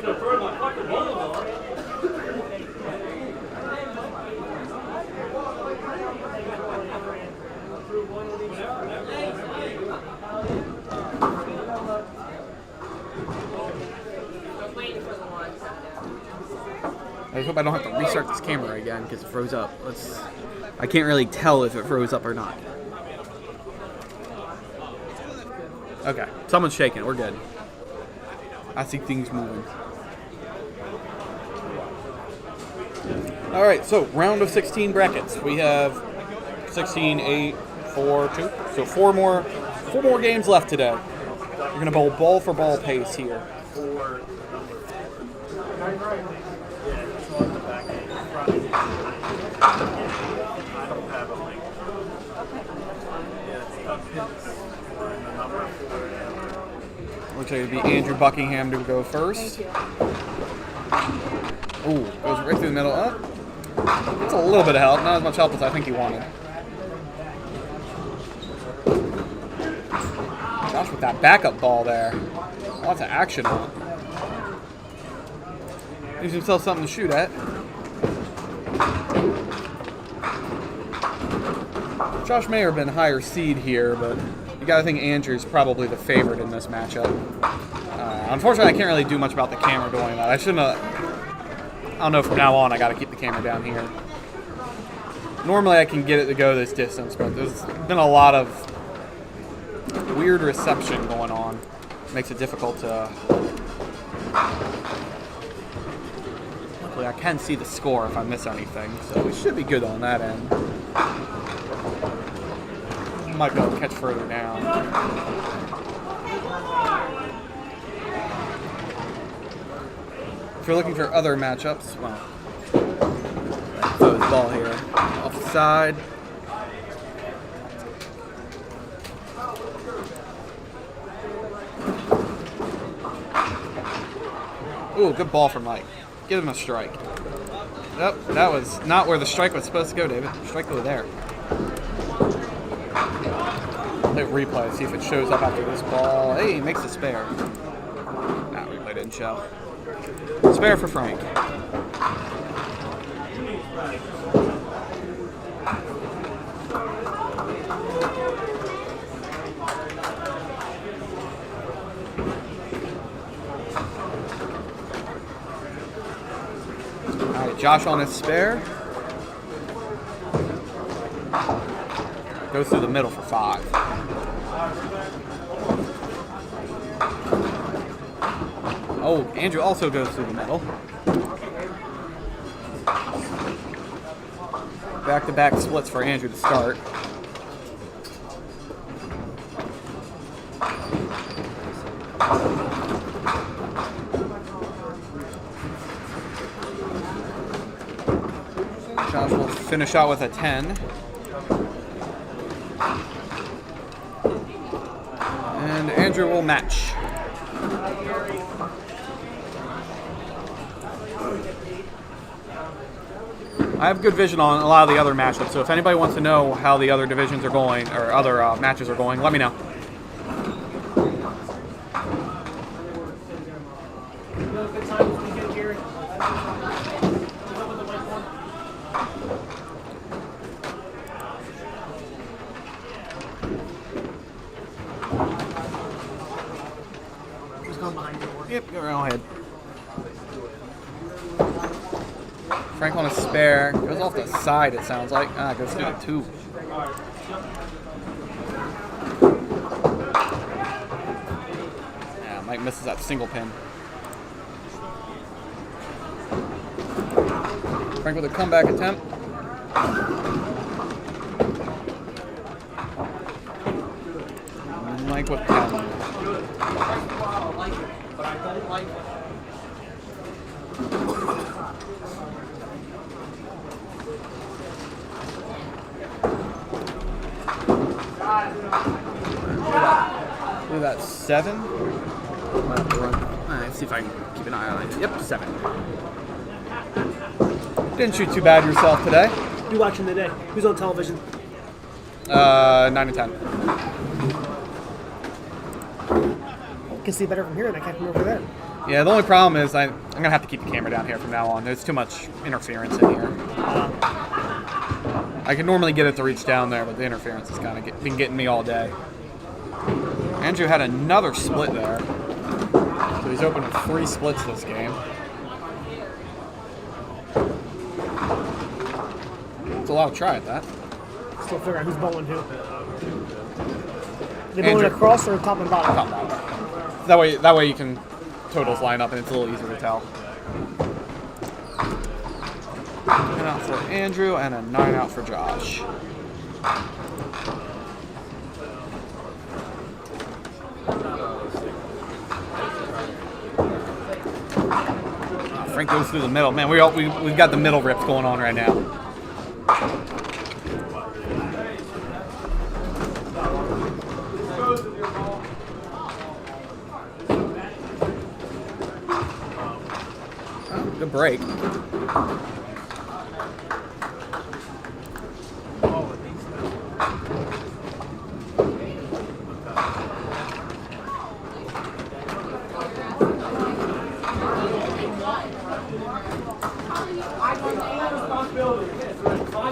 I hope I don't have to restart this camera again because it froze up. I can't really tell if it froze up or not. Okay, someone's shaking. We're good. I see things moving. All right, so round of 16 brackets. We have 16, 8, 4, 2. So four more games left today. You're gonna bowl ball for ball pace here. Looks like it'd be Andrew Buckingham to go first. Ooh, goes right through the middle. It's a little bit of help, not as much help as I think he wanted. Josh with that backup ball there. Lots of action on it. Gives himself something to shoot at. Josh may have been higher seed here, but you gotta think Andrew's probably the favorite in this matchup. Unfortunately, I can't really do much about the camera doing that. I don't know, from now on I gotta keep the camera down here. Normally I can get it to go this distance, but there's been a lot of weird reception going on. Makes it difficult to... Luckily I can see the score if I miss anything, so we should be good on that end. Might be able to catch further down. If you're looking for other matchups, well, throw his ball here off the side. Ooh, good ball from Mike. Give him a strike. Yep, that was not where the strike was supposed to go, David. Strike over there. Play replay, see if it shows up after this ball. Hey, he makes a spare. Nah, replay didn't show. Spare for Frank. All right, Josh on his spare. Goes through the middle for 5. Oh, Andrew also goes through the middle. Back-to-back splits for Andrew to start. Josh will finish out with a 10. And Andrew will match. I have good vision on a lot of the other matchups, so if anybody wants to know how the other divisions are going, or other matches are going, let me know. Yep, go right ahead. Frank on a spare. Goes off the side, it sounds like. Ah, goes through the 2. Yeah, Mike misses that single pin. Frank with a comeback attempt. And Mike with 10.
But I don't like it.
Look at that, 7. Let's see if I can keep an eye on it. Yep, 7. Didn't shoot too bad yourself today.
Who you watching today? Who's on television?
9 and 10.
I can see better from here than I can from over there.
Yeah, the only problem is I'm going to have to keep the camera down here from now on. There's too much interference in here. I can normally get it to reach down there, but the interference has kind of been getting me all day. Andrew had another split there. So he's opened with 3 splits this game. It's a lot of try at that.
Still figure out who's bowling who. They bowling across or top and bottom?
Top and bottom. That way you can totals line up and it's a little easier to tell. 10 out for Andrew and a 9 out for Josh. Frank goes through the middle. Man, we've got the middle rips going on right now. Oh, good break.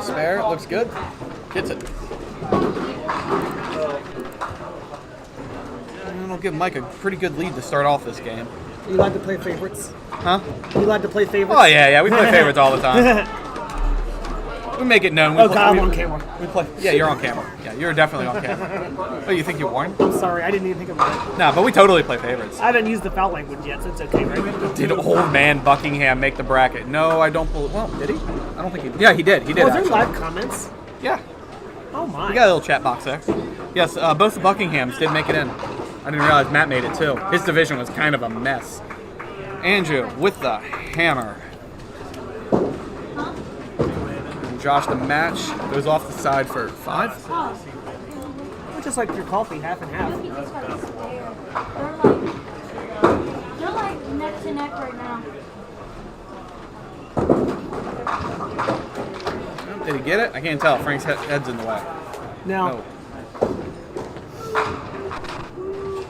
Spare, looks good. Gets it. And it'll give Mike a pretty good lead to start off this game.
You like to play favorites?
Huh?
You like to play favorites?
Oh, yeah, we play favorites all the time. We make it known.
I'm on camera.
We play. Yeah, you're on camera. Yeah, you're definitely on camera. Oh, you think you weren't?
I'm sorry, I didn't even think about it.
No, but we totally play favorites.
I haven't used the foul language yet, so it's okay, right?
Did old man Buckingham make the bracket? No, I don't believe. Well, did he? I don't think he did. Yeah, he did. He did.
Was there
actually.
live comments?
Yeah.
Oh, my.
We got a little chat box there. Yes, both the Buckinghams did make it in. I didn't realize Matt made it too. His division was kind of a mess. Andrew with the hammer. And Josh the match goes off the side for 5.
Just like your coffee, half and half.
They're like neck to neck right now.
Did he get it? I can't tell. Frank's head's in the way.
No.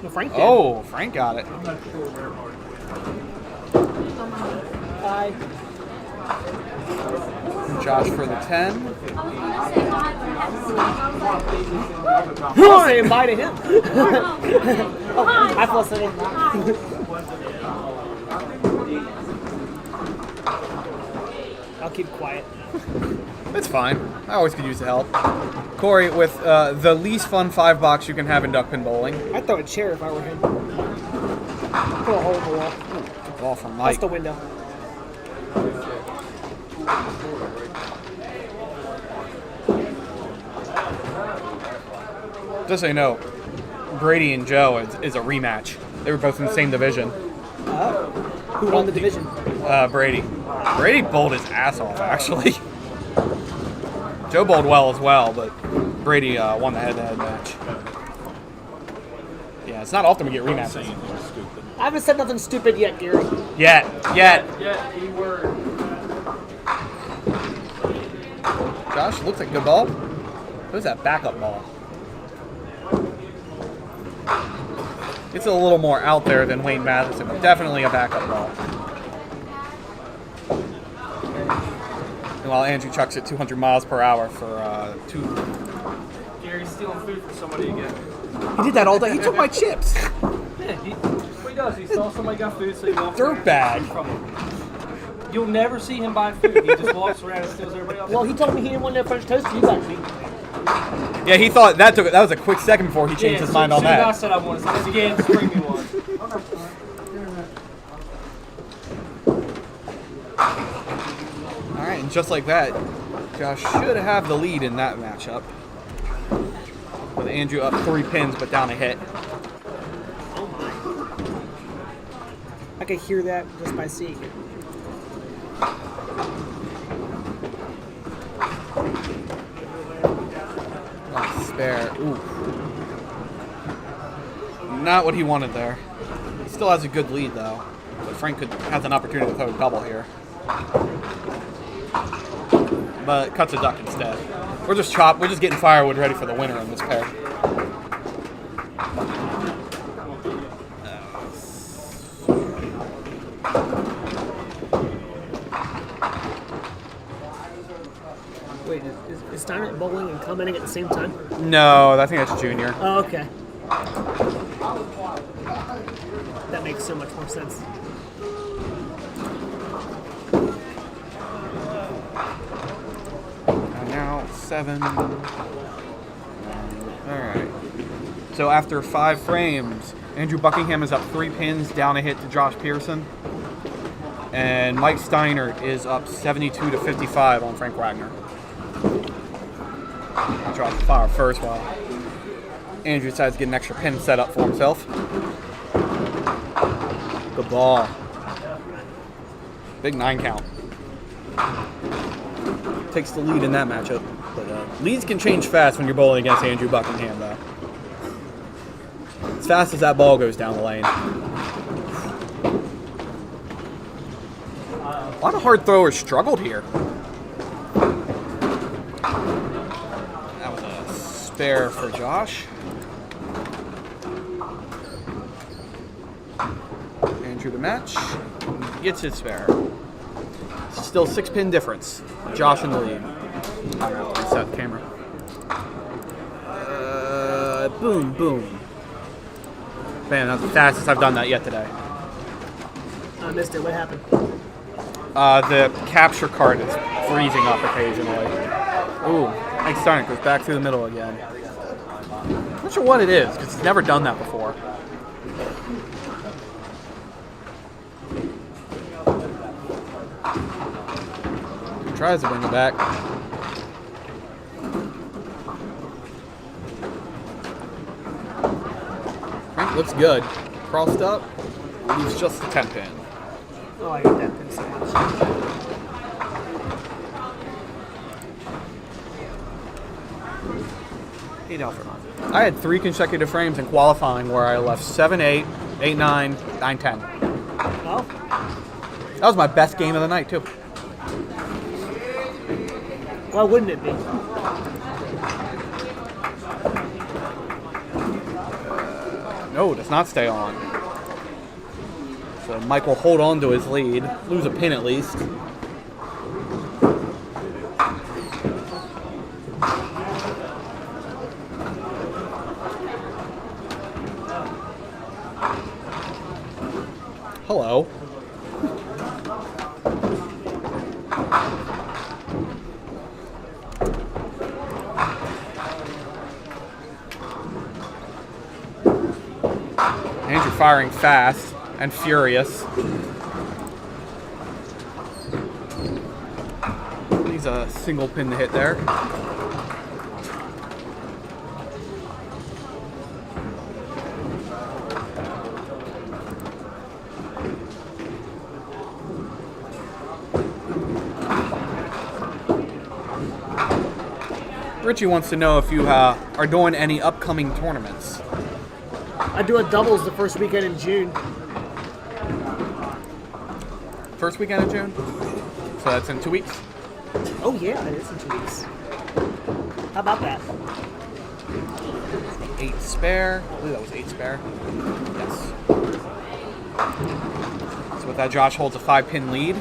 No, Frank did.
Oh, Frank got it.
Hi.
Josh for the 10.
I invited him. Oh, I feel silly. I'll keep quiet.
That's fine. I always could use the help. Corey, with the least fun $5 you can have in duck pin bowling.
I'd throw a chair if I were him. Put a hole in the wall.
Good ball from
That's
Mike.
the window.
Just so you know, Brady and Joe is a rematch. They were both in the same division.
Who won the division?
Brady. Brady bowled his ass off, actually. Joe bowled well as well, but Brady won the head-to-head match. Yeah, it's not often we get rematches.
I haven't said nothing stupid yet, Gary.
Yet.
Yeah, keyword.
Josh, looks like a good ball. Who's that backup ball? It's a little more out there than Wayne Matheson, but definitely a backup ball. And while Andrew chucks it 200 miles per hour for 2.
Gary's stealing food from somebody again.
He did that all day. He took my chips.
Yeah, what he does, he saw somebody got food, so he walks around and
Dirtbag.
steals from him. You'll never see him buy food. He just walks around and steals everybody else.
Well, he told me he didn't want no French toast. You got me.
Yeah, he thought that was a quick second before he changed his mind on
I
that.
said I wanted some. Again, just bring me one.
All right, and just like that, Josh should have the lead in that matchup. With Andrew up 3 pins, but down a hit.
I could hear that just by seeing it.
Oh, spare. Ooh. Not what he wanted there. He still has a good lead, though. But Frank has an opportunity to throw a double here. But cuts a duck instead. We're just getting firewood ready for the winner in this pair.
Wait, is Steiner bowling and commenting at the same time?
No, I think that's Junior.
Oh, okay. That makes so much more sense.
And now 7. Alright. So after 5 frames, Andrew Buckingham is up 3 pins, down a hit to Josh Pearson. And Mike Steiner is up 72 to 55 on Frank Wagner. Josh fire first while Andrew decides to get an extra pin set up for himself. Good ball. Big 9 count. Takes the lead in that matchup. But leads can change fast when you're bowling against Andrew Buckingham, though. As fast as that ball goes down the lane. A lot of hard throwers struggled here. That was a spare for Josh. Andrew to match. Gets his spare. Still 6 pin difference. Josh in the lead. I have to reset the camera. Boom, boom. Man, that's the fastest I've done that yet today.
I missed it. What happened?
The capture card is freezing up occasionally. Ooh, Mike Steiner goes back through the middle again. Not sure what it is, because he's never done that before. Tries to bring it back. Frank looks good. Crossed up, leaves just the 10 pin.
Oh, I got that pin so much.
I had 3 consecutive frames in qualifying where I left 7-8, 8-9, 9-10.
Well,
That was my best game of the night, too.
why wouldn't it be?
No, does not stay on. So Mike will hold on to his lead, lose a pin at least. Hello. Andrew firing fast and furious. He's a single pin to hit there. Richie wants to know if you are doing any upcoming tournaments.
I do a doubles the first weekend in June.
First weekend of June? So that's in 2 weeks?
Oh yeah, it is in 2 weeks. How about that?
8 spare. I believe that was 8 spare. Yes. So with that, Josh holds a 5-pin lead.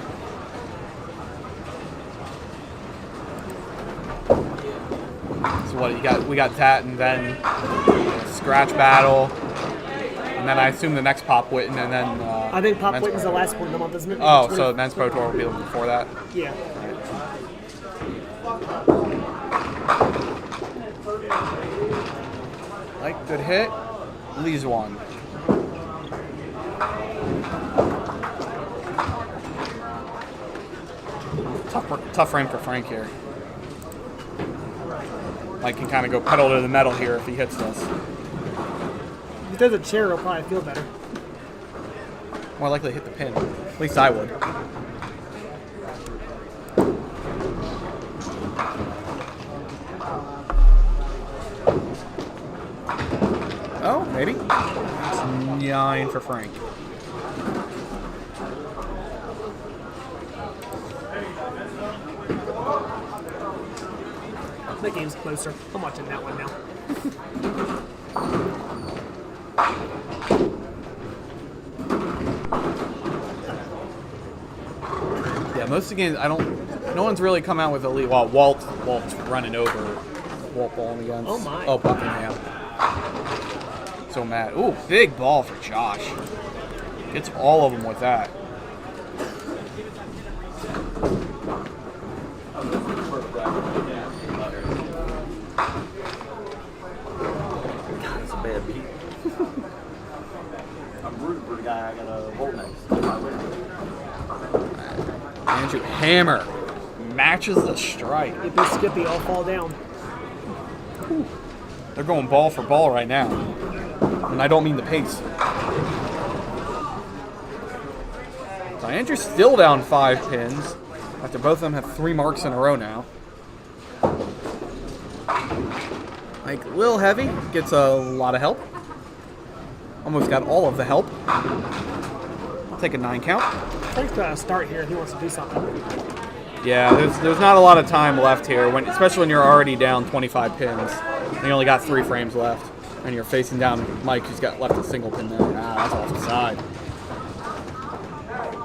So what you got? We got that, and then scratch battle, and then I assume the next Pop Whitten, and then
I think Pop
men's
Whitten's
pro.
the last one of the month, isn't it?
Oh,
20
so men's pro tour will be before that.
Yeah.
Like, good hit. Lee's one. Tough frame for Frank here. Mike can kind of go pedal to the metal here if he hits this.
If he does a chair, he'll probably feel better.
More likely to hit the pin. At least I would. Oh, maybe. It's 9 for Frank.
The game's closer. I'm watching that one now.
Yeah, most of the games, no one's really come out with a lead. Well, Walt's running over Walt Bowling against.
Oh my.
Oh, Buckingham. So mad. Ooh, big ball for Josh. Gets all of them with that.
That's a bad beat. I'm rooting for the guy I got to hold next.
Andrew Hammer matches the strike.
If you Skippy, I'll fall down.
They're going ball for ball right now. And I don't mean the pace. So Andrew's still down 5 pins after both of them have 3 marks in a row now. Like Lil Heavy gets a lot of help. Almost got all of the help. I'll take a 9 count.
Frank's got to start here if he wants to do something.
Yeah, there's not a lot of time left here, especially when you're already down 25 pins. And you only got 3 frames left. And you're facing down Mike, who's got left a single pin there. Ah, that's off the side.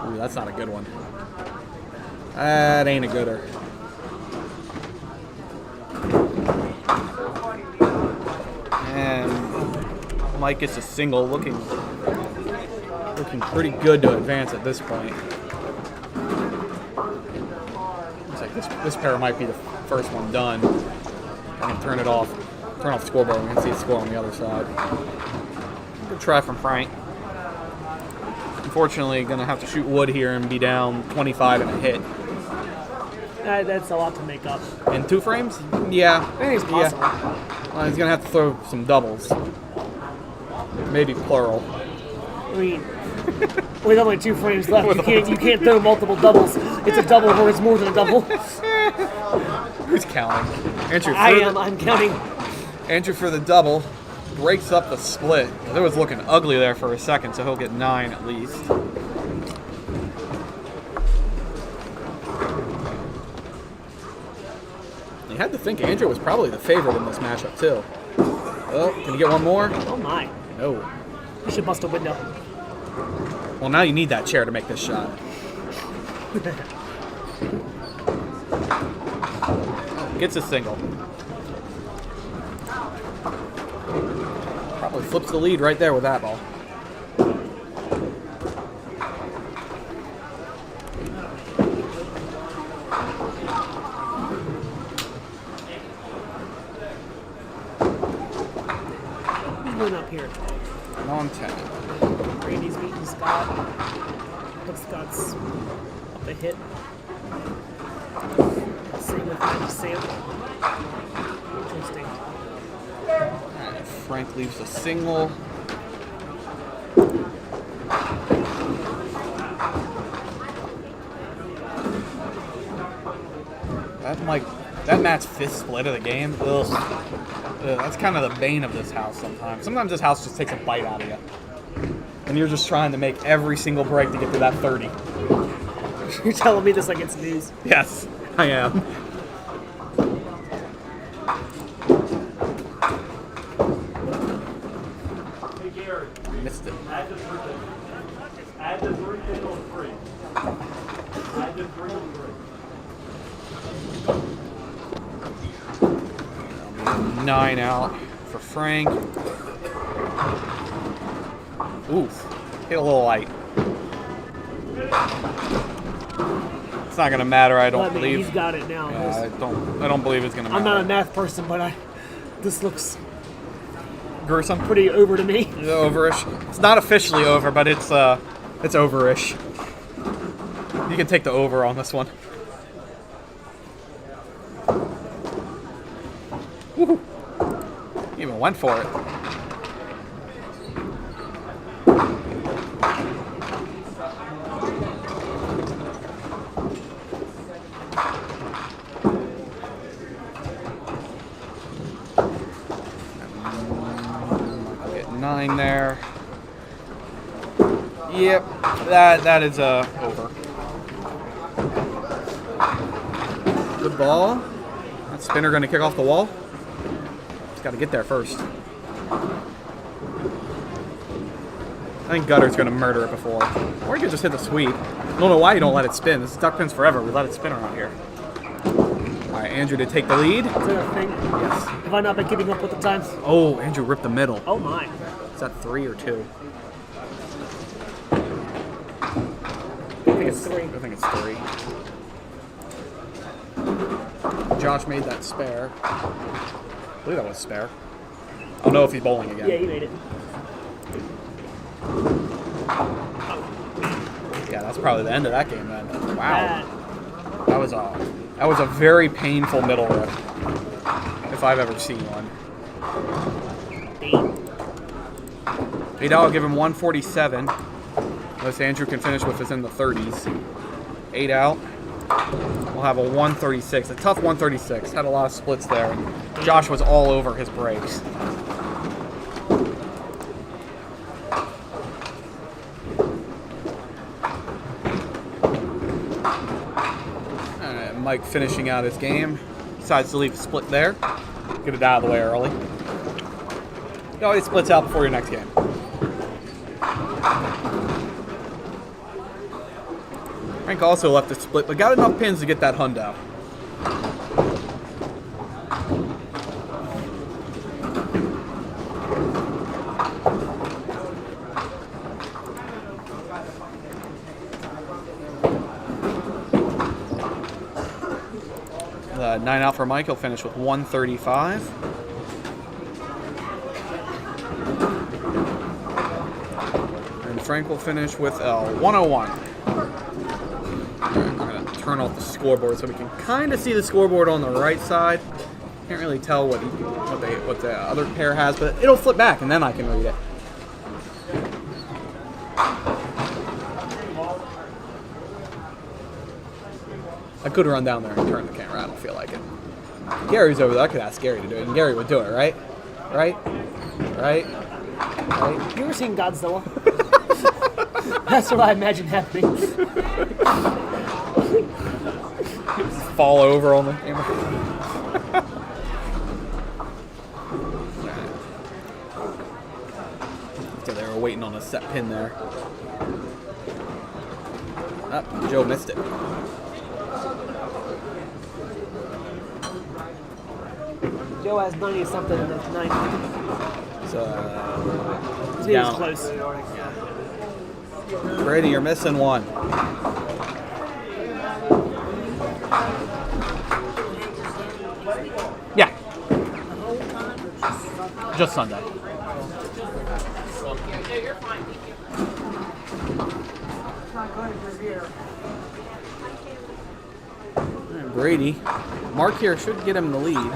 Ooh, that's not a good one. That ain't a gooder. And Mike gets a single, looking pretty good to advance at this point. Looks like this pair might be the first one done. I can turn off the scoreboard. We can see the score on the other side. Good try from Frank. Unfortunately, going to have to shoot wood here and be down 25 and a hit.
That's a lot to make up.
In 2 frames? Yeah.
I think it's possible.
Yeah. Well, he's going to have to throw some doubles. Maybe plural.
I mean, with only 2 frames left, you can't throw multiple doubles. It's a double or it's more than a double.
Who's counting? Andrew,
I'm counting.
Andrew for the double. Breaks up the split. It was looking ugly there for a second, so he'll get 9 at least. had to think Andrew was probably the favorite in this matchup, too. Oh, can you get one more?
Oh, my.
No.
You should bust a window.
Well, now you need that chair to make this shot. Gets a single. Probably flips the lead right there with that ball.
Who's going up here?
On 10.
Randy's beating Scott. But Scott's up a hit. Same with Magic Sam. Interesting.
Alright, Frank leaves a single. That Matt's fifth split of the game. Ugh. That's kind of the bane of this house sometimes. Sometimes this house just takes a bite out of you. And you're just trying to make every single break to get to that 30.
You're telling me this like it's news.
Yes, I am.
Hey, Gary.
Missed it.
Add the 3 pin on 3. Add the 3 on 3.
9 out for Frank. Oof. Hit a little light. It's not gonna matter, I don't believe.
He's got it now.
Yeah, I don't believe it's gonna matter.
I'm not a math person, but this looks
gruesome.
Pretty over to me.
Overish. It's not officially over, but it's overish. You can take the over on this one. Woohoo. He even went for it. I'll get 9 there. Yep, that is over. Good ball. That spinner going to kick off the wall. Just got to get there first. I think Gutter's going to murder it before. Or he could just hit the sweep. I don't know why you don't let it spin. This is duck pins forever. We let it spin around here. All right, Andrew to take the lead.
Is that a thing?
Yes.
Have I not been keeping up with the times?
Oh, Andrew ripped the middle.
Oh, my.
Is that 3 or 2?
I think it's 3.
I think it's 3. Josh made that spare. I believe that was spare. I don't know if he's bowling again.
Yeah, he made it.
Yeah, that's probably the end of that game then. Wow. That was a very painful middle rip. If I've ever seen one. 8 out, I'll give him 147. Unless Andrew can finish with us in the 30s. 8 out. We'll have a 136. A tough 136. Had a lot of splits there. Josh was all over his breaks. Mike finishing out his game. Decides to leave a split there. Get it out of the way early. It always splits out before your next game. Frank also left a split, but got enough pins to get that hundo. The 9 out for Mike. He'll finish with 135. And Frank will finish with 101. I'm going to turn off the scoreboard so we can kind of see the scoreboard on the right side. Can't really tell what the other pair has, but it'll flip back and then I can read it. I could run down there and turn the camera. I don't feel like it. Gary's over there. I could ask Gary to do it, and Gary would do it, right? Right? Right? Right?
You ever seen Godzilla? That's what I imagine happening.
Fall over on the camera. So they were waiting on a set pin there. Oh, Joe missed it.
Joe has 90 something and that's 90.
So
He was close.
Brady, you're missing one. Yeah. Just Sunday. And Brady. Mark here should get him the lead.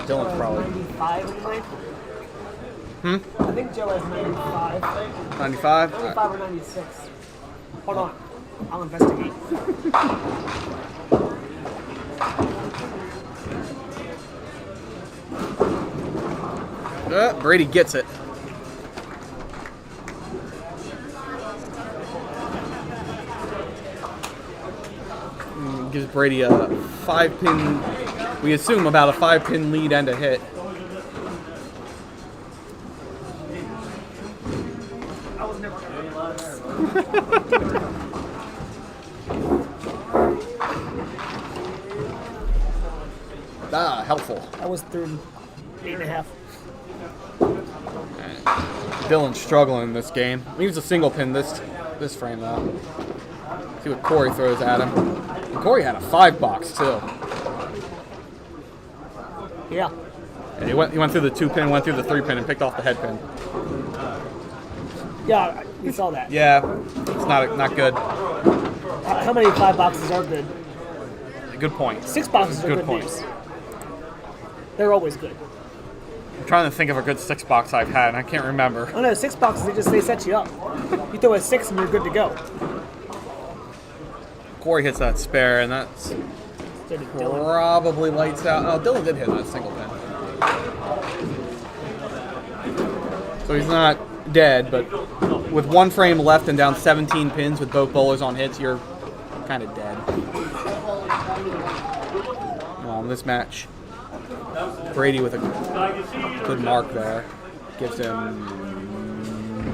Dylan's probably.
95 tonight? I think Joe has 95.
95?
95 or 96. Hold on. I'll investigate.
Brady gets it. Gives Brady a 5-pin, we assume about a 5-pin lead and a hit.
I was never going to realize.
Helpful.
I was through 8.5.
Dylan's struggling in this game. He was a single pin this frame though. See what Corey throws at him. And Corey had a 5-box too.
Yeah.
And he went through the 2-pin, went through the 3-pin, and picked off the head pin.
Yeah, we saw that.
Yeah, it's not good.
How many 5 boxes are good?
Good point.
6 boxes are good
points.
news. They're always good.
I'm trying to think of a good 6-box I've had, and I can't remember.
Oh no, 6 boxes, they set you up. You throw a 6 and you're good to go.
Corey hits that spare, and that's probably lights out. Oh, Dylan did hit that single pin. So he's not dead, but with 1 frame left and down 17 pins with both bowlers on hits, you're kind of dead. This match, Brady with a good mark there. Gives him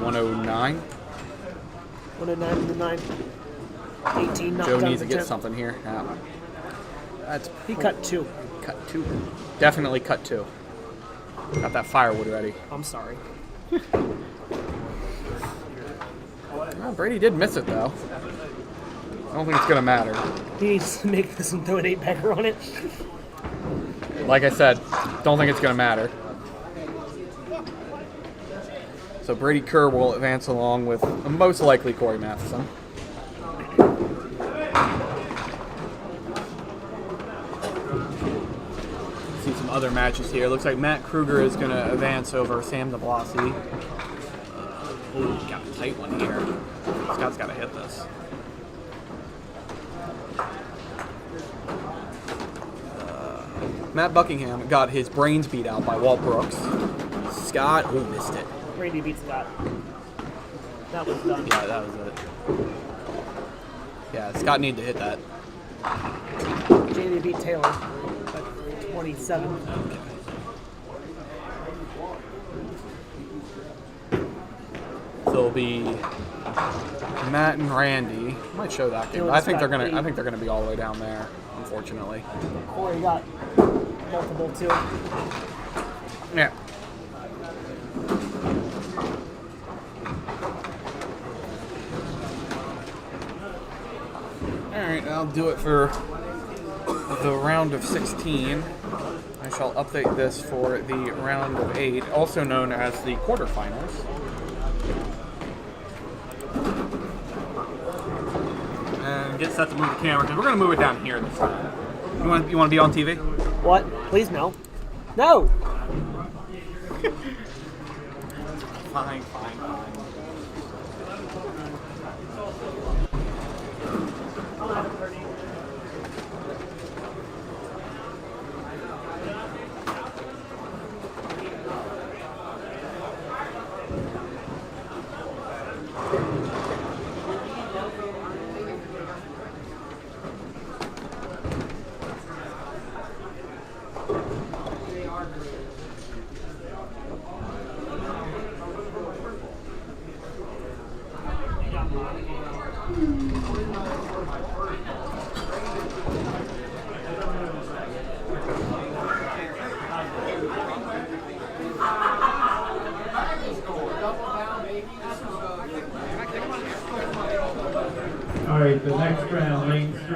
109.
109 to 9. 18 not
Joe
done
needs to
for
get
10.
something here. Yeah.
He cut 2.
Cut 2. Definitely cut 2. Got that firewood ready.
I'm sorry.
Well, Brady did miss it though. I don't think it's gonna matter.
He needs to make this and throw an 8-bagger on it.
Like I said, don't think it's gonna matter. So Brady Kerr will advance along with most likely Corey Matheson. See some other matches here. Looks like Matt Kruger is going to advance over Sam DeBlasi. Got a tight one here. Scott's got to hit this. Matt Buckingham got his brains beat out by Walt Brooks. Scott, missed it.
Brady beat Scott. That was done.
Yeah, that was it. Yeah, Scott needed to hit that.
Jamie beat Taylor at 27.
So it'll be Matt and Randy. I might show that game. I think they're gonna be all the way down there, unfortunately.
Corey got multiple too.
Yeah. Alright, I'll do it for the round of 16. I shall update this for the round of 8, also known as the quarterfinals. And get set to move the camera, because we're going to move it down here this time. You want to be on TV?
What? Please no. No!
Fine.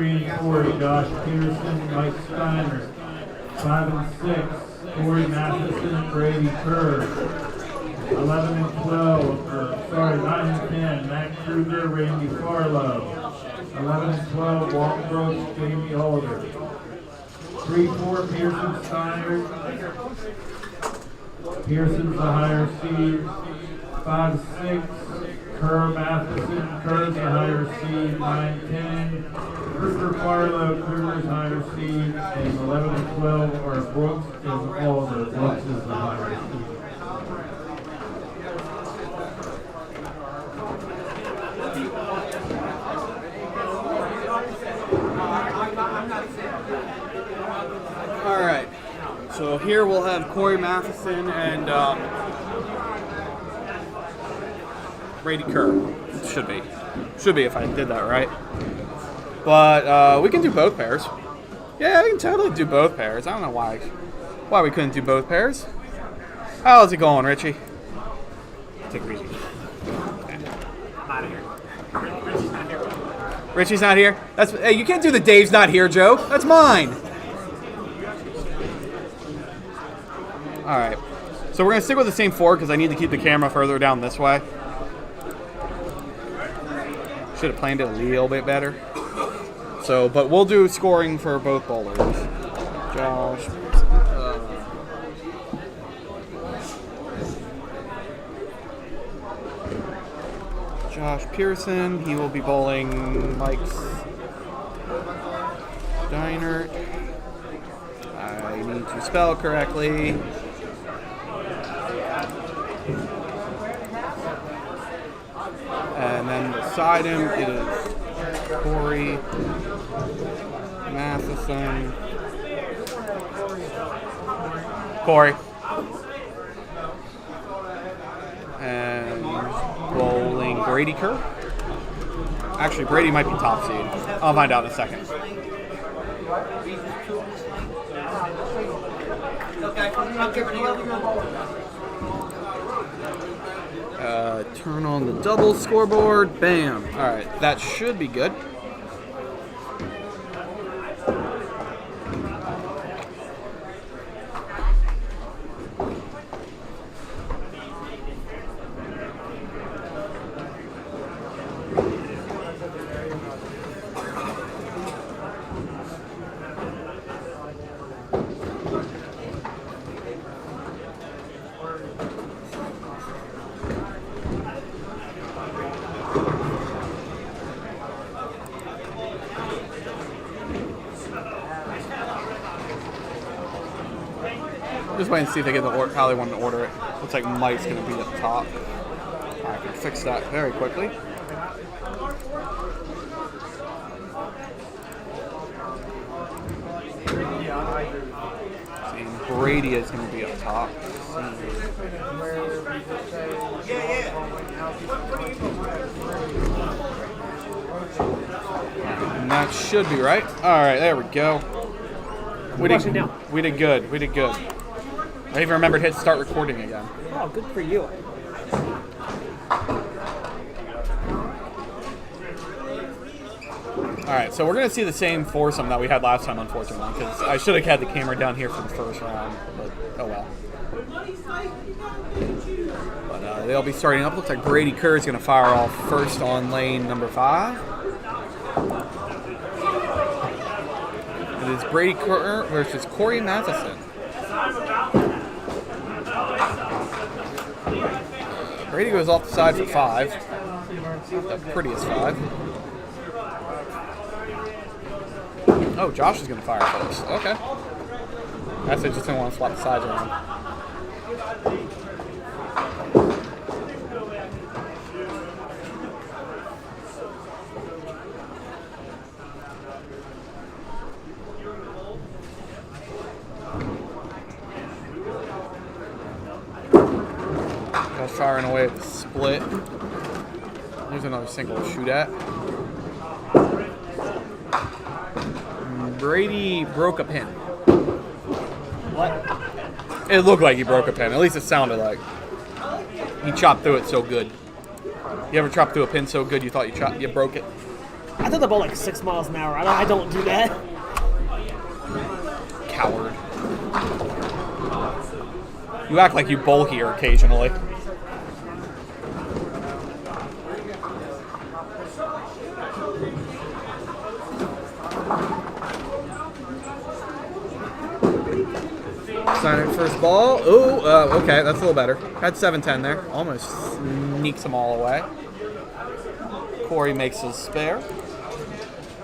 3 and Corey, Josh Pearson, Mike Steiner. 5 and 6, Corey Matheson, Brady Kerr. 11 and 9 and 10, Matt Kruger, Randy Farlow. 11 and 12, Walt Brooks, Jamie Alder. 3-4, Pearson Steiner. Pearson's the higher seed. 5-6, Kerr Matheson. Kerr's the higher seed. 9-10, Kruger Farlow. Kruger's higher seed. And 11 and 12 are Brooks and Alder. Brooks is the higher seed.
All right. So here we'll have Corey Matheson and Brady Kerr. Should be if I did that right. But we can do both pairs. Yeah, we can totally do both pairs. I don't know why we couldn't do both pairs. How's it going, Richie? Take it easy.
I'm out of here. Richie's not here.
Richie's not here? Hey, you can't do the Dave's not here, Joe. That's mine. All right. So we're going to stick with the same 4 because I need to keep the camera further down this way. Should have planned it a little bit better. So, but we'll do scoring for both bowlers. Josh. Josh Pearson. He will be bowling Mike's Diner. I need to spell correctly. And then beside him it is Corey Matheson. Corey. And bowling Brady Kerr. Actually, Brady might be top seed. I'll find out in a second. Turn on the double scoreboard. Bam. All right, that should be good. Just wait and see if they get the how they want to order it. Looks like Mike's going to be at the top. I can fix that very quickly. See, Brady is going to be up top. And that should be right. All right, there we go. We did good. We did good. I even remembered to hit start recording again.
Oh, good for you.
All right, so we're going to see the same foursome that we had last time, unfortunately, because I should have had the camera down here for the first round, but oh well. But they'll be starting up. Looks like Brady Kerr is going to fire off first on lane number 5. It is Brady Kerr versus Corey Matheson. Brady goes off the side for 5. Not the prettiest 5. Oh, Josh is going to fire first. Okay. I guess I just didn't want to swap the sides around. Josh firing away at the split. There's another single to shoot at. Brady broke a pin. What? It looked like he broke a pin. At least it sounded like. He chopped through it so good. You ever chopped through a pin so good you thought you broke it?
I throw the ball like 6 miles an hour. I don't do that.
Coward. You act like you bowl here occasionally. Sign it first ball. Ooh, okay, that's a little better. Had 7-10 there. Almost sneaks them all away. Corey makes his spare.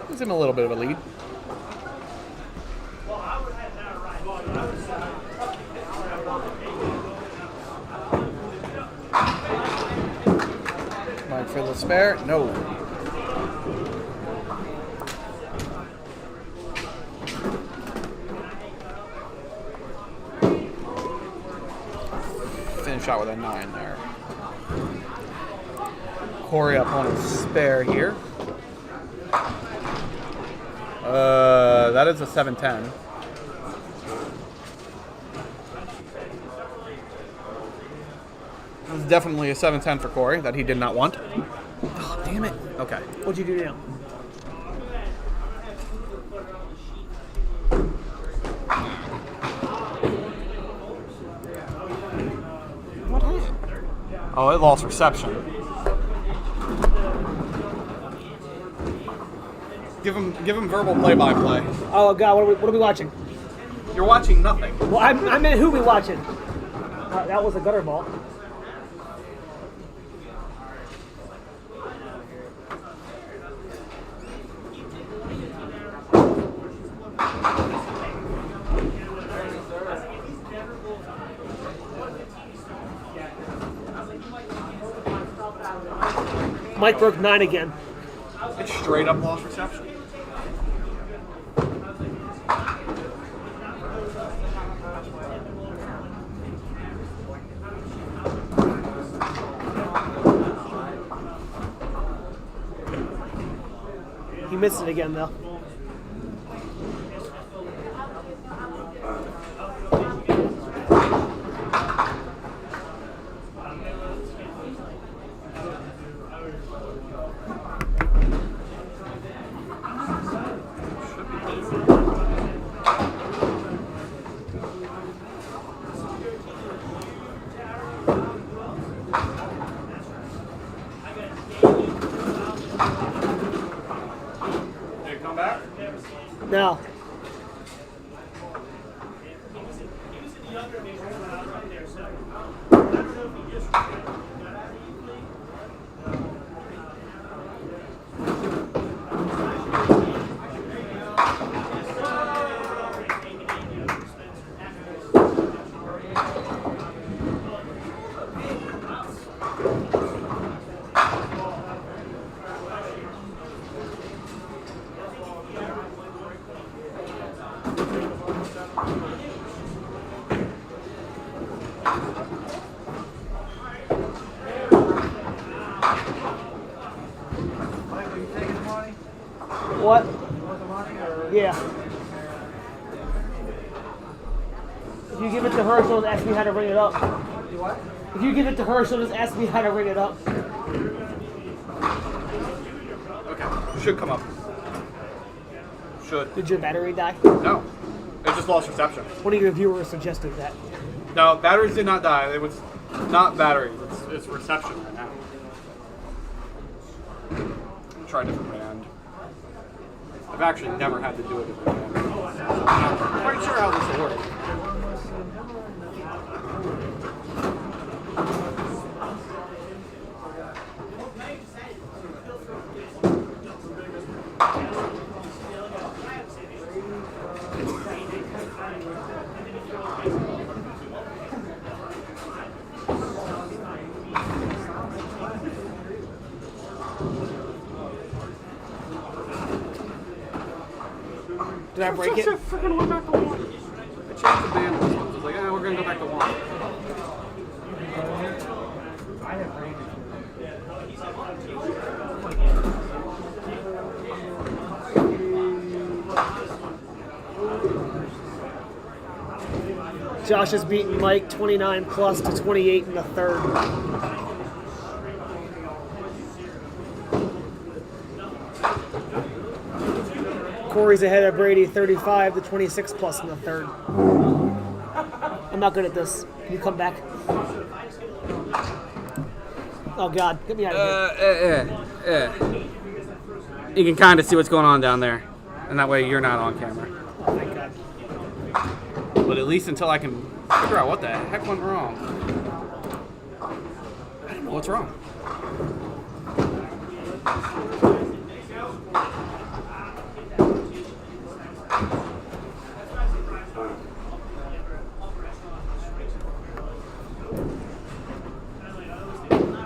Gives him a little bit of a lead. Mike for the spare. No. Finish out with a 9 there. Corey up on his spare here. That is a 7-10. This is definitely a 7-10 for Corey that he did not want. Oh, damn it. Okay.
What'd you do now?
What happened? Oh, it lost reception. Give him verbal play-by-play.
Oh God, what are we watching?
You're watching nothing.
Well, I meant who we watching. That was a gutter ball. Mike broke 9 again.
It's straight up lost reception.
He missed it again though. Now. What? Yeah. If you give it to her, she'll ask me how to ring it up.
What?
If you give it to her, she'll just ask me how to ring it up.
Okay. Should come up. Should.
Did your battery die?
No. It just lost reception.
One of your viewers suggested that.
No, batteries did not die. It was not batteries. It's reception right now. Try a different band. I've actually never had to do a different band. I'm not quite sure how this will work.
Did I break it?
Freaking went back to 1. I changed the band. I was like, we're going to go back to 1.
Josh has beaten Mike 29 plus to 28 in the third. Corey's ahead of Brady 35 to 26 plus in the third. I'm not good at this. Can you come back? Oh God, get me out of here.
You can kind of see what's going on down there, and that way you're not on camera.
Oh, thank God.
But at least until I can figure out what the heck went wrong. I don't know what's wrong.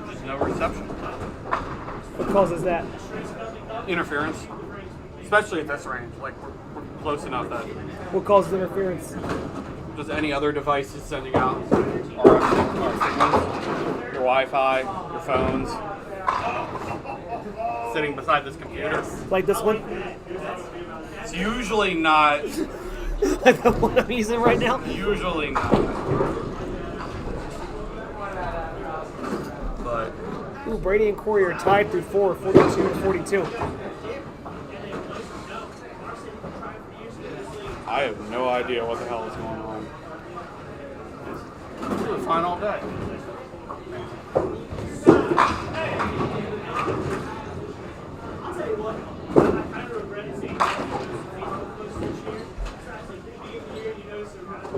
There's no reception.
What causes that?
Interference. Especially at this range. Like, we're close enough that
What causes interference?
just any other devices sending out our signals, your Wi-Fi, your phones, sitting beside this computer.
Like this one?
It's usually not.
Like the one I'm using right now?
Usually not. But
Ooh, Brady and Corey are tied through 4, 42 to 42.
I have no idea what the hell is going on. It was fine all day.
I'll tell you what, I kind of regret it seeing close this year. Here, you know, some kind of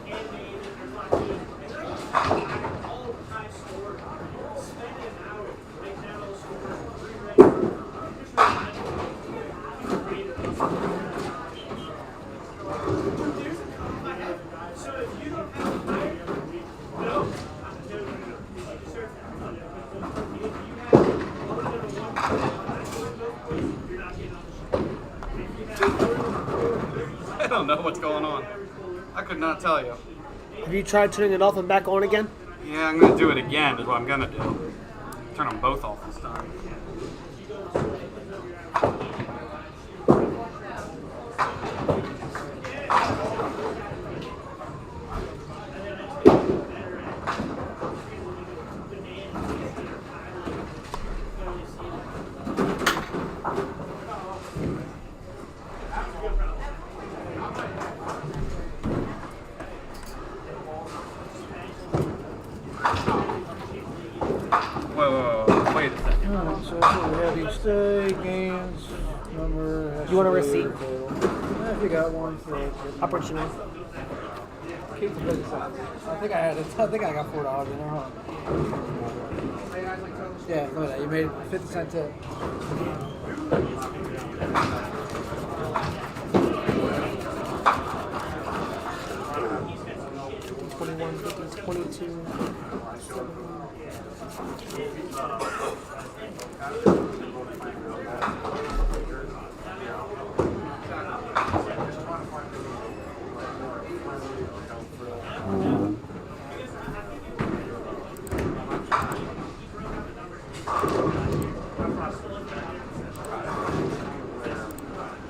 animated or not good. And all time score, spending an hour making that little score, so if you don't have a player every week, no.
I don't know what's going on. I could not tell you.
Have you tried turning it off and back on again?
Yeah, I'm gonna do it again. Is what I'm gonna do. Turn them both off this time. Whoa, wait a second.
Alright, so that's what we have each day. Games, number.
You want a receipt?
If you got one, throw it.
I'll print you one.
Keep the business up. I think I got $4 in there, huh? Yeah, look at that. You made 50-cent tip.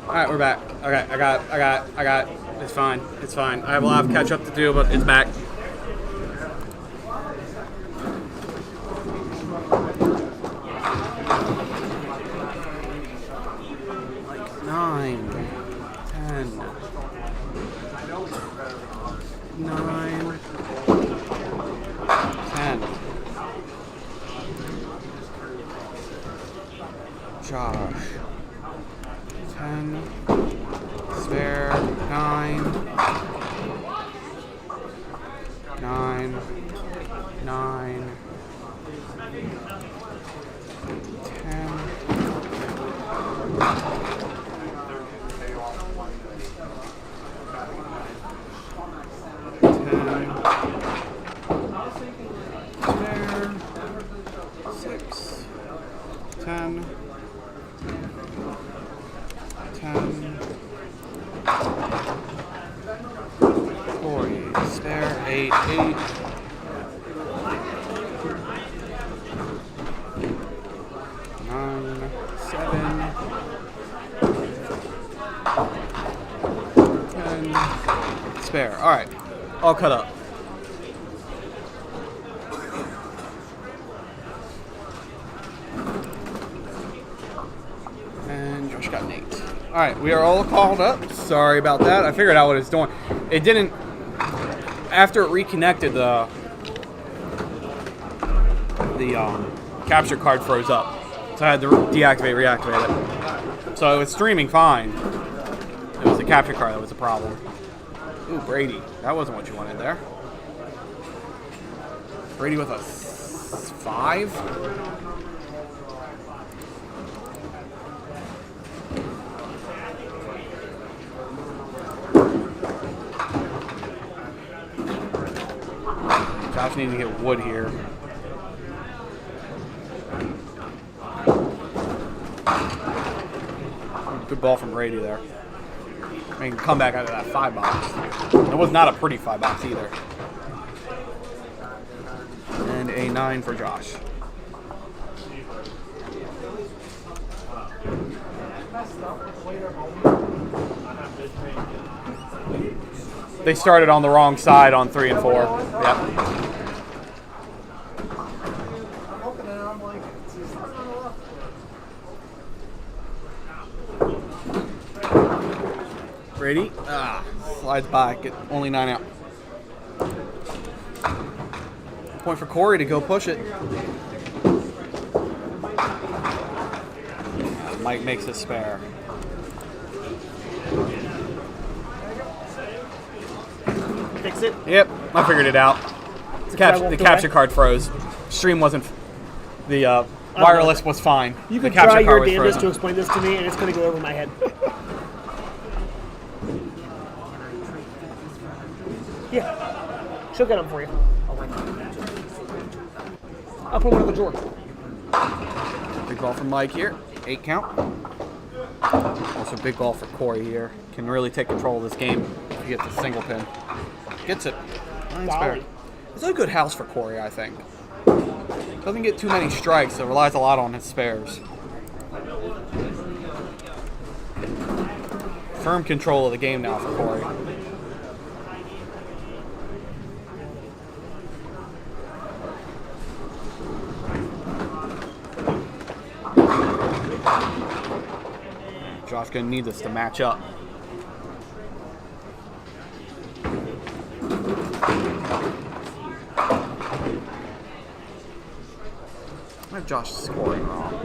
All right, we're back. Okay, I got. It's fine. It's fine. I will have catch up to do, but it's back. Like 9, 10, 9, 10. Josh. 10, spare, 9, 9, 9, 10, 6, 10, 40, spare, 8, 9, 7, 10, spare. All right, all cut up. And Josh got an 8. All right, we are all called up. Sorry about that. I figured out what it's doing. It didn't. After it reconnected, the capture card froze up, so I had to reactivate it. So it was streaming fine. It was the capture card that was a problem. Ooh, Brady. That wasn't what you wanted there. Brady with a 5. Josh needs to get wood here. Good ball from Brady there. I mean, come back out of that 5 box. It was not a pretty 5 box either. And a 9 for Josh. They started on the wrong side on 3 and 4. Yep. Brady slides by, get only 9 out. Point for Corey to go push it. Mike makes a spare.
Fix it?
Yep, I figured it out. The capture card froze. Stream wasn't. The wireless was fine.
You
the
could try your
was
damnedest
frozen.
to explain this to me, and it's going to go over my head. Yeah. She'll get them for you. I'll put one in the drawer.
Big ball from Mike here. 8 count. Also big ball for Corey here. Can really take control of this game if he gets a single pin. Gets it. 9 spare. It's a good house for Corey, I think. Doesn't get too many strikes, so relies a lot on his spares. Firm control of the game now for Corey. Josh gonna need this to match up. I have Josh scoring wrong.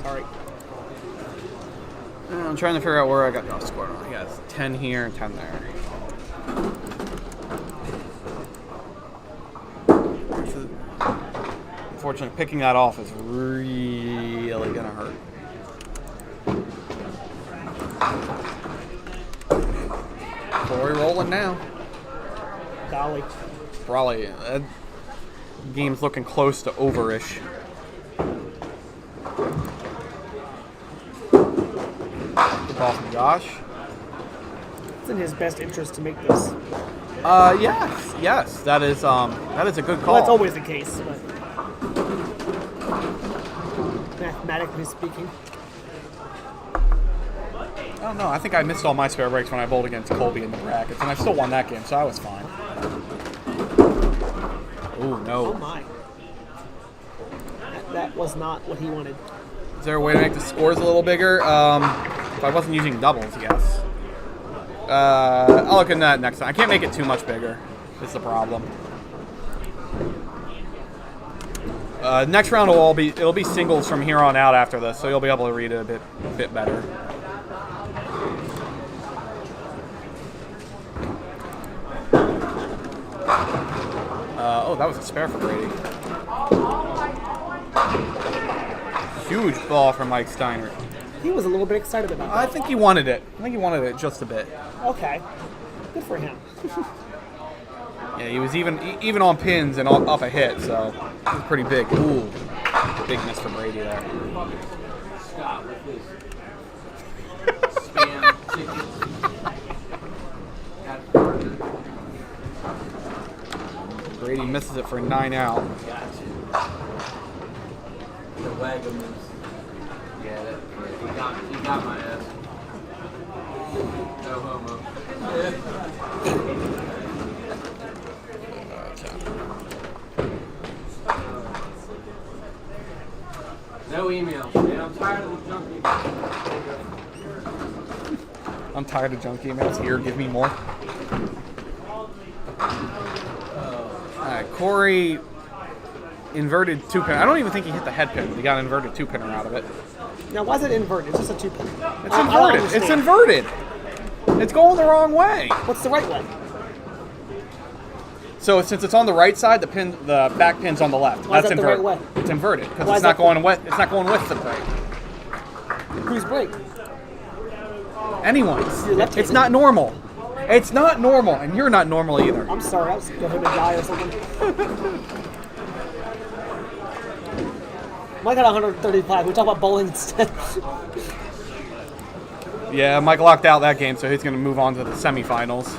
Sorry. I'm trying to figure out where I got Josh scoring wrong. He has 10 here and 10 there. Unfortunately, picking that off is really gonna hurt. Corey rolling now.
Golly.
Probably. That game's looking close to over-ish. Good ball from Josh.
It's in his best interest to make this.
Yes. That is a good call.
Well, that's always the case, but mathematically speaking.
I don't know. I think I missed all my spare breaks when I bowled against Colby in the brackets, and I still won that game, so I was fine. Ooh, no.
Oh my. That was not what he wanted.
Is there a way to make the scores a little bigger? If I wasn't using doubles, yes. I'll look at that next time. I can't make it too much bigger. Is the problem. Next round it'll be singles from here on out after this, so you'll be able to read it a bit better. Oh, that was a spare for Brady. Huge ball from Mike Steiner.
He was a little bit excited about that.
I think he wanted it. I think he wanted it just a bit.
Okay. Good for him.
Yeah, he was even on pins and up a hit, so it was pretty big. Ooh, big miss for Brady there.
Scott with his spam tickets.
Brady misses it for 9 out.
Gotcha. The wagon moves. Yeah, he got my ass. No homo. No emails, man. I'm tired of the
I'm tired of junk emails. Here, give me more. Alright, Corey inverted 2-pin. I don't even think he hit the head pin. He got an inverted 2-pinner out of it.
Now, why is it inverted? It's just a 2-pin.
It's inverted. It's inverted. It's going the wrong way.
What's the right way?
So since it's on the right side, the back pin's on the left.
Why is
That's
that the right
inverted.
way?
It's inverted because
Why
it's
is
not
that
going with. It's not going with the brake.
Whose brake?
Anyone's.
You're left-handed.
It's not normal. It's not normal, and you're not normal either.
I'm sorry, I was going to hit a guy or something. Mike got 135. We talk about bowling instead.
Yeah, Mike locked out that game, so he's going to move on to the semifinals.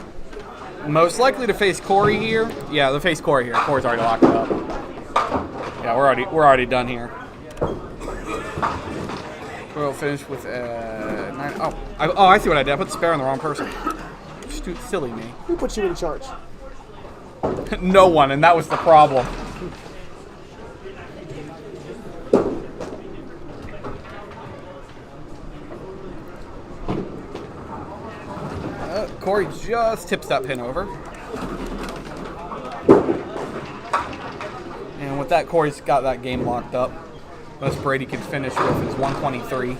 Most likely to face Corey here. Yeah, to face Corey here. Corey's already locked it up. Yeah, we're already done here. We'll finish with 9. I see what I did. I put the spare on the wrong person. Silly me.
Who put you in charge?
No one, and that was the problem. Corey just tips that pin over. And with that, Corey's got that game locked up. Most Brady can finish with is 123.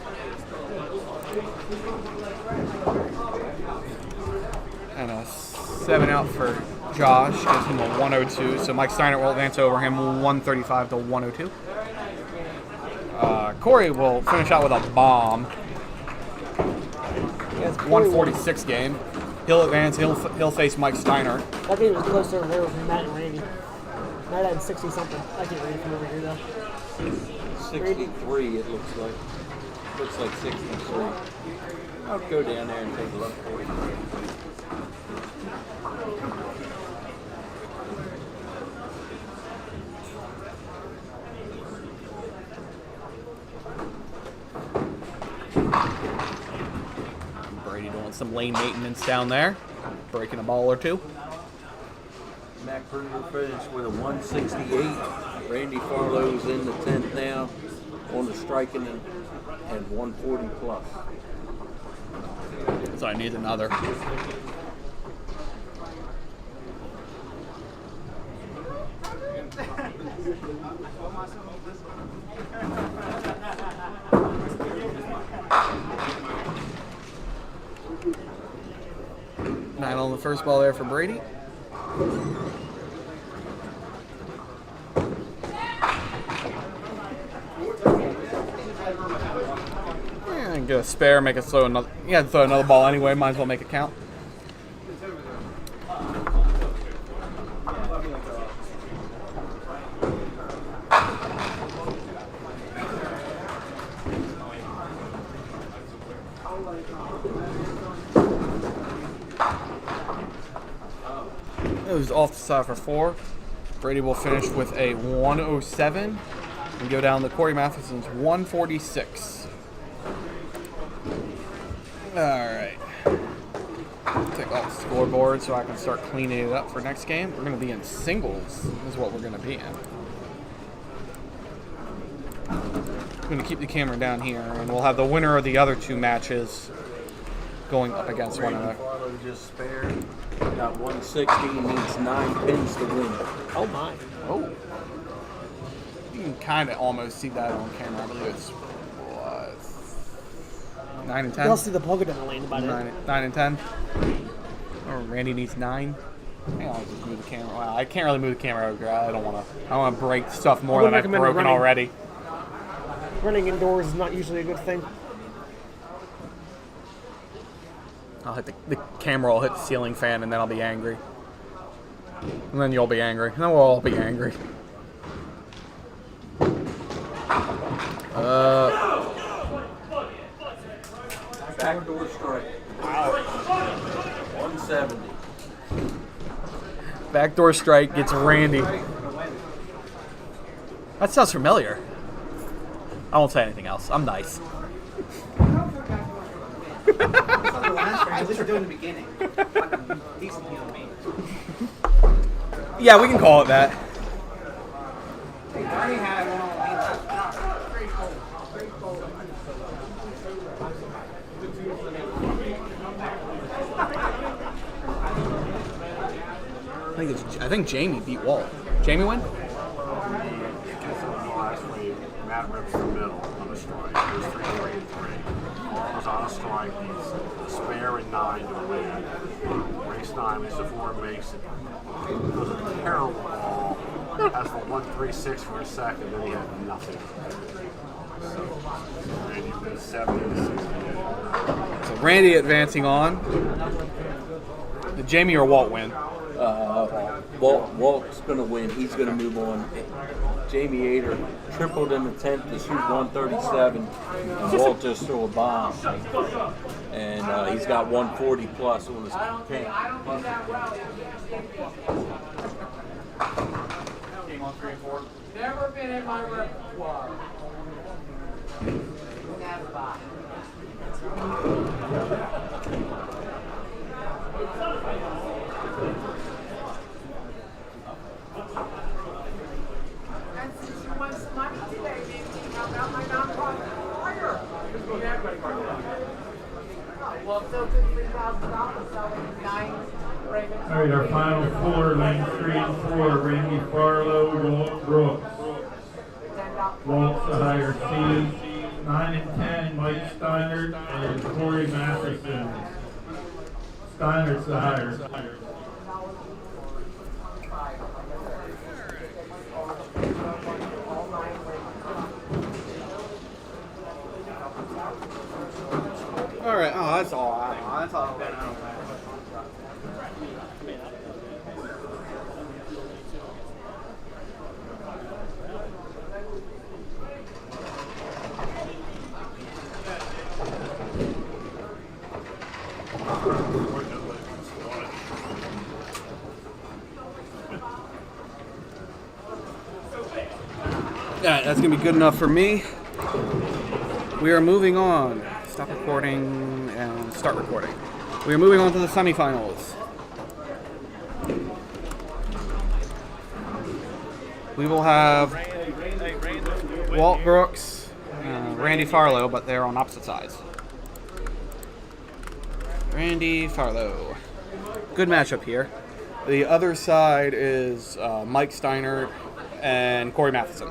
And a 7 out for Josh gives him a 102. So Mike Steiner will advance over him 135 to 102. Corey will finish out with a bomb. 146 game. He'll advance. He'll face Mike Steiner.
That game was closer over there with Matt and Randy. Matt had 60 something. I can't read it from over here though.
63. It looks like. Looks like 63. I'll go down there and take a look for you.
Brady doing some lane maintenance down there, breaking a ball or two.
Mac Kruger finished with a 168. Randy Farlow's in the 10th now on the striking and 140 plus.
So I need another. Nine on the first ball there for Brady. And get a spare, make it throw another. You had to throw another ball anyway. Might as well make it count. It was off the side for 4. Brady will finish with a 107 and go down to Corey Matheson's 146. Alright. Take off the scoreboard so I can start cleaning it up for next game. We're going to be in singles, is what we're going to be in. I'm going to keep the camera down here, and we'll have the winner of the other 2 matches going up against one another.
Farlow just spared. Got 160 and needs 9 pins to win.
Oh my.
Oh. You can kind of almost see that on camera. I believe it's what, 9 and 10.
You'll see the poker down the lane about
9 and 10. Or Randy needs 9. I'll just move the camera. Wow, I can't really move the camera over. I don't want to break stuff more than I've broken
running.
already.
Running indoors is not usually a good thing.
I'll hit the camera will hit the ceiling fan, and then I'll be angry. And then you'll be angry. And then we'll all be angry.
Backdoor strike. Wow. 170.
Backdoor strike gets Randy. That sounds familiar. I won't say anything else. I'm nice.
At least we're doing the beginning. Decent human being.
Yeah, we can call it that.
Hey, Barney had one on me last night. Great goal.
I think Jamie beat Walt. Jamie win?
Last week, Matt rips the middle on a strike. It was 3-3 and 3. Walt was on a strike. He's a spare and 9 to win. Race 9 was before makes it. It was a terrible ball. Has the 1-3-6 for a second, then he had nothing. So, Randy wins 70-68.
So Randy advancing on. Did Jamie or Walt win?
Walt's going to win. He's going to move on. Jamie Ader tripled in the 10th to shoot 137, and Walt just threw a bomb. And he's got 140 plus on his 10th.
Game on 3 and 4.
Never been in my repertoire. Never. And since you won some money today, maybe how about my nonprofit fire? Well, so good $3,000 selling 9 Ravens.
All right, our final 4, lanes 3 and 4, Randy Farlow, Walt Brooks. Walt's the higher seed. 9 and 10, Mike Steiner and Corey Matheson. Steiner's the higher.
All right. Oh, that's all. That's all. Alright, that's going to be good enough for me. We are moving on. Stop recording and start recording. We are moving on to the semifinals. We will have Walt Brooks, Randy Farlow, but they're on opposite sides. Randy Farlow. Good matchup here. The other side is Mike Steiner and Corey Matheson.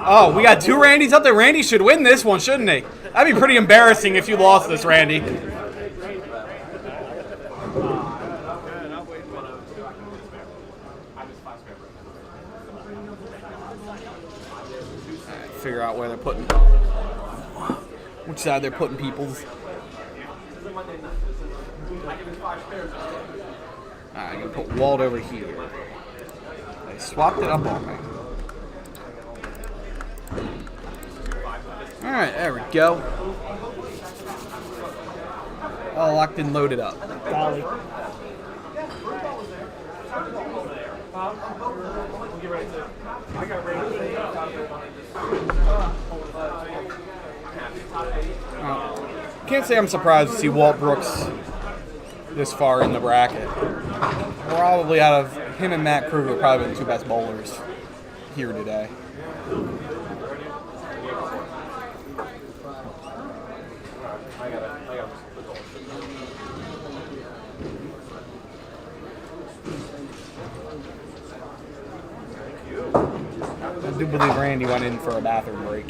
Oh, we got 2 Randys up there. Randy should win this one, shouldn't he? That'd be pretty embarrassing if you lost this, Randy. Figure out where they're putting, which side they're putting people's. I'm gonna put Walt over here. They swapped it up on me. All right, there we go. All locked and loaded up.
Golly.
Can't say I'm surprised to see Walt Brooks this far in the bracket. Probably out of him and Matt Kruger, probably the 2 best bowlers here today. I do believe Randy went in for a bathroom break.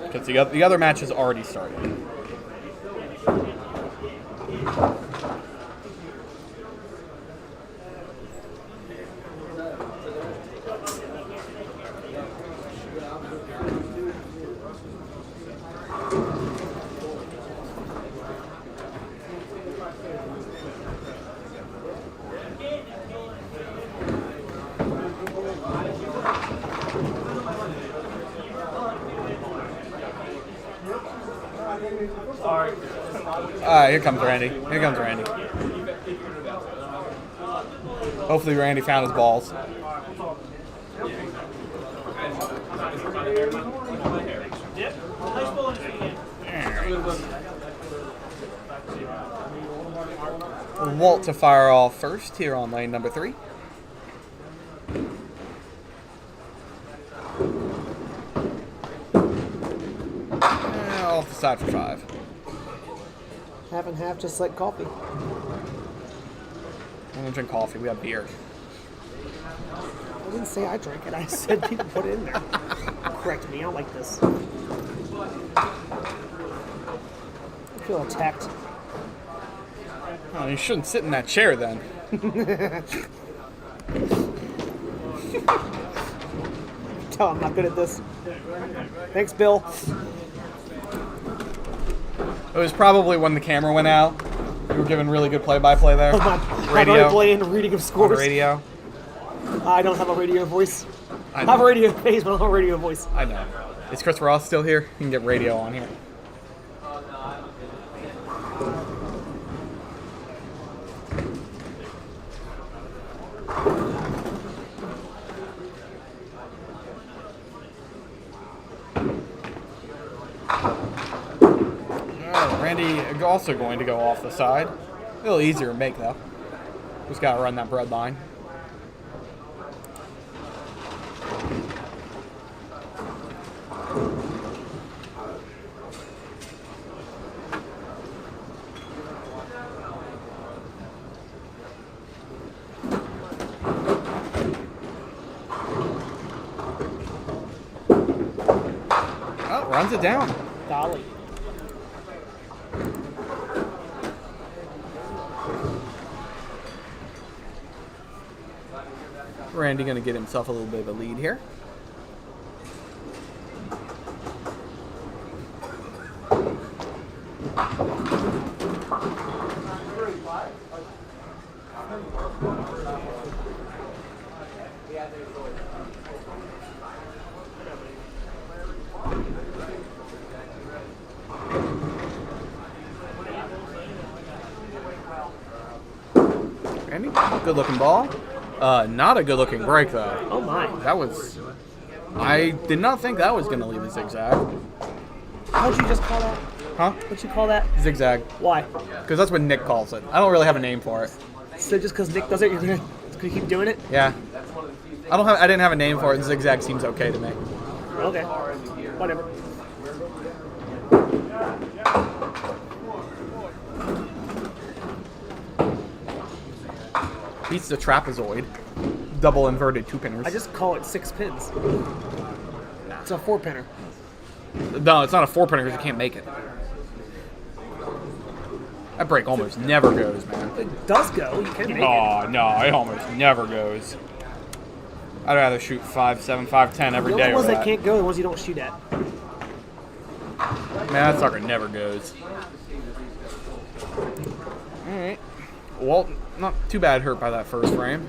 Because the other match has already started. Here comes Randy. Here comes Randy. Hopefully Randy found his balls. Walt to fire off first here on lane number 3. side for 5.
Half and half, just like coffee.
We don't drink coffee. We have beer.
I didn't say I drank it. I said people put it in there. Correct me. I don't like this. I feel attacked.
Oh, you shouldn't sit in that chair then.
Tell I'm not good at this. Thanks, Bill.
It was probably when the camera went out. You were giving really good play-by-play there.
Radio. Playing reading of scores.
On the radio.
I don't have a radio voice.
I
I have a radio face, but I don't have a radio voice.
I know. Is Chris Ross still here? You can get radio on here. Randy also going to go off the side. A little easier to make though. Just got to run that bread line. Oh, runs it down.
Golly.
Randy going to get himself a little bit of a lead here. Randy, good looking ball. Not a good looking break though.
Oh my.
That was. I did not think that was going to leave a zigzag.
How'd you just call that?
Huh?
What'd you call that?
Zigzag.
Why?
Because that's what Nick calls it. I don't really have a name for it.
So just because Nick does it, you're gonna keep doing it?
Yeah. I didn't have a name for it, and zigzag seems okay to me.
Okay. Whatever.
Beats the trapezoid. Double inverted 2-pinners.
I just call it 6 pins. It's a 4-pinner.
No, it's not a 4-pinner because you can't make it. That break almost never goes, man.
It does go. You can make it.
Oh, no, it almost never goes. I'd rather shoot 5.7, 5.10 every
The
day.
only ones
over
that can't go are the ones you don't shoot at.
Man, that sucker never goes. Alright. Well, not too bad hurt by that first frame.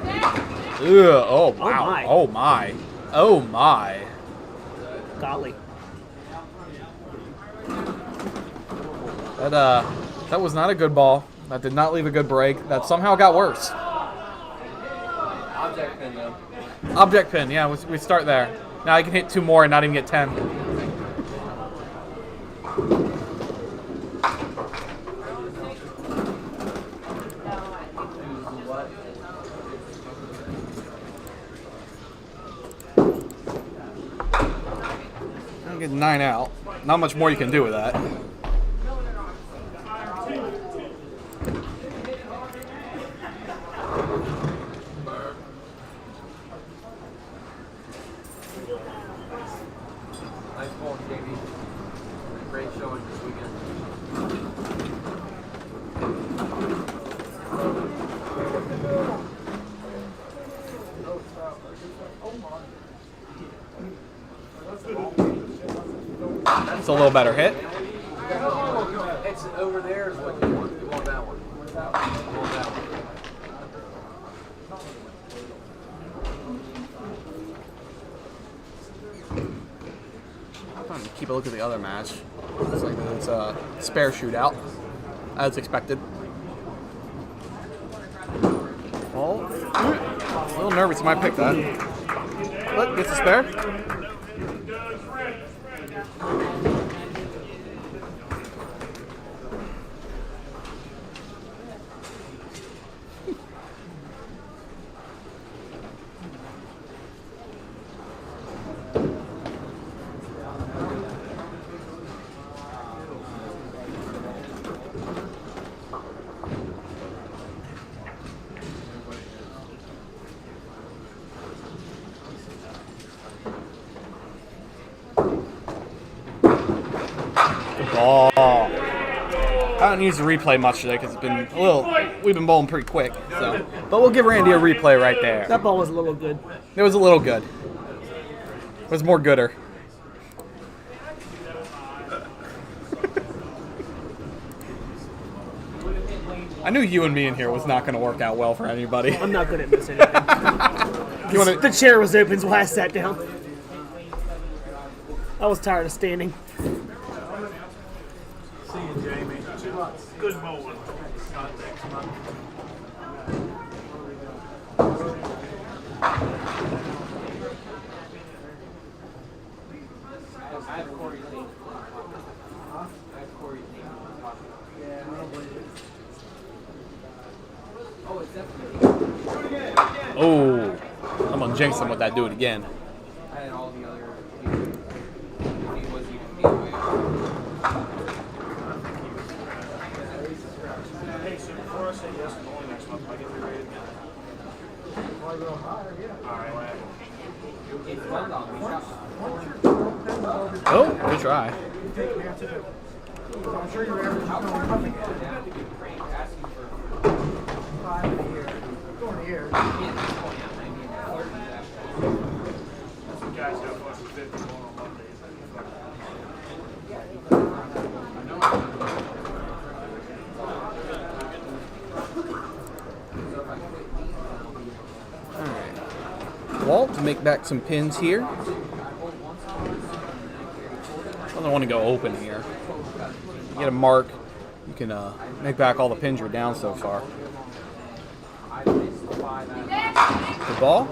Ugh, oh, wow. Oh, my. Oh, my.
Golly.
That was not a good ball. That did not leave a good break. That somehow got worse.
Object pin, though.
Object pin, yeah, we start there. Now I can hit 2 more and not even get 10. I'll get 9 out. Not much more you can do with that.
Nice ball, JB. Great showing this weekend.
It's a little better hit.
It's over there is what you want. You want that one. You want that one.
Keep a look at the other match. Looks like it's a spare shootout, as expected. Oh, a little nervous. I might pick that. Look, gets a spare. haven't used the replay much today because it's been a little. We've been bowling pretty quick. So, but we'll give Randy a replay right there.
That ball was a little good.
It was a little good. It was more gooder. I knew you and me in here was not going to work out well for anybody.
I'm not good at missing anything. The chair was open while I sat down. I was tired of standing.
See you, Jamie. Good bowling.
Oh, I'm going to jinx him with that. Do it again.
Hey, so before I say yes to bowling next month, I get rated again.
Oh, good try.
I'm sure your average is going $5 a year. Going a year.
Some guys got fucking 50 bowling on Mondays.
Walt to make back some pins here. I don't want to go open here. You get a mark, you can make back all the pins you're down so far. The ball.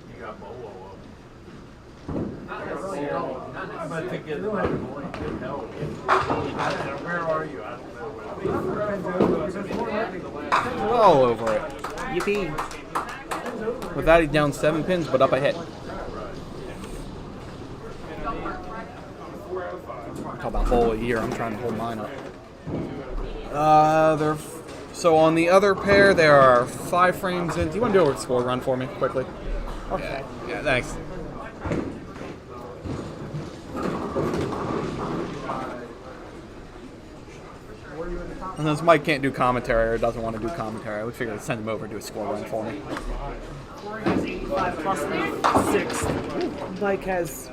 You got Bolo up.
I'm going to get the help. Where are you? I don't know.
All over it.
Yippee.
With that, he's down 7 pins, but up ahead. Talk about bowl a year. I'm trying to hold mine up. So on the other pair, there are 5 frames in. Do you want to do a score run for me quickly? Okay. Yeah, thanks. And since Mike can't do commentary or doesn't want to do commentary, we figured I'd send him over to do a score run for me.
85 plus 6. Mike has.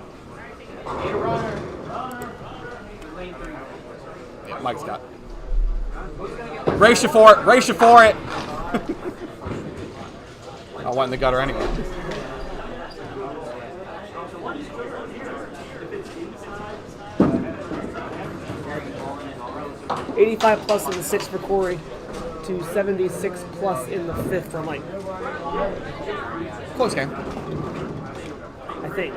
Yeah, Mike's got. Race you for it! Race you for it! I went in the gutter anyway.
$85 plus in the 6th for Corey to 76 plus in the 5th for Mike.
Close game.
I think.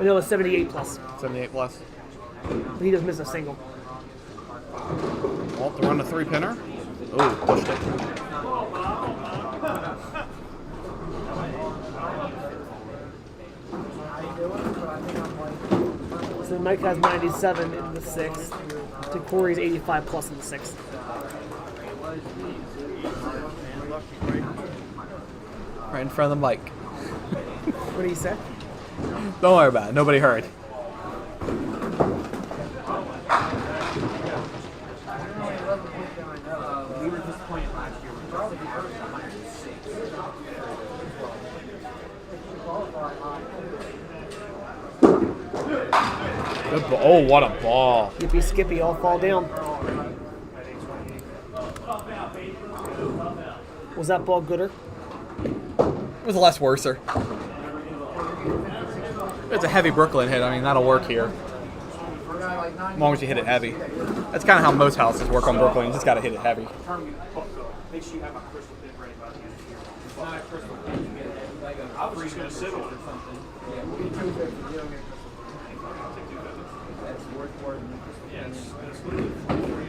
No, it's 78 plus.
78 plus.
But he doesn't miss a single.
Walt to run a 3-pinner. Oh, pushed it.
So Mike has 97 in the 6th. To Corey's 85 plus in the 6th.
Right in front of the mic.
What do you say?
Don't worry about it. Nobody heard.
We were disappointed last year.
Good ball. Oh, what a ball.
Yippee Skippy all fall down. Was that ball gooder?
It was less worser. It's a heavy Brooklyn hit. I mean, that'll work here. As long as you hit it heavy. That's kind of how most houses work on Brooklyn. You just got to hit it heavy.
Make sure you have my crystal pin ready by the end of the year. It's not a crystal pin. I was just going to sit on it or something.
That's worth more than the crystal pin.
It's literally 4 inches.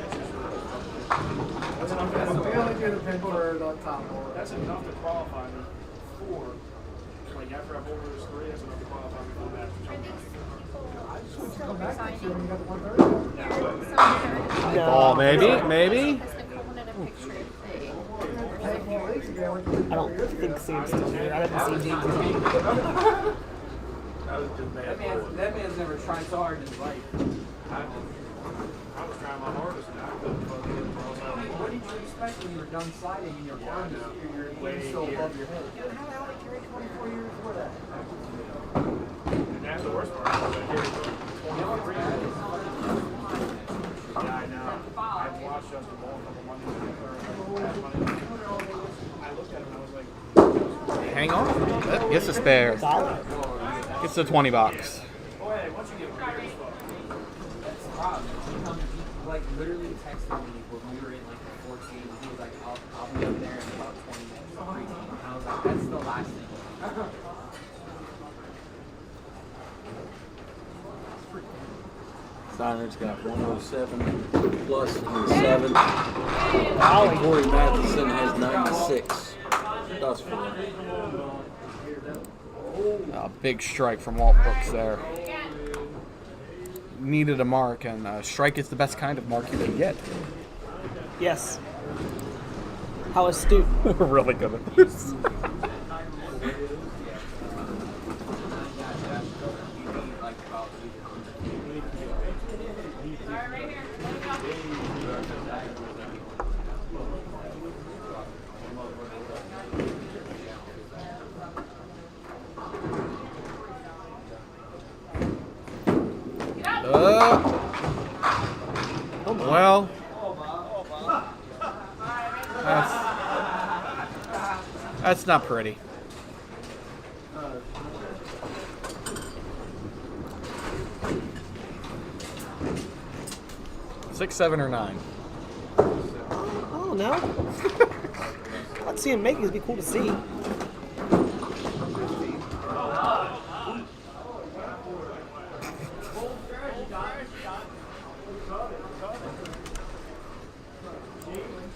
That's enough
We only do the pin for the top hole.
That's enough to qualify me for. Like after I bowl those 3, that's enough to qualify me for that.
Come back next year when you got the 130.
Ball, maybe, maybe.
A couple weeks ago, I went to the
I don't think Sam's still here. I haven't seen James either.
That man's never tried so hard in his life.
I was trying my hardest now. I couldn't fucking get it.
What did you expect when you were done sliding and your arms, your knees still above your head? How the hell did you carry 24 years before that?
And that's the worst part. I carried 23 years. Yeah, I know. I watched Justin Ball a couple months ago. I looked at him and I was like,
Hang on. Gets the spare. Gets the 20 bucks.
oh, hey, once you get weird as fuck.
That's the problem. He like literally texted me when we were in like the 14. He was like, I'll be up there in about 20 minutes. Pre-game. And I was like, that's the last thing.
Steiner's got 107 plus in the 7th. Corey Matheson has 96 thus far.
A big strike from Walt Brooks there. Needed a mark, and a strike is the best kind of mark you can get.
Yes. How astute.
We're really good at this. Well, that's not pretty. Six, 7, or 9.
Oh no. I'd see him make it. It'd be cool to see.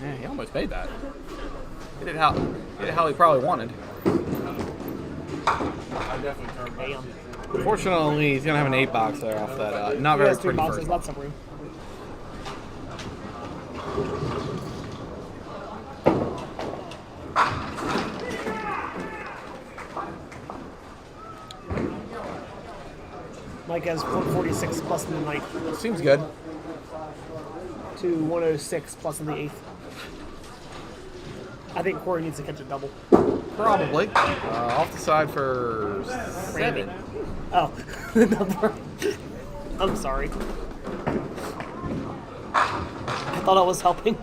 Yeah, he almost made that. He did how he probably wanted. Unfortunately, he's gonna have an 8 box there off that. Not very pretty
boxes,
first.
lots of room. Mike has 146 plus in the ninth.
Seems good.
To 106 plus in the 8th. I think Corey needs to catch a double.
Probably. Off the side for 7.
Oh, the number. I'm sorry. I thought I was helping.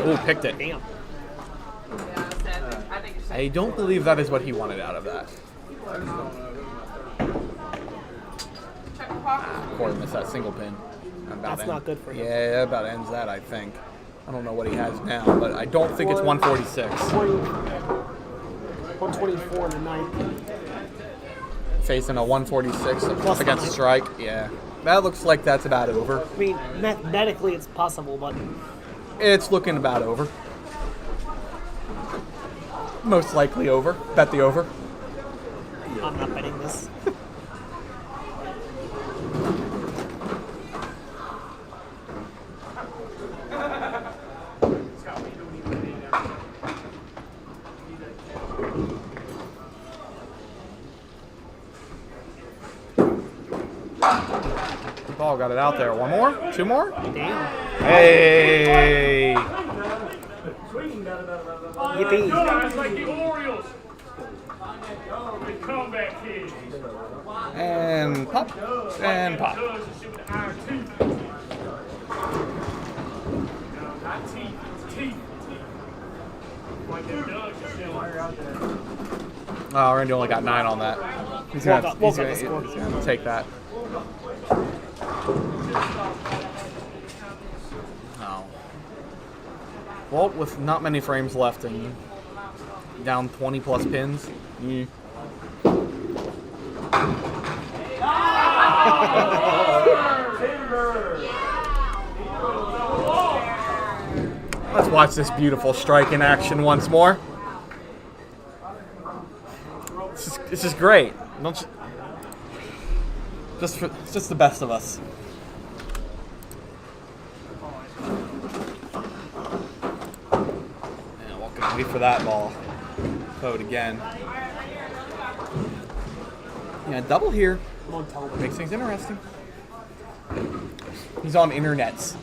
Oh, picked it.
Damn.
I don't believe that is what he wanted out of that. Corey missed that single pin.
That's not good for him.
Yeah, that about ends that, I think. I don't know what he has now, but I don't think it's 146.
124 in the ninth.
Facing a 146
Plus
against
the
strike. Yeah. That looks like that's about over.
I mean, mathematically it's possible, but
It's looking about over. Most likely over. Bet the over.
I'm not betting this.
Ball got it out there. One more? 2 more?
Damn.
Hey!
Yippee.
Guys like the Orioles. The comeback kid.
And pop. And pop.
Not teeth. Teeth. Like that Doug just said.
Oh, Randy only got 9 on that. He's gonna take that. Oh. Walt with not many frames left and down 20 plus pins.
Oh,
Let's watch this beautiful strike in action once more. This is great. It's just the best of us. And what can we wait for that ball? Vote again. Yeah, double here. Makes things interesting. He's on internets.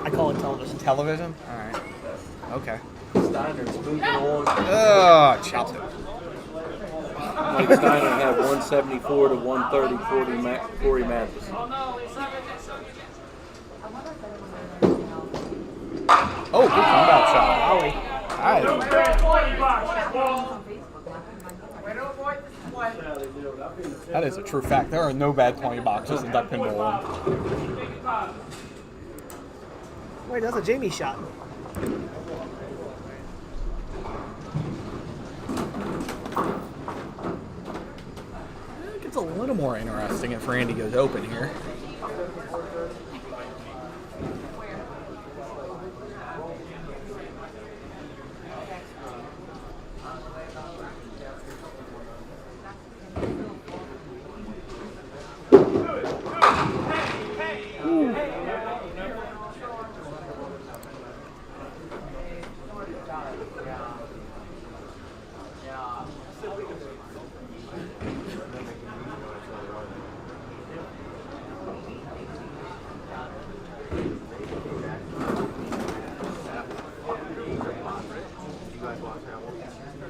I call it television.
Television? All right. Okay.
Steiner's moving on.
Oh, chopped it.
Mike Steiner had 174 to 130, Corey Mathis.
Oh, good comeback shot. That is a true fact. There are no bad 20 boxes in that pinball.
Wait, that's a Jamie shot.
It gets a little more interesting if Randy goes open here.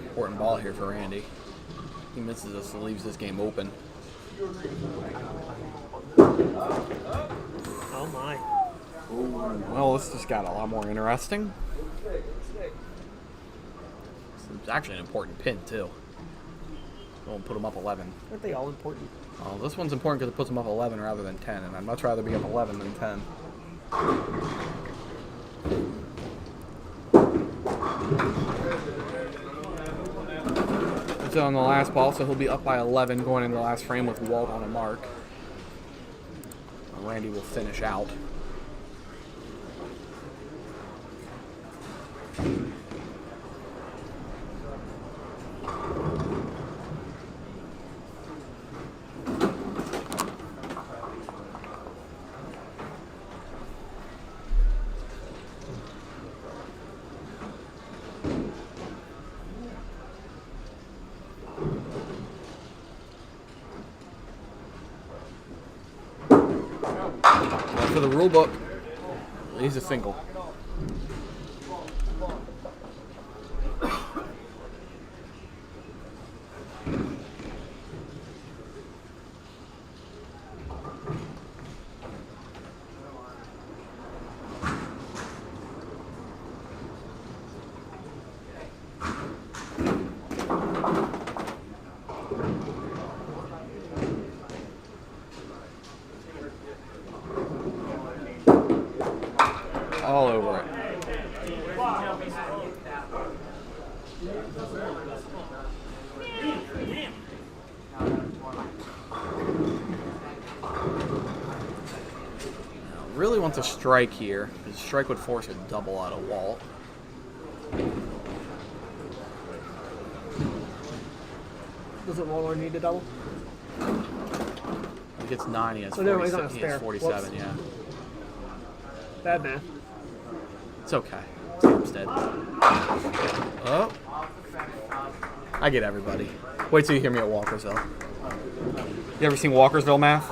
Important ball here for Randy. He misses this and leaves this game open.
Oh my.
Well, this just got a lot more interesting. It's actually an important pin, too. We'll put him up 11.
Aren't they all important?
Oh, this one's important because it puts him up 11 rather than 10, and I'd much rather be up 11 than 10. So on the last ball, so he'll be up by 11 going into the last frame with Walt on a mark. Randy will finish out. For the rule book, he's a single. All over it. Really wants a strike here. His strike would force a double out of Walt.
Doesn't Waller need a double?
He gets 9, he has,
Oh, no, he's on a
47, he
spare.
has 47,
Whoops.
yeah.
Bad math.
It's okay. Samstead. Oh. I get everybody. Wait till you hear me at Walkersville. You ever seen Walkersville math?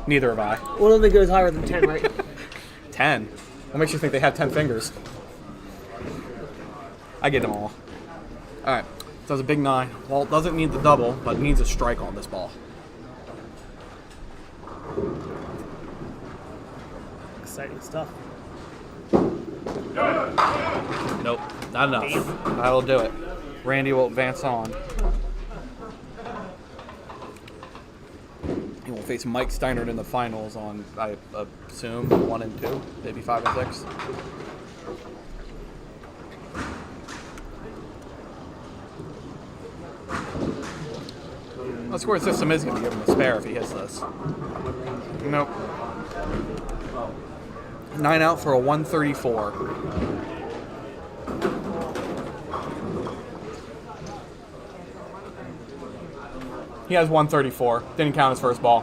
Neither have I.
One of them goes higher than 10, right?
10? What makes you think they have 10 fingers? I get them all. Alright, so it's a big 9. Walt doesn't need the double, but needs a strike on this ball.
Exciting stuff.
Nope, not enough. That'll do it. Randy will advance on. He will face Mike Steiner in the finals on, I assume, 1 and 2, maybe 5 and 6. The score system is going to give him a spare if he hits this. Nope. 9 out for a 134. He has 134. Didn't count his first ball.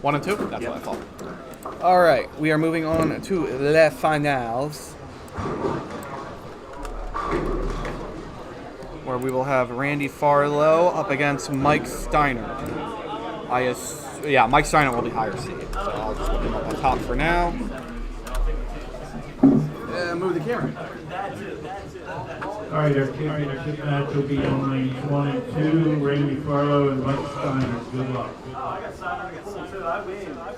1 and 2? That's what I thought. All right, we are moving on to the finals, where we will have Randy Farlow up against Mike Steiner. Mike Steiner will be higher seed, so I'll just put him up on top for now. Move the camera.
All right, our championship match will be only 1 and 2. Randy Farlow and Mike Steiner. Good luck.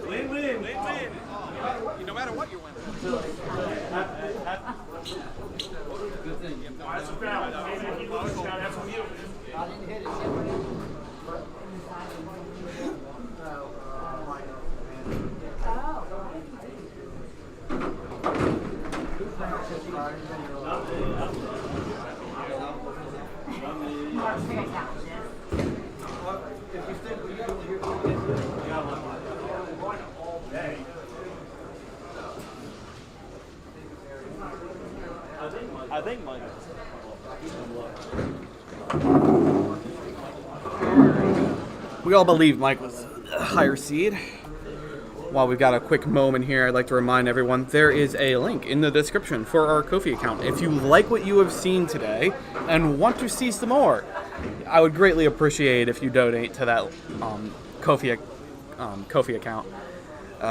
Win.
No matter what you win.
That's a foul. Maybe if you lose, that's from you. I didn't hit it. I think mine.
We all believe Mike was a higher seed. While we've got a quick moment here, I'd like to remind everyone there is a link in the description for our Ko-fi account. If you like what you have seen today and want to see some more, I would greatly appreciate if you donate to that Ko-fi account.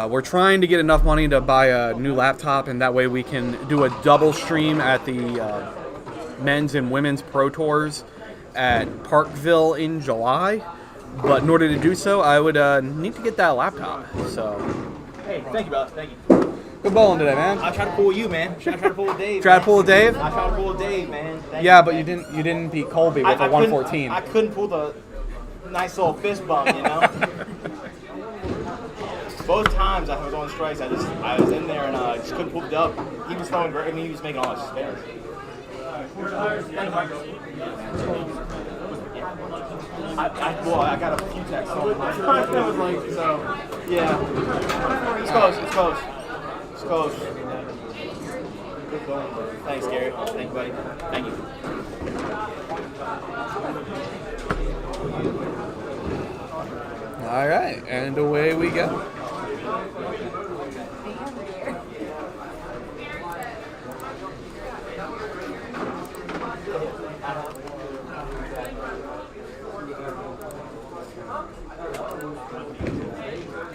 We're trying to get enough money to buy a new laptop, and that way we can do a double stream at the men's and women's Pro Tours at Parkville in July. But in order to do so, I would need to get that laptop. So,
Hey, thank you, brother. Thank you.
good bowling today, man.
I tried to pull you, man. I tried to pull Dave.
Try to pull a Dave?
I tried to pull Dave, man. Thank
Yeah,
you,
but
man.
you didn't beat Colby with a 114.
I couldn't pull the nice little fist bump, you know. Both times I was on strikes, I was in there and I just couldn't pull the dub. He was throwing great. I mean, he was making all his spares. I got a few texts on my phone. So, yeah. It's close. Good going. Thanks, Gary. Thank you, buddy. Thank you.
All right, and away we go.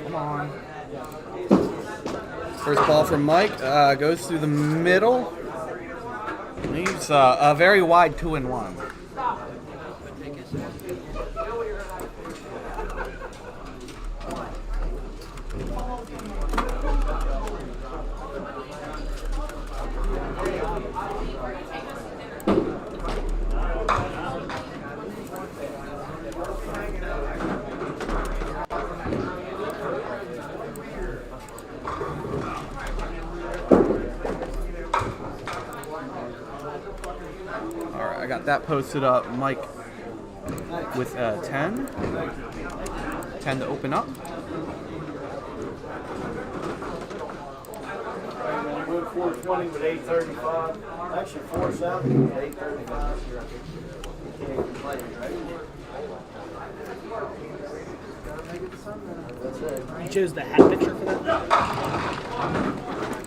Come on. First ball from Mike goes through the middle. Leaves a very wide 2-1. I got that posted up. Mike with 10. 10 to open up.
I went 420 with 835. Actually, 470 with 835. You can't complain, right? That's it.
You chose the hat picture for that?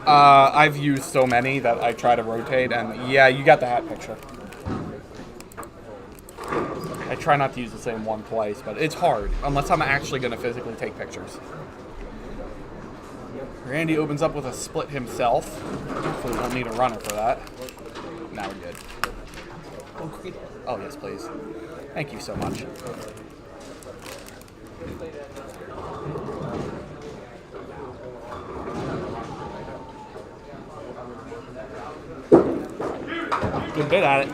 I've used so many that I try to rotate, and yeah, you got the hat picture. I try not to use the same one twice, but it's hard, unless I'm actually going to physically take pictures. Randy opens up with a split himself. Hopefully we don't need a runner for that. Now we're good. Oh, yes, please. Thank you so much. Good bit at it.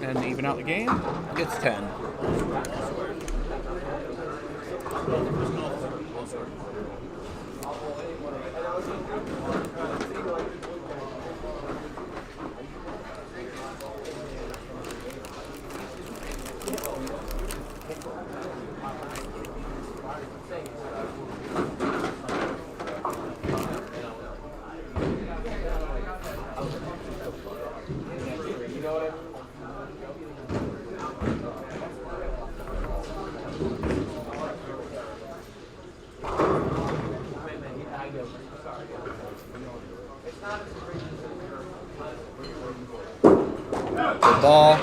And to even out the game, gets 10. Good ball.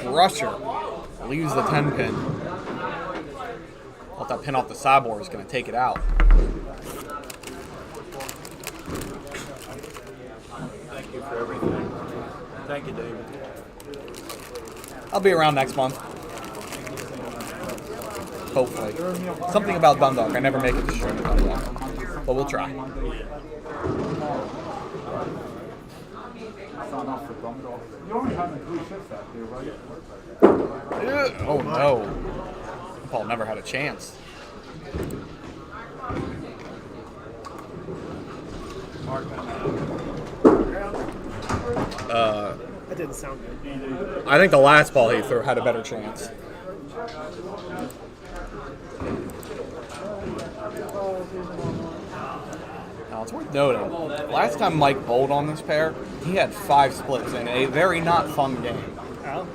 Crusher. Leaves the 10 pin. Thought that pin off the sideboard was going to take it out.
Thank you for everything. Thank you, David.
I'll be around next month. Hopefully. Something about Dundalk. I never make it to stream Dundalk. But we'll try.
Sign off for Dundalk. You only had 3 shifts that day, right?
Oh no. Paul never had a chance.
That didn't sound good.
I think the last ball he threw had a better chance. Now it's worth noting, last time Mike bowled on this pair, he had 5 splits in a very not fun game.
Oh.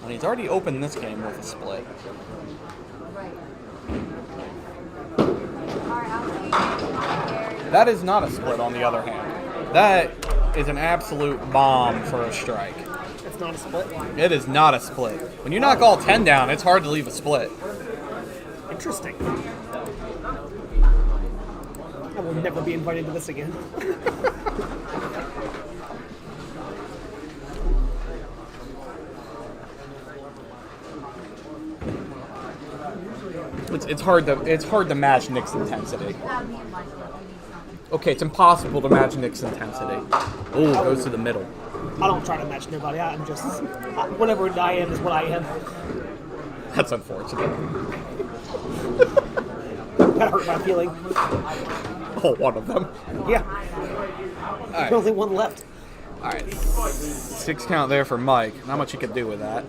And he's already opened this game with a split. That is not a split, on the other hand. That is an absolute bomb for a strike.
It's not a split?
It is not a split. When you knock all 10 down, it's hard to leave a split.
Interesting. I will never be invited to this again.
It's hard to match Nick's intensity. Okay, it's impossible to match Nick's intensity. Oh, goes to the middle.
I don't try to match nobody. I'm just whatever I am is what I am.
That's unfortunate.
That hurt my feeling.
Oh, one of them.
Yeah.
All right.
There's only one left.
All right. 6 count there for Mike. Not much he could do with that.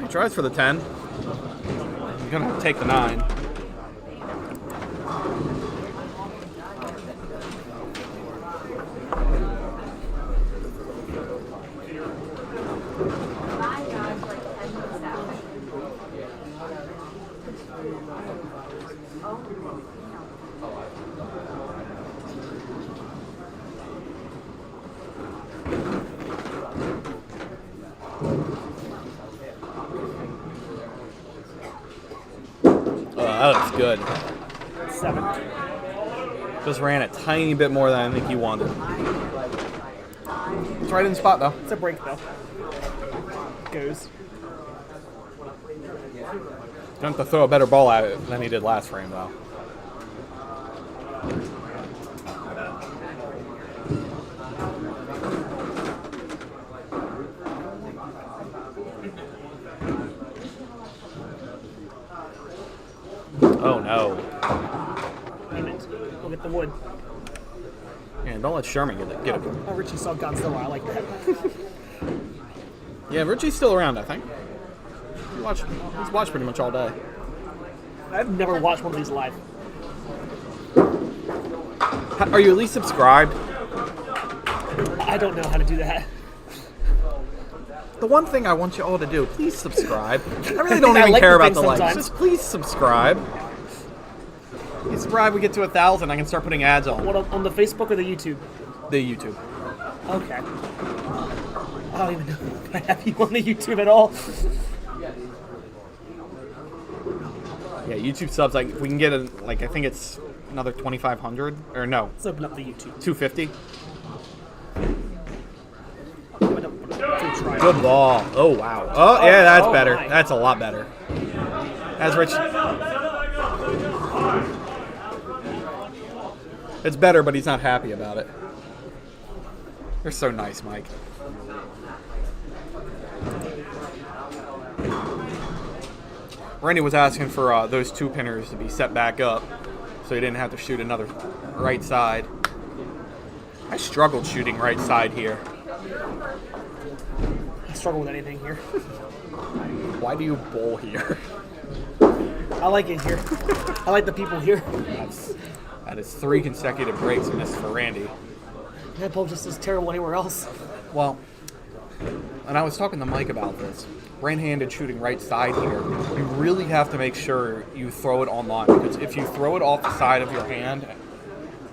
He tries for the 10. He's gonna take the 9. That looks good.
7.
Just ran a tiny bit more than I think he wanted. It's right in the spot, though.
It's a break, though. Goes.
Don't have to throw a better ball at it than he did last frame, though. Oh no.
Damn it. We'll get the wood.
Yeah, don't let Sherman get it.
Oh, Richie saw Godzilla. I like that.
Yeah, Richie's still around, I think. He's watched pretty much all day.
I've never watched one of these live.
Are you at least subscribed?
I don't know how to do that.
The one thing I want you all to do, please subscribe. I really don't
I
even
like
care
the
about
thing
the likes.
sometimes.
Just please subscribe. You subscribe, we get to 1,000, I can start putting ads on.
What, on the Facebook or the YouTube?
The YouTube.
Okay. I don't even know if I have you on the YouTube at all.
Yeah, YouTube subs, like, we can get, I think it's another 2,500, or no.
Let's open up the YouTube.
250.
Try.
Good ball. Oh, wow. Oh, yeah, that's better.
My.
That's a lot better. That's Rich. It's better, but he's not happy about it. You're so nice, Mike. Randy was asking for those 2 pinners to be set back up so he didn't have to shoot another right side. I struggled shooting right side here.
I struggle with anything here.
Why do you bowl here?
I like it here. I like the people here.
That is 3 consecutive breaks missed for Randy.
That bowl just is terrible anywhere else.
Well, and I was talking to Mike about this. Right-handed shooting right side here, you really have to make sure you throw it on line, because if you throw it off the side of your hand,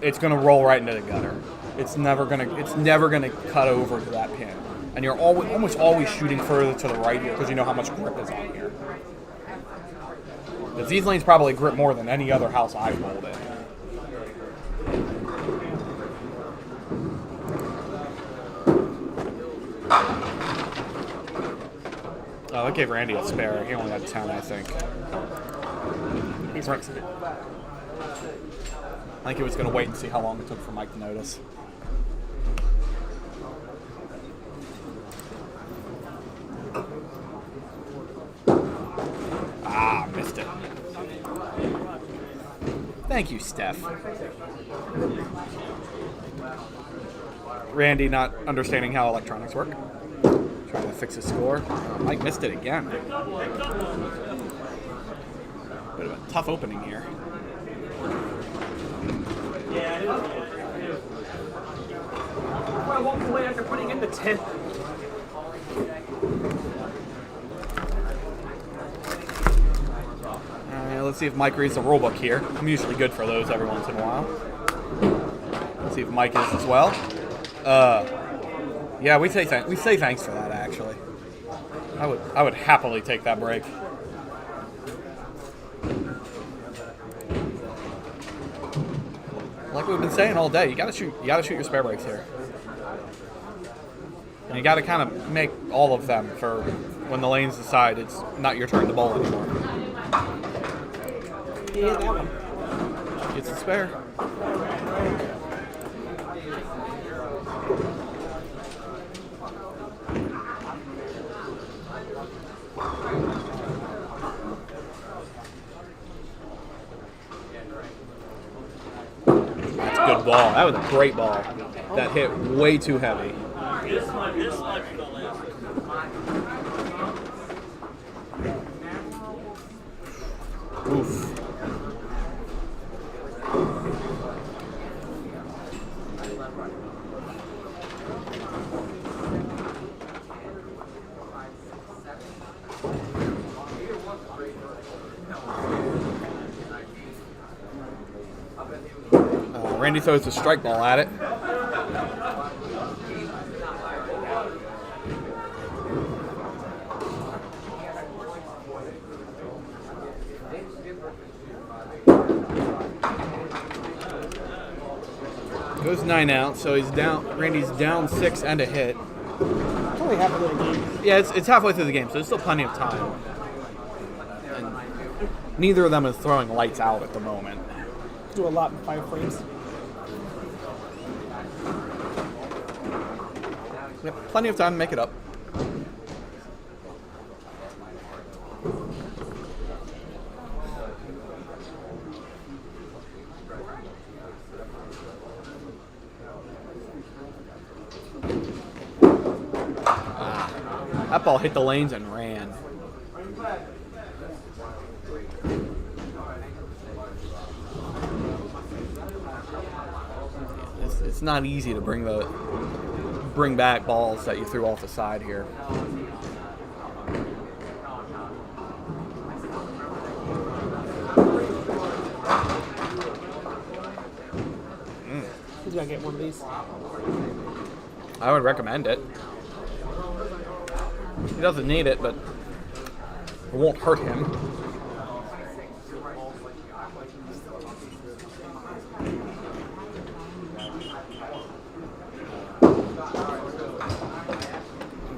it's going to roll right into the gutter. it's never gonna cut over to that pin, and you're almost always shooting further to the right here because you know how much grip is on here. Because these lanes probably grip more than any other house I've bowled in. Oh, that gave Randy a spare. He only had 10, I think.
He's fixing it.
I think he was going to wait and see how long it took for Mike to notice. Ah, missed it. Thank you, Steph. Randy not understanding how electronics work. Trying to fix his score. Mike missed it again. Bit of a tough opening here.
I walked away after putting in the 10.
Let's see if Mike reads the rulebook here. I'm usually good for those every once in a while. Let's see if Mike is as well. Yeah, we say thanks for that. Actually, I would happily take that break. Like we've been saying all day, you gotta shoot your spare breaks here. And you gotta kind of make all of them for when the lanes decide it's not your turn to bowl anymore.
Yeah, that one.
Gets a spare. That's a good ball. That was a great ball. That hit way too heavy.
This might be the last.
Oof. Randy throws the strike ball at it. Goes 9 out, so he's down. Randy's down 6 and a hit.
It's only half of the game.
Yeah, it's halfway through the game, so there's still plenty of time. And neither of them is throwing lights out at the moment.
Do a lot in 5 frames.
Yep, plenty of time to make it up. That ball hit the lanes and ran. It's not easy to bring back balls that you threw off the side here.
He's gonna get one of these.
I would recommend it. He doesn't need it, but it won't hurt him.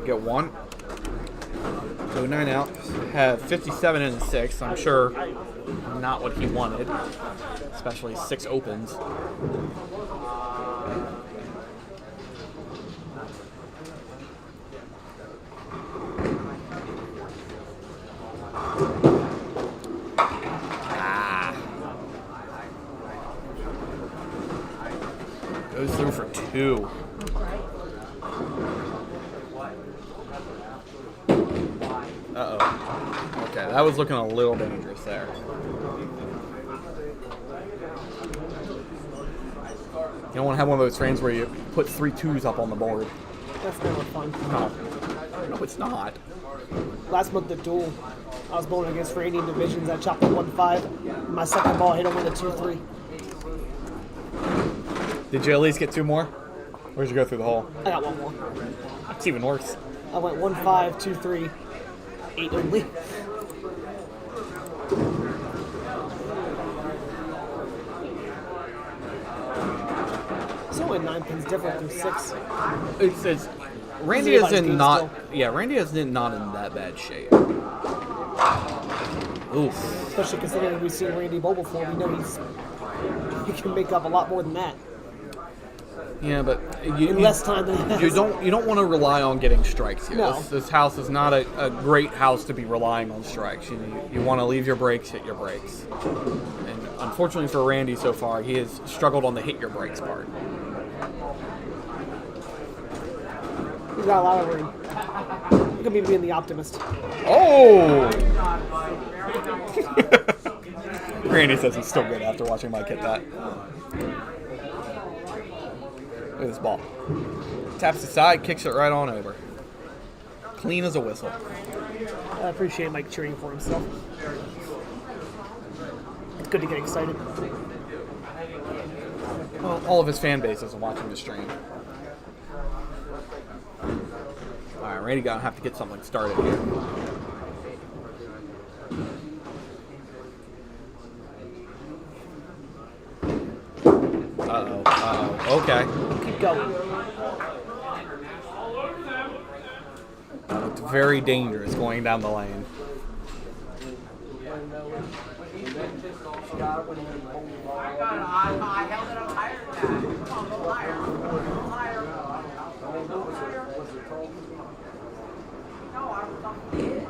Get one. So 9 out. Have 57 and 6. I'm sure not what he wanted, especially 6 opens. Goes through for 2. Uh-oh. Okay, that was looking a little dangerous there. You don't want to have one of those frames where you put 3 2s up on the board.
That's never fun.
No, it's not.
Last month at Duel, I was bowling against for Indian Divisions. I chopped a 1-5. My second ball hit him with a 2-3.
Did you at least get 2 more? Where'd you go through the hole?
I got one more.
It's even worse.
I went 1, 5, 2, 3, 8 only. It's only 9 pins different from 6.
It's Randy is in not Randy is not in that bad shape. Oof.
Especially considering we've seen Randy Bowl before, we know he can make up a lot more than that.
Yeah, but
in less time than he has.
you don't want to rely on getting strikes here.
No.
This house is not a great house to be relying on strikes. You want to leave your brakes, hit your brakes. And unfortunately for Randy so far, he has struggled on the hit your brakes part.
He's got a lot of room. He could be being the optimist.
Oh! Randy says he's still good after watching Mike hit that. Look at this ball. Taps the side, kicks it right on over. Clean as a whistle.
I appreciate Mike cheering for himself. It's good to get excited.
Well, all of his fan base isn't watching the stream. Alright, Randy gonna have to get something started here. Okay.
Keep going.
That looked very dangerous going down the lane.
I held it up higher than that. Come on, go higher. Go higher. No, I was on the end.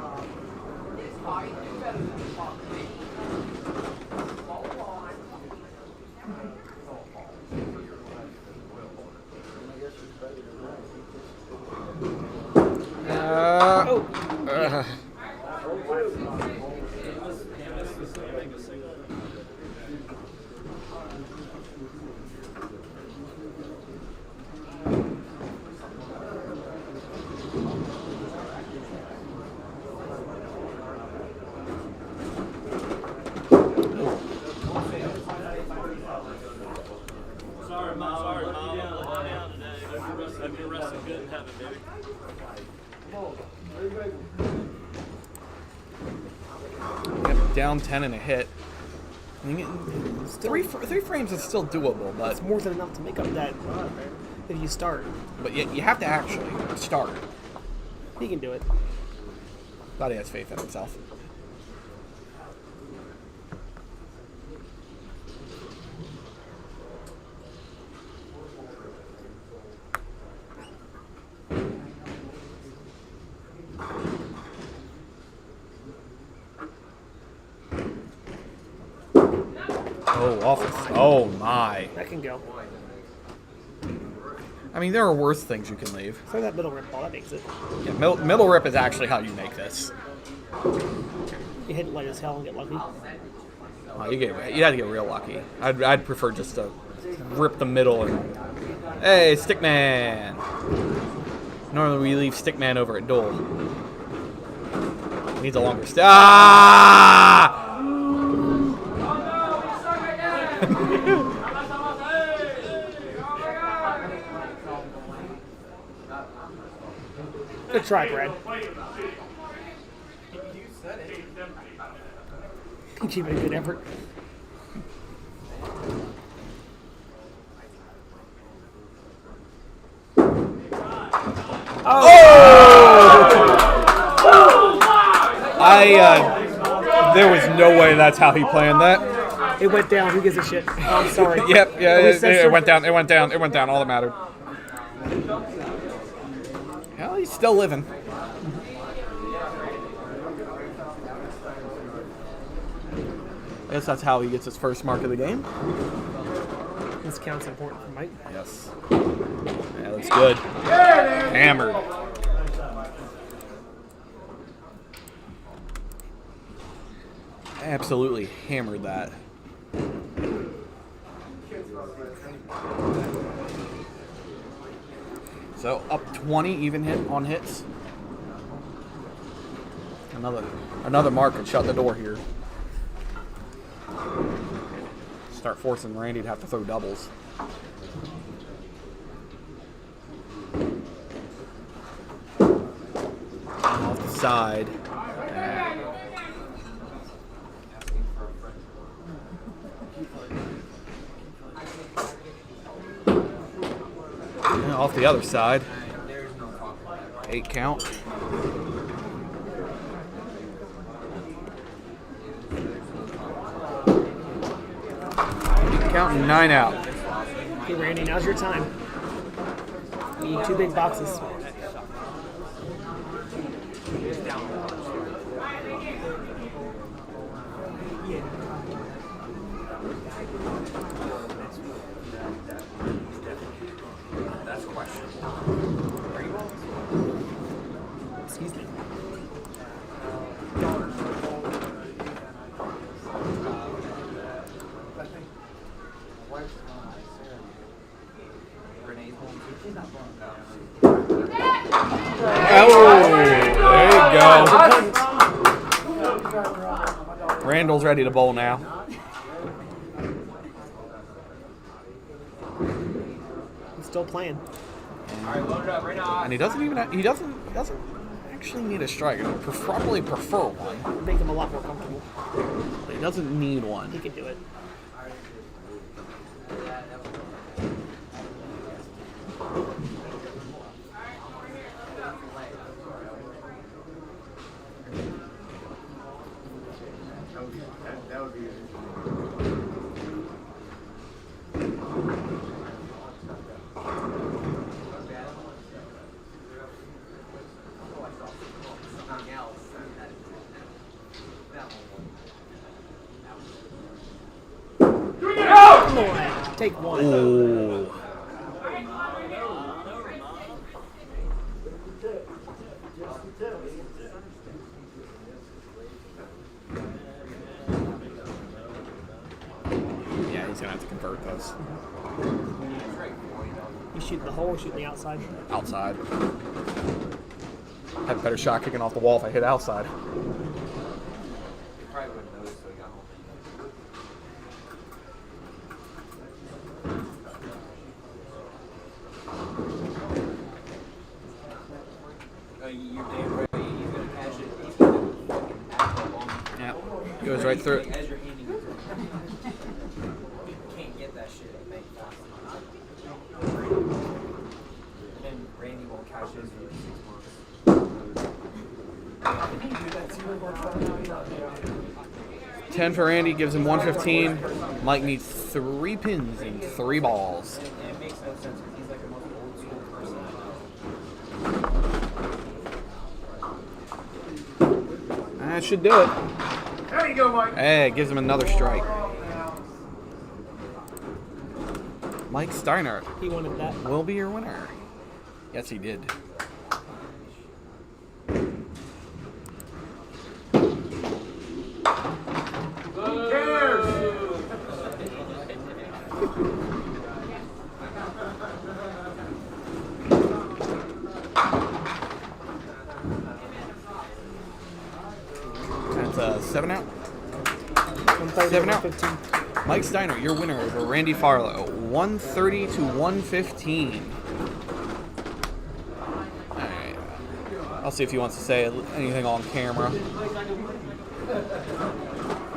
It's fine. You do better than fucking me.
Yep, down 10 and a hit. I mean, three frames is still doable, but
it's more than enough to make up that if you start.
But you have to actually start.
He can do it.
Glad he has faith in himself. Oh, office. Oh, my.
That can go.
I mean, there are worse things you can leave.
Throw that middle rip ball. That makes it.
Yeah, middle rip is actually how you make this.
You hit it light as hell and get lucky.
Oh, you had to get real lucky. I'd prefer just to rip the middle and... Hey, Stickman! Normally we leave Stickman over at Dole. Needs a longer stick. Ah!
Good try, Brad. Keep it a good effort.
There was no way that's how he planned that.
It went down. Who gives a shit? Oh, I'm sorry.
Yep, yeah, it went down. It went down. It went down. All that mattered. Hell, he's still living. I guess that's how he gets his first mark of the game.
This count's important for Mike.
Yes. Yeah, that's good. Hammered. Absolutely hammered that. So up 20 even hit on hits. Another mark and shut the door here. Start forcing Randy to have to throw doubles. side. And off the other side. 8 count. 8 count and 9 out.
Okay, Randy, now's your time. You need 2 big boxes.
That's questionable.
Excuse me.
There you go. Randall's ready to bowl now.
He's still playing.
And he doesn't actually need a strike. He'd probably prefer one.
Make him a lot more comfortable.
But he doesn't need one.
He can do it.
That would be
Come on, take one.
Ooh. Yeah, he's gonna have to convert those.
You shoot the hole or shooting the outside?
Outside. Have a better shot kicking off the wall if I hit outside.
Probably wouldn't notice, so he got home. You're damn right. He's gonna catch it. He's gonna fucking act up on.
Yeah, goes right through it.
As you're handing it to him, you can't get that shit and make fast enough. And then Randy won't catch his for 6 months.
10 for Randy, gives him 115. Mike needs 3 pins and 3 balls.
And it makes no sense because he's like the most old school person.
That should do it.
There you go, Mike.
Hey, it gives him another strike. Mike Steiner
He wanted that.
will be your winner. Yes, he did. That's a 7 out. 7 out.
15.
Mike Steiner, your winner over Randy Farlow, 130 to 115. All right. I'll see if he wants to say anything on camera.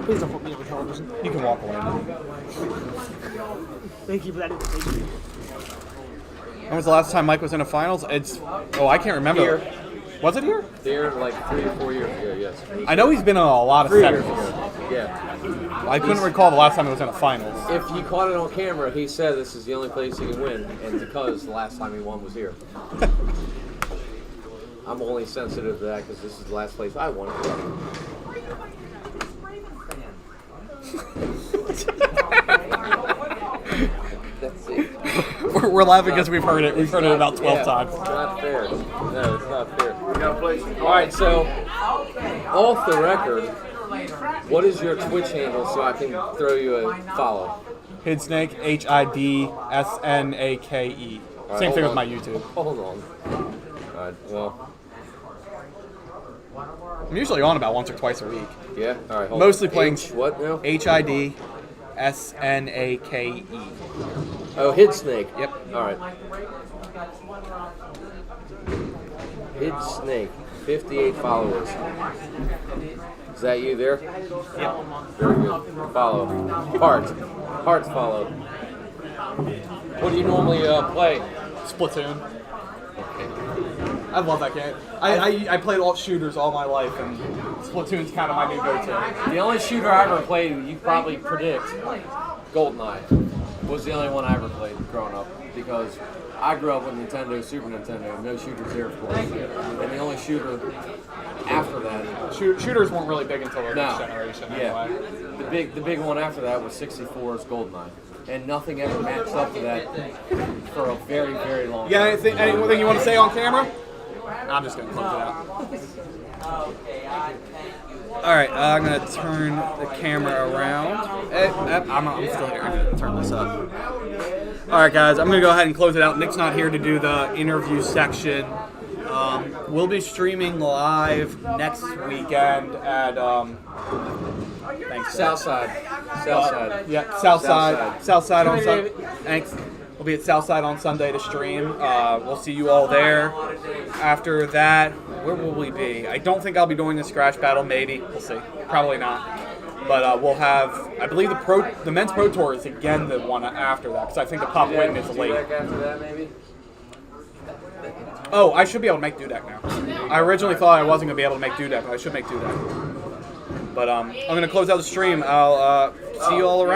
Please don't put me on the television.
You can walk away now.
Thank you for that invitation.
When was the last time Mike was in a finals? I can't remember.
Here.
Was it here?
Here, like 3 or 4 years ago, yes.
I know he's been in a lot of
3 years
semis.
ago, yeah.
I couldn't recall the last time he was in a finals.
If he caught it on camera, he said this is the only place he can win, and because the last time he won was here. I'm only sensitive to that because this is the last place I won. That's it.
We're laughing because we've heard it. We've heard it about 12 times.
It's not fair. No, it's not fair. All right, so off the record, what is your Twitch handle so I can throw you a follow?
Hidsnake, HIDSNAKE.
Right,
Same thing with
on.
my YouTube.
Hold on. All right, well,
I'm usually on about once or twice a week.
yeah. All right, hold
Mostly
on.
playing
What now?
HIDSNAKE.
Oh, Hid Snake.
Yep.
All right. Hid Snake.
58 followers. Is that you there?
Yeah.
Very good. Follow. Hearts follow. What do you normally play?
Splatoon. I love that game. I played all shooters all my life, and Splatoon's kind of my new go-to.
The only shooter I ever played, you probably predict, GoldenEye, was the only one I ever played growing up, because I grew up with Nintendo, Super Nintendo, no shooters there, of course. And the only shooter after that...
Shooters weren't really big until the next
No.
generation
Yeah.
anyway.
The big one after that was 64's GoldenEye. And nothing ever matched up to that for a very, very long time.
Anything you want to say on camera? I'm just going to close it out. Alright, I'm going to turn the camera around. I'm still here. I'm going to turn this up. Alright, guys, I'm going to go ahead and close it out. Nick's not here to do the interview section. We'll be streaming live next weekend at
Southside.
Yeah, Southside on Sunday. Thanks. We'll be at Southside on Sunday to stream. We'll see you all there. After that, where will we be? I don't think I'll be doing a scratch battle. Maybe we'll see. Probably not. But we'll have. I believe the men's pro tour is again the one after that, because I think the Pop Whitten is late.
After that, maybe?
Oh, I should be able to make Dudek now. I originally thought I wasn't going to be able to make Dudek, but I should make Dudek. But I'm going to close out the stream. I'll see you all around.